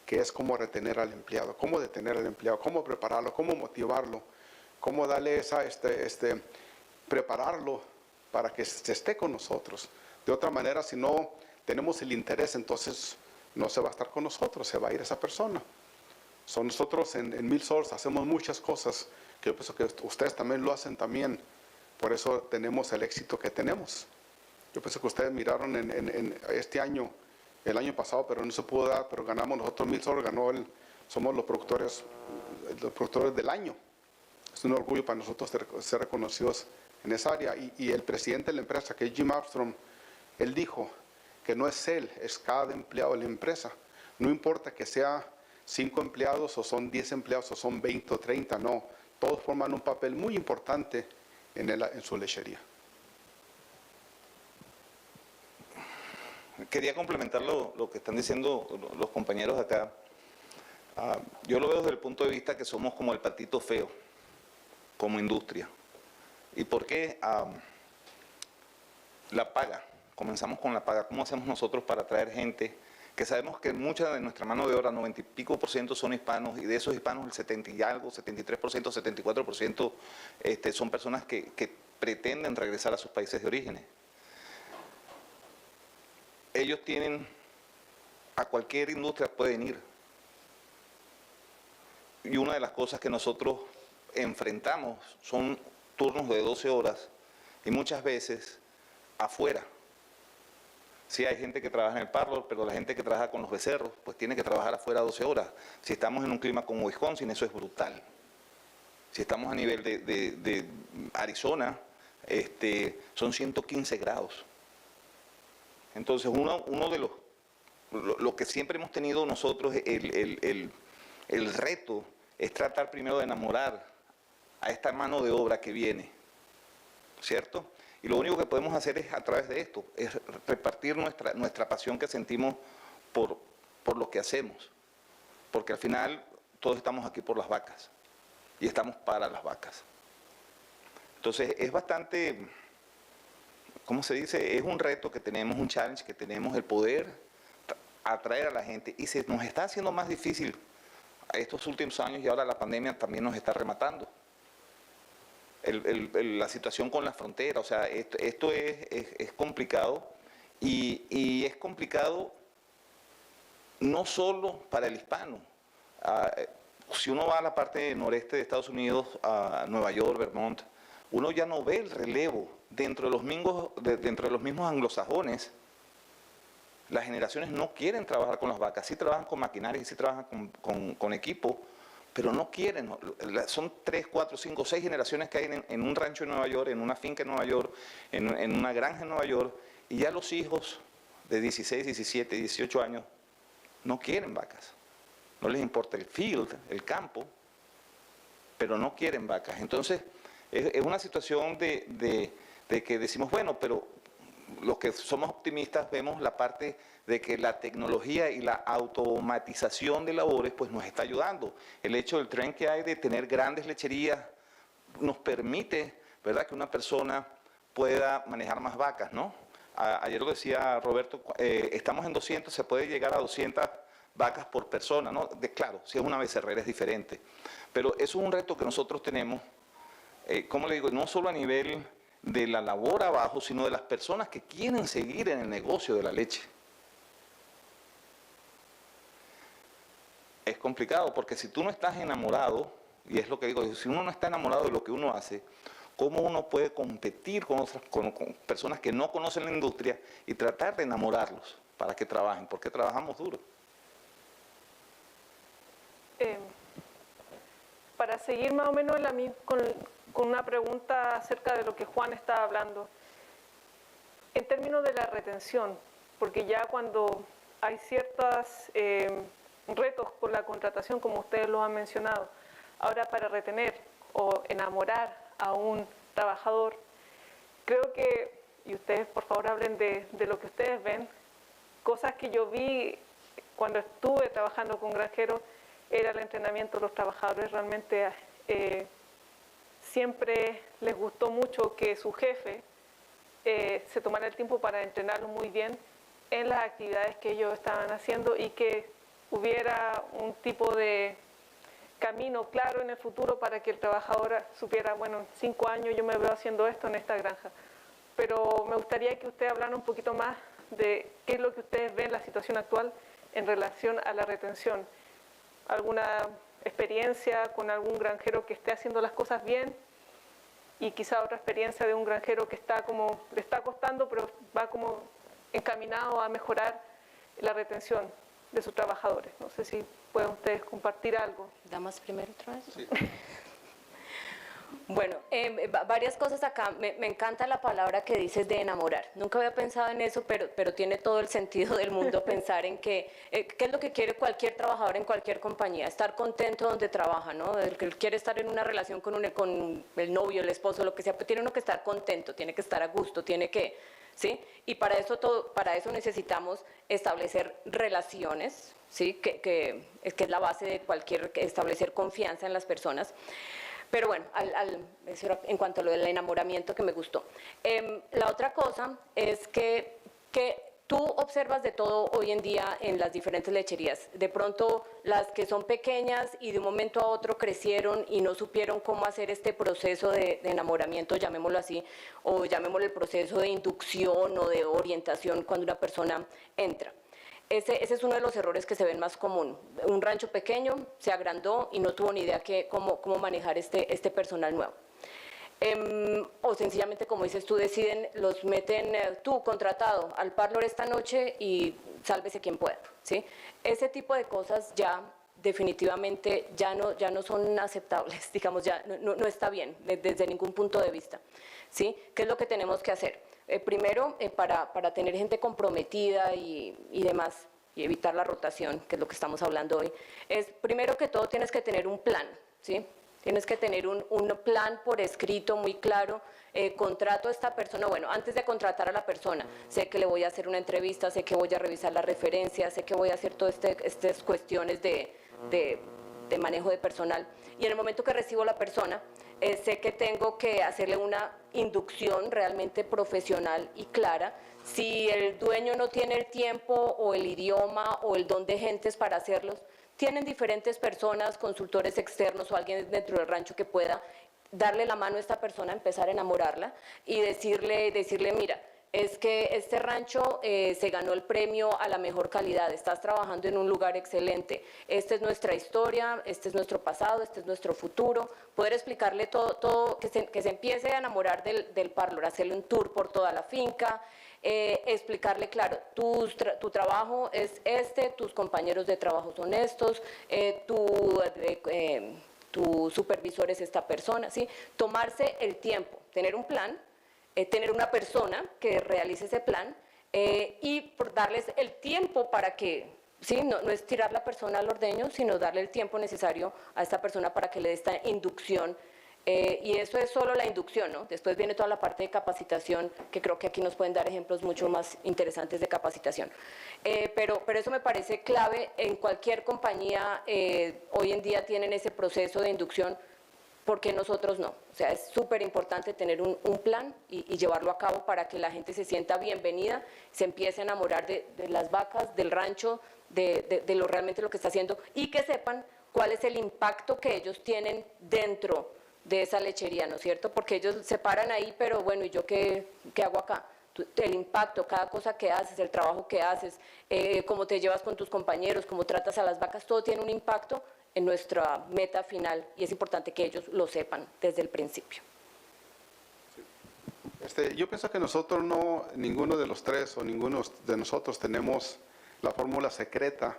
que es cómo retener al empleado, cómo detener al empleado, cómo prepararlo, cómo motivarlo, cómo darle prepararlo para que se esté con nosotros. De otra manera, si no tenemos el interés, entonces no se va a estar con nosotros, se va a ir esa persona. Nosotros en Mil Sols hacemos muchas cosas que yo pienso que ustedes también lo hacen también. Por eso tenemos el éxito que tenemos. Yo pienso que ustedes miraron en este año, el año pasado, pero no se pudo dar, pero ganamos nosotros, Mil Sols somos los productores del año. Es un orgullo para nosotros ser reconocidos en esa área. Y el presidente de la empresa, que es Jim Armstrong, él dijo que no es él, es cada empleado de la empresa. No importa que sea 5 empleados o son 10 empleados o son 20 o 30, no. Todos forman un papel muy importante en su lechería. Quería complementar lo que están diciendo los compañeros acá. Yo lo veo desde el punto de vista que somos como el patito feo, como industria. ¿Y por qué? La paga. Comenzamos con la paga. ¿Cómo hacemos nosotros para atraer gente? Que sabemos que mucha de nuestra mano de obra, 90 y pico % son hispanos, y de esos hispanos el 70 y algo, 73%, 74% son personas que pretenden regresar a sus países de origen. Ellos tienen, a cualquier industria pueden ir. Y una de las cosas que nosotros enfrentamos son turnos de 12 horas y muchas veces afuera. Sí hay gente que trabaja en el parlor, pero la gente que trabaja con los becerros, pues tiene que trabajar afuera 12 horas. Si estamos en un clima como Wisconsin, eso es brutal. Si estamos a nivel de Arizona, son 115 grados. Entonces, uno de lo que siempre hemos tenido nosotros, el reto es tratar primero de enamorar a esta mano de obra que viene, ¿cierto? Y lo único que podemos hacer es a través de esto, es repartir nuestra pasión que sentimos por lo que hacemos. Porque al final todos estamos aquí por las vacas y estamos para las vacas. Entonces es bastante, ¿cómo se dice? Es un reto que tenemos, un challenge que tenemos, el poder atraer a la gente. Y se nos está haciendo más difícil estos últimos años y ahora la pandemia también nos está rematando. La situación con la frontera, o sea, esto es complicado y es complicado no solo para el hispano. Si uno va a la parte noreste de Estados Unidos, a Nueva York, Vermont, uno ya no ve el relevo dentro de los mismos anglosajones. Las generaciones no quieren trabajar con las vacas, sí trabajan con maquinaria, sí trabajan con equipo, pero no quieren. Son 3, 4, 5, 6 generaciones que hay en un rancho en Nueva York, en una finca en Nueva York, en una granja en Nueva York, y ya los hijos de 16, 17, 18 años no quieren vacas. No les importa el field, el campo, pero no quieren vacas. Entonces, es una situación de que decimos, bueno, pero los que somos optimistas vemos la parte de que la tecnología y la automatización de labores pues nos está ayudando. El hecho del tren que hay de tener grandes lecherías nos permite, ¿verdad?, que una persona pueda manejar más vacas, ¿no? Ayer lo decía Roberto, estamos en 200, se puede llegar a 200 vacas por persona, ¿no? Claro, si es una becerrera es diferente, pero eso es un reto que nosotros tenemos, como le digo, no solo a nivel de la labor abajo, sino de las personas que quieren seguir en el negocio de la leche. Es complicado porque si tú no estás enamorado, y es lo que digo, si uno no está enamorado de lo que uno hace, ¿cómo uno puede competir con personas que no conocen la industria y tratar de enamorarlos para que trabajen? Porque trabajamos duro. Para seguir más o menos con una pregunta acerca de lo que Juan estaba hablando, en términos de la retención, porque ya cuando hay ciertos retos con la contratación, como ustedes lo han mencionado, ahora para retener o enamorar a un trabajador, creo que, y ustedes por favor hablen de lo que ustedes ven, cosas que yo vi cuando estuve trabajando con granjeros, era el entrenamiento de los trabajadores. Realmente siempre les gustó mucho que su jefe se tomara el tiempo para entrenarlos muy bien en las actividades que ellos estaban haciendo y que hubiera un tipo de camino claro en el futuro para que el trabajador supiera, bueno, en 5 años yo me veo haciendo esto en esta granja. pero me gustaría que usted hablara un poquito más de qué es lo que ustedes ven en la situación actual en relación a la retención. ¿Alguna experiencia con algún granjero que esté haciendo las cosas bien? Y quizá otra experiencia de un granjero que está como, le está costando, pero va como encaminado a mejorar la retención de sus trabajadores. No sé si pueden ustedes compartir algo. ¿Damas primero otra vez? Sí. Bueno, varias cosas acá. Me encanta la palabra que dices de enamorar. Nunca había pensado en eso, pero tiene todo el sentido del mundo pensar en qué es lo que quiere cualquier trabajador en cualquier compañía. Estar contento donde trabaja, ¿no? El que quiere estar en una relación con el novio, el esposo, lo que sea, pues tiene uno que estar contento, tiene que estar a gusto, tiene que, ¿sí? Y para eso necesitamos establecer relaciones, ¿sí? Que es la base de establecer confianza en las personas. Pero bueno, eso era en cuanto a lo del enamoramiento que me gustó. La otra cosa es que tú observas de todo hoy en día en las diferentes lecherías. De pronto las que son pequeñas y de un momento a otro crecieron y no supieron cómo hacer este proceso de enamoramiento, llamémoslo así, o llamémoslo el proceso de inducción o de orientación cuando una persona entra. Ese es uno de los errores que se ven más común. Un rancho pequeño se agrandó y no tuvo ni idea cómo manejar este personal nuevo. O sencillamente, como dices tú, los meten tú contratado al parlor esta noche y sálvese quien pueda, ¿sí? Ese tipo de cosas ya definitivamente ya no son aceptables, digamos, ya no está bien desde ningún punto de vista, ¿sí? ¿Qué es lo que tenemos que hacer? Primero, para tener gente comprometida y demás, y evitar la rotación, que es lo que estamos hablando hoy, es primero que todo tienes que tener un plan, ¿sí? Tienes que tener un plan por escrito muy claro. Contrato a esta persona, bueno, antes de contratar a la persona, sé que le voy a hacer una entrevista, sé que voy a revisar las referencias, sé que voy a hacer todas estas cuestiones de manejo de personal. Y en el momento que recibo la persona, sé que tengo que hacerle una inducción realmente profesional y clara. Si el dueño no tiene el tiempo o el idioma o el don de gentes para hacerlos, tienen diferentes personas, consultores externos o alguien dentro del rancho que pueda darle la mano a esta persona, empezar a enamorarla y decirle, mira, es que este rancho se ganó el premio a la mejor calidad, estás trabajando en un lugar excelente, esta es nuestra historia, este es nuestro pasado, este es nuestro futuro, poder explicarle todo que se empiece a enamorar del parlor, hacerle un tour por toda la finca, explicarle, claro, tu trabajo es tus compañeros de trabajo son estos, tu supervisor es esta persona, ¿sí? Tomarse el tiempo, tener un plan, tener una persona que realice ese plan y por darles el tiempo para que, ¿sí? No es tirar la persona al ordeño, sino darle el tiempo necesario a esta persona para que le dé esta inducción. Y eso es solo la inducción, ¿no? Después viene toda la parte de capacitación, que creo que aquí nos pueden dar ejemplos mucho más interesantes de capacitación. Pero eso me parece clave. En cualquier compañía hoy en día tienen ese proceso de inducción, porque nosotros no. O sea, es súper importante tener un plan y llevarlo a cabo para que la gente se sienta bienvenida, se empiece a enamorar de las vacas, del rancho, de realmente lo que está haciendo y que sepan cuál es el impacto que ellos tienen dentro de esa lechería, ¿no es cierto? Porque ellos se paran ahí, pero bueno, ¿y yo qué hago acá? El impacto, cada cosa que haces, el trabajo que haces, cómo te llevas con tus compañeros, cómo tratas a las vacas, todo tiene un impacto en nuestra meta final y es importante que ellos lo sepan desde el principio. Yo pienso que nosotros ninguno de los tres o ninguno de nosotros tenemos la fórmula secreta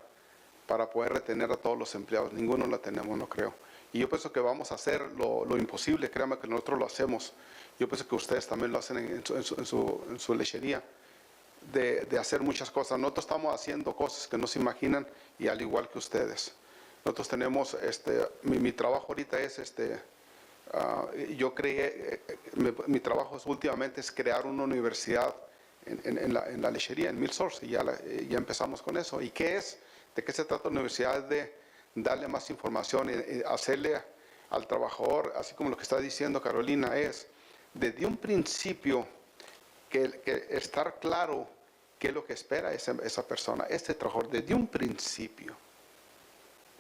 para poder retener a todos los empleados. Ninguno la tenemos, no creo. Y yo pienso que vamos a hacer lo imposible, créanme que nosotros lo hacemos. Yo pienso que ustedes también lo hacen en su lechería, de hacer muchas cosas. Nosotros estamos haciendo cosas que no se imaginan y al igual que ustedes. Nosotros tenemos, mi trabajo ahorita es, mi trabajo últimamente es crear una universidad en la lechería, en Millsource, y ya empezamos con eso. ¿Y qué es? ¿De qué se trata la universidad? De darle más información, hacerle al trabajador, así como lo que está diciendo Carolina, es desde un principio que estar claro qué es lo que espera esa persona, este trabajador, desde un principio.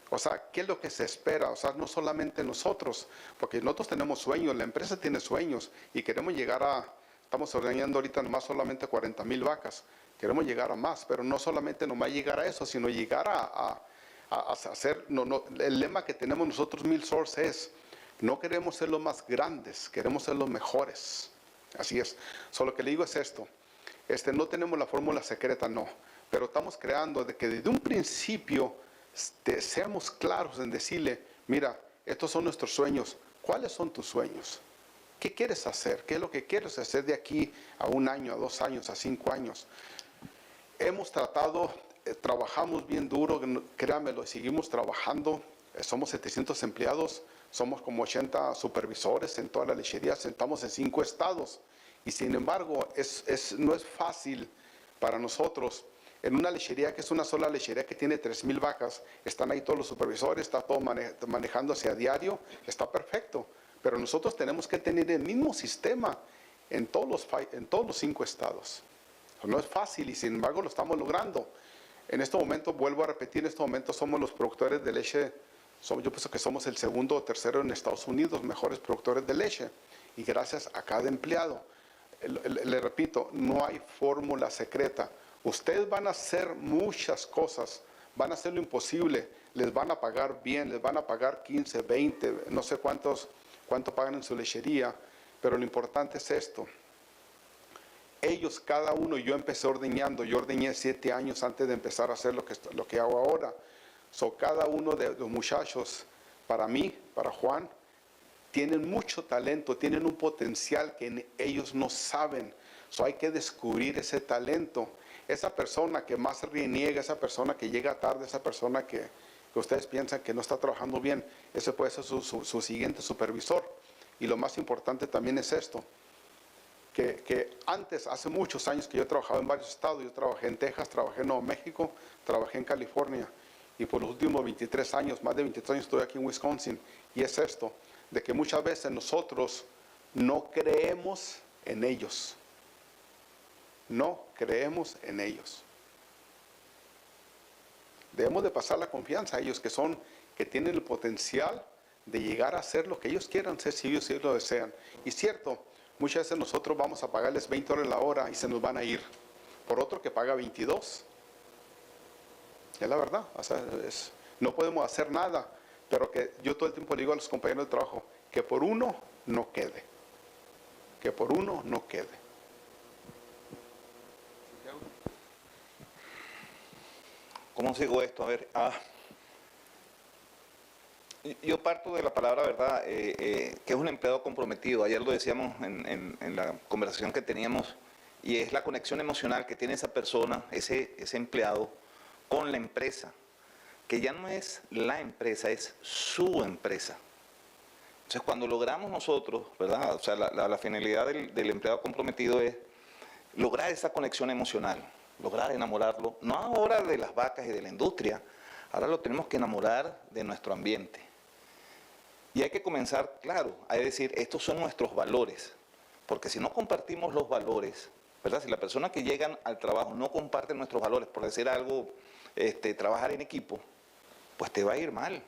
O sea, ¿qué es lo que se espera? O sea, no solamente nosotros, porque nosotros tenemos sueños, la empresa tiene sueños y queremos llegar a estamos ordeñando ahorita nomás solamente 40,000 vacas. Queremos llegar a más, pero no solamente nomás llegar a eso, sino llegar a hacer, el lema que tenemos nosotros Milk Source es, no queremos ser los más grandes, queremos ser los mejores. Así es. Solo que le digo es esto, no tenemos la fórmula secreta, no, pero estamos creando de que desde un principio seamos claros en decirle, mira, estos son nuestros sueños. ¿Cuáles son tus sueños? ¿Qué quieres hacer? ¿Qué es lo que quieres hacer de aquí a 1 año, a 2 años, a 5 años? Hemos tratado, trabajamos bien duro, créanmelo, seguimos trabajando. Somos 700 empleados, somos como 80 supervisores en toda la lechería, estamos en 5 estados. Y sin embargo, no es fácil para nosotros. En una lechería que es una sola lechería que tiene 3,000 vacas, están ahí todos los supervisores, está todo manejándose a diario, está perfecto. Pero nosotros tenemos que tener el mismo sistema en todos los 5 estados. No es fácil y sin embargo lo estamos logrando. En este momento, vuelvo a repetir, en este momento somos los productores de leche, yo pienso que somos el segundo o tercero en Estados Unidos, mejores productores de leche. Y gracias a cada empleado. Le repito, no hay fórmula secreta. Ustedes van a hacer muchas cosas, van a hacer lo imposible, les van a pagar bien, les van a pagar 15, 20, no sé cuánto pagan en su lechería, pero lo importante es esto. Ellos, cada uno, yo empecé ordeñando, yo ordeñé 7 años antes de empezar a hacer lo que hago ahora. Cada uno de los muchachos, para mí, para Juan, tienen mucho talento, tienen un potencial que ellos no saben. Hay que descubrir ese talento. Esa persona que más reniega, esa persona que llega tarde, esa persona que ustedes piensan que no está trabajando bien, ese puede ser su siguiente supervisor. Y lo más importante también es esto, que antes, hace muchos años que yo trabajaba en varios estados, yo trabajé en Texas, trabajé en Nuevo México, trabajé en California, y por los últimos 23 años, más de 23 años estoy aquí en Wisconsin, y es esto, de que muchas veces nosotros no creemos en ellos. No creemos en ellos. Debemos de pasar la confianza a ellos que tienen el potencial de llegar a ser lo que ellos quieran ser si ellos lo desean. Y cierto, muchas veces nosotros vamos a pagarles $20 la hora y se nos van a ir por otro que paga 22. Es la verdad, no podemos hacer nada, pero que yo todo el tiempo le digo a los compañeros de trabajo, que por uno no quede. Que por uno no quede. ¿Cómo sigo esto? A ver, yo parto de la palabra, ¿verdad? Que es un empleado comprometido. Ayer lo decíamos en la conversación que teníamos, y es la conexión emocional que tiene esa persona, ese empleado, con la empresa, que ya no es la empresa, es su empresa. Entonces, cuando logramos nosotros, ¿verdad? O sea, la finalidad del empleado comprometido es lograr esa conexión emocional, lograr enamorarlo, no ahora de las vacas y de la industria, ahora lo tenemos que enamorar de nuestro ambiente. Y hay que comenzar, claro, a decir, estos son nuestros valores, porque si no compartimos los valores, ¿verdad? Si la persona que llega al trabajo no comparte nuestros valores, por decir algo, trabajar en equipo, pues te va a ir mal.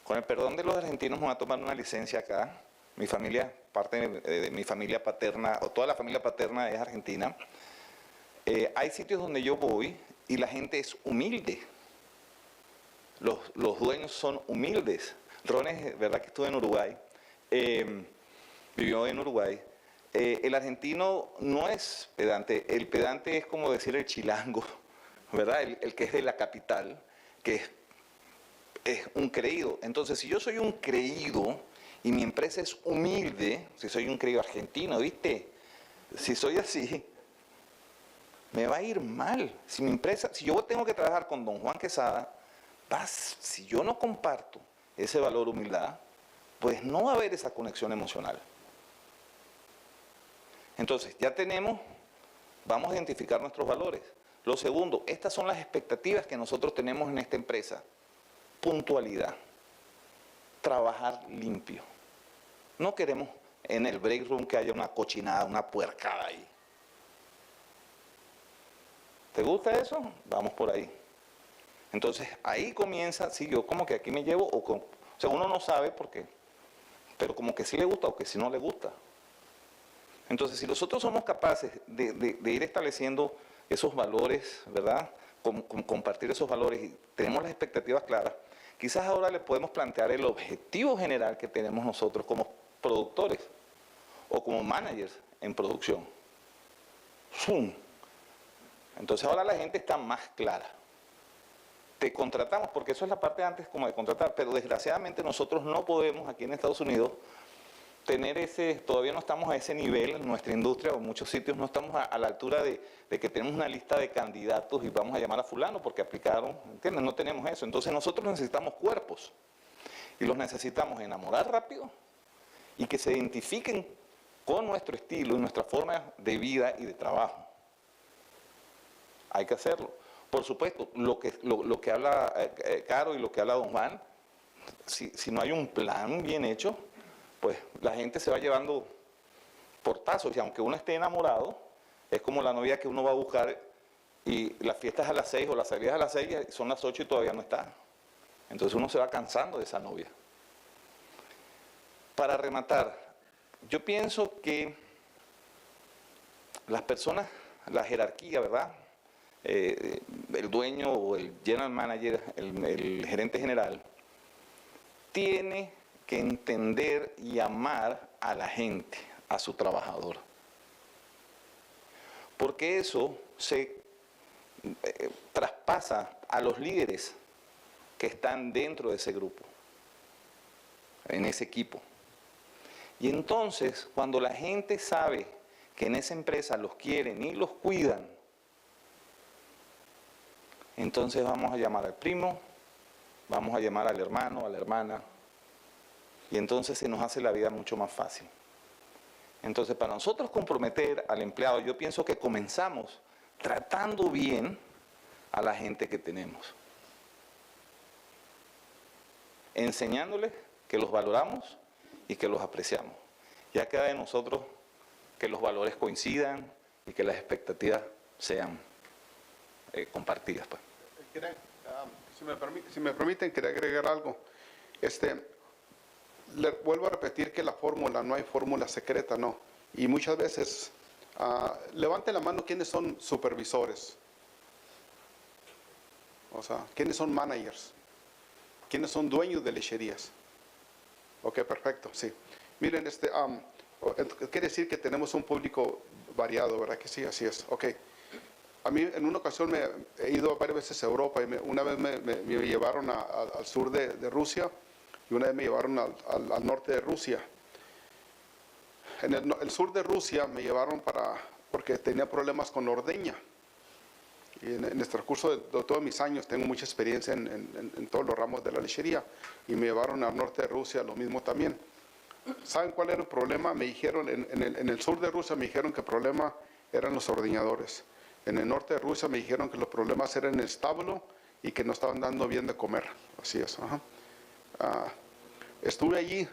Con el perdón de los argentinos, me voy a tomar una licencia acá. Mi familia, parte de mi familia paterna, o toda la familia paterna es argentina. Hay sitios donde yo voy y la gente es humilde. Los dueños son humildes. Rones, verdad que estuve en Uruguay, vivió en Uruguay. El argentino no es pedante, el pedante es como decir el chilango, ¿verdad? El que es de la capital, que es un creído. Entonces, si yo soy un creído y mi empresa es humilde, si soy un creído argentino, ¿viste? Si soy así, me va a ir mal. Si mi empresa, si yo tengo que trabajar con don Juan Quesada, si yo no comparto ese valor humildad, pues no va a haber esa conexión emocional. Entonces, ya vamos a identificar nuestros valores. Lo segundo, estas son las expectativas que nosotros tenemos en esta empresa. Puntualidad, trabajar limpio. No queremos en el break room que haya una cochinada, una puercada ahí. ¿Te gusta eso? Vamos por ahí. Entonces, ahí comienza, sí, yo como que aquí me llevo, o sea, uno no sabe por qué, pero como que sí le gusta o que sí no le gusta. Entonces, si nosotros somos capaces de ir estableciendo esos valores, ¿verdad? Compartir esos valores y tenemos las expectativas claras, quizás ahora le podemos plantear el objetivo general que tenemos nosotros como productores o como managers en producción. ¡Zum! Entonces ahora la gente está más clara. Te contratamos, porque eso es la parte antes como de contratar, pero desgraciadamente nosotros no podemos aquí en Estados Unidos tener todavía no estamos a ese nivel en nuestra industria, o en muchos sitios no estamos a la altura de que tenemos una lista de candidatos y vamos a llamar a fulano porque aplicaron, ¿entiendes? No tenemos eso. Entonces nosotros necesitamos cuerpos y los necesitamos enamorar rápido y que se identifiquen con nuestro estilo y nuestra forma de vida y de trabajo. Hay que hacerlo. Por supuesto, lo que habla Caro y lo que habla don Juan, si no hay un plan bien hecho, pues la gente se va llevando portazos y aunque uno esté enamorado, es como la novia que uno va a buscar y la fiesta es a las 6 o la salida es a las 6 y son las 8 y todavía no está. Entonces uno se va cansando de esa novia. Para rematar, yo pienso que las personas, la jerarquía, ¿verdad? El dueño o el general manager, el gerente general, tiene que entender y amar a la gente, a su trabajador. Porque eso se traspasa a los líderes que están dentro de ese grupo, en ese equipo. Y entonces, cuando la gente sabe que en esa empresa los quieren y los cuidan, entonces vamos a llamar al primo, vamos a llamar al hermano, a la hermana, y entonces se nos hace la vida mucho más fácil. Entonces, para nosotros comprometer al empleado, yo pienso que comenzamos tratando bien a la gente que tenemos. Enseñándoles que los valoramos y que los apreciamos. Ya queda de nosotros que los valores coincidan y que las expectativas sean compartidas. Pues. Si me permiten, quería agregar algo. Le vuelvo a repetir que la fórmula, no hay fórmula secreta, no. Y muchas veces, levanten la mano quiénes son supervisores. O sea, quiénes son managers. Quiénes son dueños de lecherías. Ok, perfecto, sí. Miren, quiere decir que tenemos un público variado, ¿verdad que sí? Así es, ok. A mí en una ocasión he ido varias veces a Europa y una vez me llevaron al sur de Rusia y una vez me llevaron al norte de Rusia. En el sur de Rusia me llevaron porque tenía problemas con ordeña. Y en el transcurso de todos mis años tengo mucha experiencia en todos los ramos de la lechería y me llevaron al norte de Rusia, lo mismo también. ¿Saben cuál era el problema? Me dijeron, en el sur de Rusia me dijeron que el problema eran los ordeñadores. En el norte de Rusia me dijeron que los problemas eran en el establo y que no estaban dando bien de comer. Así es. Ajá. Estuve allí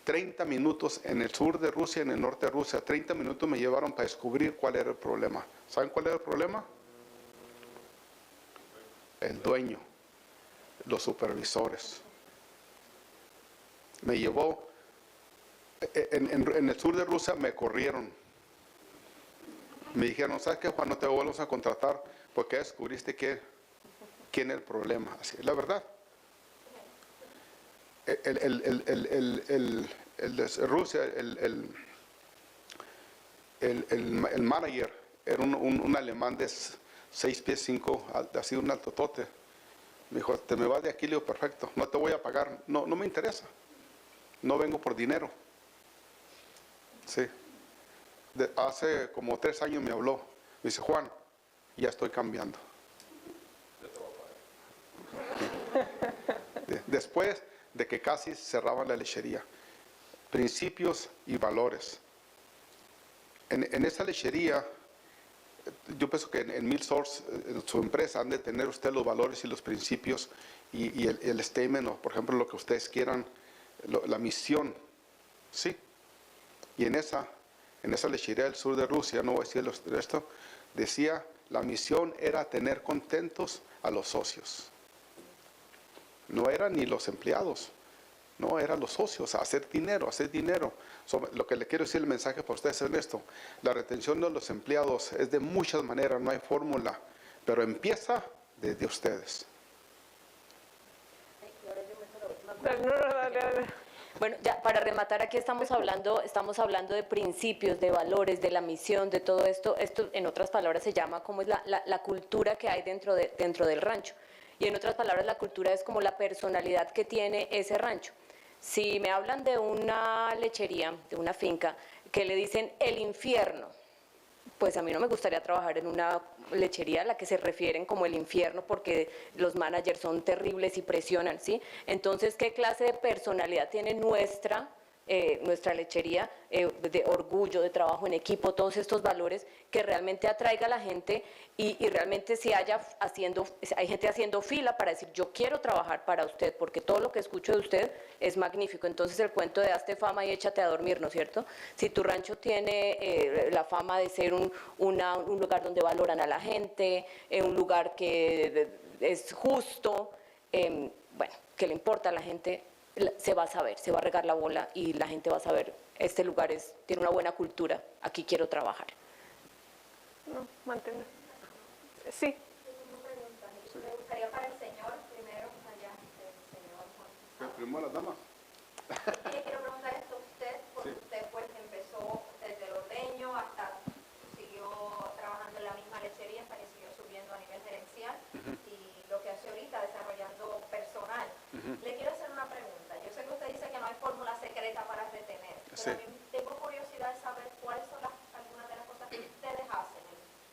30 minutos en el sur de Rusia, en el norte de Rusia. 30 minutos me llevaron para descubrir cuál era el problema. ¿Saben cuál era el problema? El dueño, los supervisores. Me llevó, en el sur de Rusia me corrieron. Me dijeron, ¿sabes qué, Juan? No te vuelvas a contratar porque descubriste quién es el problema. Así es la verdad. El de Rusia, el manager era un alemán de 6 pies 5, así un altotote. Me dijo, te me vas de aquí, le digo, perfecto, no te voy a pagar, no me interesa, no vengo por dinero. Sí. Hace como 3 años me habló, me dice, Juan, ya estoy cambiando. Después de que casi cerraban la lechería. Principios y valores. En esa lechería, yo pienso que en Millsource, en su empresa, han de tener usted los valores y los principios y el statement, o por ejemplo lo que ustedes quieran, la misión. Sí. Y en esa lechería del sur de Rusia, no voy a decir esto, decía, la misión era tener contentos a los socios. No eran ni los empleados, No, eran los socios, hacer dinero, hacer dinero. Lo que le quiero decir, el mensaje para ustedes es esto. La retención de los empleados es de muchas maneras, no hay fórmula, pero empieza desde ustedes. Bueno, ya para rematar, aquí estamos hablando de principios, de valores, de la misión, de todo esto. Esto, en otras palabras, se llama como es la cultura que hay dentro del rancho. Y en otras palabras, la cultura es como la personalidad que tiene ese rancho. Si me hablan de una lechería, de una finca, que le dicen el infierno, pues a mí no me gustaría trabajar en una lechería a la que se refieren como el infierno porque los managers son terribles y presionan, ¿sí? Entonces, ¿qué clase de personalidad tiene nuestra lechería, de orgullo, de trabajo en equipo, todos estos valores que realmente atraiga a la gente y realmente si hay gente haciendo fila para decir yo quiero trabajar para usted porque todo lo que escucho de usted es magnífico? Entonces el cuento de hazte fama y échate a dormir, ¿no es cierto? Si tu rancho tiene la fama de ser un lugar donde valoran a la gente, un lugar que es justo, bueno, que le importa a la gente, se va a saber, se va a regar la bola y la gente va a saber, este lugar tiene una buena cultura, aquí quiero trabajar. No, mantener. Sí. Me gustaría para el señor, primero, allá, el señor. Primero la dama. Le quiero preguntar esto a usted, porque usted pues empezó desde el ordeño hasta siguió trabajando en la misma lechería hasta que siguió subiendo a nivel gerencial y lo que hace ahorita desarrollando personal. Le quiero hacer una pregunta. Yo sé que usted dice que no hay fórmula secreta para retener, pero a mí tengo curiosidad de saber cuáles son algunas de las cosas que ustedes hacen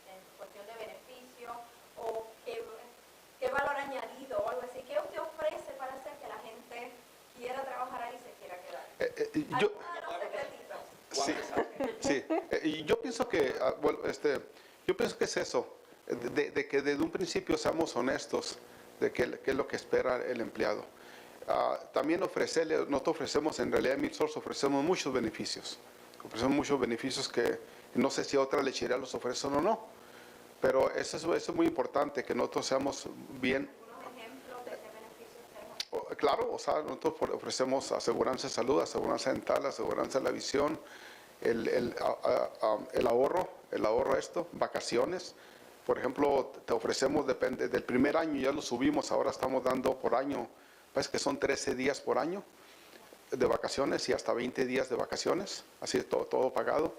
en cuestión de beneficio o qué valor añadido o algo así. ¿Qué usted ofrece para hacer que la gente quiera trabajar ahí y se quiera quedar? Y yo pienso que, yo pienso que es eso, de que desde un principio seamos honestos de qué es lo que espera el empleado. También nosotros ofrecemos, en realidad en MidSource ofrecemos muchos beneficios. Ofrecemos muchos beneficios que no sé si otra lechería los ofrecen o no. Pero eso es muy importante, que nosotros seamos bien. ¿Algunos ejemplos de qué beneficios tenemos? Claro, o sea, nosotros ofrecemos aseguranza de salud, aseguranza dental, aseguranza de la visión, el ahorro, vacaciones. Por ejemplo, te ofrecemos, depende del primer año, ya lo subimos, ahora estamos dando por año, parece que son 13 días por año de vacaciones y hasta 20 días de vacaciones, así todo pagado.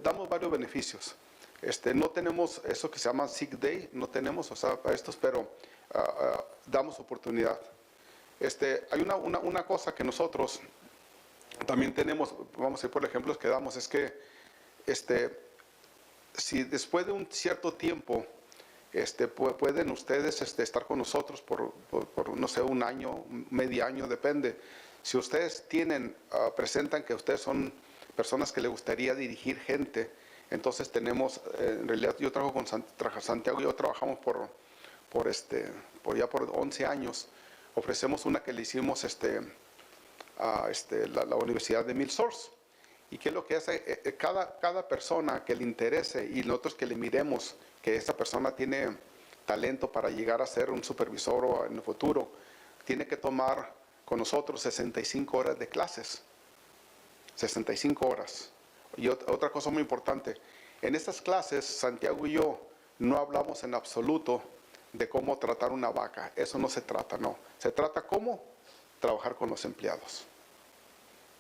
Damos varios beneficios. No tenemos eso que se llama sick day, no tenemos, o sea, para estos, pero damos oportunidad. Hay una cosa que nosotros también tenemos, vamos a ir por ejemplos que damos, es que si después de un cierto tiempo pueden ustedes estar con nosotros por no sé, un año, medio año, depende. Si ustedes presentan que ustedes son personas que les gustaría dirigir gente, entonces tenemos, en realidad yo trabajo con Santiago, yo trabajamos por 11 años. Ofrecemos una que le hicimos a la Universidad de MidSource. ¿Y qué es lo que hace? Cada persona que le interese y nosotros que le miremos que esa persona tiene talento para llegar a ser un supervisor o en el futuro, tiene que tomar con nosotros 65 horas de clases. 65 horas. Y otra cosa muy importante, en estas clases Santiago y yo no hablamos en absoluto de cómo tratar una vaca. Eso no se trata, no. Se trata cómo trabajar con los empleados.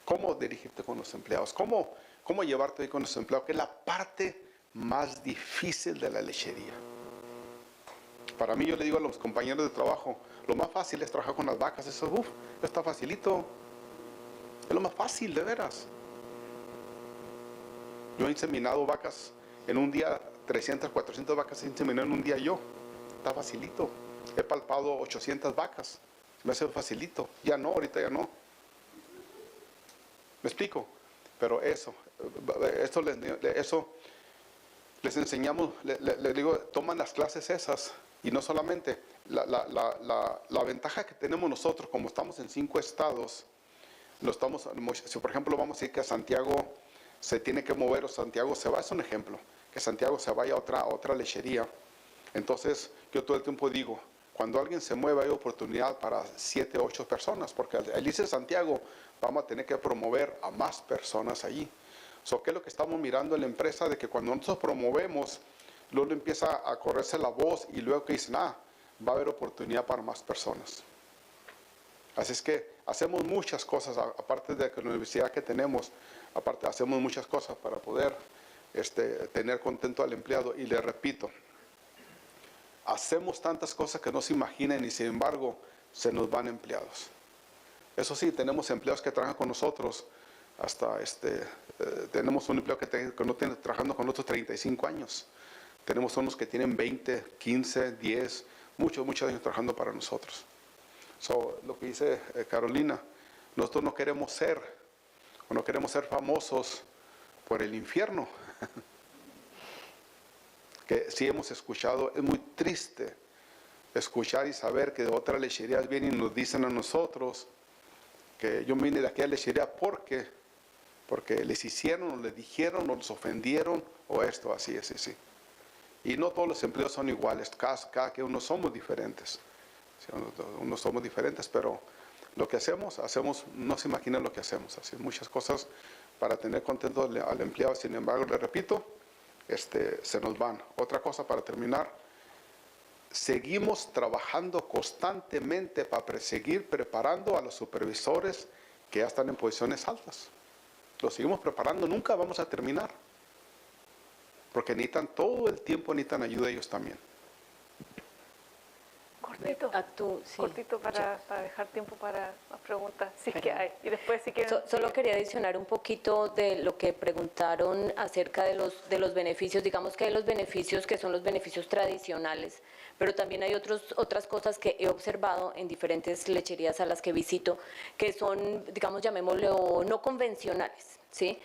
Cómo dirigirte con los empleados. Cómo llevarte ahí con los empleados, que es la parte más difícil de la lechería. Para mí, yo le digo a los compañeros de trabajo, lo más fácil es trabajar con las vacas. Eso, está facilito. Es lo más fácil, de veras. Yo he inseminado vacas en un día, 300, 400 vacas he inseminado en un día yo. Está facilito. He palpado 800 vacas. Me hace facilito. Ya no, ahorita ya no. ¿Me explico? Pero eso les enseñamos, les digo, toman las clases esas. Y no solamente, la ventaja que tenemos nosotros, como estamos en 5 estados, si por ejemplo vamos a decir que a Santiago se tiene que mover o Santiago se va, es un ejemplo, que Santiago se vaya a otra lechería. Entonces yo todo el tiempo digo, cuando alguien se mueve hay oportunidad para 7, 8 personas, porque al irse a Santiago vamos a tener que promover a más personas allí. ¿Qué es lo que estamos mirando en la empresa? De que cuando nosotros promovemos, luego empieza a correrse la voz y luego que dicen, va a haber oportunidad para más personas. Así es que hacemos muchas cosas, aparte de la universidad que tenemos, aparte hacemos muchas cosas para poder tener contento al empleado. Y le repito, hacemos tantas cosas que no se imaginan y sin embargo se nos van empleados. Eso sí, tenemos empleados que trabajan con nosotros, hasta tenemos un empleado que no tiene trabajando con nosotros 35 años. Tenemos unos que tienen 20, 15, 10, muchos años trabajando para nosotros. Lo que dice Carolina, nosotros no queremos ser famosos por el infierno. Que sí hemos escuchado, es muy triste escuchar y saber que de otras lecherías vienen y nos dicen a nosotros que yo vine de aquella lechería porque les hicieron o les dijeron o les ofendieron o esto, así. Y no todos los empleos son iguales, cada que uno somos diferentes. Uno somos diferentes, pero lo que hacemos, no se imaginan lo que hacemos. Así muchas cosas para tener contento al empleado, sin embargo, le repito, se nos van. Otra cosa para terminar, seguimos trabajando constantemente para seguir preparando a los supervisores que ya están en posiciones altas. Los seguimos preparando, nunca vamos a terminar. Porque necesitan todo el tiempo, necesitan ayuda ellos también. Cortito para dejar tiempo para las preguntas, si es que hay. Y después si quieren... Solo quería adicionar un poquito de lo que preguntaron acerca de los beneficios. Digamos que hay los beneficios que son los beneficios tradicionales, pero también hay otras cosas que he observado en diferentes lecherías a las que visito, que son, digamos, llamémoslo, no convencionales, ¿sí?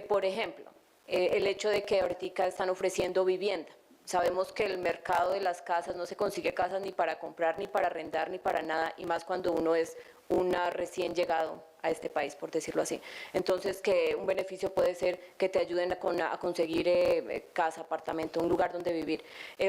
Por ejemplo, el hecho de que ahorita están ofreciendo vivienda. Sabemos que el mercado de las casas, no se consigue casas ni para comprar, ni para arrendar, ni para nada, y más cuando uno es una recién llegado a este país, por decirlo así. Entonces, que un beneficio puede ser que te ayuden a conseguir casa, apartamento, un lugar donde vivir.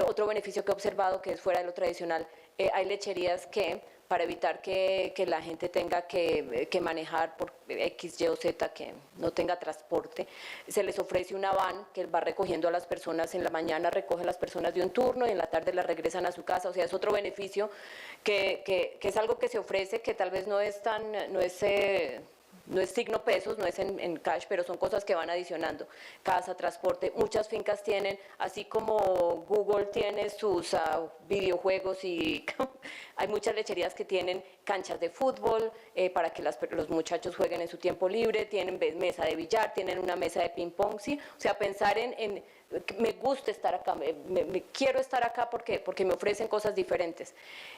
Otro beneficio que he observado, que es fuera de lo tradicional, hay lecherías que, para evitar que la gente tenga que manejar por X, Y o Z, que no tenga transporte, se les ofrece una van que va recogiendo a las personas en la mañana, recoge a las personas de un turno y en la tarde las regresan a su casa. O sea, es otro beneficio que es algo que se ofrece, que tal vez no es signo pesos, no es en cash, pero son cosas que van adicionando. Casa, transporte, muchas fincas tienen, así como Google tiene sus videojuegos y hay muchas lecherías que tienen canchas de fútbol para que los muchachos jueguen en su tiempo libre, tienen mesa de billar, tienen una mesa de ping pong, ¿sí? O sea, pensar en me gusta estar acá, me quiero estar acá porque me ofrecen cosas diferentes.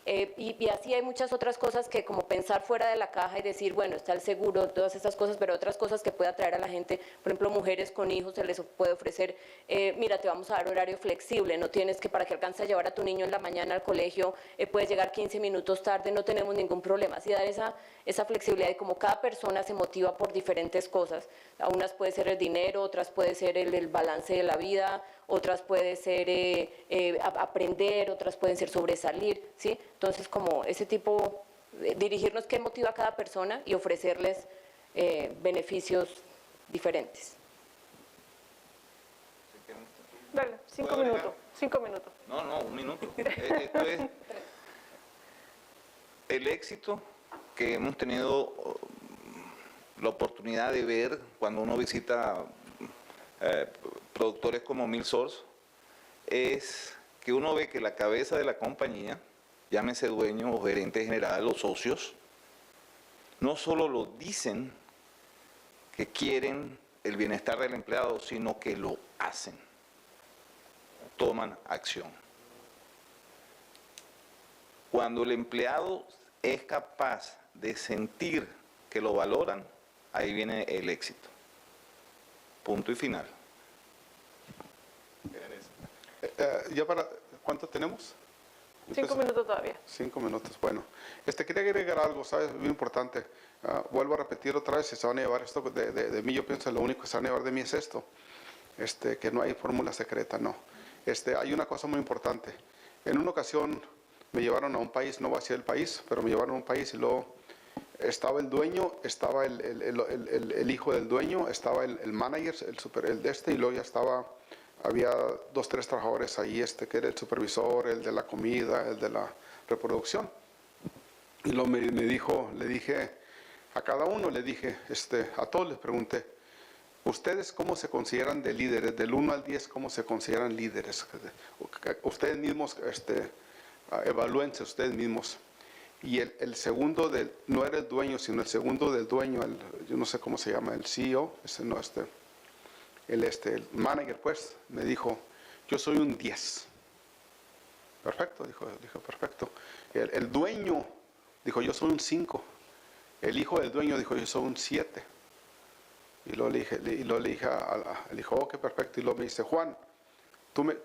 Y así hay muchas otras cosas que como pensar fuera de la caja y decir, bueno, está el seguro, todas estas cosas, pero otras cosas que puede atraer a la gente, por ejemplo, mujeres con hijos, se les puede ofrecer, mira, te vamos a dar horario flexible, no tienes que, para que alcances a llevar a tu niño en la mañana al colegio, puedes llegar 15 minutos tarde, no tenemos ningún problema. Así dar esa flexibilidad, y como cada persona se motiva por diferentes cosas, a unas puede ser el dinero, otras puede ser el balance de la vida, otras puede ser aprender, otras pueden ser sobresalir, ¿sí? Entonces, como ese tipo, dirigirnos qué motiva a cada persona y ofrecerles beneficios diferentes. Dale, 5 minutos, 5 minutos. No, 1 minuto. Esto es el éxito que hemos tenido la oportunidad de ver cuando uno visita productores como Milsource, es que uno ve que la cabeza de la compañía, llámese dueño o gerente general o socios, no solo lo dicen que quieren el bienestar del empleado, sino que lo hacen, toman acción. Cuando el empleado es capaz de sentir que lo valoran, ahí viene el éxito. Punto y final. ¿Cuánto tenemos? 5 minutos todavía. 5 minutos, bueno. Quería agregar algo, ¿sabes? Muy importante. Vuelvo a repetir otra vez, si se van a llevar esto de mí, yo pienso que lo único que se van a llevar de mí es esto. Que no hay fórmula secreta, no. Hay una cosa muy importante. En una ocasión, me llevaron a un país, no voy a decir el país, pero me llevaron a un país y luego estaba el dueño, estaba el hijo del dueño, estaba el manager, el de este, y luego ya estaba, había 2, 3 trabajadores ahí, que era el supervisor, el de la comida, el de la reproducción. Y luego me dijo, le dije a cada uno, le dije, a todos les pregunté, ¿ustedes cómo se consideran de líderes? Del 1 al 10, ¿cómo se consideran líderes? Ustedes mismos, evalúense ustedes mismos. Y el segundo, no era el dueño, sino el segundo del dueño, yo no sé cómo se llama, el CEO, el manager, pues, me dijo, yo soy un 10. Perfecto, dijo perfecto. El dueño dijo, yo soy un 5. El hijo del dueño dijo, yo soy un 7. Y luego le dije, dijo, ok, perfecto. Y luego me dice, Juan,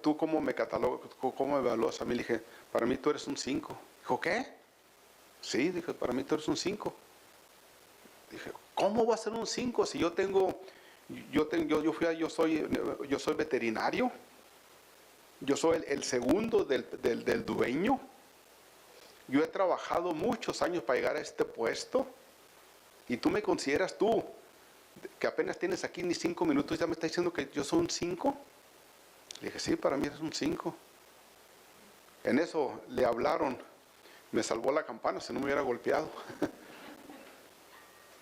¿tú cómo me catalogas, cómo me evalúas? A mí le dije, para mí tú eres un 5. Dijo, ¿qué? Sí, dije, para mí tú eres un 5. Dije, ¿cómo va a ser un 5 si yo soy veterinario? Yo soy el segundo del dueño. Yo he trabajado muchos años para llegar a este puesto. Y tú me consideras tú, que apenas tienes aquí ni 5 minutos, ya me estás diciendo que yo soy un 5. Le dije, sí, para mí eres un 5. En eso le hablaron. Me salvó la campana, si no me hubiera golpeado.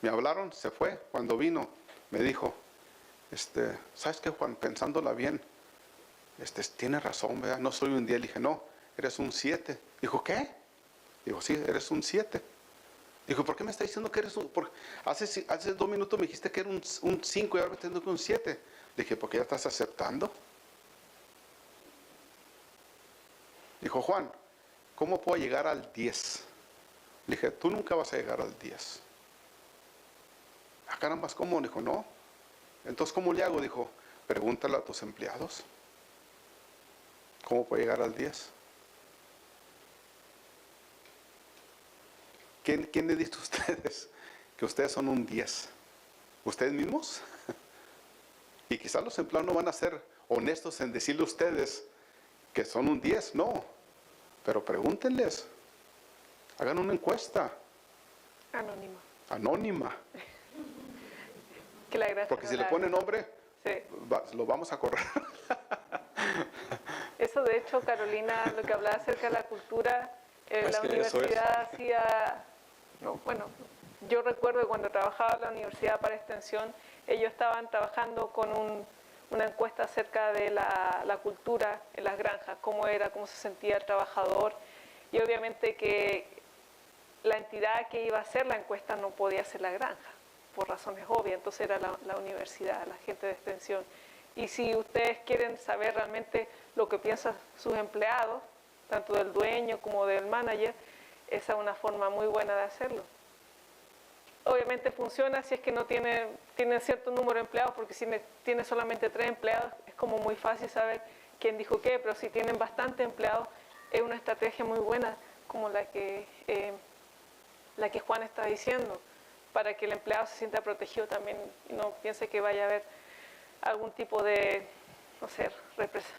Me hablaron, se fue. Cuando vino, me dijo, ¿sabes qué, Juan? Pensándola bien, tienes razón, ¿verdad? No soy un 10. Le dije, no, eres un 7. Dijo, ¿qué? Digo, sí, eres un 7. Dijo, ¿por qué me está diciendo que eres un...? Hace 2 minutos me dijiste que era un 5 y ahora me estás diciendo que un 7. Dije, ¿por qué ya estás aceptando? Dijo, Juan, ¿cómo puedo llegar al 10? Le dije, tú nunca vas a llegar al 10. Ah, caramba, ¿cómo? Dijo, no. Entonces, ¿cómo le hago? Dijo, pregúntale a tus empleados. ¿Cómo puedo llegar al 10? ¿Quién le dice a ustedes que ustedes son un 10? ¿Ustedes mismos? Y quizás los empleados no van a ser honestos en decirle a ustedes que son un 10, no. Pero pregúntenles. Hagan una encuesta. Anónima. Porque si le ponen nombre, sí, lo vamos a correr. Eso, de hecho, Carolina, lo que hablaba acerca de la cultura, la universidad hacía... No, bueno, yo recuerdo que cuando trabajaba en la universidad para extensión, ellos estaban trabajando con una encuesta acerca de la cultura en las granjas, cómo se sentía el trabajador, y obviamente que la entidad que iba a hacer la encuesta no podía hacer la granja, por razones obvias, entonces era la universidad, la gente de extensión. Y si ustedes quieren saber realmente lo que piensan sus empleados, tanto del dueño como del manager, esa es una forma muy buena de hacerlo. Obviamente funciona si es que no tienen cierto número de empleados, porque si tiene solamente 3 empleados es como muy fácil saber quién dijo qué, pero si tienen bastantes empleados es una estrategia muy buena como la que Juan está diciendo, para que el empleado se sienta protegido también y no piense que vaya a haber algún tipo de, no sé,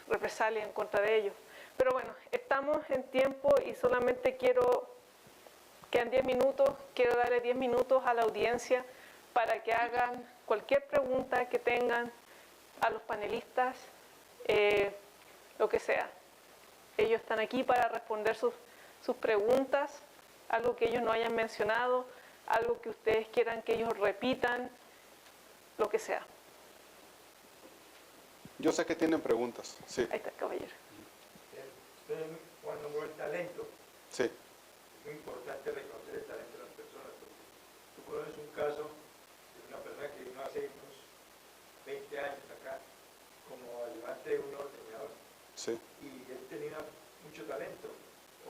represalia en contra de ellos. Pero bueno, estamos en tiempo y solamente quedan 10 minutos, quiero darle 10 minutos a la audiencia para que hagan cualquier pregunta que tengan a los panelistas, lo que sea. Ellos están aquí para responder sus preguntas, algo que ellos no hayan mencionado, algo que ustedes quieran que ellos repitan, lo que sea. Yo sé que tienen preguntas, sí. Ahí está, caballero. Usted, cuando mueve el talento, sí, es muy importante reconocer el talento de las personas. Tú conoces un caso de una persona que vino hace unos 20 años acá como ayudante de un ordenador. Sí. Y él tenía mucho talento.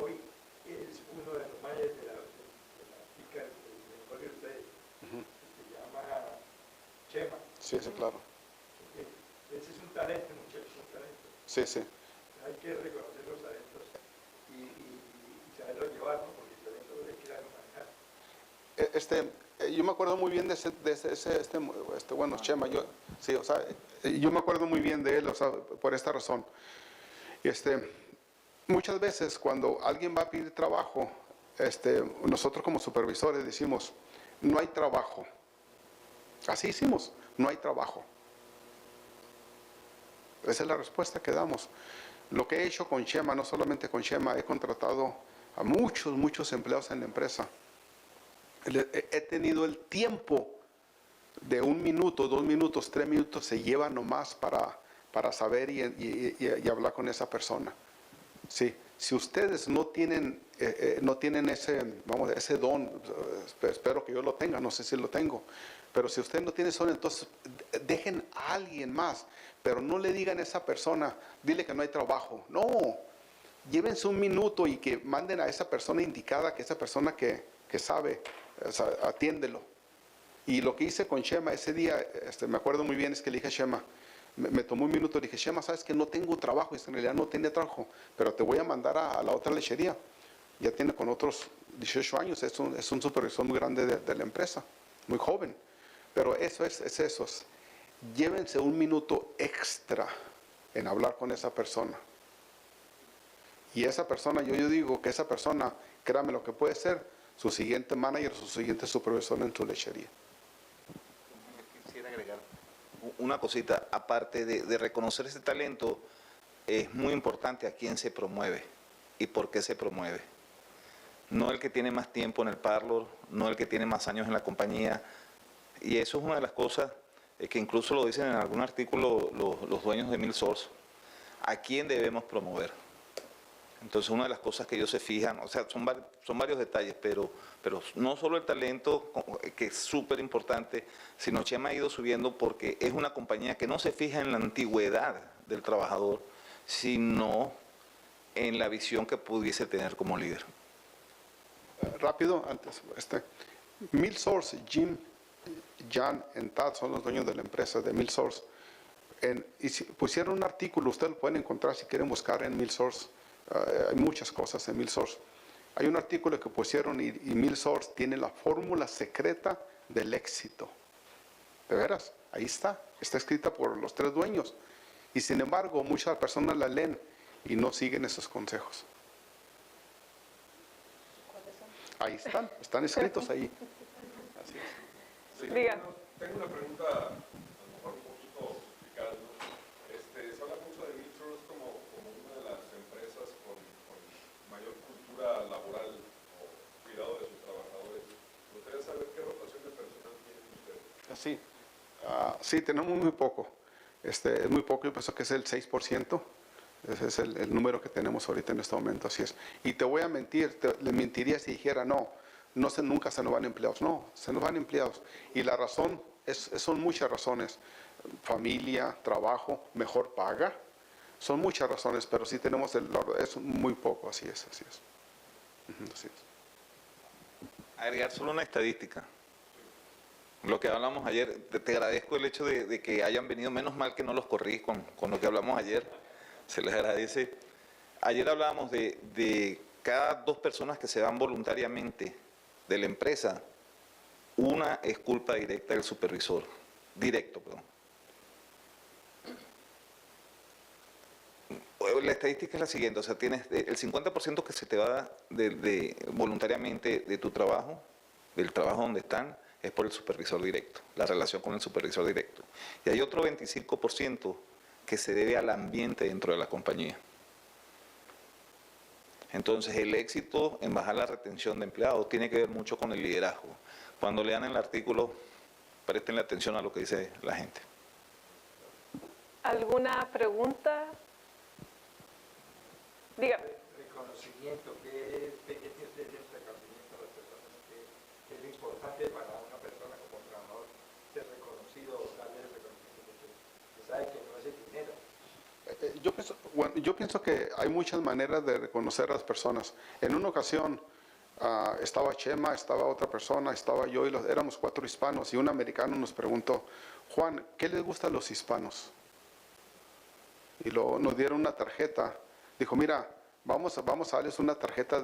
Hoy es uno de los managers de la chica del colegio de ustedes, se llama Chema. Sí, sí, claro. Ese es un talento, muchachos, es un talento. Sí, sí. Hay que reconocer los talentos y saberlos llevar, ¿no? Porque el talento hay que saberlo manejar. Yo me acuerdo muy bien de bueno, Chema, sí, o sea, yo me acuerdo muy bien de él, o sea, por esta razón. muchas veces cuando alguien va a pedir trabajo, nosotros como supervisores decimos, no hay trabajo. Así hicimos, no hay trabajo. Esa es la respuesta que damos. Lo que he hecho con Shema, no solamente con Shema, he contratado a muchos empleados en la empresa. He tenido el tiempo de 1 minuto, 2 minutos, 3 minutos, se lleva nomás para saber y hablar con esa persona. Sí. Si ustedes no tienen ese don, espero que yo lo tenga, no sé si lo tengo, pero si usted no tiene eso, entonces dejen a alguien más, pero no le digan a esa persona, dile que no hay trabajo. No, llévense 1 minuto y que manden a esa persona indicada, que esa persona que sabe, atiéndelo. Y lo que hice con Shema ese día, me acuerdo muy bien, es que le dije a Shema, me tomó 1 minuto, le dije, Shema, sabes que no tengo trabajo, y en realidad no tenía trabajo, pero te voy a mandar a la otra lechería. Ya tiene con otros 18 años, es un supervisor muy grande de la empresa, muy joven. Pero eso es eso. Llévense 1 minuto extra en hablar con esa persona. Y esa persona, yo digo que esa persona, créame lo que puede ser, su siguiente manager, su siguiente supervisor en tu lechería. Quisiera agregar una cosita, aparte de reconocer ese talento, es muy importante a quién se promueve y por qué se promueve. No el que tiene más tiempo en el parlor, no el que tiene más años en la compañía. Y eso es una de las cosas que incluso lo dicen en algún artículo los dueños de Millsource. ¿A quién debemos promover? Entonces una de las cosas que ellos se fijan, o sea, son varios detalles, pero no solo el talento, que es súper importante, sino Shema ha ido subiendo porque es una compañía que no se fija en la antigüedad del trabajador, sino en la visión que pudiese tener como líder. Rápido, antes, Millsource, Jim, Jan y Tad son los dueños de la empresa de Millsource. Y pusieron un artículo, ustedes lo pueden encontrar si quieren buscar en Millsource. Hay muchas cosas en Millsource. Hay un artículo que pusieron y Millsource tiene la fórmula secreta del éxito. De veras, ahí está escrita por los 3 dueños. Y sin embargo, muchas personas la leen y no siguen esos consejos. Ahí están escritos ahí. Así es. Sí. Diga. Tengo una pregunta, a lo mejor un poquito complicada, ¿no? Se habla mucho de Millsource como una de las empresas con mayor cultura laboral o cuidado de sus trabajadores. Me gustaría saber qué rotación de personal tienen ustedes. Sí, sí, tenemos muy poco. Es muy poco, yo pienso que es el 6%. Ese es el número que tenemos ahorita en este momento, así es. Y te voy a mentir, le mentiría si dijera nunca se nos van empleados. No, se nos van empleados. Y la razón, son muchas razones. Familia, trabajo, mejor paga. Son muchas razones, pero sí tenemos, es muy poco, así es. Así es. Agregar solo una estadística. Lo que hablamos ayer, te agradezco el hecho de que hayan venido, menos mal que no los corrí con lo que hablamos ayer. Se les agradece. Ayer hablábamos de cada 2 personas que se van voluntariamente de la empresa, una es culpa directa del supervisor. La estadística es la siguiente, o sea, tienes el 50% que se te va voluntariamente de tu trabajo, del trabajo donde están, es por el supervisor directo, la relación con el supervisor directo. Y hay otro 25% que se debe al ambiente dentro de la compañía. Entonces, el éxito en bajar la retención de empleados tiene que ver mucho con el liderazgo. Cuando lean el artículo, presten atención a lo que dice la gente. ¿Alguna pregunta? Dígame. Reconocimiento, ¿qué tiene usted de reconocimiento a las personas? ¿Qué es lo importante para una persona como trabajador ser reconocido o darle el reconocimiento que sabe que no es el dinero? Yo pienso que hay muchas maneras de reconocer a las personas. En una ocasión estaba Chema, estaba otra persona, estaba yo y éramos 4 hispanos y un americano nos preguntó, Juan, ¿qué les gusta a los hispanos? Y luego nos dieron una tarjeta. Dijo, mira, vamos a darles una tarjeta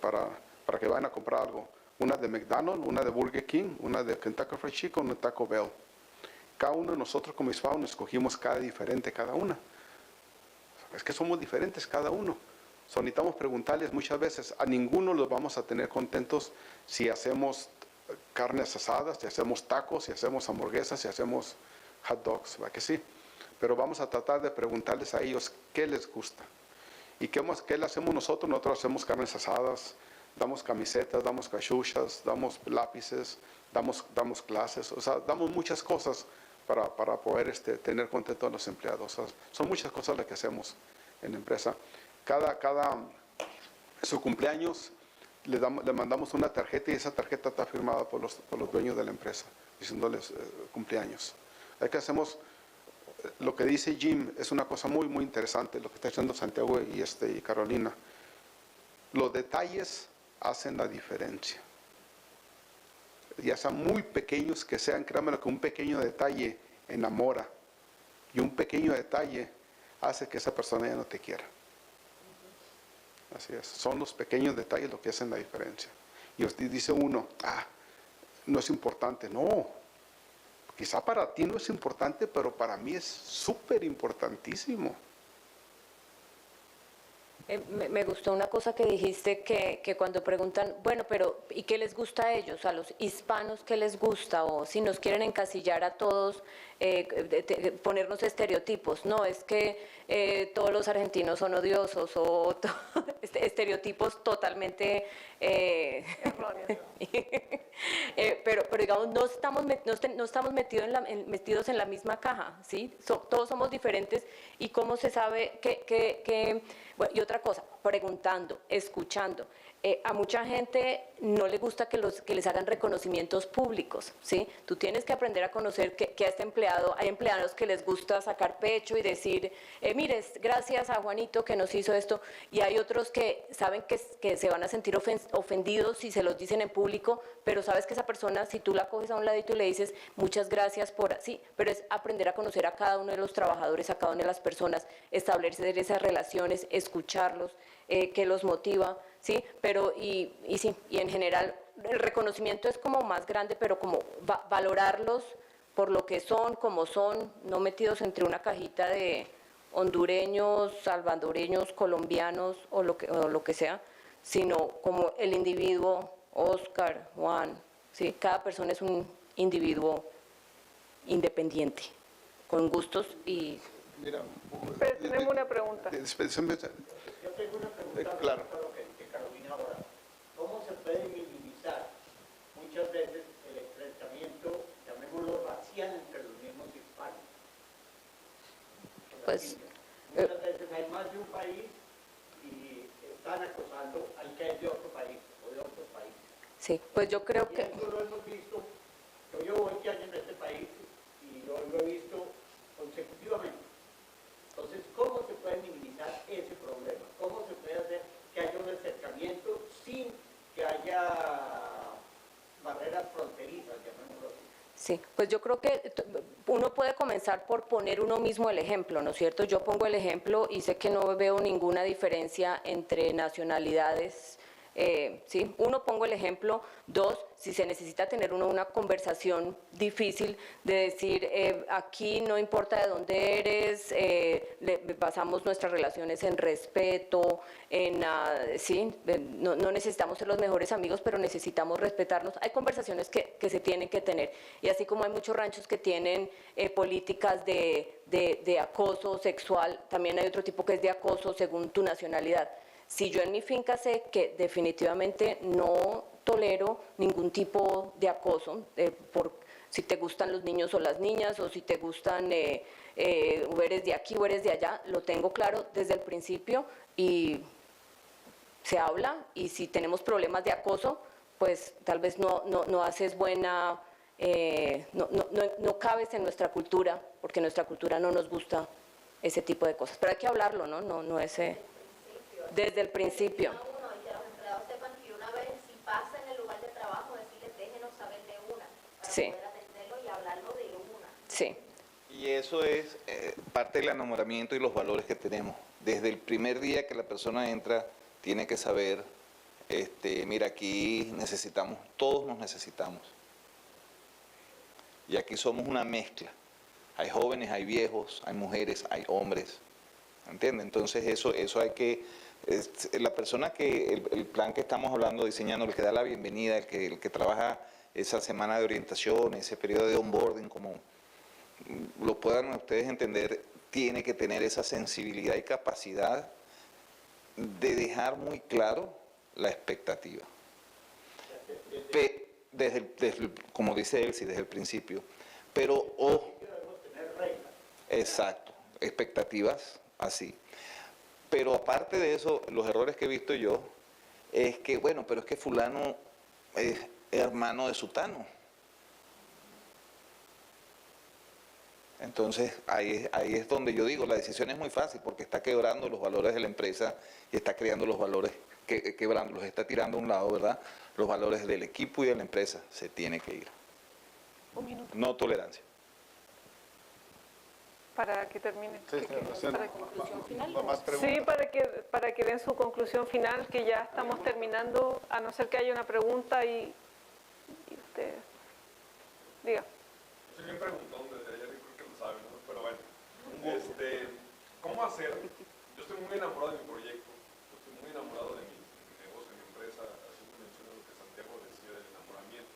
para que vayan a comprar algo. Una de McDonald's, una de Burger King, una de Kentucky Fried Chicken, una de Taco Bell. Cada uno de nosotros como hispanos escogimos cada una. Es que somos diferentes cada uno. So, necesitamos preguntarles muchas veces, a ninguno los vamos a tener contentos si hacemos carnes asadas, si hacemos tacos, si hacemos hamburguesas, si hacemos hot dogs, ¿verdad que sí? Pero vamos a tratar de preguntarles a ellos qué les gusta. ¿Y qué le hacemos nosotros? Nosotros hacemos carnes asadas, damos camisetas, damos cachuchas, damos lápices, damos clases, o sea, damos muchas cosas para poder tener contentos a los empleados. O sea, son muchas cosas las que hacemos en la empresa. Cada su cumpleaños le mandamos una tarjeta y esa tarjeta está firmada por los dueños de la empresa, diciéndoles cumpleaños. Hay que hacemos, lo que dice Jim es una cosa muy, muy interesante, lo que está diciendo Santiago y Carolina. Los detalles hacen la diferencia. Ya sean muy pequeños que sean, créanme que un pequeño detalle enamora y un pequeño detalle hace que esa persona ya no te quiera. Así es, son los pequeños detalles lo que hacen la diferencia. Y dice uno, no es importante. No, quizá para ti no es importante, pero para mí es súper importantísimo. Me gustó una cosa que dijiste, que cuando preguntan, bueno, pero ¿y qué les gusta a ellos? A los hispanos, ¿qué les gusta? O si nos quieren encasillar a todos, ponernos estereotipos. No, es que todos los argentinos son odiosos o estereotipos totalmente pero digamos, no estamos metidos en la misma caja, ¿sí? Todos somos diferentes y cómo se sabe bueno, y otra cosa, preguntando, escuchando. A mucha gente no le gusta que les hagan reconocimientos públicos, ¿sí? Tú tienes que aprender a conocer que a este empleado, hay empleados que les gusta sacar pecho y decir, mire, gracias a Juanito que nos hizo esto, y hay otros que saben que se van a sentir ofendidos si se los dicen en público, pero sabes que esa persona, si tú la coges a un ladito y le dices, muchas gracias por así, pero es aprender a conocer a cada uno de los trabajadores, a cada una de las personas, establecer esas relaciones, escucharlos, que los motiva, ¿sí? Pero, y en general, el reconocimiento es como más grande, pero como valorarlos por lo que son, como son, no metidos entre una cajita de hondureños, salvadoreños, colombianos o lo que sea, sino como el individuo, Oscar, Juan, ¿sí? Cada persona es un individuo independiente, con gustos y... Mira, pero tenemos una pregunta. Yo tengo una pregunta claro. para lo que Carolina ahora. ¿Cómo se puede minimizar muchas veces el enfrentamiento, llamémoslo racial, entre los mismos hispanos? Pues, muchas veces hay más de un país y están acosando al que es de otro país o de otros países. Sí, pues yo creo que... Eso lo hemos visto. Yo llevo 20 años en este país y yo lo he visto consecutivamente. Entonces, ¿cómo se puede minimizar ese problema? ¿Cómo se puede hacer que haya un acercamiento sin que haya barreras fronterizas, llamémoslo así? Sí, pues yo creo que uno puede comenzar por poner uno mismo el ejemplo, ¿no es cierto? Yo pongo el ejemplo y sé que no veo ninguna diferencia entre nacionalidades. ¿Sí? Uno, pongo el ejemplo. Dos, si se necesita tener una conversación difícil de decir, aquí no importa de dónde eres, basamos nuestras relaciones en respeto, ¿sí? No necesitamos ser los mejores amigos, pero necesitamos respetarnos. Hay conversaciones que se tienen que tener. Y así como hay muchos ranchos que tienen políticas de acoso sexual, también hay otro tipo que es de acoso según tu nacionalidad. Si yo en mi finca sé que definitivamente no tolero ningún tipo de acoso, por si te gustan los niños o las niñas, o si te gustan, o eres de aquí o eres de allá, lo tengo claro desde el principio y se habla, y si tenemos problemas de acoso, pues tal vez no haces buena, no cabes en nuestra cultura, porque en nuestra cultura no nos gusta ese tipo de cosas. Pero hay que hablarlo, no ese... Desde el principio. Y que los empleados sepan que una vez, si pasa en el lugar de trabajo, decirles, déjenos saber de una, para sí. poder atenderlo y hablarlo de una. Sí. Y eso es parte del enamoramiento y los valores que tenemos. Desde el primer día que la persona entra, tiene que saber, mira, aquí necesitamos, todos nos necesitamos. Y aquí somos una mezcla. Hay jóvenes, hay viejos, hay mujeres, hay hombres. ¿Entiendes? Entonces eso hay que La persona que, el plan que estamos hablando, diseñando, el que da la bienvenida, el que trabaja esa semana de orientación, ese periodo de onboarding, como lo puedan ustedes entender, tiene que tener esa sensibilidad y capacidad de dejar muy claro la expectativa. Como dice Elsie, desde el principio. Pero, exacto, expectativas así. Pero aparte de eso, los errores que he visto yo es que, bueno, pero es que fulano es hermano de sutano. Entonces, ahí es donde yo digo, la decisión es muy fácil porque está quebrando los valores de la empresa y está creando los valores, quebrándolos, está tirando a un lado, ¿verdad? Los valores del equipo y de la empresa. Se tiene que ir. Un minuto. No tolerancia. Para que termine. Conclusión final. Sí, para que den su conclusión final, que ya estamos terminando, a no ser que haya una pregunta y usted diga. Sí, me preguntó desde ayer, yo creo que lo saben, ¿no? Pero bueno, ¿cómo hacer? Yo estoy muy enamorado de mi proyecto, yo estoy muy enamorado de mi negocio, de mi empresa, haciendo mención a lo que Santiago decía del enamoramiento.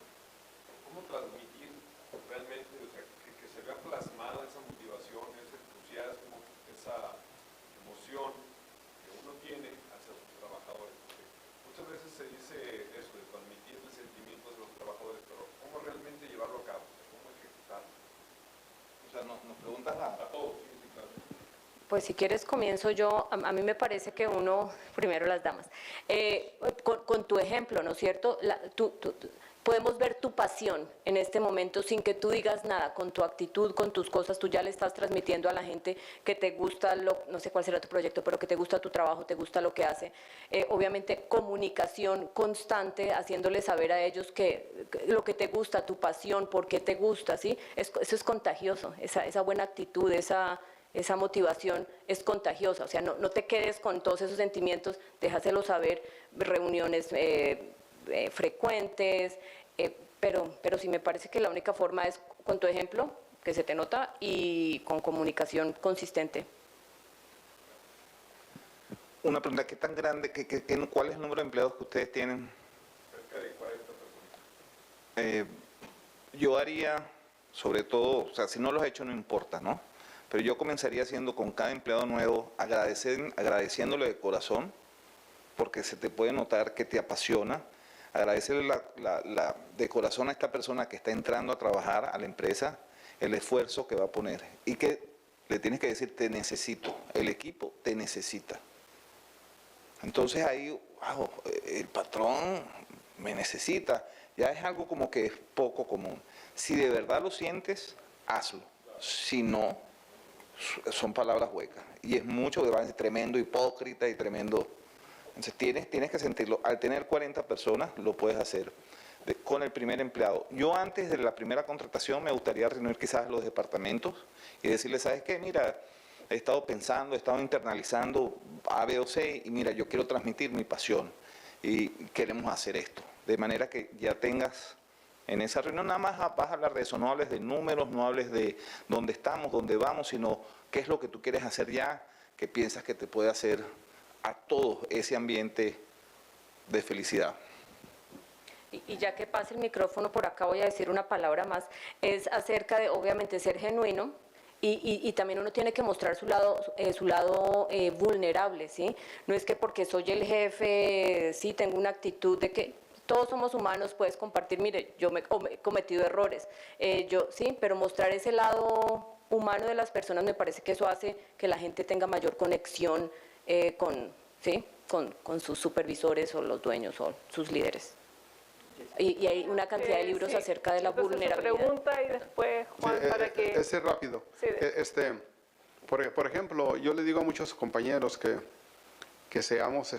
¿Cómo transmitir realmente, o sea, que se vea plasmada esa motivación, ese entusiasmo, esa emoción que uno tiene hacia sus trabajadores? Porque muchas veces se dice eso, de transmitir el sentimiento de los trabajadores, pero ¿cómo realmente llevarlo a cabo? ¿Cómo ejecutarlo? O sea, nos preguntas a todos, sí, claro. Pues si quieres comienzo yo. A mí me parece que uno, primero las damas, con tu ejemplo, ¿no es cierto? Podemos ver tu pasión en este momento sin que tú digas nada, con tu actitud, con tus cosas, tú ya le estás transmitiendo a la gente que te gusta, no sé cuál será tu proyecto, pero que te gusta tu trabajo, te gusta lo que hace. Obviamente comunicación constante, haciéndole saber a ellos que lo que te gusta, tu pasión, por qué te gusta, ¿sí? Eso es contagioso, esa buena actitud, esa motivación es contagiosa. O sea, no te quedes con todos esos sentimientos, déjaselo saber, reuniones frecuentes, pero sí me parece que la única forma es con tu ejemplo, que se te nota, y con comunicación consistente. Una pregunta, ¿qué tan grande, cuál es el número de empleados que ustedes tienen? Cerca de 40 personas. Yo haría, sobre todo, o sea, si no los he hecho no importa, ¿no? Pero yo comenzaría haciendo con cada empleado nuevo, agradeciéndole de corazón, porque se te puede notar que te apasiona. Agradecerle de corazón a esta persona que está entrando a trabajar a la empresa, el esfuerzo que va a poner. Y que le tienes que decir, te necesito, el equipo te necesita. Entonces ahí, wow, el patrón me necesita. Ya es algo como que es poco común. Si de verdad lo sientes, hazlo. Si no, son palabras huecas. Y es mucho, tremendo hipócrita y tremendo... Entonces tienes que sentirlo. Al tener 40 personas lo puedes hacer con el primer empleado. Yo antes de la primera contratación me gustaría reunir quizás los departamentos y decirles, ¿sabes qué? Mira, he estado pensando, he estado internalizando A, B o C y mira, yo quiero transmitir mi pasión y queremos hacer esto. De manera que ya tengas en esa reunión, nada más vas a hablar de eso, no hables de números, no hables de dónde estamos, dónde vamos, sino qué es lo que tú quieres hacer ya, que piensas que te puede hacer a todo ese ambiente de felicidad. Y ya que pase el micrófono por acá voy a decir una palabra más, es acerca de obviamente ser genuino y también uno tiene que mostrar su lado vulnerable, ¿sí? No es que porque soy el jefe, sí, tengo una actitud de que todos somos humanos, puedes compartir, mire, yo he cometido errores, sí, pero mostrar ese lado humano de las personas me parece que eso hace que la gente tenga mayor conexión con sus supervisores o los dueños o sus líderes. Y hay una cantidad de libros acerca de la vulnerabilidad. Pregunta y después Juan para que... Ese rápido. Sí, por ejemplo, yo le digo a muchos compañeros que seamos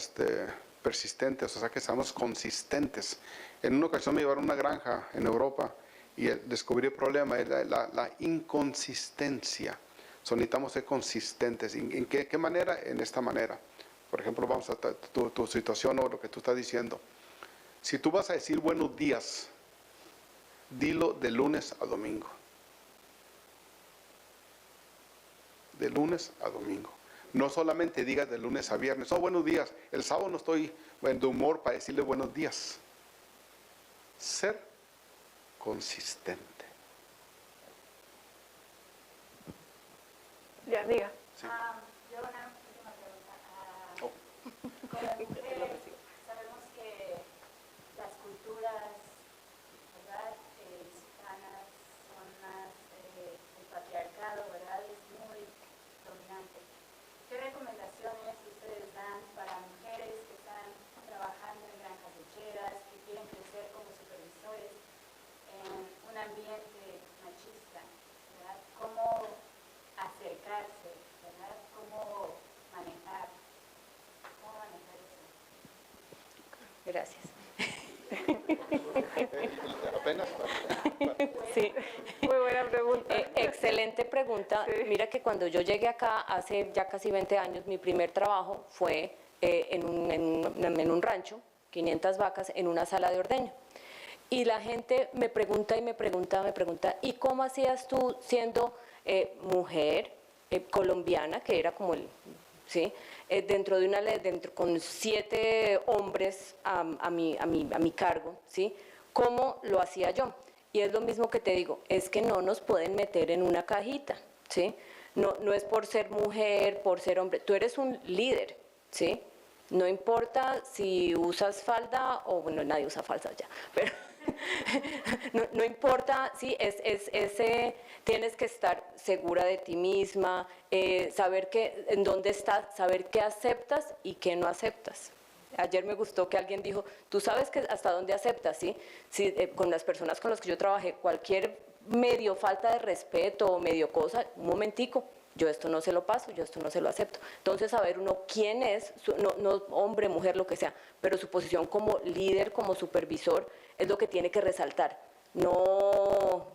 persistentes, o sea, que seamos consistentes. En una ocasión me llevaron a una granja en Europa y descubrí el problema, era la inconsistencia. Necesitamos ser consistentes. ¿En qué manera? En esta manera. Por ejemplo, vamos a tu situación o lo que tú estás diciendo. Si tú vas a decir buenos días, dilo de lunes a domingo. De lunes a domingo. No solamente digas de lunes a viernes, oh, buenos días. El sábado no estoy de humor para decirle buenos días. Ser consistente. Ya, diga. Sí. Yo una última pregunta. Como mujeres, sabemos que las culturas, ¿verdad? Hispanas son más, el patriarcado, ¿verdad? Es muy dominante. ¿Qué recomendaciones ustedes dan para mujeres que están trabajando en granjas lecheras, que quieren crecer como supervisores en un ambiente machista, ¿verdad? ¿Cómo acercarse, ¿verdad? ¿Cómo manejar eso? Gracias. Apenas. Sí. Muy buena pregunta. Excelente pregunta. Sí. Mira que cuando yo llegué acá hace ya casi 20 años, mi primer trabajo fue en un rancho, 500 vacas, en una sala de ordeño. Y la gente me pregunta, ¿y cómo hacías tú siendo mujer colombiana, que era como el... ¿sí? Dentro de con 7 hombres a mi cargo, ¿sí? ¿Cómo lo hacía yo? Y es lo mismo que te digo, es que no nos pueden meter en una cajita, ¿sí? No es por ser mujer, por ser hombre, tú eres un líder, ¿sí? No importa si usas falda o, bueno, nadie usa falda ya, pero no importa, sí, tienes que estar segura de ti misma, saber en dónde estás, saber qué aceptas y qué no aceptas. Ayer me gustó que alguien dijo, tú sabes que hasta dónde aceptas, ¿sí? Sí, con las personas con las que yo trabajé, cualquier medio falta de respeto o medio cosa, un momentico, yo esto no se lo paso, yo esto no se lo acepto. Entonces, saber uno quién es, no hombre, mujer, lo que sea, pero su posición como líder, como supervisor, es lo que tiene que resaltar. No,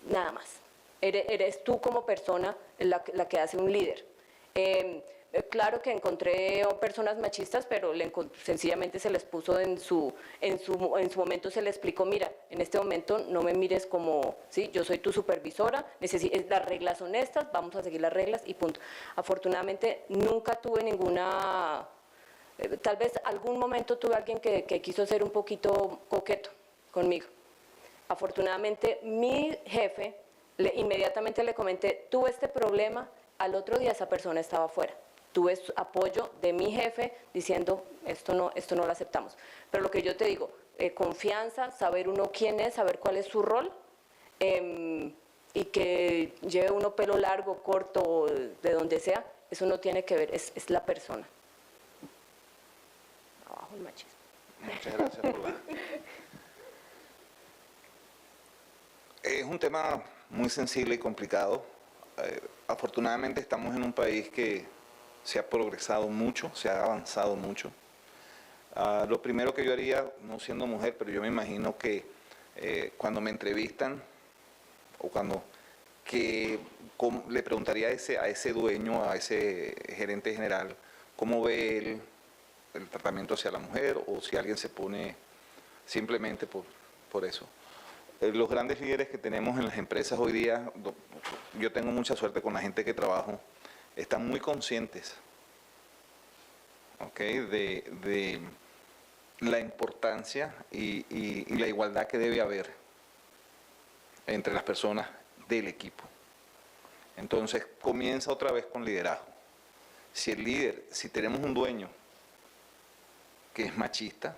nada más. Eres tú como persona la que hace un líder. Claro que encontré personas machistas, pero sencillamente se les puso en su momento, se les explicó, mira, en este momento no me mires como, sí, yo soy tu supervisora, las reglas son estas, vamos a seguir las reglas y punto. Afortunadamente nunca tuve ninguna, tal vez algún momento tuve alguien que quiso ser un poquito coqueto conmigo. Afortunadamente mi jefe, inmediatamente le comenté, tuve este problema, al otro día esa persona estaba fuera. Tuve apoyo de mi jefe diciendo, esto no lo aceptamos. Pero lo que yo te digo, confianza, saber uno quién es, saber cuál es su rol, y que lleve uno pelo largo, corto, de donde sea, eso no tiene que ver, es la persona. Abajo el machismo. Muchas gracias por la... Es un tema muy sensible y complicado. Afortunadamente estamos en un país que se ha progresado mucho, se ha avanzado mucho. Lo primero que yo haría, no siendo mujer, pero yo me imagino que cuando me entrevistan o le preguntaría a ese dueño, a ese gerente general, cómo ve él el tratamiento hacia la mujer o si alguien se pone simplemente por eso. Los grandes líderes que tenemos en las empresas hoy día, yo tengo mucha suerte con la gente que trabajo, están muy conscientes, ¿okay? de la importancia y la igualdad que debe haber entre las personas del equipo. Entonces comienza otra vez con liderazgo. Si tenemos un dueño que es machista,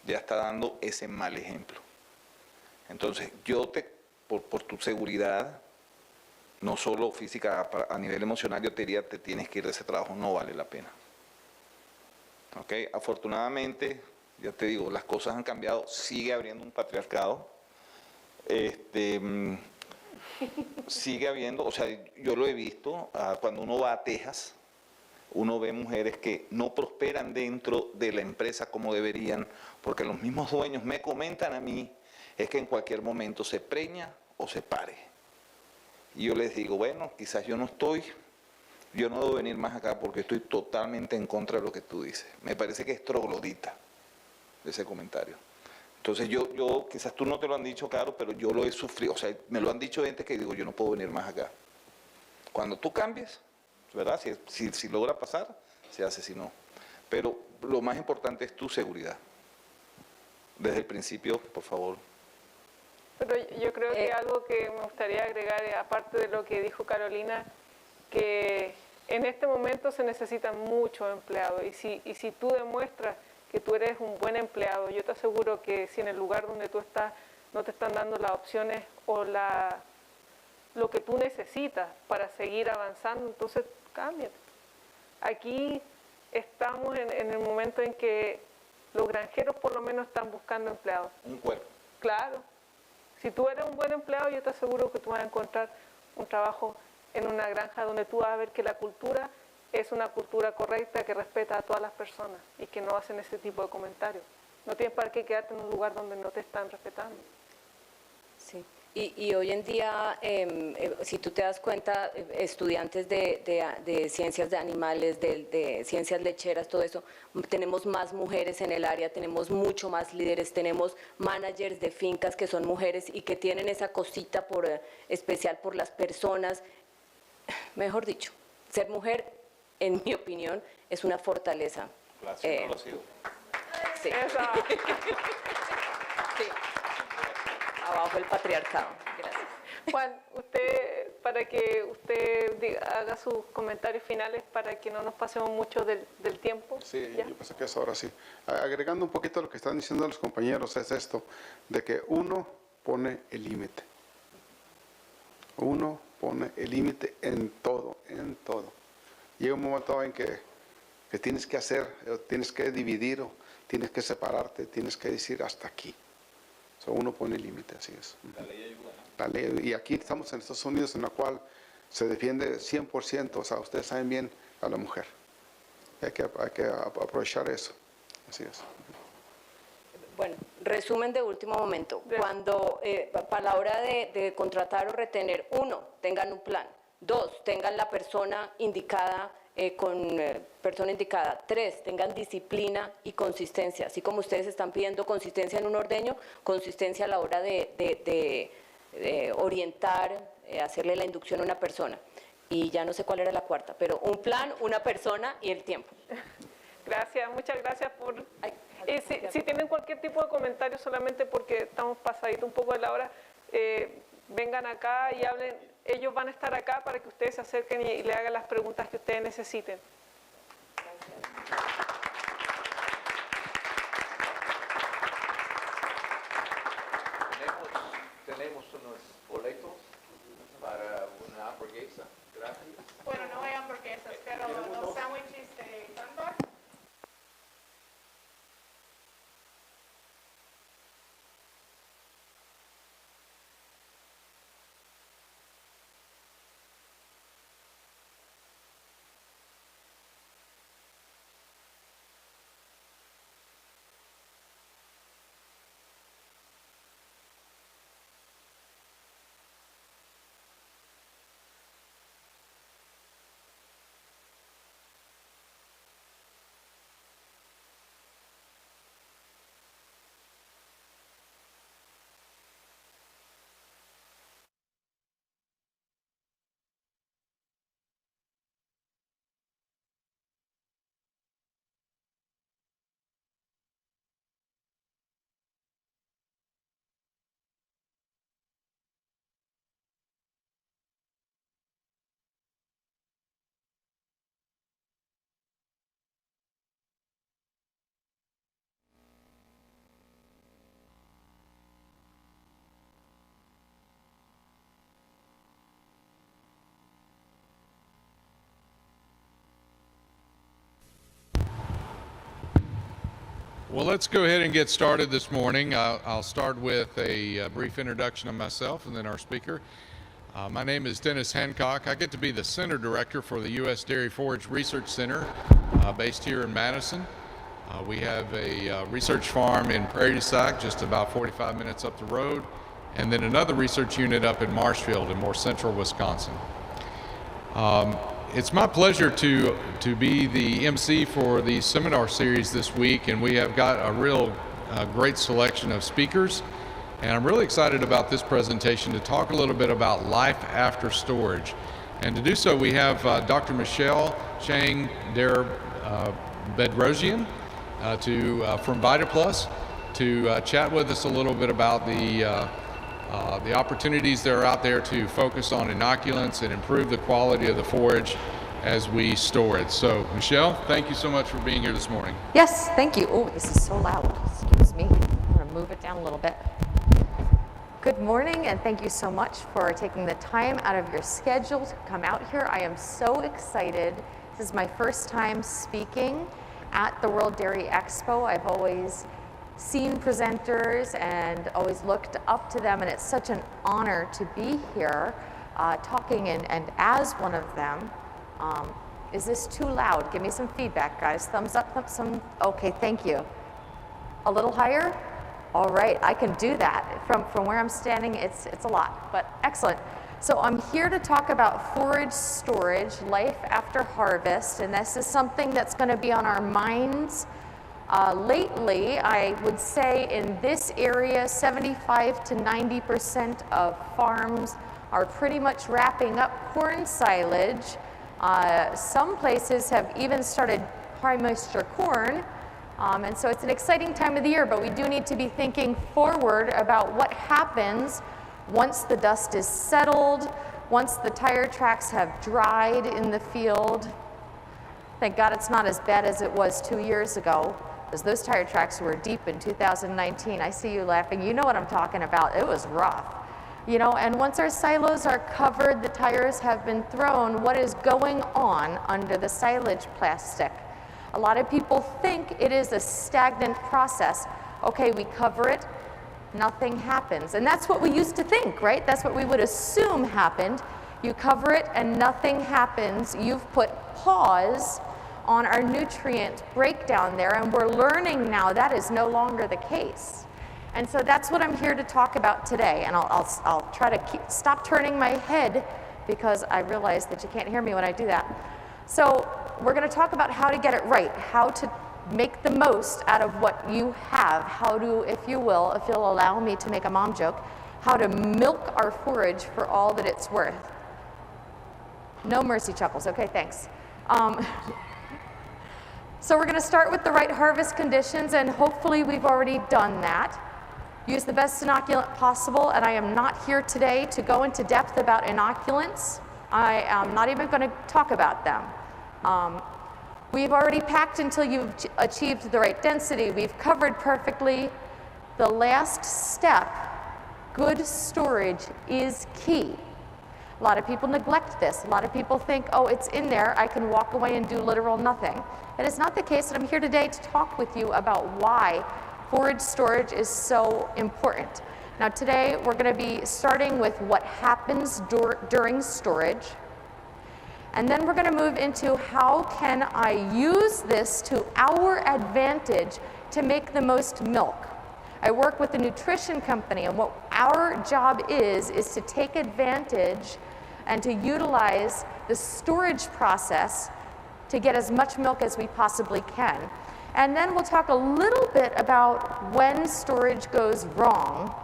ya está dando ese mal ejemplo. Entonces, por tu seguridad, no solo física, a nivel emocional, yo te diría, te tienes que ir de ese trabajo, no vale la pena. ¿Ok? Afortunadamente, ya te digo, las cosas han cambiado, sigue habiendo un patriarcado, sigue habiendo, o sea, yo lo he visto, cuando uno va a Texas, uno ve mujeres que no prosperan dentro de la empresa como deberían, porque los mismos dueños me comentan a mí, es que en cualquier momento se preña o se pare. Y yo les digo, bueno, quizás yo no debo venir más acá porque estoy totalmente en contra de lo que tú dices. Me parece que es troglodita ese comentario. Entonces yo quizás tú no te lo han dicho, claro, pero yo lo he sufrido. O sea, me lo han dicho gente que digo, yo no puedo venir más acá. Cuando tú cambies, ¿verdad? Si logra pasar, se hace, si no. Pero lo más importante es tu seguridad. Desde el principio, por favor. Pero yo creo que algo que me gustaría agregar, aparte de lo que dijo Carolina, que en este momento se necesitan muchos empleados y si tú demuestras que tú eres un buen empleado, yo te aseguro que si en el lugar donde tú estás no te están dando las opciones o lo que tú necesitas para seguir avanzando, entonces cámbiate. Aquí estamos en el momento en que los granjeros por lo menos están buscando empleados. Un cuerpo. Claro. Si tú eres un buen empleado, yo te aseguro que tú vas a encontrar un trabajo en una granja donde tú vas a ver que la cultura es una cultura correcta, que respeta a todas las personas y que no hacen ese tipo de comentarios. No tienes para qué quedarte en un lugar donde no te están respetando. Sí. Y hoy en día, si tú te das cuenta, estudiantes de ciencias de animales, de ciencias lecheras, todo eso, tenemos más mujeres en el área, tenemos mucho más líderes, tenemos managers de fincas que son mujeres y que tienen esa cosita especial por las personas. Mejor dicho, ser mujer, en mi opinión, es una fortaleza. Claro, no lo ha sido. Sí. Sí. Abajo el patriarcado. Gracias. Juan, para que usted haga sus comentarios finales para que no nos pasemos mucho del tiempo. Sí, ¿ya? yo pensé que es ahora sí. Agregando un poquito a lo que están diciendo los compañeros, es esto, de que uno pone el límite. Uno pone el límite en todo, en todo. Llega un momento en que tienes que hacer, tienes que dividir, o tienes que separarte, tienes que decir hasta aquí. Uno pone el límite, así es. La ley ayuda. La ley, y aquí estamos en Estados Unidos, en la cual se defiende 100%, o sea, ustedes saben bien a la mujer. Hay que aprovechar eso, así es. Bueno, resumen de último momento. Cuando, para la hora de contratar o retener, 1, tengan un plan. 2, tengan la persona indicada, persona indicada. 3, tengan disciplina y consistencia. Así como ustedes están pidiendo consistencia en un ordeño, consistencia a la hora de orientar, hacerle la inducción a una persona. Y ya no sé cuál era la cuarta, pero un plan, una persona y el tiempo. Gracias, muchas gracias por... si tienen cualquier tipo de comentario, solamente porque estamos pasaditos un poco de la hora, vengan acá y hablen. Ellos van a estar acá para que ustedes se acerquen y le hagan las preguntas que ustedes necesiten. Tenemos unos boletos para una hamburguesa gratis. Bueno, no hay hamburguesas, pero los sándwiches de sándwich. Well, let's go ahead and get started this morning. I'll start with a brief introduction of myself and then our speaker. My name is Dennis Hancock. I get to be the Center Director for the U.S. Dairy Forage Research Center based here in Madison. We have a research farm in Prairie du Sac, just about 45 minutes up the road, and then another research unit up in Marshfield in more central Wisconsin. It's my pleasure to be the MC for the seminar series this week, and we have got a real great selection of speakers. And I'm really excited about this presentation to talk a little bit about life after storage. And to do so, we have Dr. Michelle Chang Der Bedrosian from VitaPlus to chat with us a little bit about the opportunities that are out there to focus on inoculants and improve the quality of the forage as we store it. So, Michelle, thank you so much for being here this morning. Yes, thank you. Oh, this is so loud. Excuse me. I'm going to move it down a little bit. Good morning, and thank you so much for taking the time out of your schedule to come out here. I am so excited. This is my first time speaking at the World Dairy Expo. I've always seen presenters and always looked up to them, and it's such an honor to be here talking and as one of them. Is this too loud? Give me some feedback, guys. Thumbs up, okay, thank you. A little higher? All right, I can do that. From where I'm standing, it's a lot, but excellent. So I'm here to talk about forage storage, life after harvest, and this is something that's going to be on our minds. Lately, I would say in this area, 75 to 90% of farms are pretty much wrapping up corn silage. Some places have even started high moisture corn. And so it's an exciting time of the year, but we do need to be thinking forward about what happens once the dust is settled, once the tire tracks have dried in the field. Thank God it's not as bad as it was 2 years ago, because those tire tracks were deep in 2019. I see you laughing. You know what I'm talking about. It was rough. You know, and once our silos are covered, the tires have been thrown, what is going on under the silage plastic? A lot of people think it is a stagnant process. Okay, we cover it, nothing happens. And that's what we used to think, right? That's what we would assume happened. You cover it and nothing happens. You've put pause on our nutrient breakdown there, and we're learning now that is no longer the case. And so that's what I'm here to talk about today. And I'll try to stop turning my head, because I realize that you can't hear me when I do that. So we're going to talk about how to get it right, how to make the most out of what you have, how to, if you will, if you'll allow me to make a mom joke, how to milk our forage for all that it's worth. No mercy chuckles. Okay, thanks. So we're going to start with the right harvest conditions, and hopefully we've already done that. Use the best inoculant possible, and I am not here today to go into depth about inoculants. I am not even going to talk about them. We've already packed until you've achieved the right density. We've covered perfectly. The last step, good storage, is key. A lot of people neglect this. A lot of people think, oh, it's in there, I can walk away and do literal nothing. That is not the case, and I'm here today to talk with you about why forage storage is so important. Now today, we're going to be starting with what happens during storage. And then we're going to move into how can I use this to our advantage to make the most milk. I work with a nutrition company, and what our job is to take advantage and to utilize the storage process to get as much milk as we possibly can. And then we'll talk a little bit about when storage goes wrong,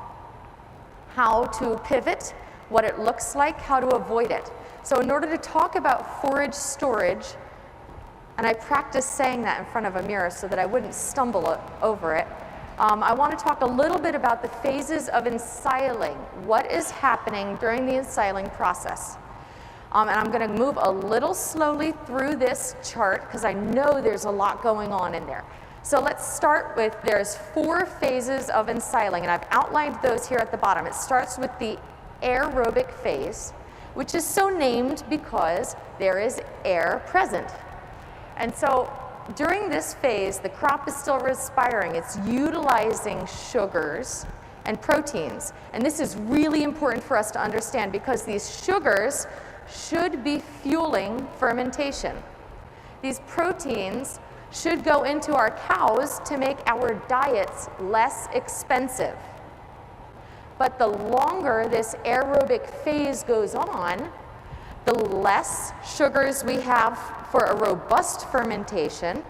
how to pivot, what it looks like, how to avoid it. So in order to talk about forage storage, and I practiced saying that in front of a mirror so that I wouldn't stumble over it, I want to talk a little bit about the phases of ensiling, what is happening during the ensiling process. And I'm going to move a little slowly through this chart because I know there's a lot going on in there. So let's start with, there's 4 phases of ensiling, and I've outlined those here at the bottom. It starts with the aerobic phase, which is so named because there is air present. And so during this phase, the crop is still respiring. It's utilizing sugars and proteins. And this is really important for us to understand because these sugars should be fueling fermentation. These proteins should go into our cows to make our diets less expensive. But the longer this aerobic phase goes on, the less sugars we have for a robust fermentation,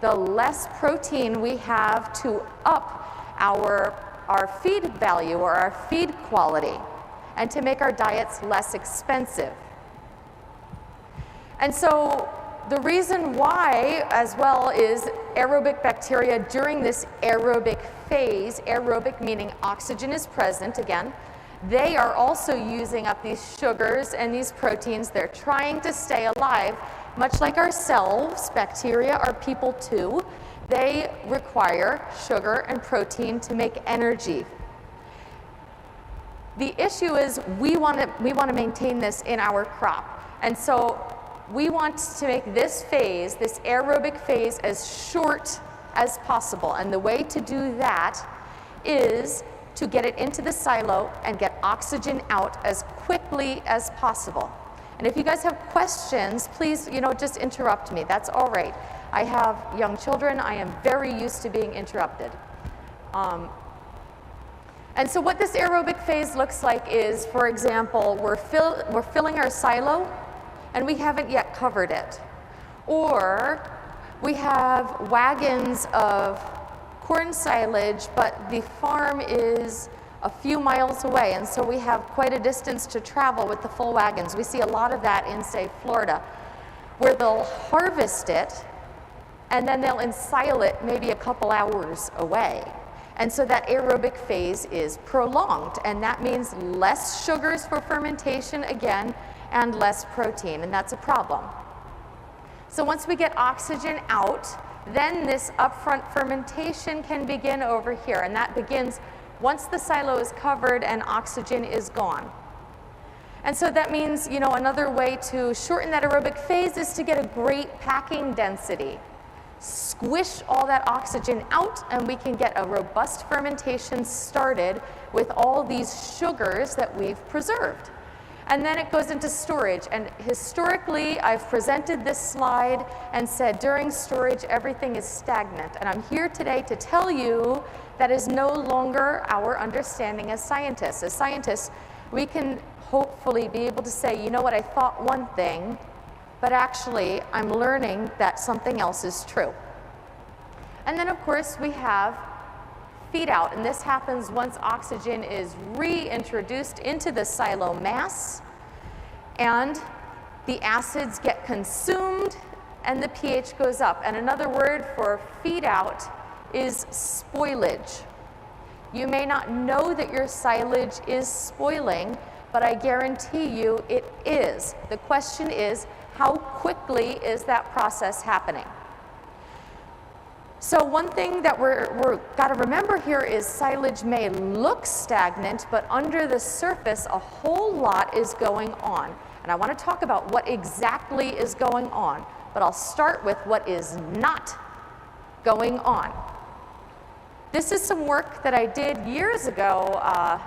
the less protein we have to up our feed value or our feed quality and to make our diets less expensive. And so the reason why as well is aerobic bacteria during this aerobic phase, aerobic meaning oxygen is present again, they are also using up these sugars and these proteins. They're trying to stay alive, much like ourselves. Bacteria are people too. They require sugar and protein to make energy. The issue is we want to maintain this in our crop. And so we want to make this phase, this aerobic phase, as short as possible. And the way to do that is to get it into the silo and get oxygen out as quickly as possible. And if you guys have questions, please, just interrupt me. That's all right. I have young children. I am very used to being interrupted. And so what this aerobic phase looks like is, for example, we're filling our silo and we haven't yet covered it. Or we have wagons of corn silage, but the farm is a few miles away, and so we have quite a distance to travel with the full wagons. We see a lot of that in, say, Florida, where they'll harvest it and then they'll ensile it maybe a couple hours away. And so that aerobic phase is prolonged, and that means less sugars for fermentation again and less protein, and that's a problem. So once we get oxygen out, then this upfront fermentation can begin over here, and that begins once the silo is covered and oxygen is gone. And so that means, another way to shorten that aerobic phase is to get a great packing density. Squish all that oxygen out, and we can get a robust fermentation started with all these sugars that we've preserved. And then it goes into storage. And historically, I've presented this slide and said during storage, everything is stagnant. And I'm here today to tell you that is no longer our understanding as scientists. As scientists, we can hopefully be able to say, you know what, I thought one thing, but actually I'm learning that something else is true. And then of course we have feed out, and this happens once oxygen is reintroduced into the silo mass, and the acids get consumed and the pH goes up. And another word for feed out is spoilage. You may not know that your silage is spoiling, but I guarantee you it is. The question is, how quickly is that process happening? So one thing that we're got to remember here is silage may look stagnant, but under the surface a whole lot is going on. And I want to talk about what exactly is going on, but I'll start with what is not going on. This is some work that I did years ago,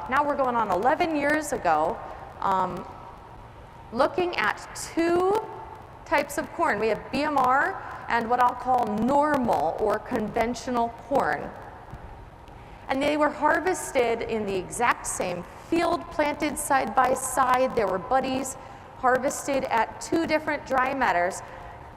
now we're going on 11 years ago, looking at two types of corn. We have BMR and what I'll call normal or conventional corn. And they were harvested in the exact same field, planted side by side. There were buddies harvested at two different dry matters,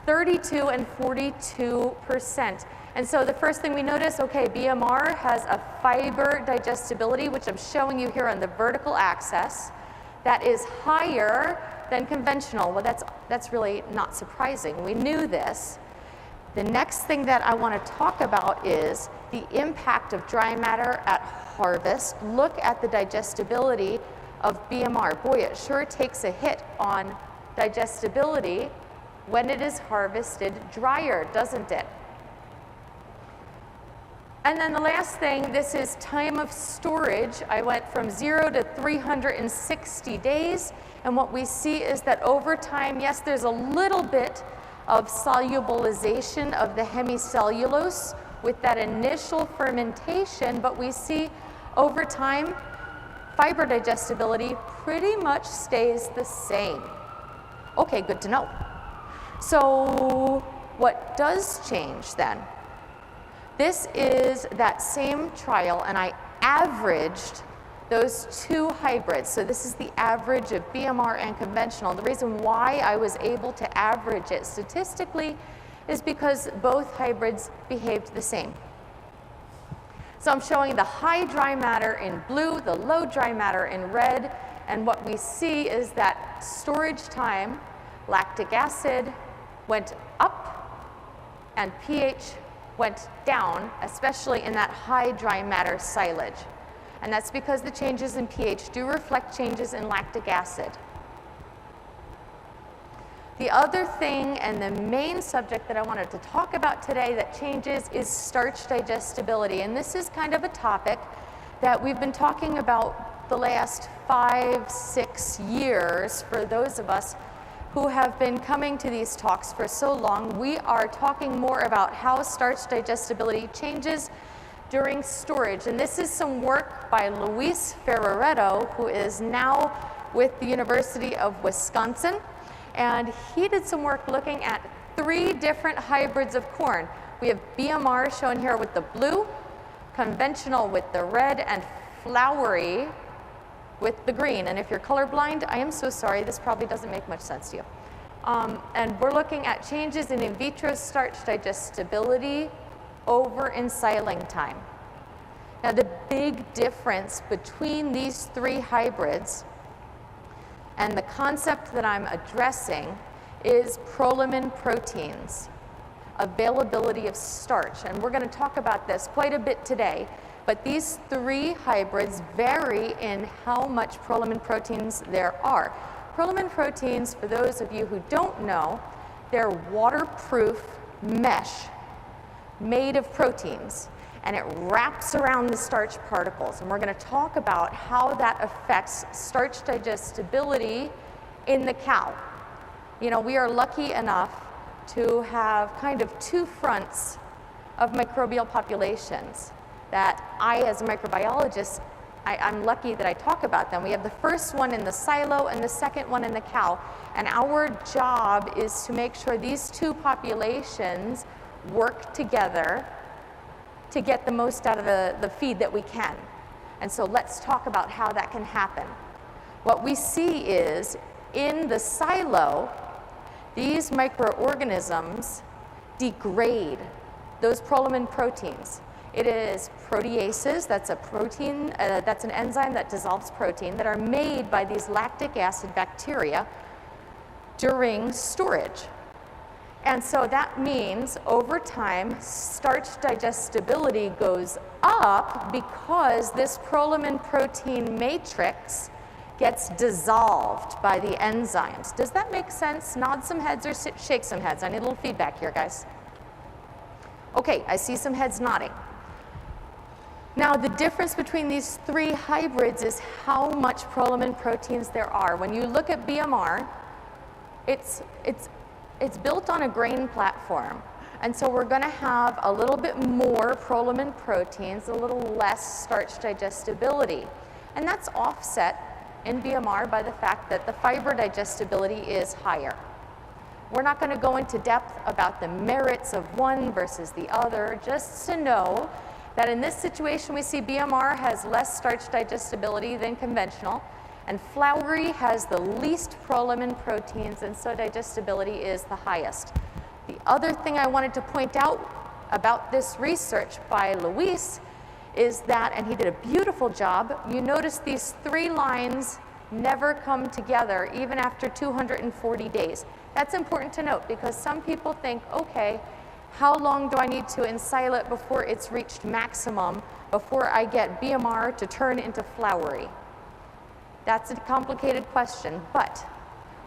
32 and 42%. And so the first thing we notice, okay, BMR has a fiber digestibility, which I'm showing you here on the vertical axis, that is higher than conventional. Well, that's really not surprising. We knew this. The next thing that I want to talk about is the impact of dry matter at harvest. Look at the digestibility of BMR. Boy, it sure takes a hit on digestibility when it is harvested drier, doesn't it? And then the last thing, this is time of storage. I went from 0 to 360 days, and what we see is that over time, yes, there's a little bit of solubilization of the hemicellulose with that initial fermentation, but we see over time, fiber digestibility pretty much stays the same. Okay, good to know. So what does change then? This is that same trial, and I averaged those two hybrids. So this is the average of BMR and conventional. The reason why I was able to average it statistically is because both hybrids behaved the same. So I'm showing the high dry matter in blue, the low dry matter in red, and what we see is that storage time lactic acid went up and pH went down, especially in that high dry matter silage. And that's because the changes in pH do reflect changes in lactic acid. The other thing and the main subject that I wanted to talk about today that changes is starch digestibility. And this is kind of a topic that we've been talking about the last 5-6 years for those of us who have been coming to these talks for so long. We are talking more about how starch digestibility changes during storage. And this is some work by Luis Ferreretto, who is now with the University of Wisconsin. And he did some work looking at 3 different hybrids of corn. We have BMR shown here with the blue, conventional with the red, and floury with the green. And if you're colorblind, I am so sorry, this probably doesn't make much sense to you. And we're looking at changes in vitro starch digestibility over ensiling time. Now the big difference between these 3 hybrids and the concept that I'm addressing is prolamine proteins, availability of starch. And we're going to talk about this quite a bit today. But these 3 hybrids vary in how much prolamine proteins there are. Prolamine proteins, for those of you who don't know, they're waterproof mesh made of proteins, and it wraps around the starch particles. And we're going to talk about how that affects starch digestibility in the cow. You know, we are lucky enough to have kind of 2 fronts of microbial populations that I, as a microbiologist, I'm lucky that I talk about them. We have the first one in the silo and the second one in the cow. And our job is to make sure these 2 populations work together to get the most out of the feed that we can. And so let's talk about how that can happen. What we see is in the silo, these microorganisms degrade those prolamine proteins. It is proteases, that's a protein, that's an enzyme that dissolves protein, that are made by these lactic acid bacteria during storage. And so that means over time, starch digestibility goes up because this prolamine protein matrix gets dissolved by the enzymes. Does that make sense? Nod some heads or shake some heads. I need a little feedback here, guys. Okay, I see some heads nodding. Now, the difference between these 3 hybrids is how much prolamine proteins there are. When you look at BMR, it's built on a grain platform. And so we're going to have a little bit more prolamine proteins, a little less starch digestibility. And that's offset in BMR by the fact that the fiber digestibility is higher. We're not going to go into depth about the merits of one versus the other, just to know that in this situation we see BMR has less starch digestibility than conventional, and floury has the least prolamine proteins, and so digestibility is the highest. The other thing I wanted to point out about this research by Luis is that, and he did a beautiful job, you notice these 3 lines never come together even after 240 days. That's important to note because some people think, okay, how long do I need to ensile it before it's reached maximum, before I get BMR to turn into floury? That's a complicated question, but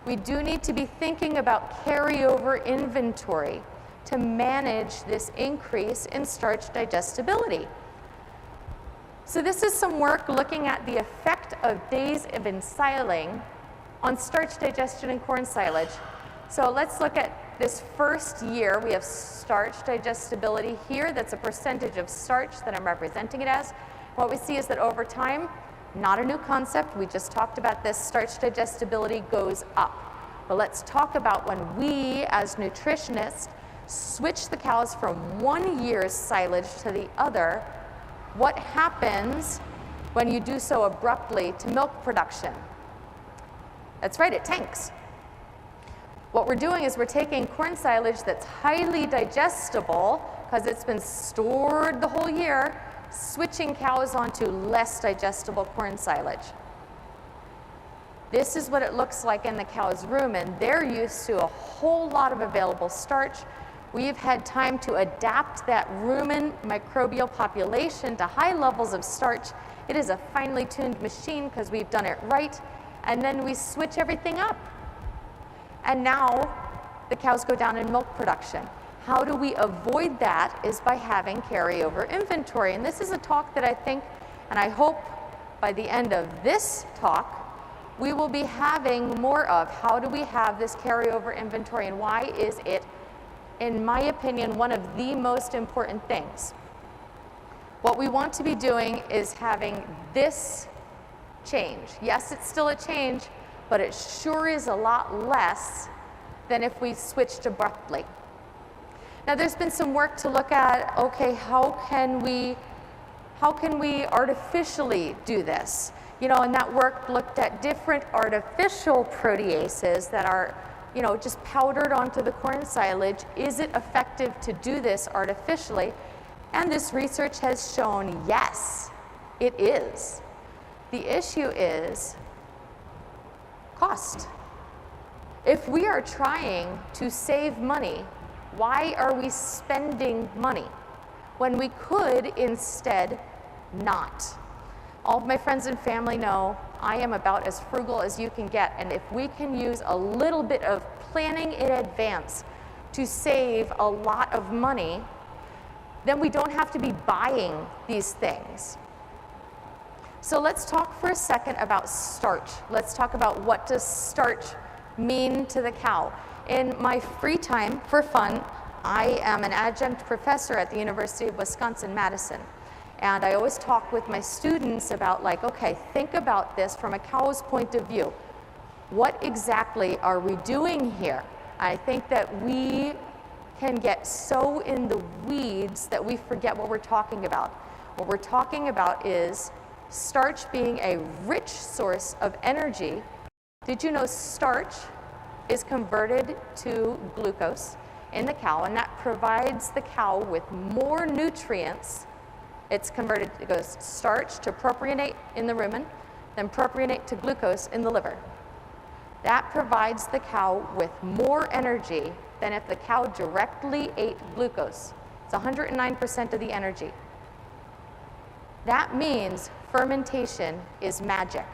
we do need to be thinking about carryover inventory to manage this increase in starch digestibility. So this is some work looking at the effect of days of ensiling on starch digestion in corn silage. So let's look at this first year. We have starch digestibility here. That's a percentage of starch that I'm representing it as. What we see is that over time, not a new concept, we just talked about this, starch digestibility goes up. But let's talk about when we, as nutritionists, switch the cows from 1 year's silage to the other, what happens when you do so abruptly to milk production? That's right, it tanks. What we're doing is we're taking corn silage that's highly digestible because it's been stored the whole year, switching cows onto less digestible corn silage. This is what it looks like in the cow's rumen. They're used to a whole lot of available starch. We've had time to adapt that rumen microbial population to high levels of starch. It is a finely tuned machine because we've done it right. And then we switch everything up. And now the cows go down in milk production. How do we avoid that is by having carryover inventory. And this is a talk that I think, and I hope by the end of this talk, we will be having more of. How do we have this carryover inventory, and why is it, in my opinion, one of the most important things? What we want to be doing is having this change. Yes, it's still a change, but it sure is a lot less than if we switched abruptly. Now, there's been some work to look at, okay, how can we artificially do this? You know, and that work looked at different artificial proteases that are, you know, just powdered onto the corn silage. Is it effective to do this artificially? And this research has shown, yes, it is. The issue is cost. If we are trying to save money, why are we spending money when we could instead not? All of my friends and family know I am about as frugal as you can get, and if we can use a little bit of planning in advance to save a lot of money, then we don't have to be buying these things. So let's talk for a second about starch. Let's talk about what does starch mean to the cow. In my free time, for fun, I am an adjunct professor at the University of Wisconsin-Madison. And I always talk with my students about, like, okay, think about this from a cow's point of view. What exactly are we doing here? I think that we can get so in the weeds that we forget what we're talking about. What we're talking about is starch being a rich source of energy. Did you know starch is converted to glucose in the cow, and that provides the cow with more nutrients. It's converted, it goes starch to propionate in the rumen, then propionate to glucose in the liver. That provides the cow with more energy than if the cow directly ate glucose. It's 109% of the energy. That means fermentation is magic.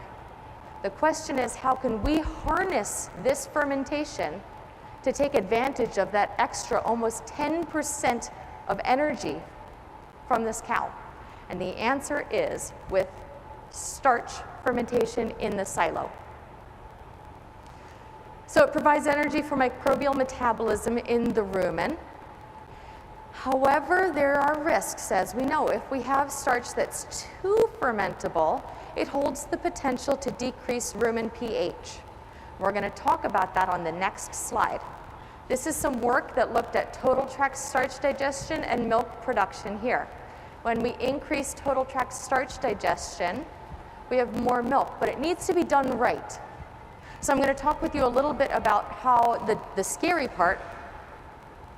The question is, how can we harness this fermentation to take advantage of that extra almost 10% of energy from this cow? And the answer is with starch fermentation in the silo. So it provides energy for microbial metabolism in the rumen. However, there are risks, as we know. If we have starch that's too fermentable, it holds the potential to decrease rumen pH. We're going to talk about that on the next slide. This is some work that looked at total tract starch digestion and milk production here. When we increase total tract starch digestion, we have more milk, but it needs to be done right. So I'm going to talk with you a little bit about how the scary part.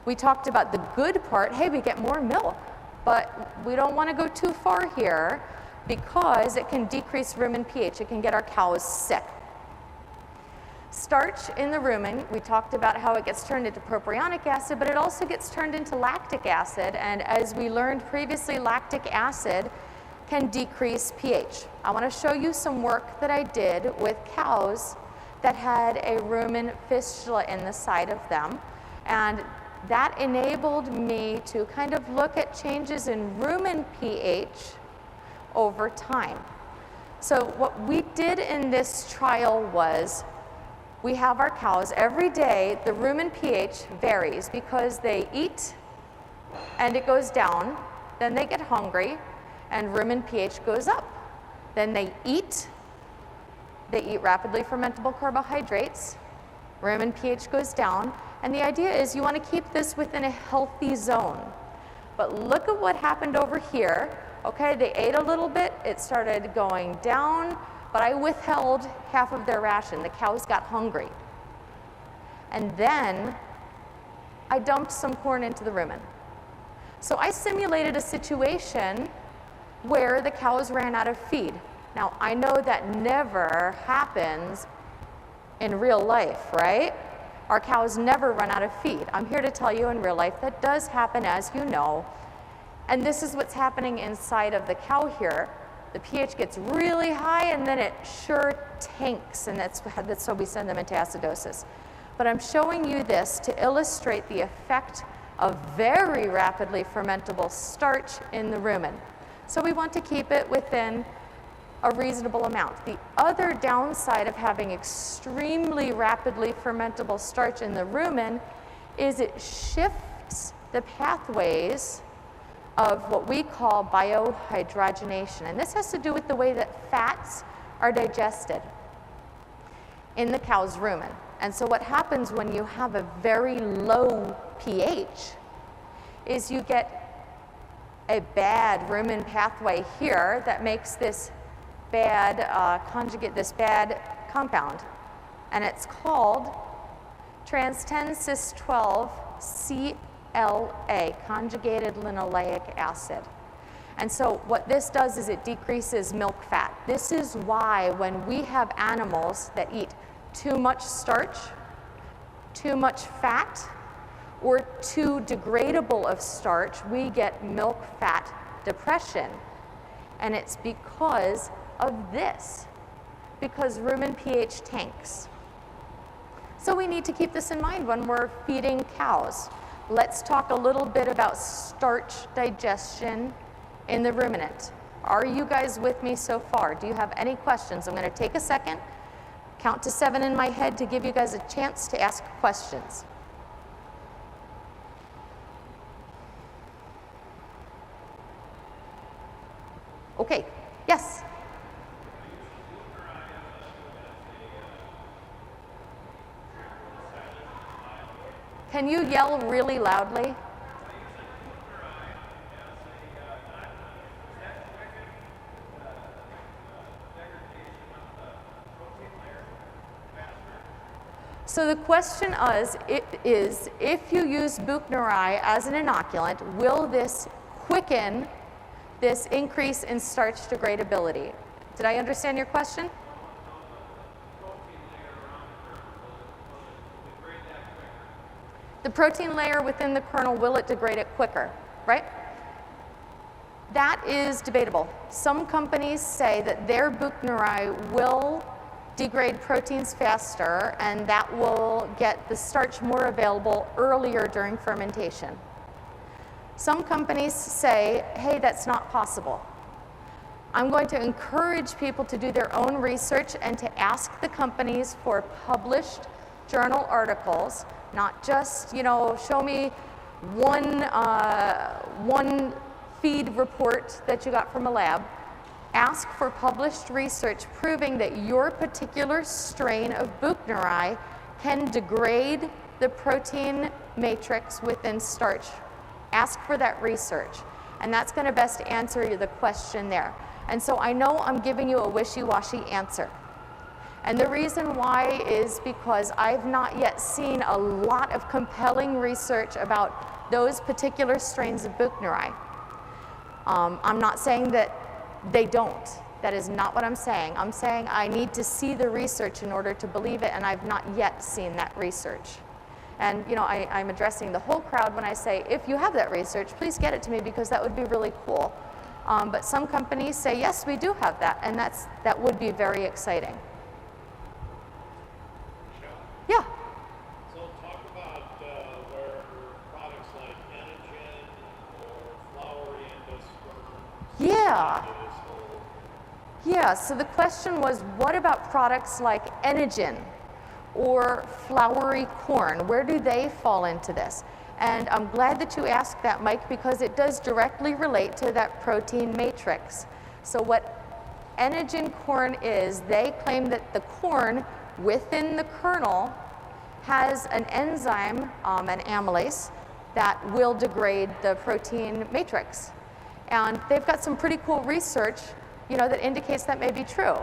We talked about the good part. Hey, we get more milk, but we don't want to go too far here because it can decrease rumen pH. It can get our cows sick. Starch in the rumen, we talked about how it gets turned into propionic acid, but it also gets turned into lactic acid. And as we learned previously, lactic acid can decrease pH. I want to show you some work that I did with cows that had a rumen fistula in the side of them. And that enabled me to kind of look at changes in rumen pH over time. So what we did in this trial was we have our cows every day. The rumen pH varies because they eat and it goes down, then they get hungry and rumen pH goes up. Then they eat rapidly fermentable carbohydrates, rumen pH goes down, and the idea is you want to keep this within a healthy zone. But look at what happened over here. Okay, they ate a little bit, it started going down, but I withheld half of their ration. The cows got hungry. And then I dumped some corn into the rumen. So I simulated a situation where the cows ran out of feed. Now, I know that never happens in real life, right? Our cows never run out of feed. I'm here to tell you in real life that does happen, as you know. And this is what's happening inside of the cow here. The pH gets really high and then it sure tanks, and that's why we send them into acidosis. But I'm showing you this to illustrate the effect of very rapidly fermentable starch in the rumen. So we want to keep it within a reasonable amount. The other downside of having extremely rapidly fermentable starch in the rumen is it shifts the pathways of what we call biohydrogenation. And this has to do with the way that fats are digested in the cow's rumen. And so what happens when you have a very low pH is you get a bad rumen pathway here that makes this bad this bad compound. And it's called trans 10-cis-12 CLA, conjugated linoleic acid. And so what this does is it decreases milk fat. This is why when we have animals that eat too much starch, too much fat, or too degradable of starch, we get milk fat depression. And it's because of this, because rumen pH tanks. So we need to keep this in mind when we're feeding cows. Let's talk a little bit about starch digestion in the ruminant. Are you guys with me so far? Do you have any questions? I'm going to take a second, count to 7 in my head to give you guys a chance to ask questions. Okay, yes? Can you yell really loudly? So the question is, if you use Buchneri as an inoculant, will this quicken this increase in starch degradability? Did I understand your question? The protein layer within the kernel, will it degrade it quicker, right? That is debatable. Some companies say that their Buchneri will degrade proteins faster, and that will get the starch more available earlier during fermentation. Some companies say, hey, that's not possible. I'm going to encourage people to do their own research and to ask the companies for published journal articles, not just, show me one feed report that you got from a lab. Ask for published research proving that your particular strain of Buchneri can degrade the protein matrix within starch. Ask for that research, and that's going to best answer the question there. And so I know I'm giving you a wishy-washy answer. And the reason why is because I've not yet seen a lot of compelling research about those particular strains of Buchneri. I'm not saying that they don't. That is not what I'm saying. I'm saying I need to see the research in order to believe it, and I've not yet seen that research. And I'm addressing the whole crowd when I say, if you have that research, please get it to me, because that would be really cool. But some companies say, yes, we do have that, and that would be very exciting. Yeah. So talk about where products like Enogen or Flowery Endosperm. Yeah. Yeah, so the question was, what about products like Enogen or Flowery corn? Where do they fall into this? And I'm glad that you asked that, Mike, because it does directly relate to that protein matrix. So what Enogen corn is, they claim that the corn within the kernel has an enzyme, an amylase, that will degrade the protein matrix. And they've got some pretty cool research, that indicates that may be true.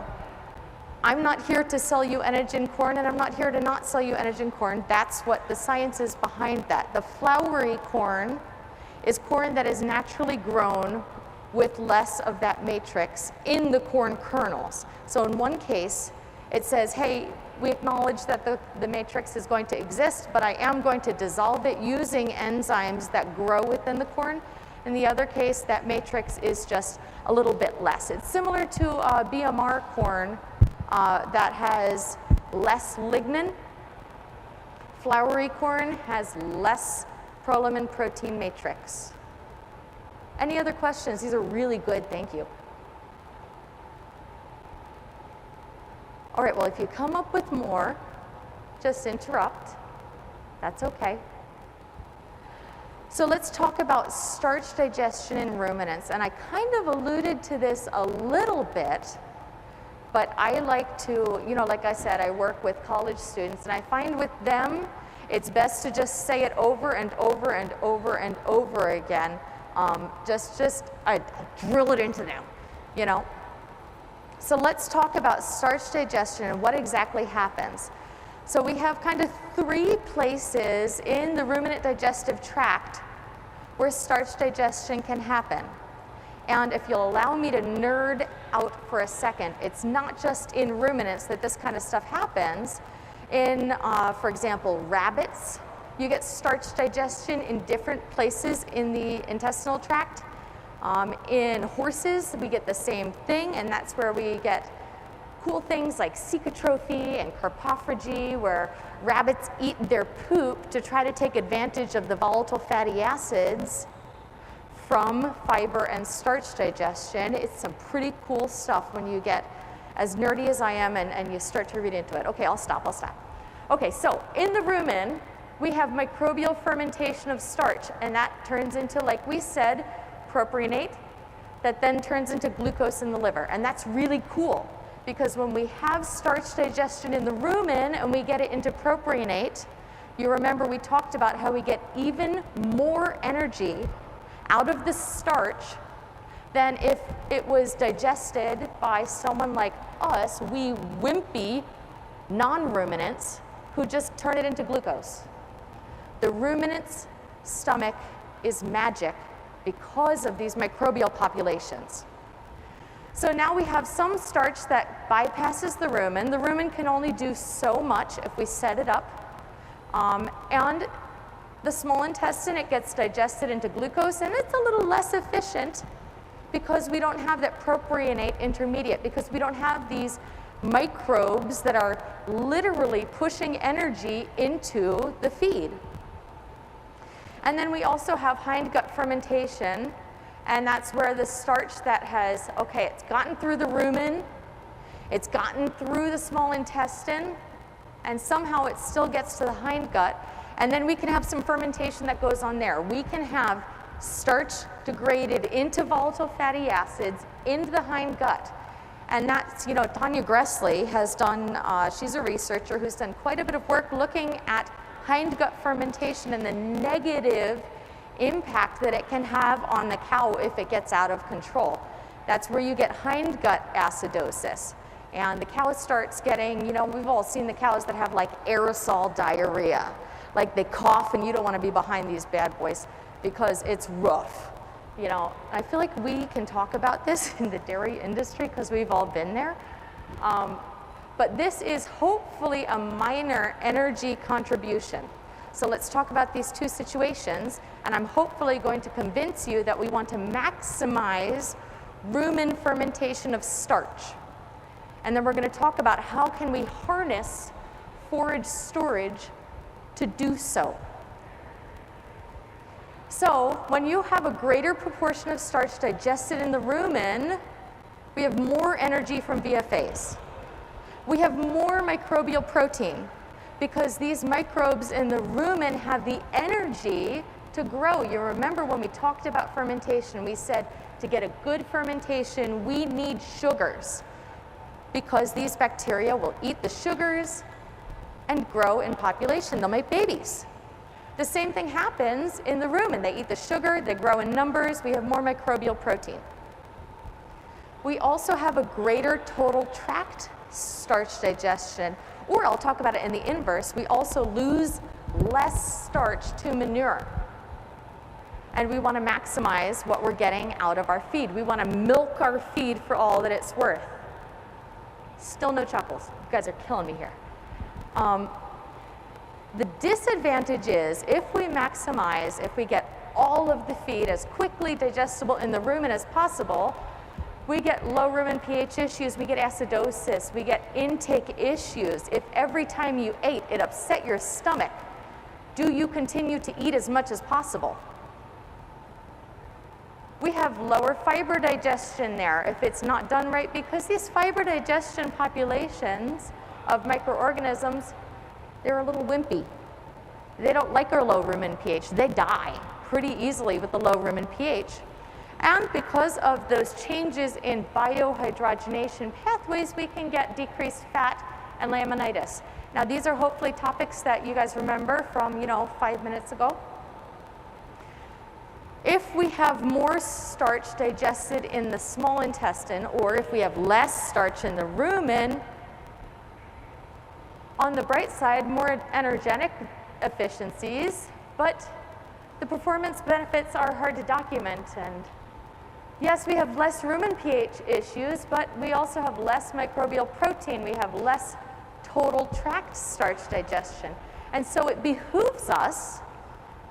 I'm not here to sell you Enogen corn, and I'm not here to not sell you Enogen corn. That's what the science is behind that. The flowery corn is corn that is naturally grown with less of that matrix in the corn kernels. So in one case, it says, hey, we acknowledge that the matrix is going to exist, but I am going to dissolve it using enzymes that grow within the corn. In the other case, that matrix is just a little bit less. It's similar to BMR corn that has less lignin. Floury corn has less proline protein matrix. Any other questions? These are really good, thank you. All right, well, if you come up with more, just interrupt. That's okay. So let's talk about starch digestion in ruminants. And I kind of alluded to this a little bit, but I like to, you know, like I said, I work with college students, and I find with them, it's best to just say it over and over and over and over again. I drill it into them, you know. So let's talk about starch digestion and what exactly happens. So we have kind of 3 places in the ruminant digestive tract where starch digestion can happen. And if you'll allow me to nerd out for a second, it's not just in ruminants that this kind of stuff happens. In, for example, rabbits, you get starch digestion in different places in the intestinal tract. In horses, we get the same thing, and that's where we get cool things like cecotrophy and carpophagy, where rabbits eat their poop to try to take advantage of the volatile fatty acids from fiber and starch digestion. It's some pretty cool stuff when you get as nerdy as I am and you start to read into it. Okay, I'll stop. Okay, so in the rumen, we have microbial fermentation of starch, and that turns into, like we said, propionate, that then turns into glucose in the liver. And that's really cool, because when we have starch digestion in the rumen and we get it into propionate, you remember we talked about how we get even more energy out of the starch than if it was digested by someone like us, we wimpy non-ruminants who just turn it into glucose. The ruminant's stomach is magic because of these microbial populations. So now we have some starch that bypasses the rumen. The rumen can only do so much if we set it up. And the small intestine, it gets digested into glucose, and it's a little less efficient because we don't have that propionate intermediate, because we don't have these microbes that are literally pushing energy into the feed. And then we also have hindgut fermentation, and that's where the starch that has, okay, it's gotten through the rumen, it's gotten through the small intestine, and somehow it still gets to the hindgut, and then we can have some fermentation that goes on there. We can have starch degraded into volatile fatty acids into the hindgut. And that's, you know, Tanya Gressley has done, she's a researcher who's done quite a bit of work looking at hindgut fermentation and the negative impact that it can have on the cow if it gets out of control. That's where you get hindgut acidosis. And the cow starts getting, you know, we've all seen the cows that have like aerosol diarrhea. Like they cough and you don't want to be behind these bad boys because it's rough. You know, I feel like we can talk about this in the dairy industry because we've all been there. But this is hopefully a minor energy contribution. So let's talk about these 2 situations, and I'm hopefully going to convince you that we want to maximize rumen fermentation of starch. And then we're going to talk about how can we harness forage storage to do so. So when you have a greater proportion of starch digested in the rumen, we have more energy from VFAs. We have more microbial protein because these microbes in the rumen have the energy to grow. You remember when we talked about fermentation, we said to get a good fermentation, we need sugars because these bacteria will eat the sugars and grow in population. They'll make babies. The same thing happens in the rumen. They eat the sugar, they grow in numbers, we have more microbial protein. We also have a greater total tract starch digestion, or I'll talk about it in the inverse, we also lose less starch to manure. And we want to maximize what we're getting out of our feed. We want to milk our feed for all that it's worth. Still no chuckles. You guys are killing me here. The disadvantage is if we maximize, if we get all of the feed as quickly digestible in the rumen as possible, we get low rumen pH issues, we get acidosis, we get intake issues. If every time you ate it upset your stomach, do you continue to eat as much as possible? We have lower fiber digestion there if it's not done right, because these fiber digestion populations of microorganisms, they're a little wimpy. They don't like our low rumen pH. They die pretty easily with the low rumen pH. And because of those changes in biohydrogenation pathways, we can get decreased fat and laminitis. Now, these are hopefully topics that you guys remember from, 5 minutes ago. If we have more starch digested in the small intestine, or if we have less starch in the rumen, on the bright side, more energetic efficiencies, but the performance benefits are hard to document. And yes, we have less rumen pH issues, but we also have less microbial protein. We have less total tract starch digestion. And so it behooves us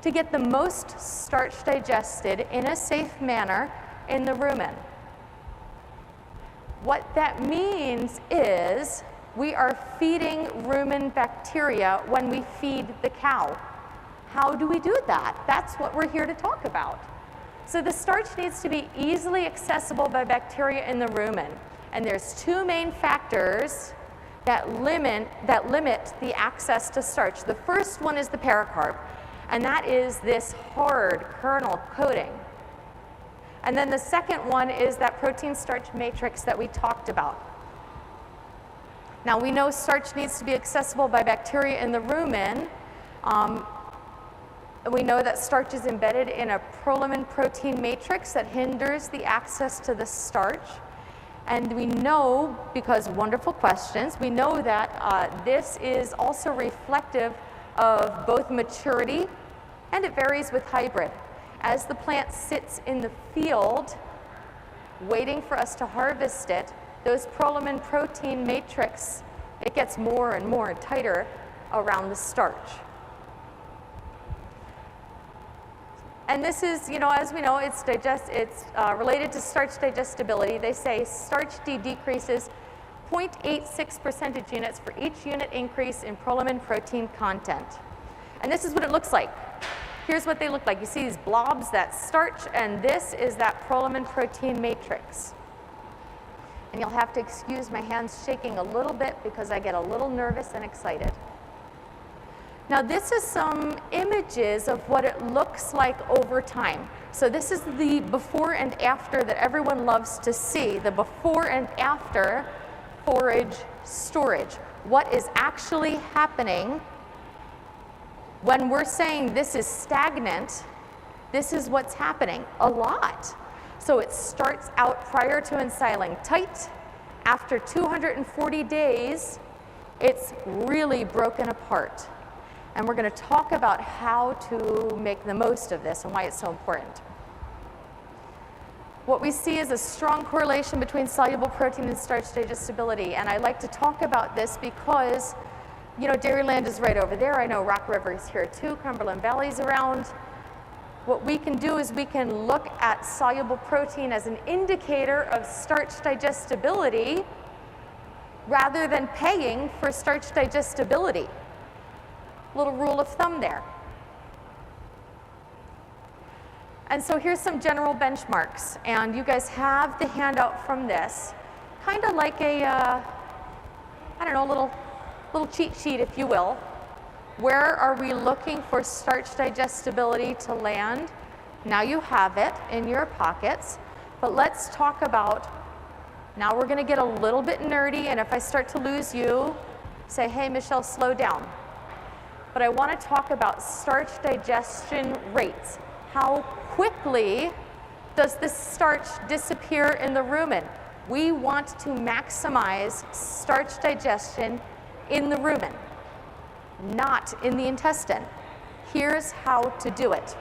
to get the most starch digested in a safe manner in the rumen. What that means is we are feeding rumen bacteria when we feed the cow. How do we do that? That's what we're here to talk about. So the starch needs to be easily accessible by bacteria in the rumen. And there's two main factors that limit the access to starch. The first one is the pericarp, and that is this hard kernel coating. And then the second one is that protein starch matrix that we talked about. Now, we know starch needs to be accessible by bacteria in the rumen. We know that starch is embedded in a prolamin protein matrix that hinders the access to the starch. And we know, because wonderful questions, we know that this is also reflective of both maturity, and it varies with hybrid. As the plant sits in the field, waiting for us to harvest it, those prolamin protein matrix, it gets more and more tighter around the starch. And this is, as we know, it's related to starch digestibility. They say starch D decreases 0.86 percentage units for each unit increase in prolamin protein content. And this is what it looks like. Here's what they look like. You see these blobs, that's starch, and this is that prolamin protein matrix. And you'll have to excuse my hands shaking a little bit because I get a little nervous and excited. Now, this is some images of what it looks like over time. So this is the before and after that everyone loves to see, the before and after forage storage. What is actually happening when we're saying this is stagnant? This is what's happening a lot. So it starts out prior to ensiling tight. After 240 days, it's really broken apart. And we're going to talk about how to make the most of this and why it's so important. What we see is a strong correlation between soluble protein and starch digestibility. And I like to talk about this because, Dairyland is right over there. I know Rock River is here too. Cumberland Valley's around. What we can do is we can look at soluble protein as an indicator of starch digestibility rather than paying for starch digestibility. Little rule of thumb there. And so here's some general benchmarks, and you guys have the handout from this, kind of like a, little cheat sheet, if you will. Where are we looking for starch digestibility to land? Now you have it in your pockets, but let's talk about, now we're going to get a little bit nerdy, and if I start to lose you, say, hey, Michelle, slow down. But I want to talk about starch digestion rates. How quickly does this starch disappear in the rumen? We want to maximize starch digestion in the rumen, not in the intestine. Here's how to do it.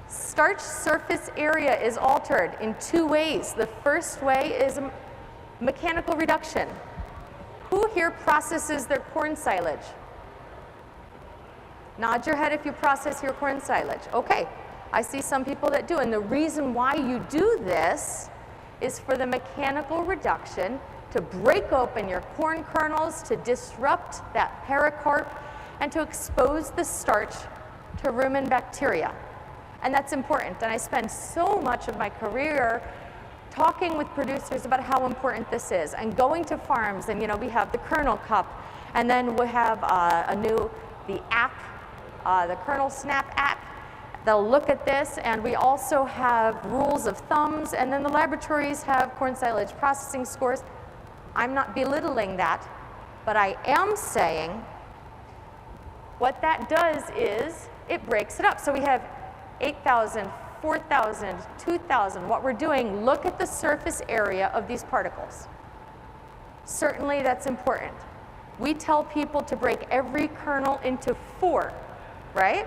Starch surface area is altered in two ways. The first way is mechanical reduction. Who here processes their corn silage? Nod your head if you process your corn silage. Okay, I see some people that do, and the reason why you do this is for the mechanical reduction, to break open your corn kernels, to disrupt that pericarp, and to expose the starch to rumen bacteria. And that's important, and I spend so much of my career talking with producers about how important this is, and going to farms, and we have the kernel cup, and then we have the app, the Kernel Snap app. They'll look at this, and we also have rules of thumbs, and then the laboratories have corn silage processing scores. I'm not belittling that, but I am saying what that does is it breaks it up. So we have 8,000, 4,000, 2,000. What we're doing, look at the surface area of these particles. Certainly that's important. We tell people to break every kernel into 4, right?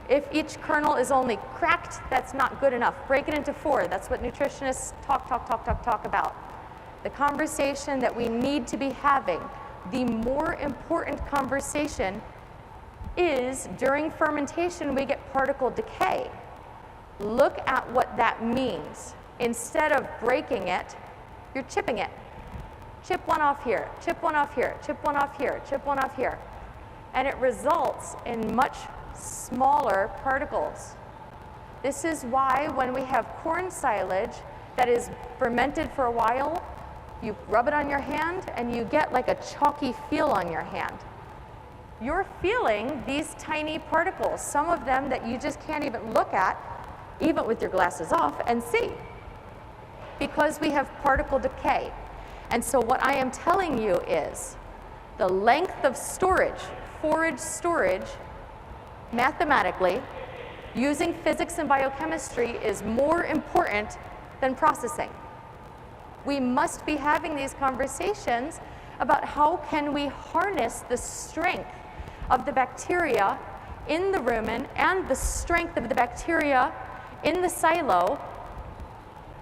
If each kernel is only cracked, that's not good enough. Break it into 4. That's what nutritionists talk about. The conversation that we need to be having, the more important conversation is during fermentation we get particle decay. Look at what that means. Instead of breaking it, you're chipping it. Chip one off here, chip one off here, chip one off here, chip one off here. And it results in much smaller particles. This is why when we have corn silage that is fermented for a while, you rub it on your hand and you get like a chalky feel on your hand. You're feeling these tiny particles, some of them that you just can't even look at, even with your glasses off, and see, because we have particle decay. And so what I am telling you is the length of storage, forage storage, mathematically, using physics and biochemistry is more important than processing. We must be having these conversations about how can we harness the strength of the bacteria in the rumen and the strength of the bacteria in the silo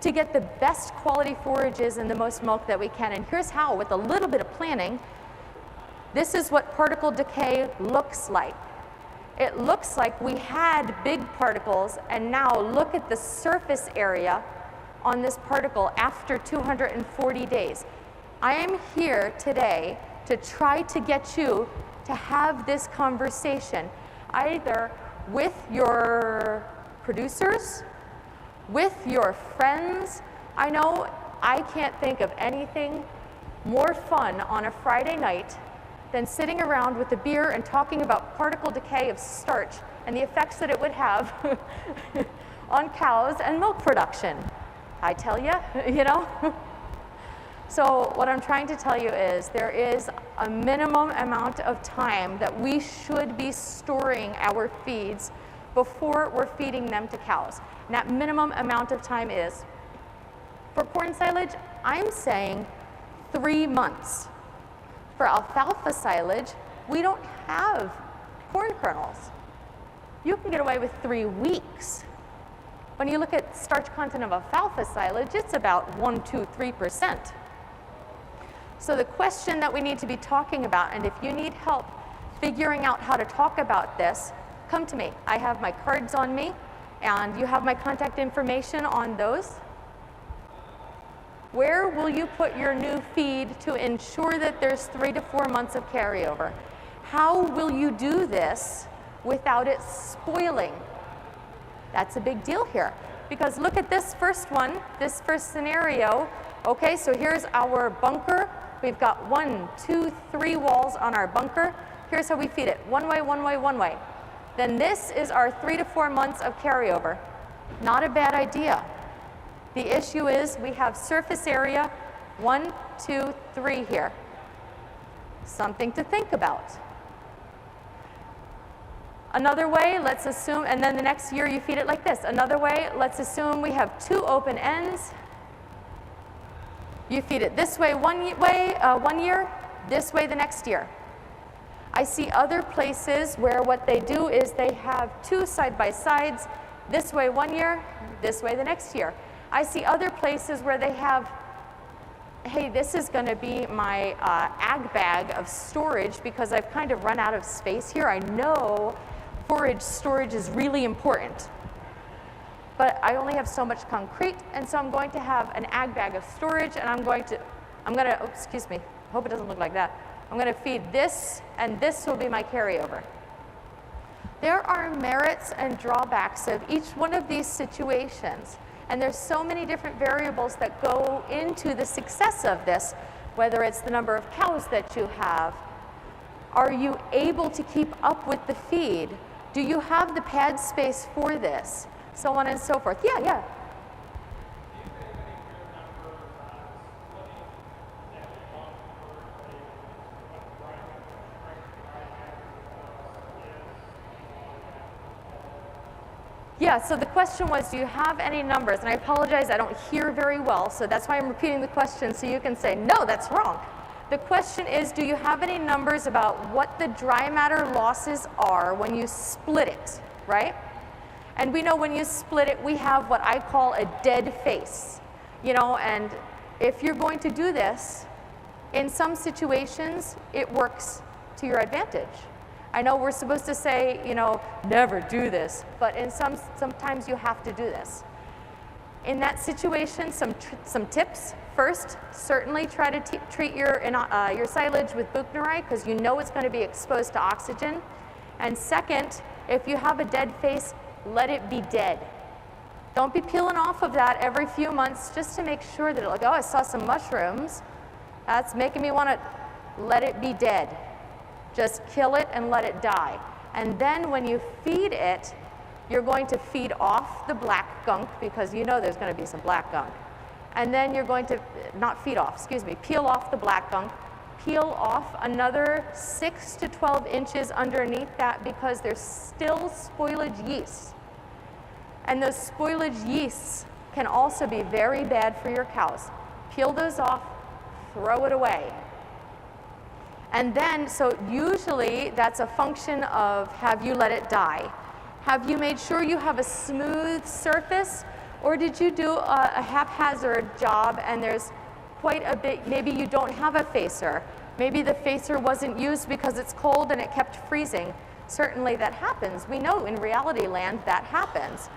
to get the best quality forages and the most milk that we can. And here's how, with a little bit of planning. This is what particle decay looks like. It looks like we had big particles, and now look at the surface area on this particle after 240 days. I am here today to try to get you to have this conversation, either with your producers, with your friends. I know I can't think of anything more fun on a Friday night than sitting around with a beer and talking about particle decay of starch and the effects that it would have on cows and milk production. I tell you, So what I'm trying to tell you is there is a minimum amount of time that we should be storing our feeds before we're feeding them to cows. And that minimum amount of time is, for corn silage, I'm saying 3 months. For alfalfa silage, we don't have corn kernels. You can get away with 3 weeks. When you look at starch content of alfalfa silage, it's about 1, 2, 3%. So the question that we need to be talking about, and if you need help figuring out how to talk about this, come to me. I have my cards on me, and you have my contact information on those. Where will you put your new feed to ensure that there's 3 to 4 months of carryover? How will you do this without it spoiling? That's a big deal here, because look at this first one, this first scenario. Okay, so here's our bunker. We've got 1, 2, 3 walls on our bunker. Here's how we feed it, one way, one way, one way. Then this is our 3 to 4 months of carryover. Not a bad idea. The issue is we have surface area 1, 2, 3 here. Something to think about. Another way, let's assume, and then the next year you feed it like this. Another way, let's assume we have 2 open ends. You feed it this way one year, this way the next year. I see other places where what they do is they have 2 side-by-sides, this way one year, this way the next year. I see other places where they have hey, this is going to be my ag bag of storage because I've kind of run out of space here. I know forage storage is really important, but I only have so much concrete, and so I'm going to have an ag bag of storage, and I'm going to, oh, excuse me, hope it doesn't look like that. I'm going to feed this, and this will be my carryover. There are merits and drawbacks of each one of these situations, and there's so many different variables that go into the success of this, whether it's the number of cows that you have. Are you able to keep up with the feed? Do you have the pad space for this? So on and so forth. Yeah. Yeah, so the question was, do you have any numbers? And I apologize, I don't hear very well, so that's why I'm repeating the question so you can say, no, that's wrong. The question is, do you have any numbers about what the dry matter losses are when you split it, right? And we know when you split it, we have what I call a dead face, you know, and if you're going to do this, in some situations, it works to your advantage. I know we're supposed to say, you know, never do this, but in sometimes you have to do this. In that situation, some tips. First, certainly try to treat your silage with Buchneri because you know it's going to be exposed to oxygen. And second, if you have a dead face, let it be dead. Don't be peeling off of that every few months just to make sure that, like, oh, I saw some mushrooms. That's making me want to let it be dead. Just kill it and let it die. And then when you feed it, you're going to feed off the black gunk because you know there's going to be some black gunk. And then you're going to, not feed off, excuse me, peel off the black gunk, peel off another 6 to 12 inches underneath that because there's still spoilage yeast. And those spoilage yeasts can also be very bad for your cows. Peel those off, throw it away. And then, so usually that's a function of have you let it die? Have you made sure you have a smooth surface? Or did you do a haphazard job and there's quite a bit, maybe you don't have a facer. Maybe the facer wasn't used because it's cold and it kept freezing. Certainly that happens. We know in reality land that happens.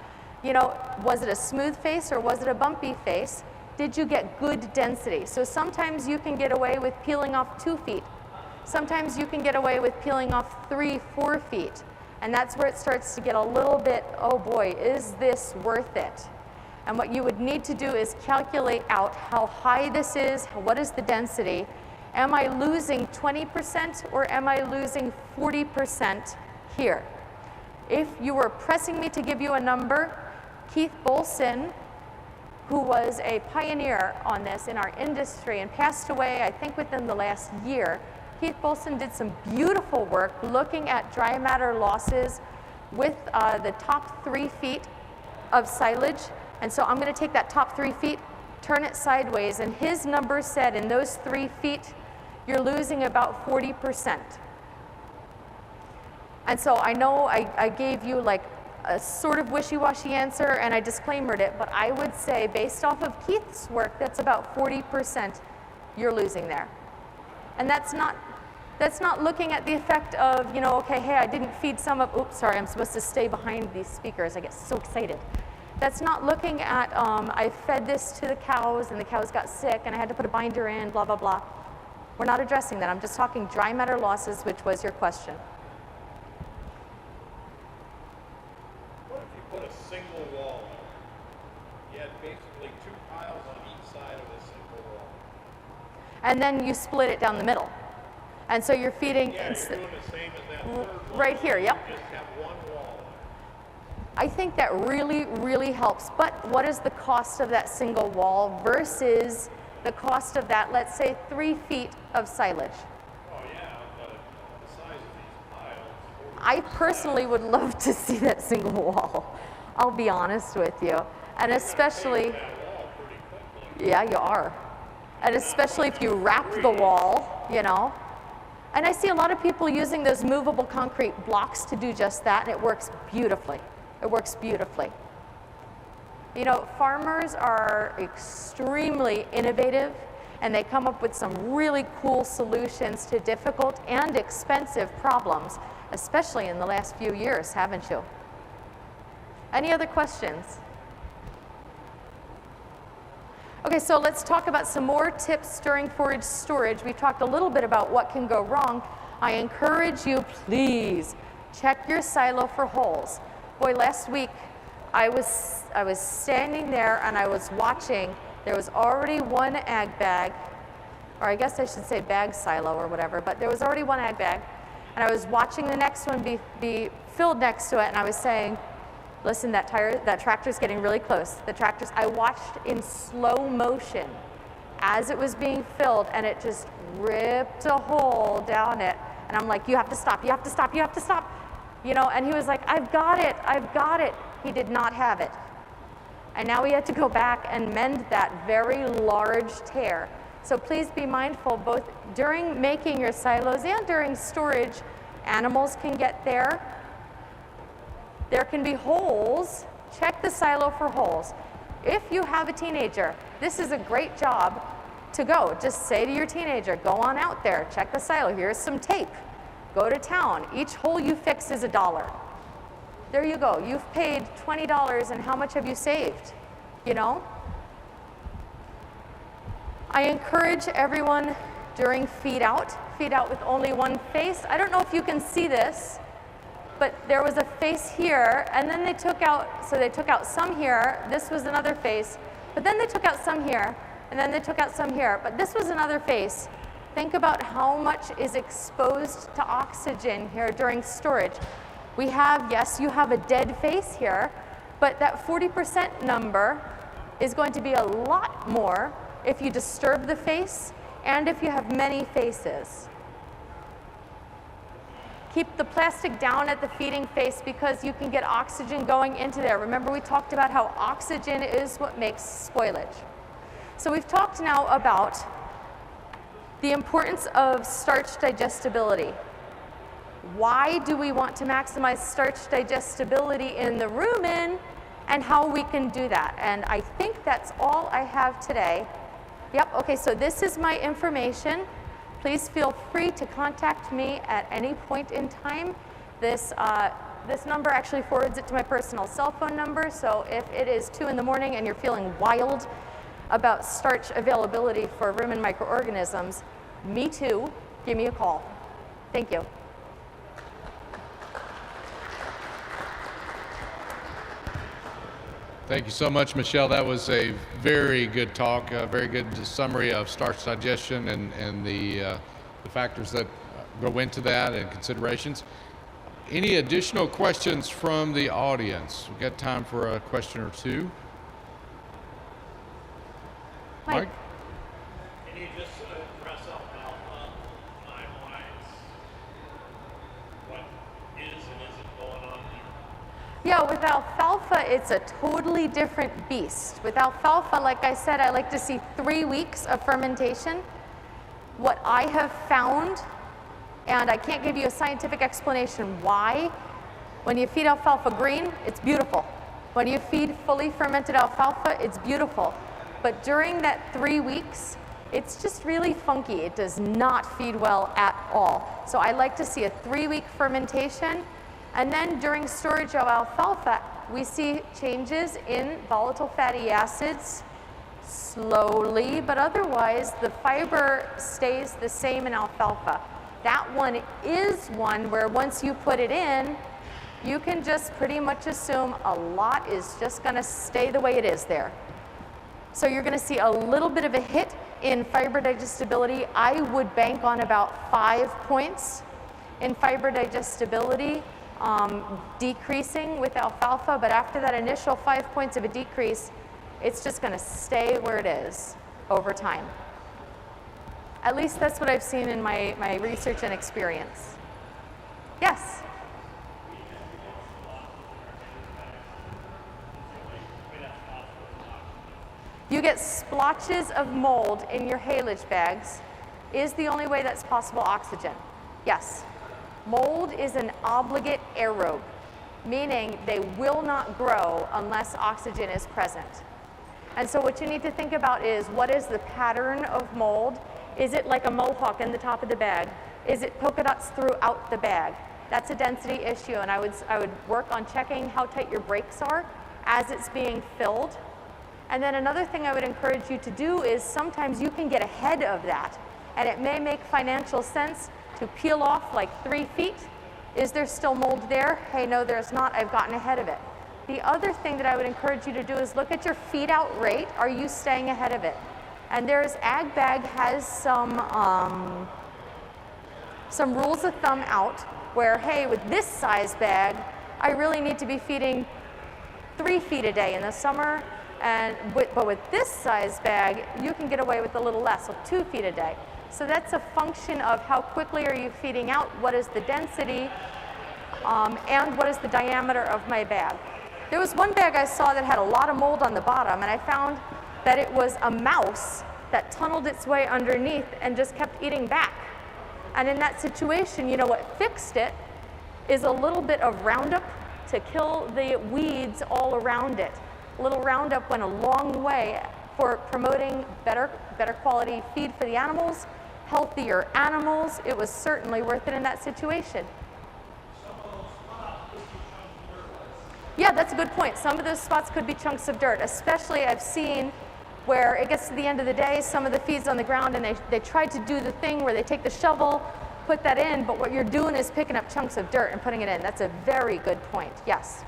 You know, was it a smooth face or was it a bumpy face? Did you get good density? So sometimes you can get away with peeling off 2 feet. Sometimes you can get away with peeling off 3, 4 feet. And that's where it starts to get a little bit, oh boy, is this worth it? And what you would need to do is calculate out how high this is, what is the density. Am I losing 20% or am I losing 40% here? If you were pressing me to give you a number, Keith Bolson, who was a pioneer on this in our industry and passed away, I think within the last year, Keith Bolson did some beautiful work looking at dry matter losses with the top 3 feet of silage. And so I'm going to take that top 3 feet, turn it sideways, and his number said in those 3 feet, you're losing about 40%. And so I know I gave you like a sort of wishy-washy answer and I disclaimered it, but I would say based off of Keith's work, that's about 40% you're losing there. And that's not looking at the effect of, you know, okay, hey, I didn't feed some of, oops, sorry, I'm supposed to stay behind these speakers. I get so excited. That's not looking at, I fed this to the cows and the cows got sick and I had to put a binder in, blah, blah, blah. We're not addressing that. I'm just talking dry matter losses, which was your question. What if you put a single wall in? You had basically 2 piles on each side of a single wall. And then you split it down the middle. And so you're feeding, yeah, you're doing the same as that third right here, yep. You just have one wall. I think that really, really helps. But what is the cost of that single wall versus the cost of that, let's say, 3 feet of silage? Oh yeah, but the size of these piles. I personally would love to see that single wall. I'll be honest with you. And especially, yeah, you are. And especially if you wrap the wall, you know. And I see a lot of people using those movable concrete blocks to do just that, and it works beautifully. It works beautifully. You know, farmers are extremely innovative, and they come up with some really cool solutions to difficult and expensive problems, especially in the last few years, haven't you? Any other questions? Okay, so let's talk about some more tips during forage storage. We talked a little bit about what can go wrong. I encourage you, please, check your silo for holes. Boy, last week I was standing there and I was watching. There was already one ag bag, or I guess I should say bag silo or whatever, but there was already one ag bag, and I was watching the next one be filled next to it, and I was saying, listen, that tractor's getting really close. I watched in slow motion as it was being filled, and it just ripped a hole down it. And I'm like, you have to stop, you have to stop, you have to stop. You know, and he was like, I've got it, I've got it. He did not have it. And now we had to go back and mend that very large tear. So please be mindful, both during making your silos and during storage, animals can get there. There can be holes. Check the silo for holes. If you have a teenager, this is a great job to go. Just say to your teenager, go on out there, check the silo. Here's some tape. Go to town. Each hole you fix is $1. There you go. You've paid $20, and how much have you saved? You know? I encourage everyone during feed out with only one face. I don't know if you can see this, but there was a face here, and then they took out some here. This was another face, but then they took out some here, and then they took out some here, but this was another face. Think about how much is exposed to oxygen here during storage. We have, yes, you have a dead face here, but that 40% number is going to be a lot more if you disturb the face and if you have many faces. Keep the plastic down at the feeding face because you can get oxygen going into there. Remember, we talked about how oxygen is what makes spoilage. So we've talked now about the importance of starch digestibility. Why do we want to maximize starch digestibility in the rumen, and how we can do that? And I think that's all I have today. Yep, okay, so this is my information. Please feel free to contact me at any point in time. This number actually forwards it to my personal cell phone number, so if it is 2 in the morning and you're feeling wild about starch availability for rumen microorganisms, me too, give me a call. Thank you. Thank you so much, Michelle. That was a very good talk, a very good summary of starch digestion and the factors that go into that and considerations. Any additional questions from the audience? We've got time for a question or two. Mike? Can you just address alfalfa timelines? What is and isn't going on there? Yeah, with alfalfa, it's a totally different beast. With alfalfa, like I said, I like to see 3 weeks of fermentation. What I have found, and I can't give you a scientific explanation why, when you feed alfalfa green, it's beautiful. When you feed fully fermented alfalfa, it's beautiful. But during that 3 weeks, it's just really funky. It does not feed well at all. So I like to see a 3-week fermentation. And then during storage of alfalfa, we see changes in volatile fatty acids slowly, but otherwise the fiber stays the same in alfalfa. That one is one where once you put it in, you can just pretty much assume a lot is just going to stay the way it is there. So you're going to see a little bit of a hit in fiber digestibility. I would bank on about 5 points in fiber digestibility decreasing with alfalfa, but after that initial 5 points of a decrease, it's just going to stay where it is over time. At least that's what I've seen in my research and experience. Yes? You get splotches of mold in your haylage bags. Is the only way that's possible oxygen? Yes. Mold is an obligate aerobe, meaning they will not grow unless oxygen is present. And so what you need to think about is, what is the pattern of mold? Is it like a mohawk in the top of the bag? Is it polka dots throughout the bag? That's a density issue, and I would work on checking how tight your brakes are as it's being filled. And then another thing I would encourage you to do is, sometimes you can get ahead of that, and it may make financial sense to peel off like 3 feet. Is there still mold there? Hey, no, there's not. I've gotten ahead of it. The other thing that I would encourage you to do is look at your feed out rate. Are you staying ahead of it? And Ag Bag has some rules of thumb out where, hey, with this size bag, I really need to be feeding 3 feet a day in the summer. But with this size bag, you can get away with a little less, so 2 feet a day. So that's a function of how quickly are you feeding out, what is the density, and what is the diameter of my bag. There was one bag I saw that had a lot of mold on the bottom, and I found that it was a mouse that tunneled its way underneath and just kept eating back. And in that situation, you know what fixed it is a little bit of Roundup to kill the weeds all around it. A little Roundup went a long way for promoting better quality feed for the animals, healthier animals. It was certainly worth it in that situation. Yeah, that's a good point. Some of those spots could be chunks of dirt, especially I've seen where it gets to the end of the day, some of the feed's on the ground, and they try to do the thing where they take the shovel, put that in, but what you're doing is picking up chunks of dirt and putting it in. That's a very good point, yes.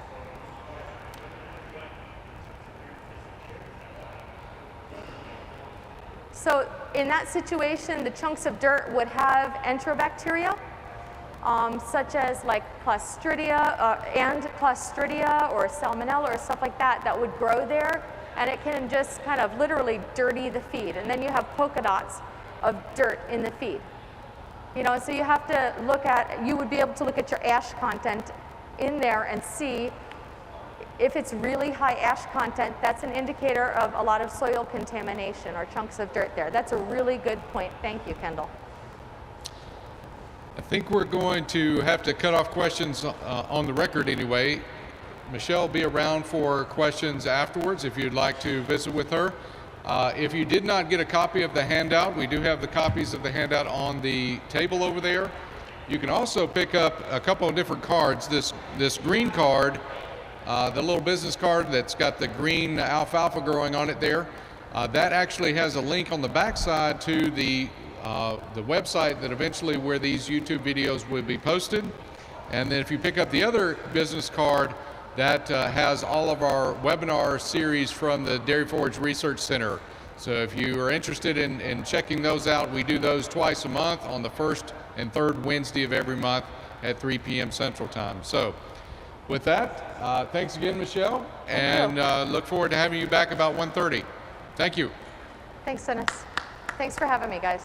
So in that situation, the chunks of dirt would have enterobacteria, such as like Clostridia or Salmonella or stuff like that, that would grow there, and it can just kind of literally dirty the feed. And then you have polka dots of dirt in the feed. You know, so you have to look at, you would be able to look at your ash content in there and see if it's really high ash content. That's an indicator of a lot of soil contamination or chunks of dirt there. That's a really good point. Thank you, Kendall. I think we're going to have to cut off questions on the record anyway. Michelle will be around for questions afterwards if you'd like to visit with her. If you did not get a copy of the handout, we do have the copies of the handout on the table over there. You can also pick up a couple of different cards. This green card, the little business card that's got the green alfalfa growing on it there, that actually has a link on the backside to the website that eventually where these YouTube videos will be posted. And then if you pick up the other business card, that has all of our webinar series from the Dairy Forage Research Center. So if you are interested in checking those out, we do those twice a month on the first and third Wednesday of every month at 3 p.m. Central Time. So with that, thanks again, Michelle, and look forward to having you back about 1:30. Thank you. Thanks, Dennis. Thanks for having me, guys.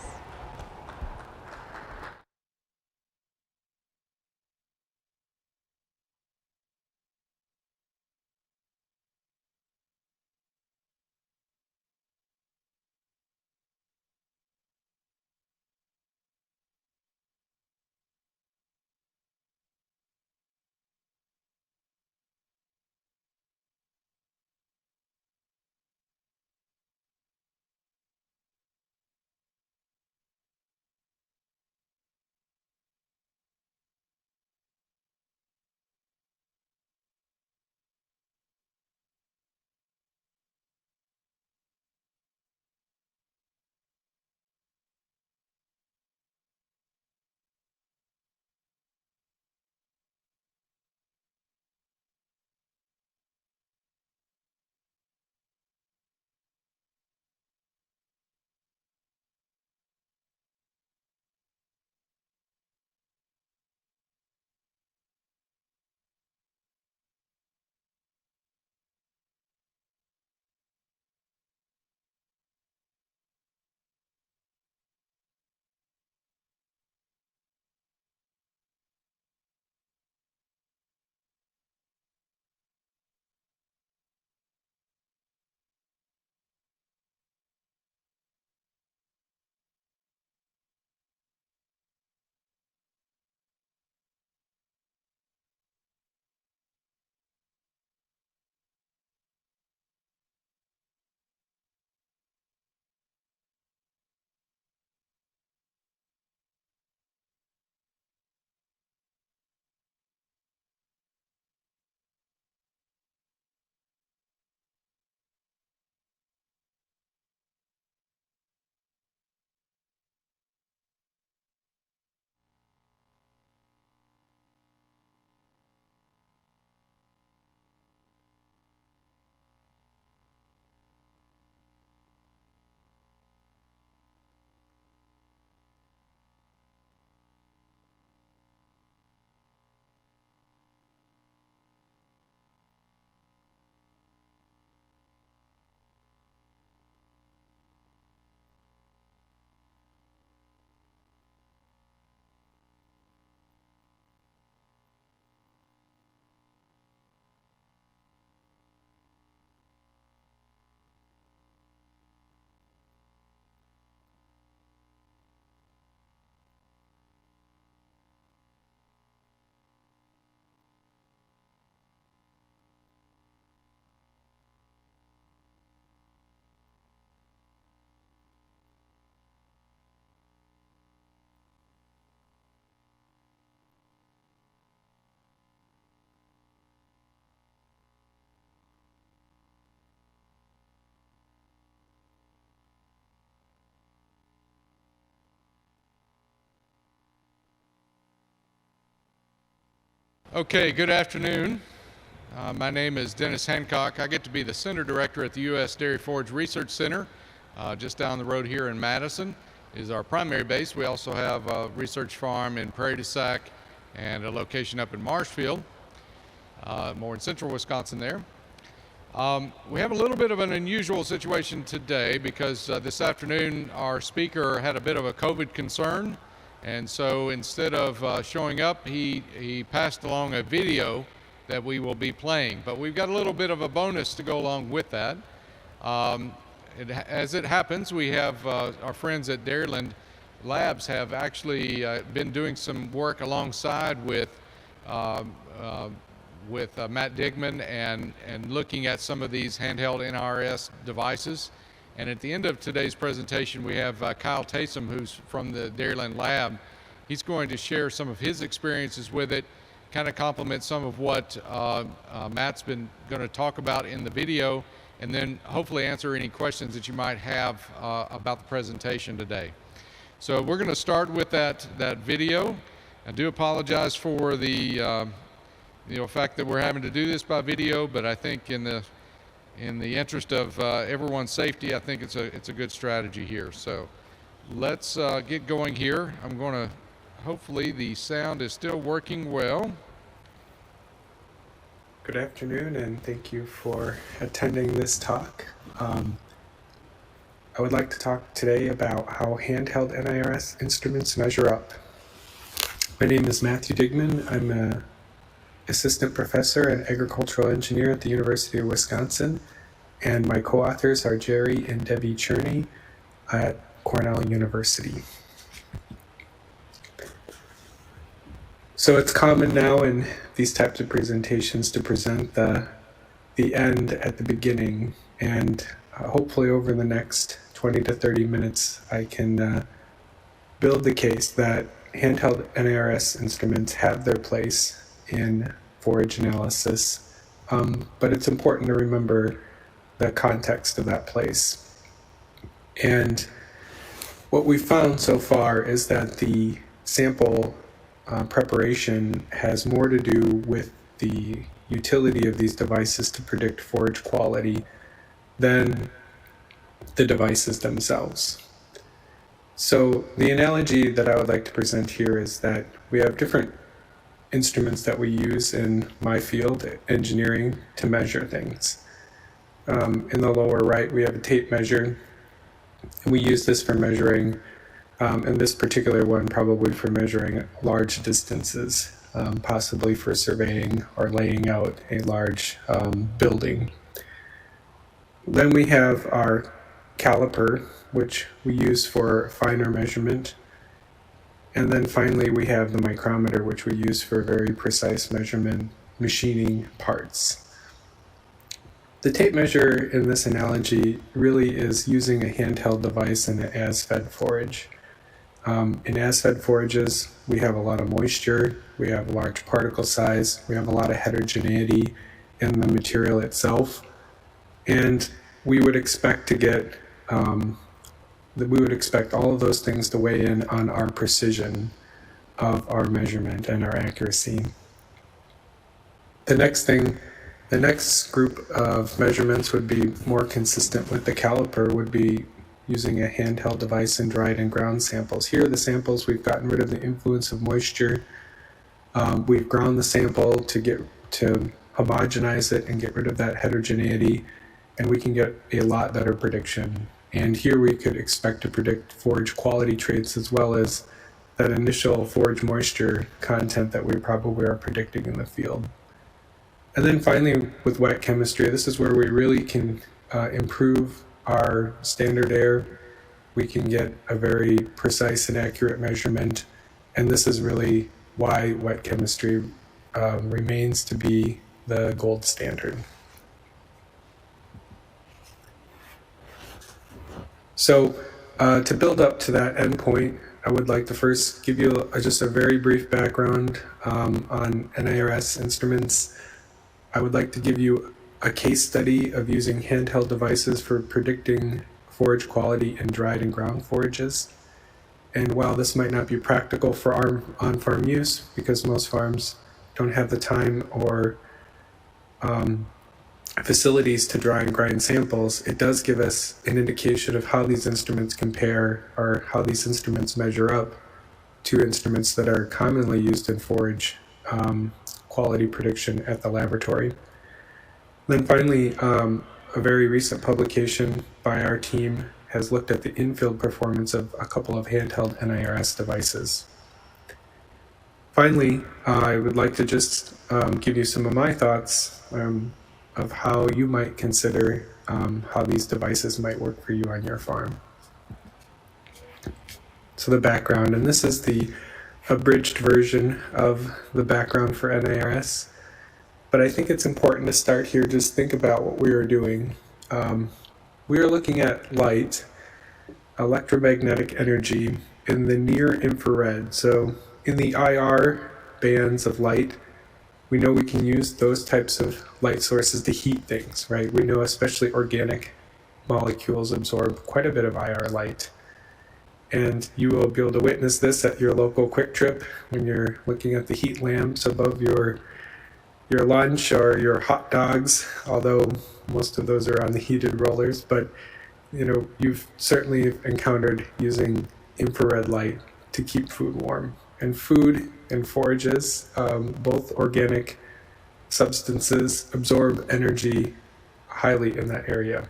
Okay, good afternoon. My name is Dennis Hancock. I get to be the Center Director at the U.S. Dairy Forage Research Center, just down the road here in Madison is our primary base. We also have a research farm in Prairie du Sac and a location up in Marshfield, more in central Wisconsin there. We have a little bit of an unusual situation today because this afternoon our speaker had a bit of a COVID concern, and so instead of showing up, he passed along a video that we will be playing. But we've got a little bit of a bonus to go along with that. As it happens, we have our friends at Dairyland Labs have actually been doing some work alongside with Matt Digman and looking at some of these handheld NIR devices. And at the end of today's presentation, we have Kyle Taysom, who's from the Dairyland Lab. He's going to share some of his experiences with it, kind of complement some of what Matt's been going to talk about in the video, and then hopefully answer any questions that you might have about the presentation today. So we're going to start with that video. I do apologize for the fact that we're having to do this by video, but I think in the interest of everyone's safety, I think it's a good strategy here. So let's get going here. I'm going to, hopefully the sound is still working well. Good afternoon, and thank you for attending this talk. I would like to talk today about how handheld NIRS instruments measure up. My name is Matthew Digman. I'm an assistant professor and agricultural engineer at the University of Wisconsin, and my co-authors are Jerry and Debbie Cherney at Cornell University. So it's common now in these types of presentations to present the end at the beginning, and hopefully over the next 20 to 30 minutes I can build the case that handheld NIRS instruments have their place in forage analysis, but it's important to remember the context of that place. And what we've found so far is that the sample preparation has more to do with the utility of these devices to predict forage quality than the devices themselves. So the analogy that I would like to present here is that we have different instruments that we use in my field, engineering, to measure things. In the lower right, we have a tape measure, and we use this for measuring, and this particular one probably for measuring large distances, possibly for surveying or laying out a large building. Then we have our caliper, which we use for finer measurement. And then finally we have the micrometer, which we use for very precise measurement, machining parts. The tape measure in this analogy really is using a handheld device in an as-fed forage. In as-fed forages, we have a lot of moisture, we have a large particle size, we have a lot of heterogeneity in the material itself, and we would expect to get we would expect all of those things to weigh in on our precision of our measurement and our accuracy. The next group of measurements would be more consistent with the caliper, would be using a handheld device in dried and ground samples. Here are the samples. We've gotten rid of the influence of moisture. We've ground the sample to homogenize it and get rid of that heterogeneity, and we can get a lot better prediction. And here we could expect to predict forage quality traits as well as that initial forage moisture content that we probably are predicting in the field. And then finally, with wet chemistry, this is where we really can improve our standard error. We can get a very precise and accurate measurement, and this is really why wet chemistry remains to be the gold standard. So to build up to that endpoint, I would like to first give you just a very brief background on NIRS instruments. I would like to give you a case study of using handheld devices for predicting forage quality in dried and ground forages. And while this might not be practical for on-farm use, because most farms don't have the time or facilities to dry and grind samples, it does give us an indication of how these instruments compare or how these instruments measure up to instruments that are commonly used in forage quality prediction at the laboratory. Then finally, a very recent publication by our team has looked at the in-field performance of a couple of handheld NIRS devices. Finally, I would like to just give you some of my thoughts of how you might consider how these devices might work for you on your farm. So the background, and this is the abridged version of the background for NIRS, but I think it's important to start here. Just think about what we are doing. We are looking at light, electromagnetic energy, in the near infrared. So in the IR bands of light, we know we can use those types of light sources to heat things, right? We know especially organic molecules absorb quite a bit of IR light. And you will be able to witness this at your local Quick Trip when you're looking at the heat lamps above your lunch or your hot dogs, although most of those are on the heated rollers. But you know, you've certainly encountered using infrared light to keep food warm. And food and forages, both organic substances, absorb energy highly in that area.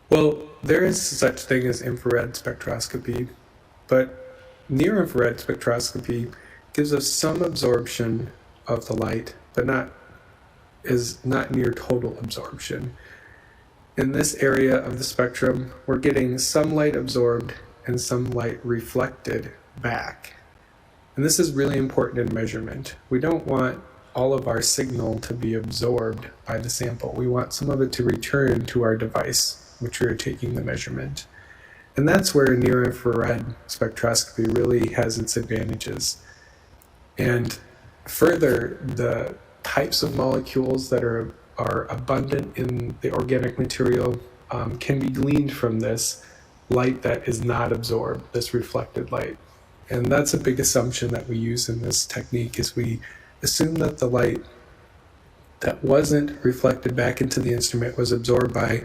Well, there is such thing as infrared spectroscopy, but near-infrared spectroscopy gives us some absorption of the light, but is not near total absorption. In this area of the spectrum, we're getting some light absorbed and some light reflected back. And this is really important in measurement. We don't want all of our signal to be absorbed by the sample. We want some of it to return to our device, which we are taking the measurement. And that's where near-infrared spectroscopy really has its advantages. And further, the types of molecules that are abundant in the organic material can be gleaned from this light that is not absorbed, this reflected light. And that's a big assumption that we use in this technique, is we assume that the light that wasn't reflected back into the instrument was absorbed by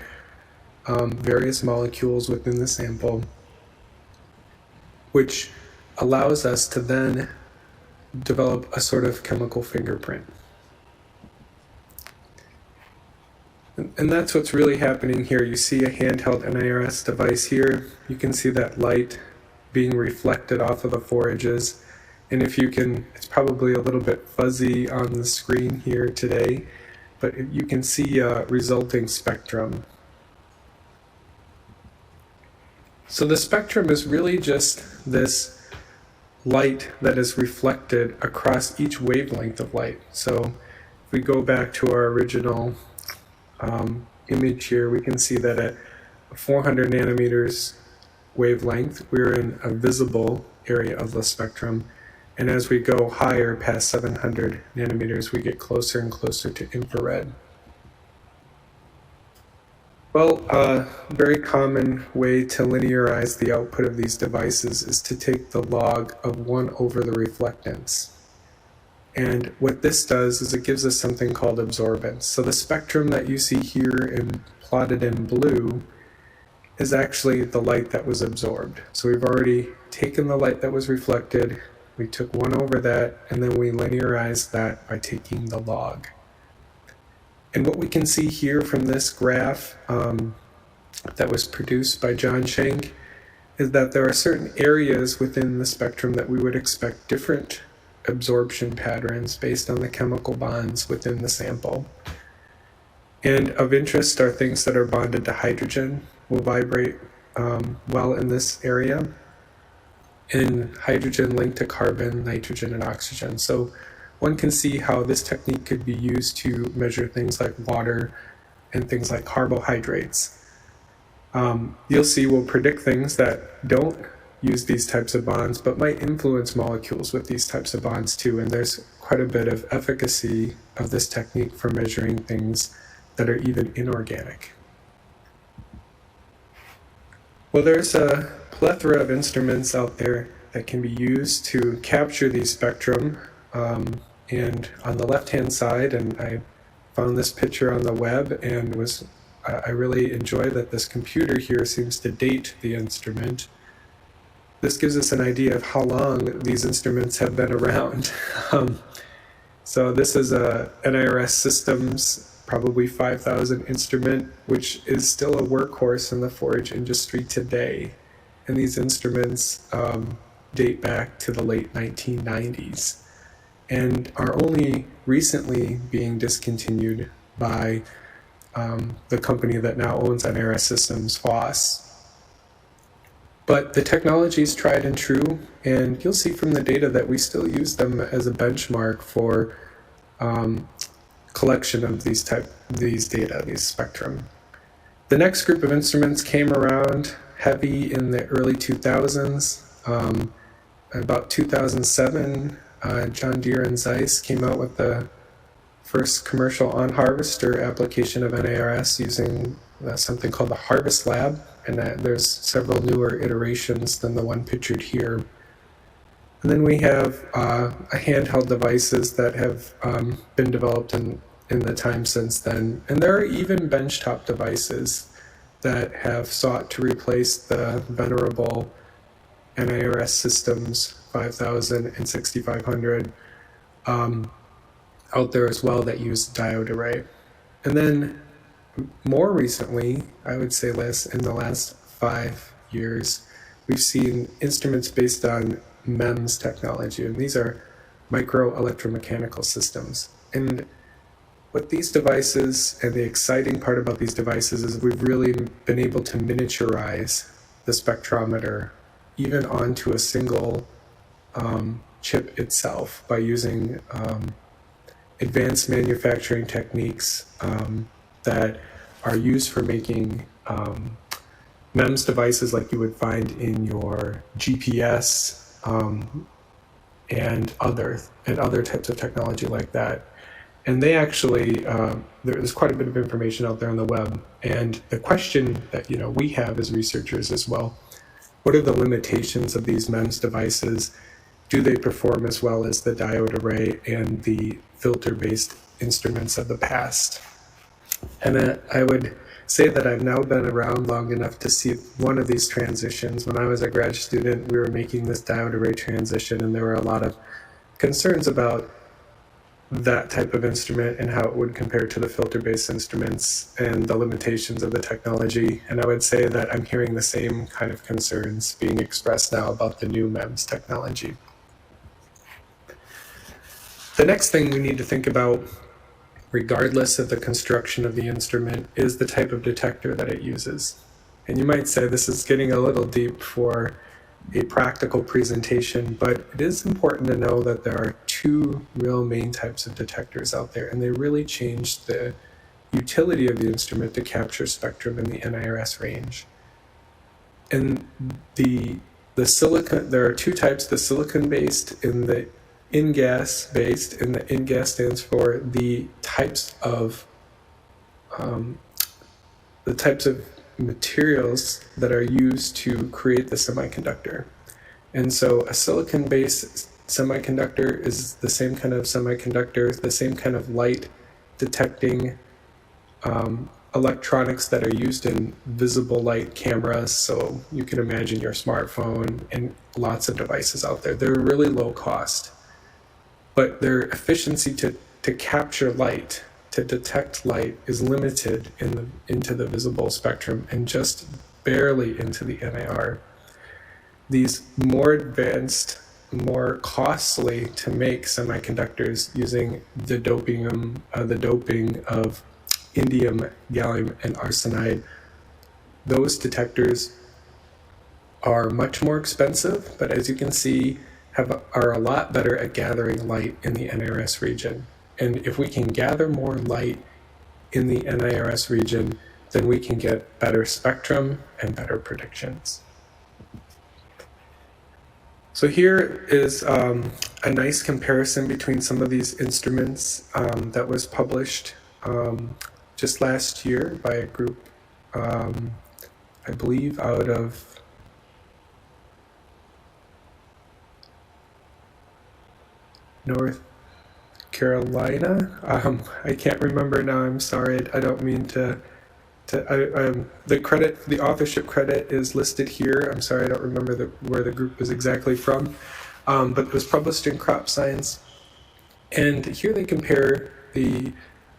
various molecules within the sample, which allows us to then develop a sort of chemical fingerprint. And that's what's really happening here. You see a handheld NIRS device here. You can see that light being reflected off of the forages. And if you can, it's probably a little bit fuzzy on the screen here today, but you can see a resulting spectrum. So the spectrum is really just this light that is reflected across each wavelength of light. So if we go back to our original image here, we can see that at 400 nanometers wavelength, we're in a visible area of the spectrum. And as we go higher past 700 nanometers, we get closer and closer to infrared. Well, a very common way to linearize the output of these devices is to take the log of 1 over the reflectance. And what this does is it gives us something called absorbance. So the spectrum that you see here plotted in blue is actually the light that was absorbed. So we've already taken the light that was reflected, we took 1 over that, and then we linearized that by taking the log. And what we can see here from this graph that was produced by John Schenk is that there are certain areas within the spectrum that we would expect different absorption patterns based on the chemical bonds within the sample. And of interest are things that are bonded to hydrogen, will vibrate well in this area, and hydrogen linked to carbon, nitrogen, and oxygen. So one can see how this technique could be used to measure things like water and things like carbohydrates. You'll see we'll predict things that don't use these types of bonds, but might influence molecules with these types of bonds too. And there's quite a bit of efficacy of this technique for measuring things that are even inorganic. Well, there's a plethora of instruments out there that can be used to capture these spectrum And on the left-hand side, and I found this picture on the web and I really enjoy that this computer here seems to date the instrument. This gives us an idea of how long these instruments have been around. So this is a NIRS Systems, probably 5,000 instrument, which is still a workhorse in the forage industry today. And these instruments date back to the late 1990s and are only recently being discontinued by the company that now owns NIRS Systems, FOSS. But the technology is tried and true, and you'll see from the data that we still use them as a benchmark for collection of these data, these spectrum. The next group of instruments came around heavy in the early 2000s. About 2007, John Deere and Zeiss came out with the first commercial on-harvester application of NIRS using something called the Harvest Lab, and there's several newer iterations than the one pictured here. And then we have handheld devices that have been developed in the time since then. And there are even benchtop devices that have sought to replace the venerable NIRS Systems 5000 and 6500 out there as well that use diode array. And then more recently, I would say in the last 5 years, we've seen instruments based on MEMS technology, and these are micro electromechanical systems. And what these devices, and the exciting part about these devices, is we've really been able to miniaturize the spectrometer even onto a single chip itself by using advanced manufacturing techniques that are used for making MEMS devices like you would find in your GPS and other types of technology like that. And they actually, there's quite a bit of information out there on the web. And the question that we have as researchers as well, what are the limitations of these MEMS devices? Do they perform as well as the diode array and the filter-based instruments of the past? And I would say that I've now been around long enough to see one of these transitions. When I was a grad student, we were making this diode array transition, and there were a lot of concerns about that type of instrument and how it would compare to the filter-based instruments and the limitations of the technology. And I would say that I'm hearing the same kind of concerns being expressed now about the new MEMS technology. The next thing we need to think about, regardless of the construction of the instrument, is the type of detector that it uses. And you might say this is getting a little deep for a practical presentation, but it is important to know that there are two real main types of detectors out there, and they really change the utility of the instrument to capture spectrum in the NIRS range. And the silicon, there are two types, the silicon-based and the InGaAs-based, and the InGaAs stands for the types of materials that are used to create the semiconductor. And so a silicon-based semiconductor is the same kind of semiconductor, the same kind of light detecting electronics that are used in visible light cameras. So you can imagine your smartphone and lots of devices out there. They're really low cost, but their efficiency to capture light, to detect light, is limited into the visible spectrum and just barely into the NIR. These more advanced, more costly to make semiconductors using the doping of indium, gallium, and arsenide, those detectors are much more expensive, but as you can see, are a lot better at gathering light in the NIRS region. And if we can gather more light in the NIRS region, then we can get better spectrum and better predictions. So here is a nice comparison between some of these instruments that was published just last year by a group, I believe out of North Carolina. I can't remember now. I'm sorry. I don't mean to. The authorship credit is listed here. I'm sorry, I don't remember where the group is exactly from, but it was published in Crop Science. And here they compare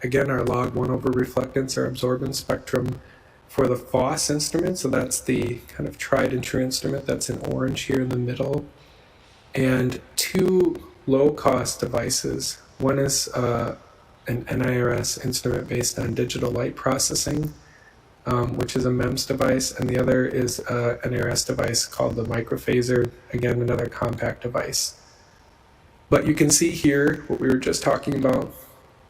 again, our log 1 over reflectance or absorbance spectrum for the FOSS instrument. So that's the kind of tried and true instrument that's in orange here in the middle. And two low-cost devices. One is an NIRS instrument based on digital light processing, which is a MEMS device, and the other is an NIRS device called the microphaser, again, another compact device. But you can see here what we were just talking about,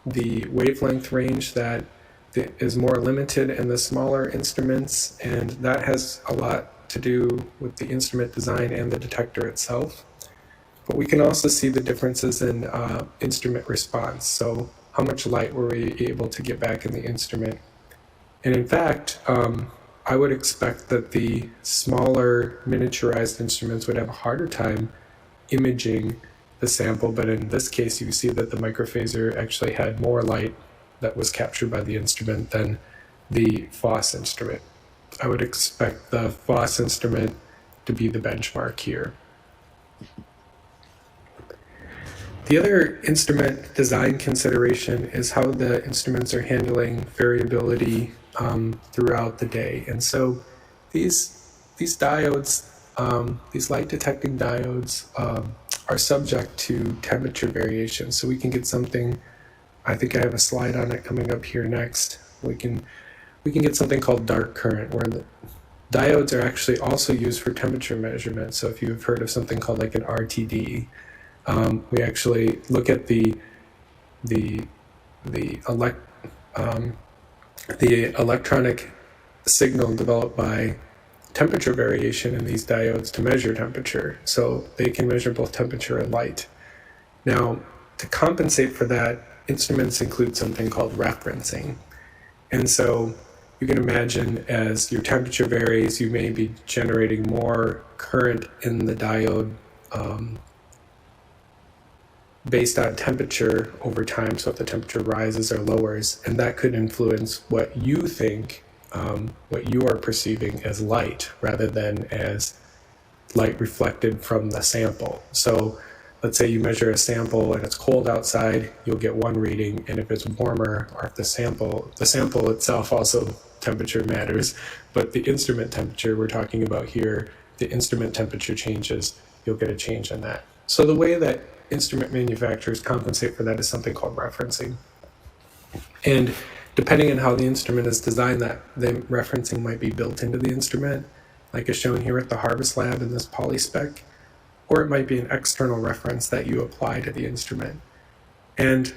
the wavelength range that is more limited in the smaller instruments, and that has a lot to do with the instrument design and the detector itself. But we can also see the differences in instrument response, so how much light were we able to get back in the instrument. And in fact, I would expect that the smaller miniaturized instruments would have a harder time imaging the sample, but in this case you see that the microphaser actually had more light that was captured by the instrument than the FOSS instrument. I would expect the FOSS instrument to be the benchmark here. The other instrument design consideration is how the instruments are handling variability throughout the day. And so these diodes, these light detecting diodes, are subject to temperature variation. So we can get something, I think I have a slide on it coming up here next. We can get something called dark current, where the diodes are actually also used for temperature measurement. So if you've heard of something called like an RTD, we actually look at the electronic signal developed by temperature variation in these diodes to measure temperature. So they can measure both temperature and light. Now, to compensate for that, instruments include something called referencing. And so you can imagine as your temperature varies, you may be generating more current in the diode based on temperature over time, so if the temperature rises or lowers, and that could influence what you think, what you are perceiving as light, rather than as light reflected from the sample. So let's say you measure a sample and it's cold outside, you'll get one reading, and if it's warmer, or if the sample itself also, temperature matters, but the instrument temperature we're talking about here, the instrument temperature changes, you'll get a change in that. So the way that instrument manufacturers compensate for that is something called referencing. And depending on how the instrument is designed, that the referencing might be built into the instrument, like is shown here at the Harvest Lab in this polyspec, or it might be an external reference that you apply to the instrument. And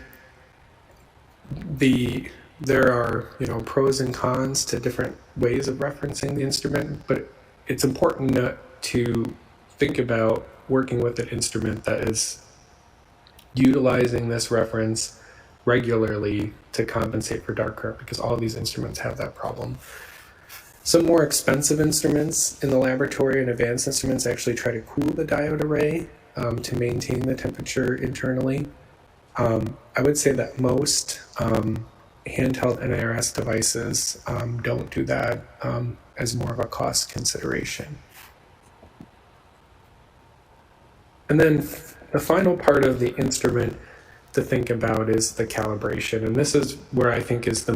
there are pros and cons to different ways of referencing the instrument, but it's important to think about working with an instrument that is utilizing this reference regularly to compensate for dark current, because all of these instruments have that problem. Some more expensive instruments in the laboratory and advanced instruments actually try to cool the diode array to maintain the temperature internally. I would say that most handheld NIRS devices don't do that as more of a cost consideration. And then the final part of the instrument to think about is the calibration. And this is where I think is the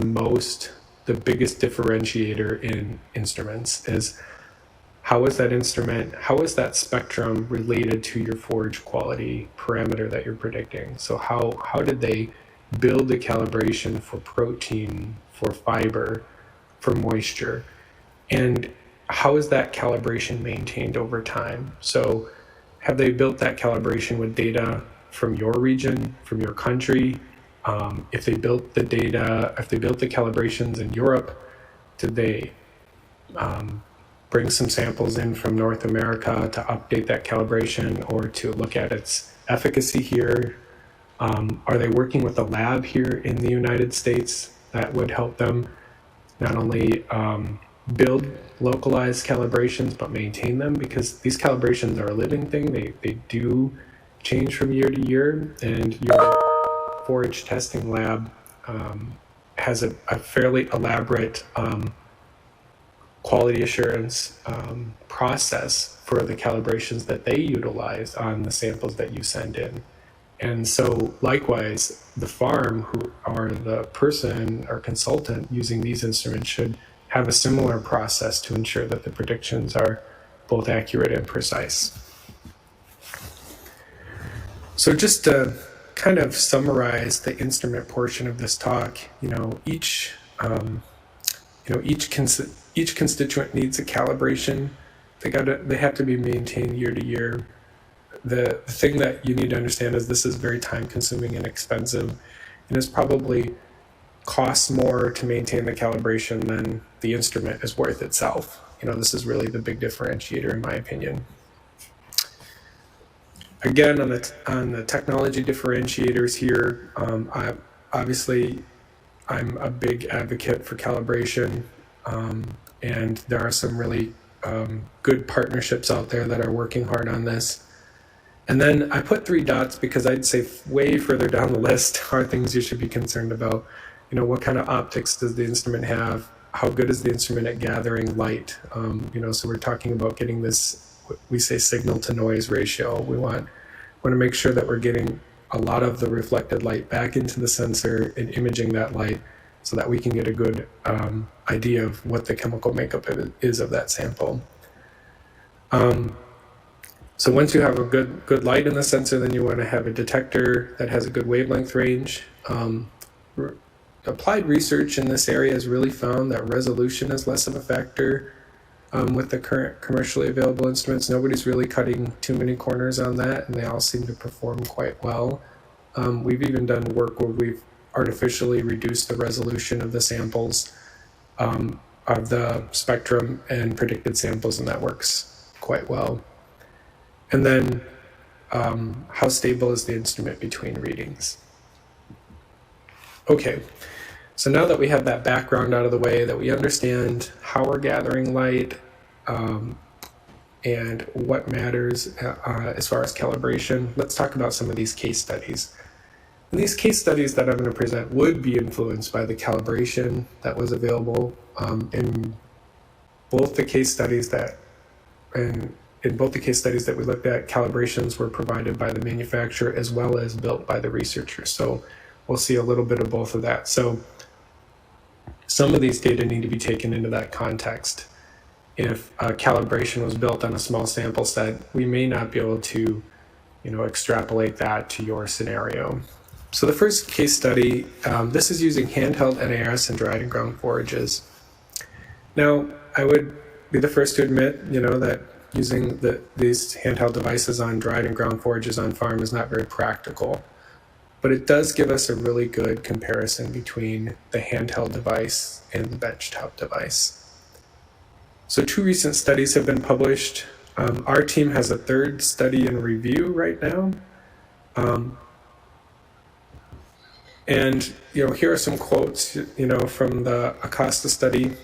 biggest differentiator in instruments, is how is that spectrum related to your forage quality parameter that you're predicting? So how did they build the calibration for protein, for fiber, for moisture? And how is that calibration maintained over time? So have they built that calibration with data from your region, from your country? If they built the calibrations in Europe, did they bring some samples in from North America to update that calibration or to look at its efficacy here? Are they working with a lab here in the United States that would help them not only build localized calibrations but maintain them? Because these calibrations are a living thing. They do change from year to year, and your Forage testing lab has a fairly elaborate quality assurance process for the calibrations that they utilize on the samples that you send in. And so likewise, the farm or the person or consultant using these instruments should have a similar process to ensure that the predictions are both accurate and precise. So just to kind of summarize the instrument portion of this talk, each constituent needs a calibration. They have to be maintained year to year. The thing that you need to understand is this is very time consuming and expensive, and it's probably costs more to maintain the calibration than the instrument is worth itself. This is really the big differentiator in my opinion. Again, on the technology differentiators here, I'm a big advocate for calibration, and there are some really good partnerships out there that are working hard on this. And then I put 3 dots because I'd say way further down the list are things you should be concerned about. What kind of optics does the instrument have? How good is the instrument at gathering light? So we're talking about getting this, we say signal to noise ratio. We want to make sure that we're getting a lot of the reflected light back into the sensor and imaging that light so that we can get a good idea of what the chemical makeup is of that sample. So once you have a good light in the sensor, then you want to have a detector that has a good wavelength range. Applied research in this area has really found that resolution is less of a factor with the current commercially available instruments. Nobody's really cutting too many corners on that, and they all seem to perform quite well. We've even done work where we've artificially reduced the resolution of the samples of the spectrum and predicted samples, and that works quite well. And then how stable is the instrument between readings? Okay, so now that we have that background out of the way, that we understand how we're gathering light and what matters as far as calibration, let's talk about some of these case studies. And these case studies that I'm going to present would be influenced by the calibration that was available in both the case studies that we looked at. Calibrations were provided by the manufacturer as well as built by the researcher. So we'll see a little bit of both of that. So some of these data need to be taken into that context. If a calibration was built on a small sample set, we may not be able to, extrapolate that to your scenario. So the first case study, this is using handheld NIRs and dried and ground forages. Now, I would be the first to admit, that using these handheld devices on dried and ground forages on farm is not very practical. But it does give us a really good comparison between the handheld device and the benchtop device. So 2 recent studies have been published. Our team has a 3rd study in review right now. And here are some quotes, from the Acosta study.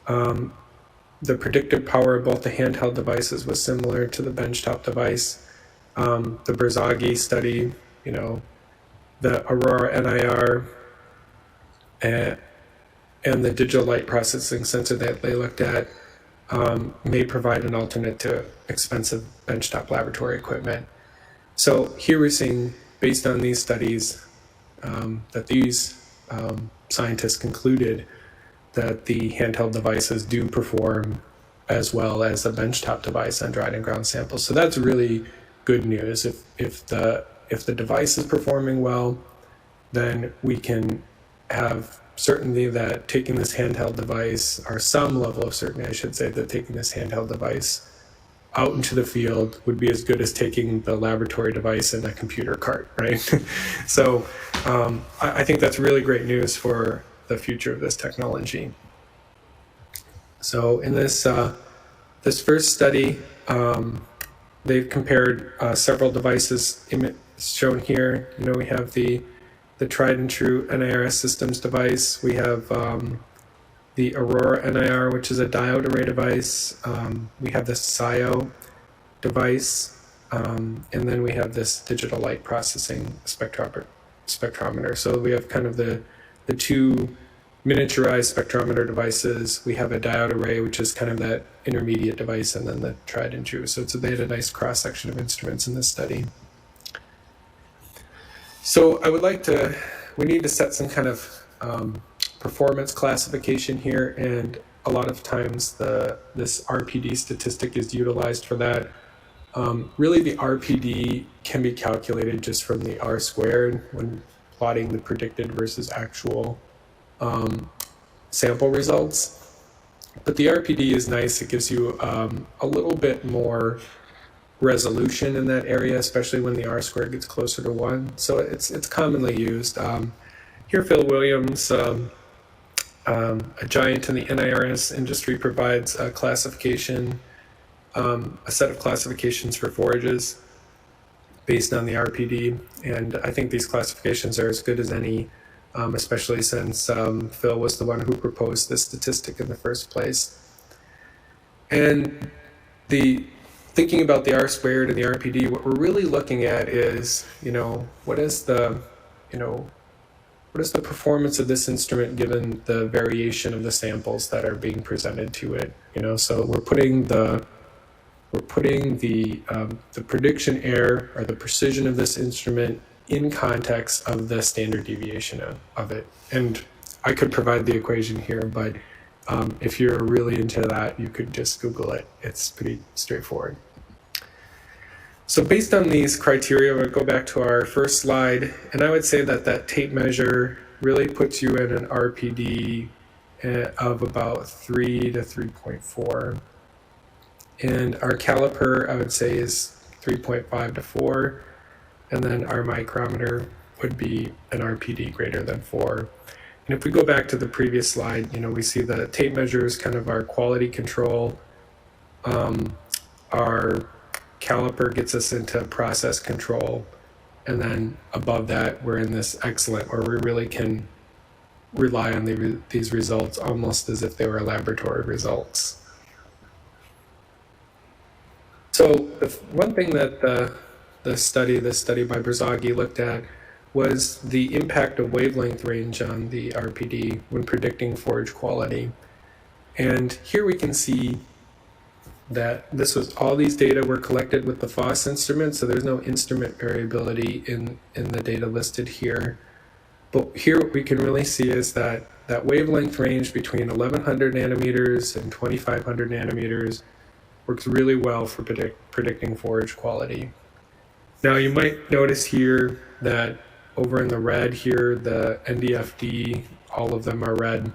The predictive power of both the handheld devices was similar to the benchtop device. The Berzaghi study, the Aurora NIR, and the digital light processing sensor that they looked at may provide an alternate to expensive benchtop laboratory equipment. So here we're seeing, based on these studies, that these scientists concluded that the handheld devices do perform as well as the benchtop device on dried and ground samples. So that's really good news. If the device is performing well, then we can have certainty that taking this handheld device, or some level of certainty, I should say, that taking this handheld device out into the field would be as good as taking the laboratory device in a computer cart, right? So I think that's really great news for the future of this technology. So in this first study, they've compared several devices shown here. We have the tried and true NIRS systems device. We have the Aurora NIR, which is a diode array device. We have the SIO device, And then we have this digital light processing spectrometer. So we have kind of the two miniaturized spectrometer devices. We have a diode array, which is kind of that intermediate device, and then the tried and true. So they had a nice cross-section of instruments in this study. So we need to set some kind of performance classification here, and a lot of times this RPD statistic is utilized for that. Really, the RPD can be calculated just from the R squared when plotting the predicted versus actual sample results. But the RPD is nice. It gives you a little bit more resolution in that area, especially when the R squared gets closer to 1. So it's commonly used. Here, Phil Williams, a giant in the NIRS industry, provides a classification, a set of classifications for forages based on the RPD. And I think these classifications are as good as any, especially since Phil was the one who proposed this statistic in the first place. And thinking about the R squared and the RPD, what we're really looking at is, what is the performance of this instrument given the variation of the samples that are being presented to it? So we're putting the prediction error or the precision of this instrument in context of the standard deviation of it. And I could provide the equation here, but if you're really into that, you could just Google it. It's pretty straightforward. So based on these criteria, we'll go back to our first slide, and I would say that tape measure really puts you in an RPD of about 3 to 3.4. And our caliper, I would say, is 3.5 to 4. And then our micrometer would be an RPD greater than 4. And if we go back to the previous slide, we see the tape measure is kind of our quality control. Our caliper gets us into process control. And then above that, we're in this excellent, where we really can rely on these results almost as if they were laboratory results. So one thing that this study by Brzagi looked at was the impact of wavelength range on the RPD when predicting forage quality. And here we can see that all these data were collected with the FOSS instrument, so there's no instrument variability in the data listed here. But here what we can really see is that wavelength range between 1100 nanometers and 2500 nanometers works really well for predicting forage quality. Now you might notice here that over in the red here, the NDFD, all of them are red.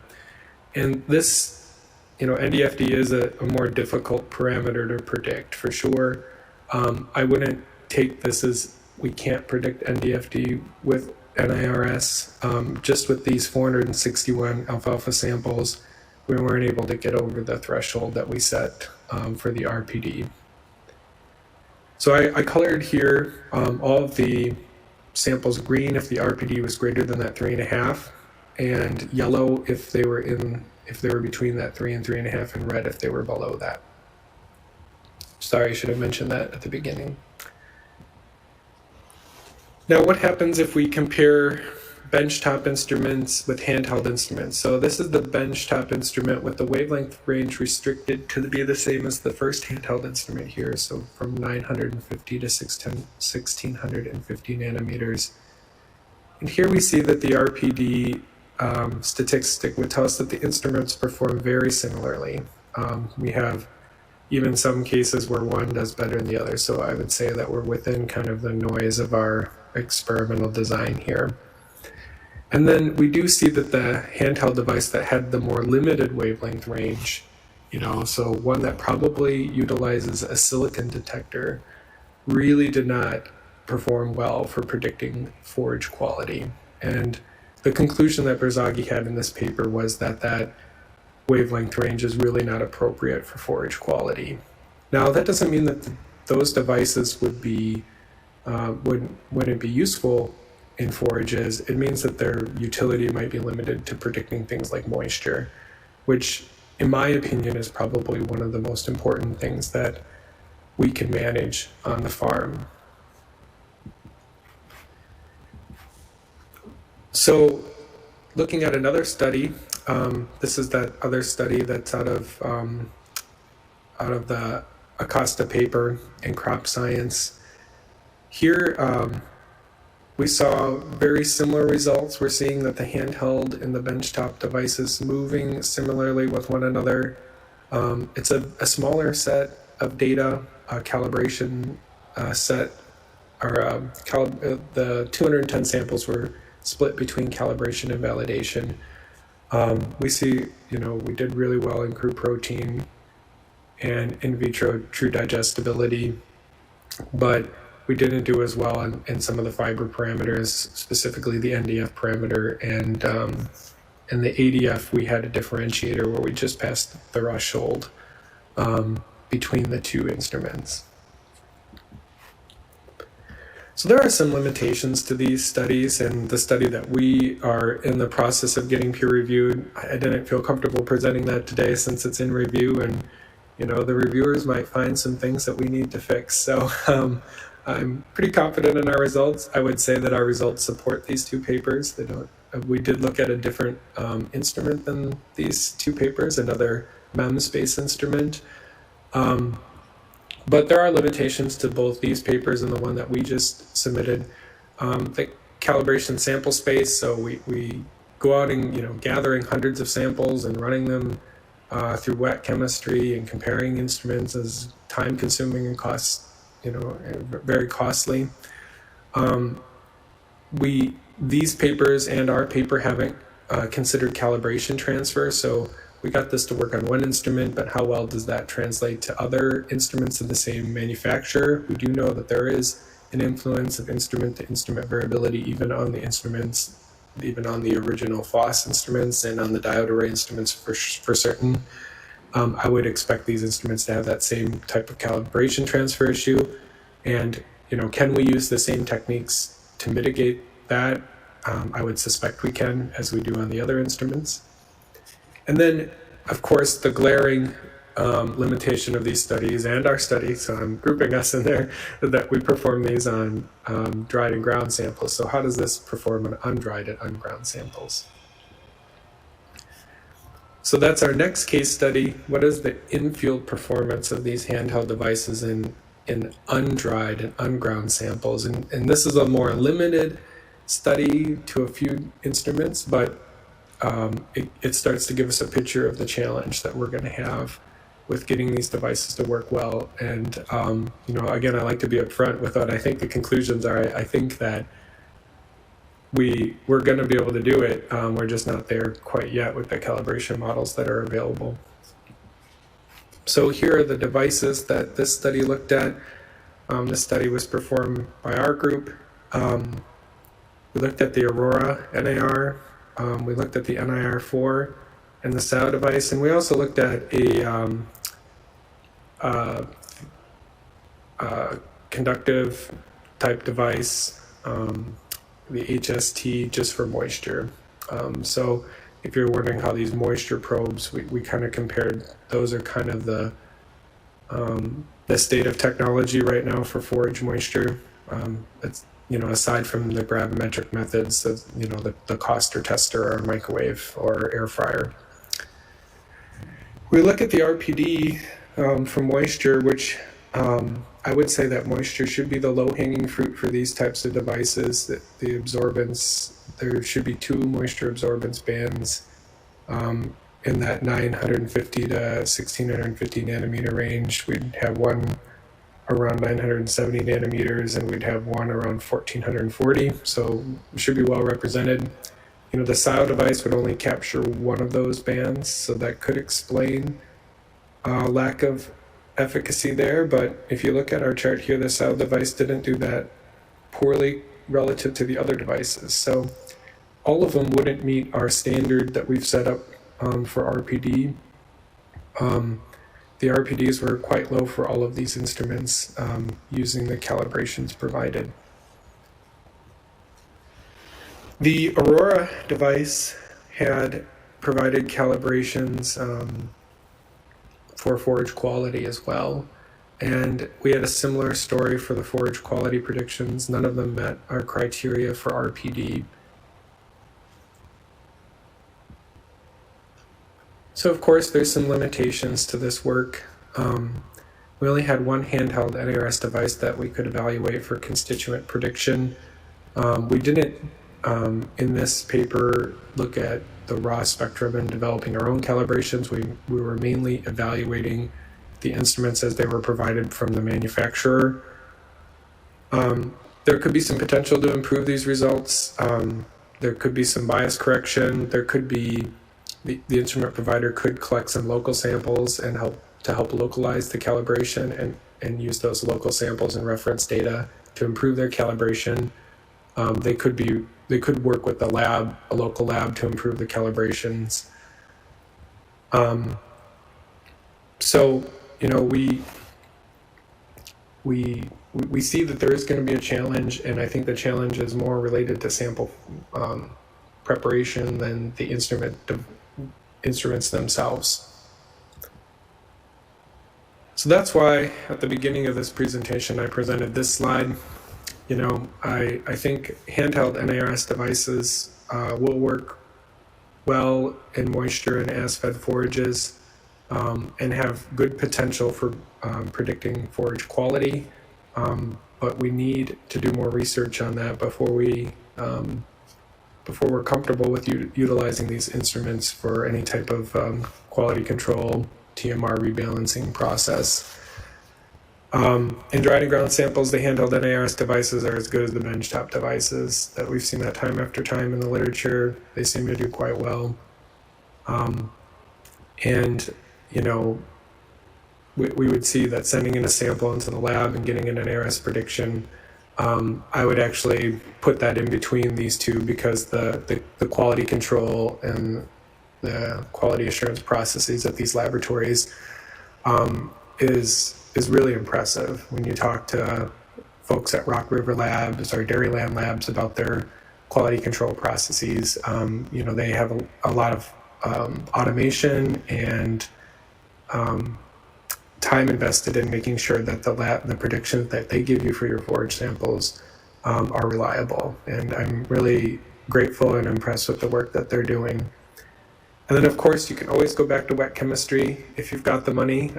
And this, NDFD is a more difficult parameter to predict for sure. I wouldn't take this as we can't predict NDFD with NIRS. Just with these 461 alfalfa samples, we weren't able to get over the threshold that we set for the RPD. So I colored here all of the samples green if the RPD was greater than that 3.5, and yellow if they were between that 3 and 3.5, and red if they were below that. Sorry, I should have mentioned that at the beginning. Now, what happens if we compare benchtop instruments with handheld instruments? So this is the benchtop instrument with the wavelength range restricted to be the same as the first handheld instrument here, so from 950 to 1650 nanometers. And here we see that the RPD statistic would tell us that the instruments perform very similarly. We have even some cases where one does better than the other, so I would say that we're within kind of the noise of our experimental design here. And then we do see that the handheld device that had the more limited wavelength range, so one that probably utilizes a silicon detector, really did not perform well for predicting forage quality. And the conclusion that Brzagi had in this paper was that wavelength range is really not appropriate for forage quality. Now, that doesn't mean that those devices wouldn't be useful in forages. It means that their utility might be limited to predicting things like moisture, which in my opinion is probably one of the most important things that we can manage on the farm. So looking at another study, this is that other study that's out of the Acosta paper in crop science. Here we saw very similar results. We're seeing that the handheld and the benchtop devices moving similarly with one another. It's a smaller set of data, calibration set, or the 210 samples were split between calibration and validation. We see, we did really well in crude protein and in vitro true digestibility, but we didn't do as well in some of the fiber parameters, specifically the NDF parameter, and the ADF we had a differentiator where we just passed the threshold between the two instruments. So there are some limitations to these studies, and the study that we are in the process of getting peer reviewed, I didn't feel comfortable presenting that today since it's in review, and the reviewers might find some things that we need to fix. So I'm pretty confident in our results. I would say that our results support these two papers. We did look at a different instrument than these two papers, another MEMS-based instrument. But there are limitations to both these papers and the one that we just submitted. The calibration sample space, so we go out and gathering hundreds of samples and running them through wet chemistry and comparing instruments is time consuming and very costly. These papers and our paper haven't considered calibration transfer, so we got this to work on one instrument, but how well does that translate to other instruments of the same manufacturer? We do know that there is an influence of instrument to instrument variability even on the instruments, even on the original FOSS instruments and on the diode array instruments for certain. I would expect these instruments to have that same type of calibration transfer issue. And, can we use the same techniques to mitigate that? I would suspect we can, as we do on the other instruments. And then, of course, the glaring limitation of these studies and our study, so I'm grouping us in there, that we perform these on dried and ground samples. So how does this perform on undried and unground samples? So that's our next case study. What is the in-field performance of these handheld devices in undried and unground samples? And this is a more limited study to a few instruments, but it starts to give us a picture of the challenge that we're going to have with getting these devices to work well. And, again, I like to be upfront with what I think the conclusions are. I think that we're going to be able to do it. We're just not there quite yet with the calibration models that are available. So here are the devices that this study looked at. This study was performed by our group. We looked at the Aurora NIR. We looked at the NIR4 and the SAO device, and we also looked at a conductive type device, the HST, just for moisture. So if you're wondering how these moisture probes, we kind of compared, those are kind of the state of technology right now for forage moisture. It's, aside from the gravimetric methods of, the Coster tester or microwave or air fryer. We look at the RPD for moisture, which I would say that moisture should be the low-hanging fruit for these types of devices. The absorbance, there should be 2 moisture absorbance bands in that 950 to 1650 nanometer range. We'd have one around 970 nanometers, and we'd have one around 1440, so it should be well represented. The SAO device would only capture one of those bands, so that could explain lack of efficacy there, but if you look at our chart here, the SAO device didn't do that poorly relative to the other devices. So all of them wouldn't meet our standard that we've set up for RPD. The RPDs were quite low for all of these instruments using the calibrations provided. The Aurora device had provided calibrations for forage quality as well. And we had a similar story for the forage quality predictions. None of them met our criteria for RPD. So of course, there's some limitations to this work. We only had one handheld NIRS device that we could evaluate for constituent prediction. We didn't, in this paper, look at the raw spectrum and developing our own calibrations. We were mainly evaluating the instruments as they were provided from the manufacturer. There could be some potential to improve these results. There could be some bias correction. There could be, the instrument provider could collect some local samples and help localize the calibration and use those local samples and reference data to improve their calibration. They could work with a local lab to improve the calibrations. So, you know, we see that there is going to be a challenge, and I think the challenge is more related to sample preparation than the instruments themselves. So that's why at the beginning of this presentation I presented this slide. You know, I think handheld NIRS devices will work well in moisture and as-fed forages and have good potential for predicting forage quality. But we need to do more research on that before we're comfortable with utilizing these instruments for any type of quality control, TMR rebalancing process. In dry to ground samples, the handheld NIRS devices are as good as the benchtop devices that we've seen that time after time in the literature. They seem to do quite well. And, you know, we would see that sending in a sample into the lab and getting an NIRS prediction, I would actually put that in between these two because the quality control and the quality assurance processes at these laboratories is really impressive. When you talk to folks at Rock River Labs or Dairyland Labs about their quality control processes, you know, they have a lot of automation and time invested in making sure that the predictions that they give you for your forage samples are reliable. And I'm really grateful and impressed with the work that they're doing. And then, of course, you can always go back to wet chemistry if you've got the money.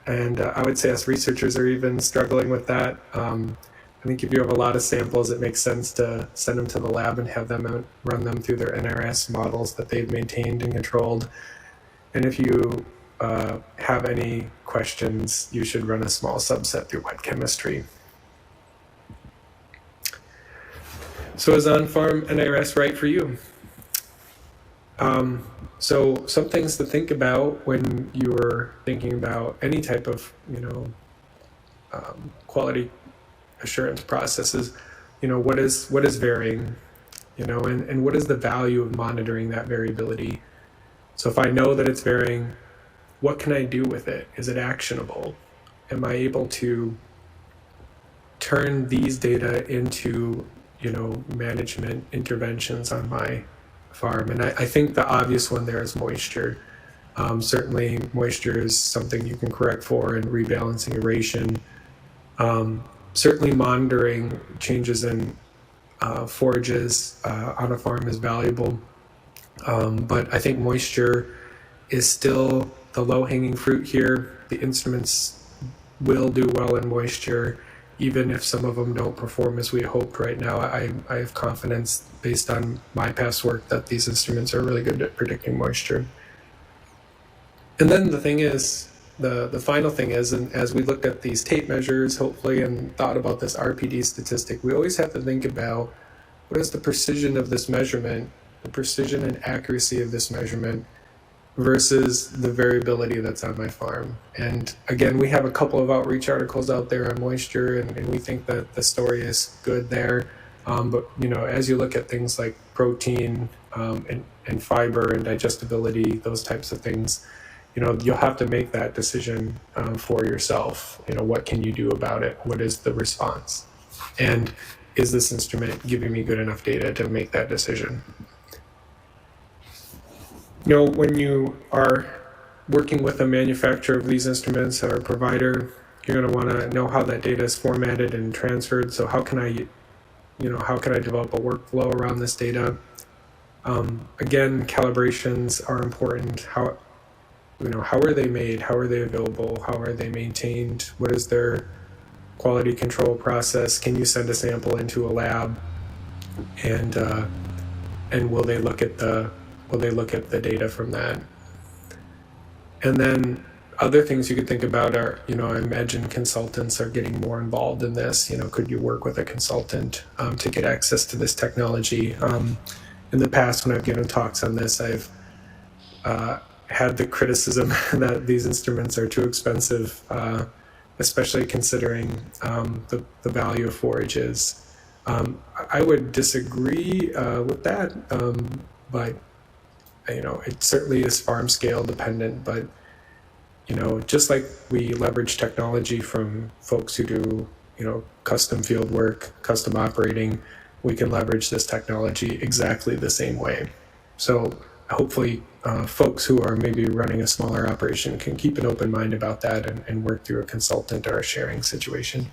I would say us researchers are even struggling with that. I think if you have a lot of samples, it makes sense to send them to the lab and have them run them through their NRS models that they've maintained and controlled. And if you have any questions, you should run a small subset through wet chemistry. So is on-farm NIRS right for you? So some things to think about when you're thinking about any type of, you know, quality assurance processes. You know, what is varying, you know, and what is the value of monitoring that variability? So if I know that it's varying, what can I do with it? Is it actionable? Am I able to turn these data into, you know, management interventions on my farm? And I think the obvious one there is moisture. Certainly moisture is something you can correct for, and rebalancing aeration. Certainly monitoring changes in forages on a farm is valuable. But I think moisture is still the low-hanging fruit here. The instruments will do well in moisture, even if some of them don't perform as we hoped right now. I have confidence based on my past work that these instruments are really good at predicting moisture. And then the thing is, the final thing is, and as we looked at these tape measures, hopefully, and thought about this RPD statistic, we always have to think about what is the precision of this measurement, the precision and accuracy of this measurement versus the variability that's on my farm. And again, we have a couple of outreach articles out there on moisture, and we think that the story is good there. But you know, as you look at things like protein and fiber and digestibility, those types of things, you know, you'll have to make that decision for yourself. You know, what can you do about it? What is the response? And is this instrument giving me good enough data to make that decision? You know, when you are working with a manufacturer of these instruments or a provider, you're going to want to know how that data is formatted and transferred. So how can I develop a workflow around this data? Again, calibrations are important. How are they made? How are they available? How are they maintained? What is their quality control process? Can you send a sample into a lab, and will they look at the data from that? And then other things you could think about are, I imagine consultants are getting more involved in this. Could you work with a consultant to get access to this technology? In the past, when I've given talks on this, I've had the criticism that these instruments are too expensive, especially considering the value of forages. I would disagree with that, but it certainly is farm scale dependent. But just like we leverage technology from folks who do custom field work, custom operating, we can leverage this technology exactly the same way. So hopefully folks who are maybe running a smaller operation can keep an open mind about that and work through a consultant or a sharing situation.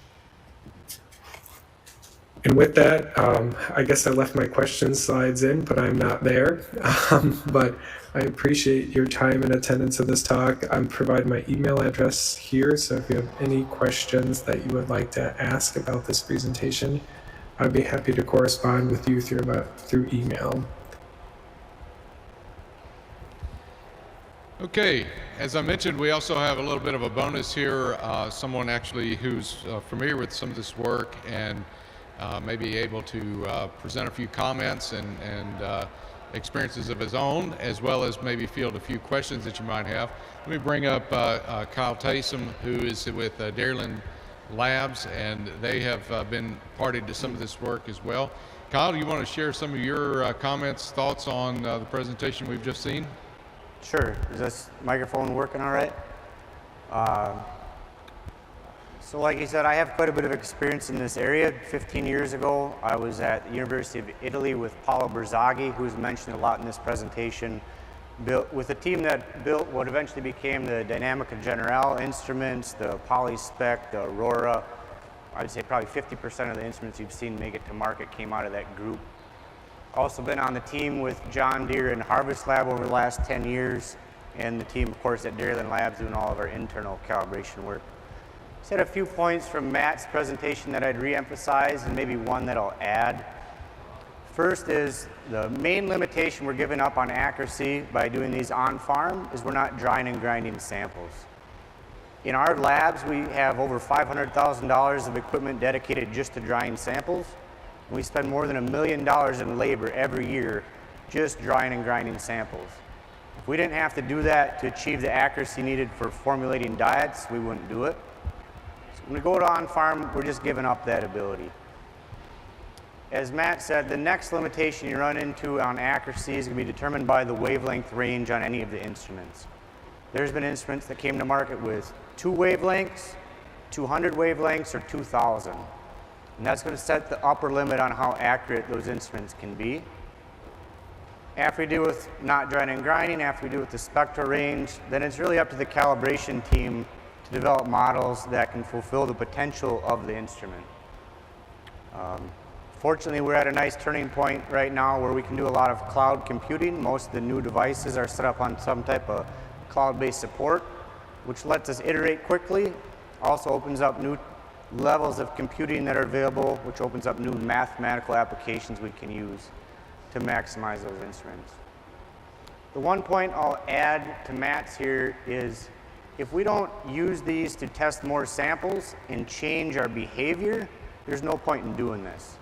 And with that, I guess I left my question slides in, but I'm not there. But I appreciate your time and attendance of this talk. I'm providing my email address here, so if you have any questions that you would like to ask about this presentation, I'd be happy to correspond with you through email. Okay, as I mentioned, we also have a little bit of a bonus here. Someone actually who's familiar with some of this work and may be able to present a few comments and experiences of his own, as well as maybe field a few questions that you might have. Let me bring up Kyle Taysom, who is with Dairyland Labs, and they have been party to some of this work as well. Kyle, do you want to share some of your comments, thoughts on the presentation we've just seen? Sure. Is this microphone working all right? So like you said, I have quite a bit of experience in this area. 15 years ago, I was at the University of Italy with Paolo Berzaghi, who's mentioned a lot in this presentation, with a team that built what eventually became the Dynamica Generale instruments, the Polyspec, the Aurora. I'd say probably 50% of the instruments you've seen make it to market came out of that group. Also been on the team with John Deere and Harvest Lab over the last 10 years, and the team, of course, at Dairyland Labs doing all of our internal calibration work. Said a few points from Matt's presentation that I'd re-emphasize, and maybe one that I'll add. First is the main limitation we're giving up on accuracy by doing these on-farm is we're not drying and grinding samples. In our labs, we have over $500,000 of equipment dedicated just to drying samples. We spend more than $1 million in labor every year just drying and grinding samples. If we didn't have to do that to achieve the accuracy needed for formulating diets, we wouldn't do it. So when we go to on-farm, we're just giving up that ability. As Matt said, the next limitation you run into on accuracy is going to be determined by the wavelength range on any of the instruments. There's been instruments that came to market with 2 wavelengths, 200 wavelengths, or 2,000. And that's going to set the upper limit on how accurate those instruments can be. After we deal with not drying and grinding, after we deal with the spectral range, then it's really up to the calibration team to develop models that can fulfill the potential of the instrument. Fortunately, we're at a nice turning point right now where we can do a lot of cloud computing. Most of the new devices are set up on some type of cloud-based support, which lets us iterate quickly, also opens up new levels of computing that are available, which opens up new mathematical applications we can use to maximize those instruments. The one point I'll add to Matt's here is if we don't use these to test more samples and change our behavior, there's no point in doing this.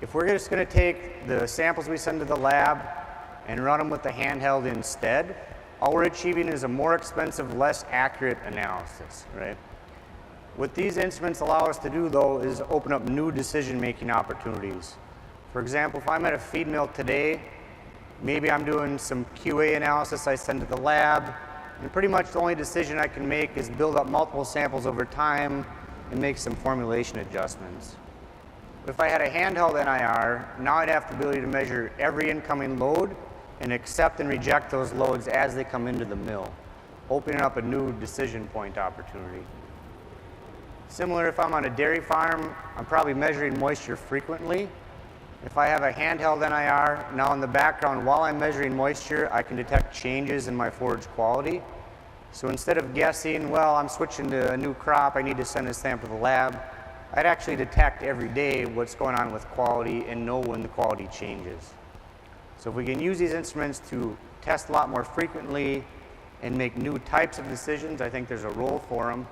If we're just going to take the samples we send to the lab and run them with the handheld instead, all we're achieving is a more expensive, less accurate analysis, right? What these instruments allow us to do, though, is open up new decision-making opportunities. For example, if I'm at a feed mill today, maybe I'm doing some QA analysis I send to the lab, and pretty much the only decision I can make is build up multiple samples over time and make some formulation adjustments. But if I had a handheld NIR, now I'd have the ability to measure every incoming load and accept and reject those loads as they come into the mill, opening up a new decision point opportunity. Similar if I'm on a dairy farm, I'm probably measuring moisture frequently. If I have a handheld NIR, now in the background, while I'm measuring moisture, I can detect changes in my forage quality. So instead of guessing, well, I'm switching to a new crop, I need to send a sample to the lab, I'd actually detect every day what's going on with quality and know when the quality changes. So if we can use these instruments to test a lot more frequently and make new types of decisions, I think there's a role for them.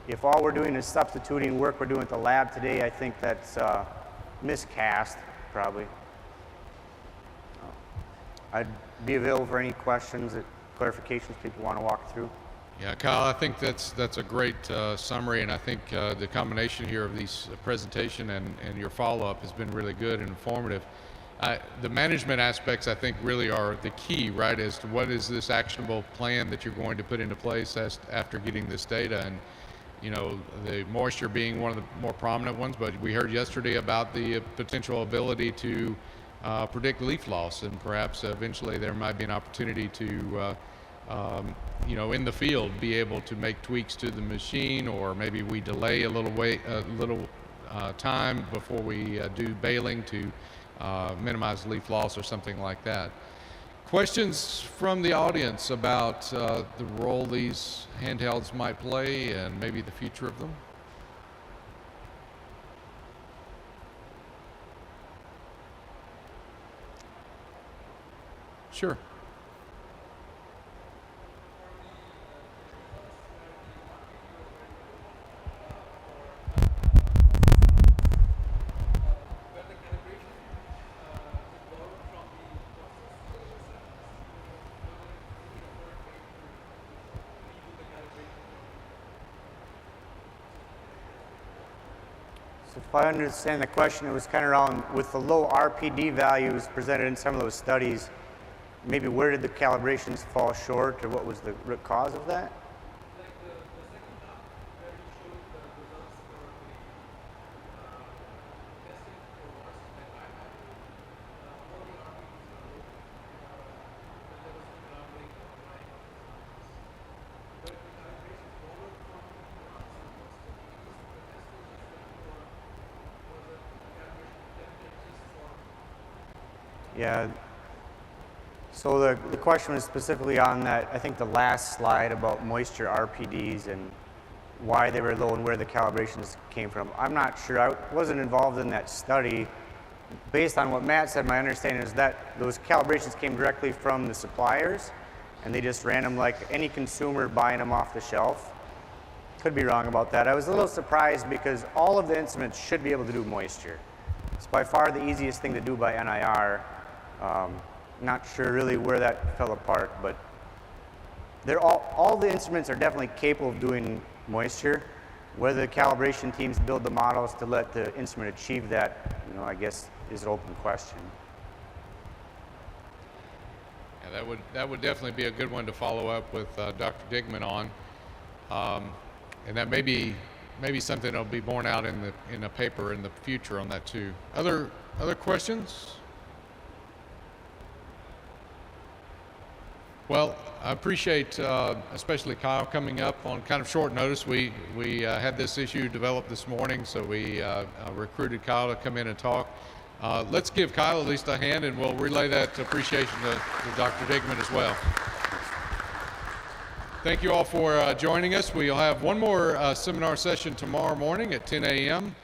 If all we're doing is substituting work we're doing at the lab today, I think that's miscast, probably. I'd be available for any questions, clarifications people want to walk through. Yeah, Kyle, I think that's a great summary, and I think the combination here of these presentation and your follow-up has been really good and informative. The management aspects, I think, really are the key, right, as to what is this actionable plan that you're going to put into place after getting this data. And, you know, the moisture being one of the more prominent ones, but we heard yesterday about the potential ability to predict leaf loss, and perhaps eventually there might be an opportunity to you know, in the field, be able to make tweaks to the machine, or maybe we delay a little time before we do baling to minimize leaf loss or something like that. Questions from the audience about the role these handhelds might play and maybe the future of them? Sure. If I understand the question, it was kind of around with the low RPD values presented in some of those studies, maybe where did the calibrations fall short, or what was the root cause of that? Yeah, so the question was specifically on that, I think the last slide about moisture RPDs and why they were low and where the calibrations came from. I'm not sure, I wasn't involved in that study. Based on what Matt said, my understanding is that those calibrations came directly from the suppliers, and they just ran them like any consumer buying them off the shelf. Could be wrong about that. I was a little surprised because all of the instruments should be able to do moisture. It's by far the easiest thing to do by NIR. Not sure really where that fell apart, but they're all the instruments are definitely capable of doing moisture. Whether the calibration teams build the models to let the instrument achieve that, you know, I guess is an open question. Yeah, that would definitely be a good one to follow up with Dr. Digman on, and that may be something that'll be borne out in a paper in the future on that too. Other questions? Well, I appreciate especially Kyle coming up on kind of short notice. We had this issue developed this morning, so we recruited Kyle to come in and talk. Let's give Kyle at least a hand, and we'll relay that appreciation to Dr. Digman as well. Thank you all for joining us. We'll have one more seminar session tomorrow morning at 10 a.m.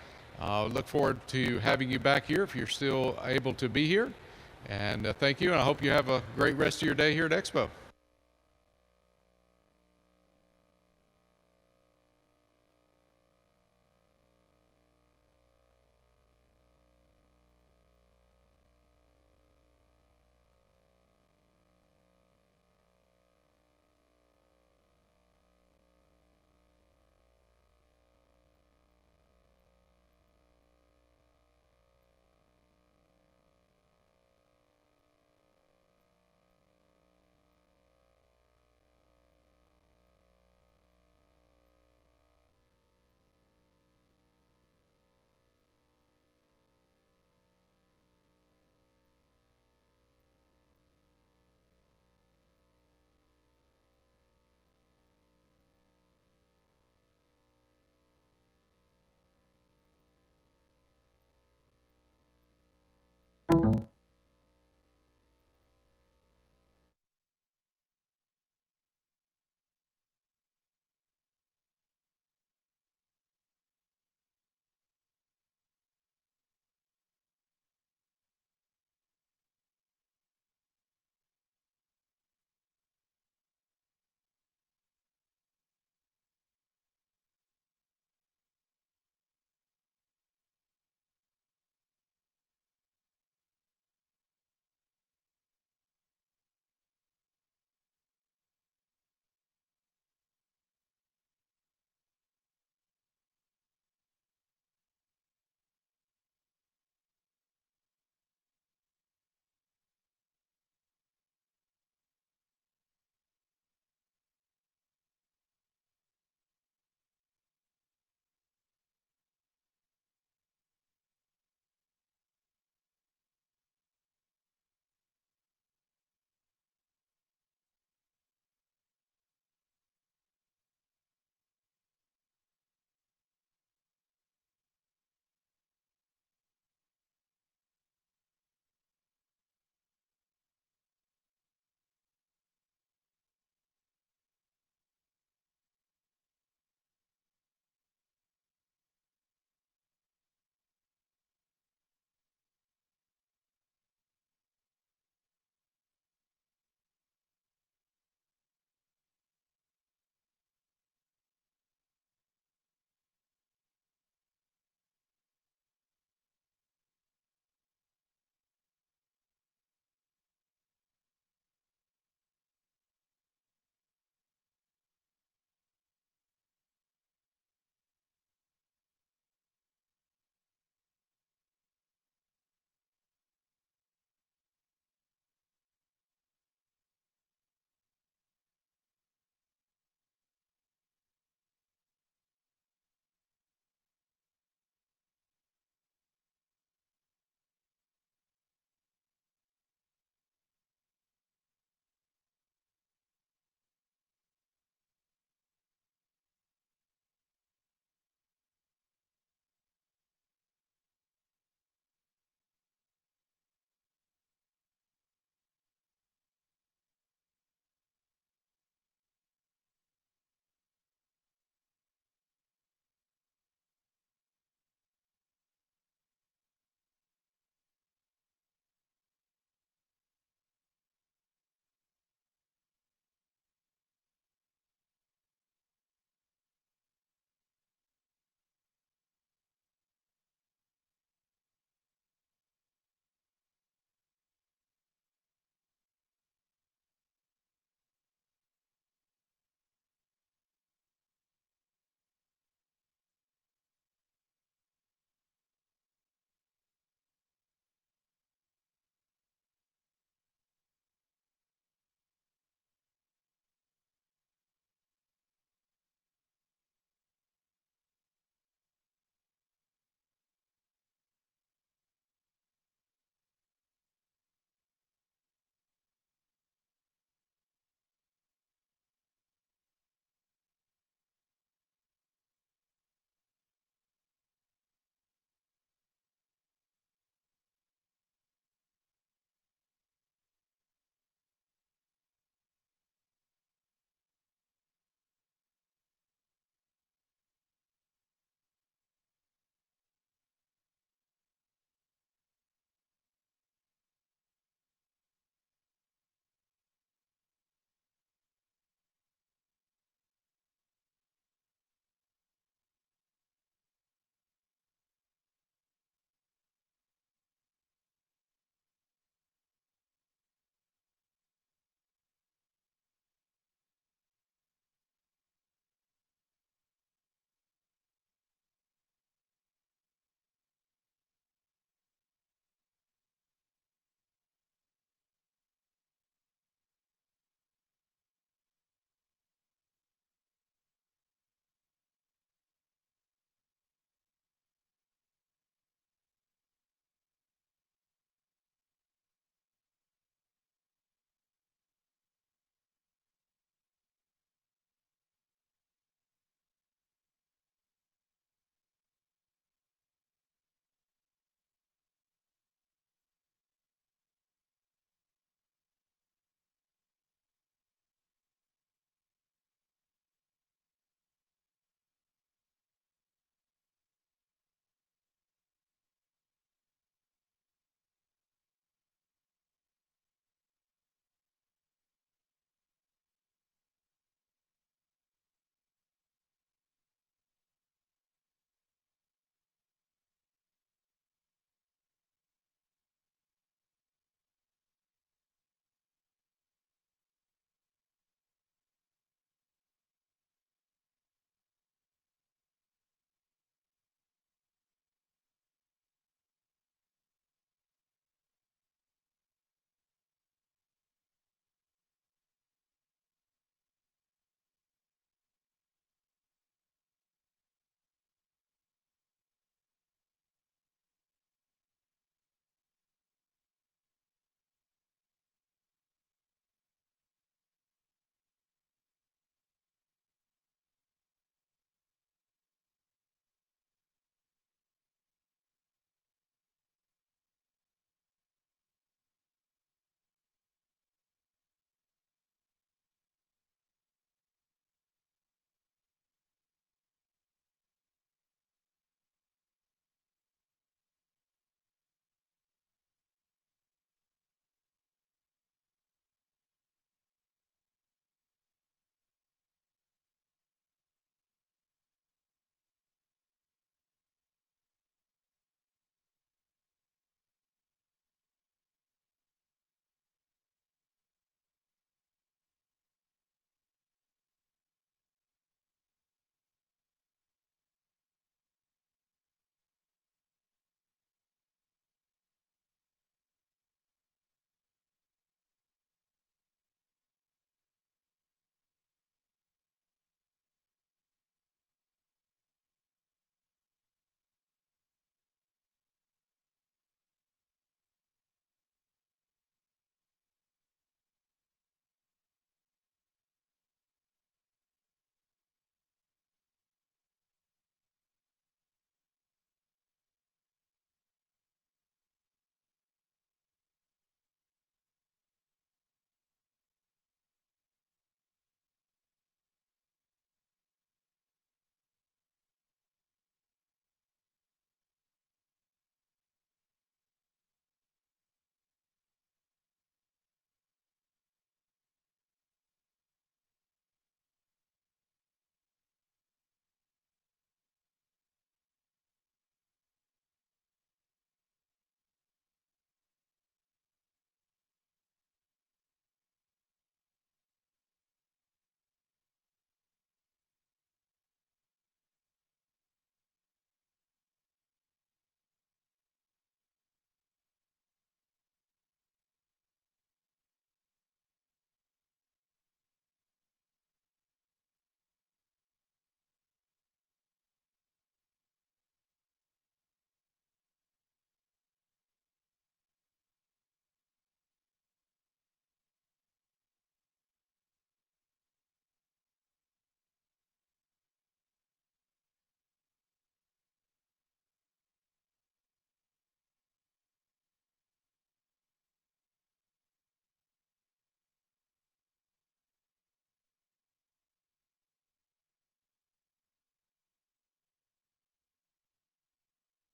Look forward to having you back here if you're still able to be here. And thank you, and I hope you have a great rest of your day here at Expo.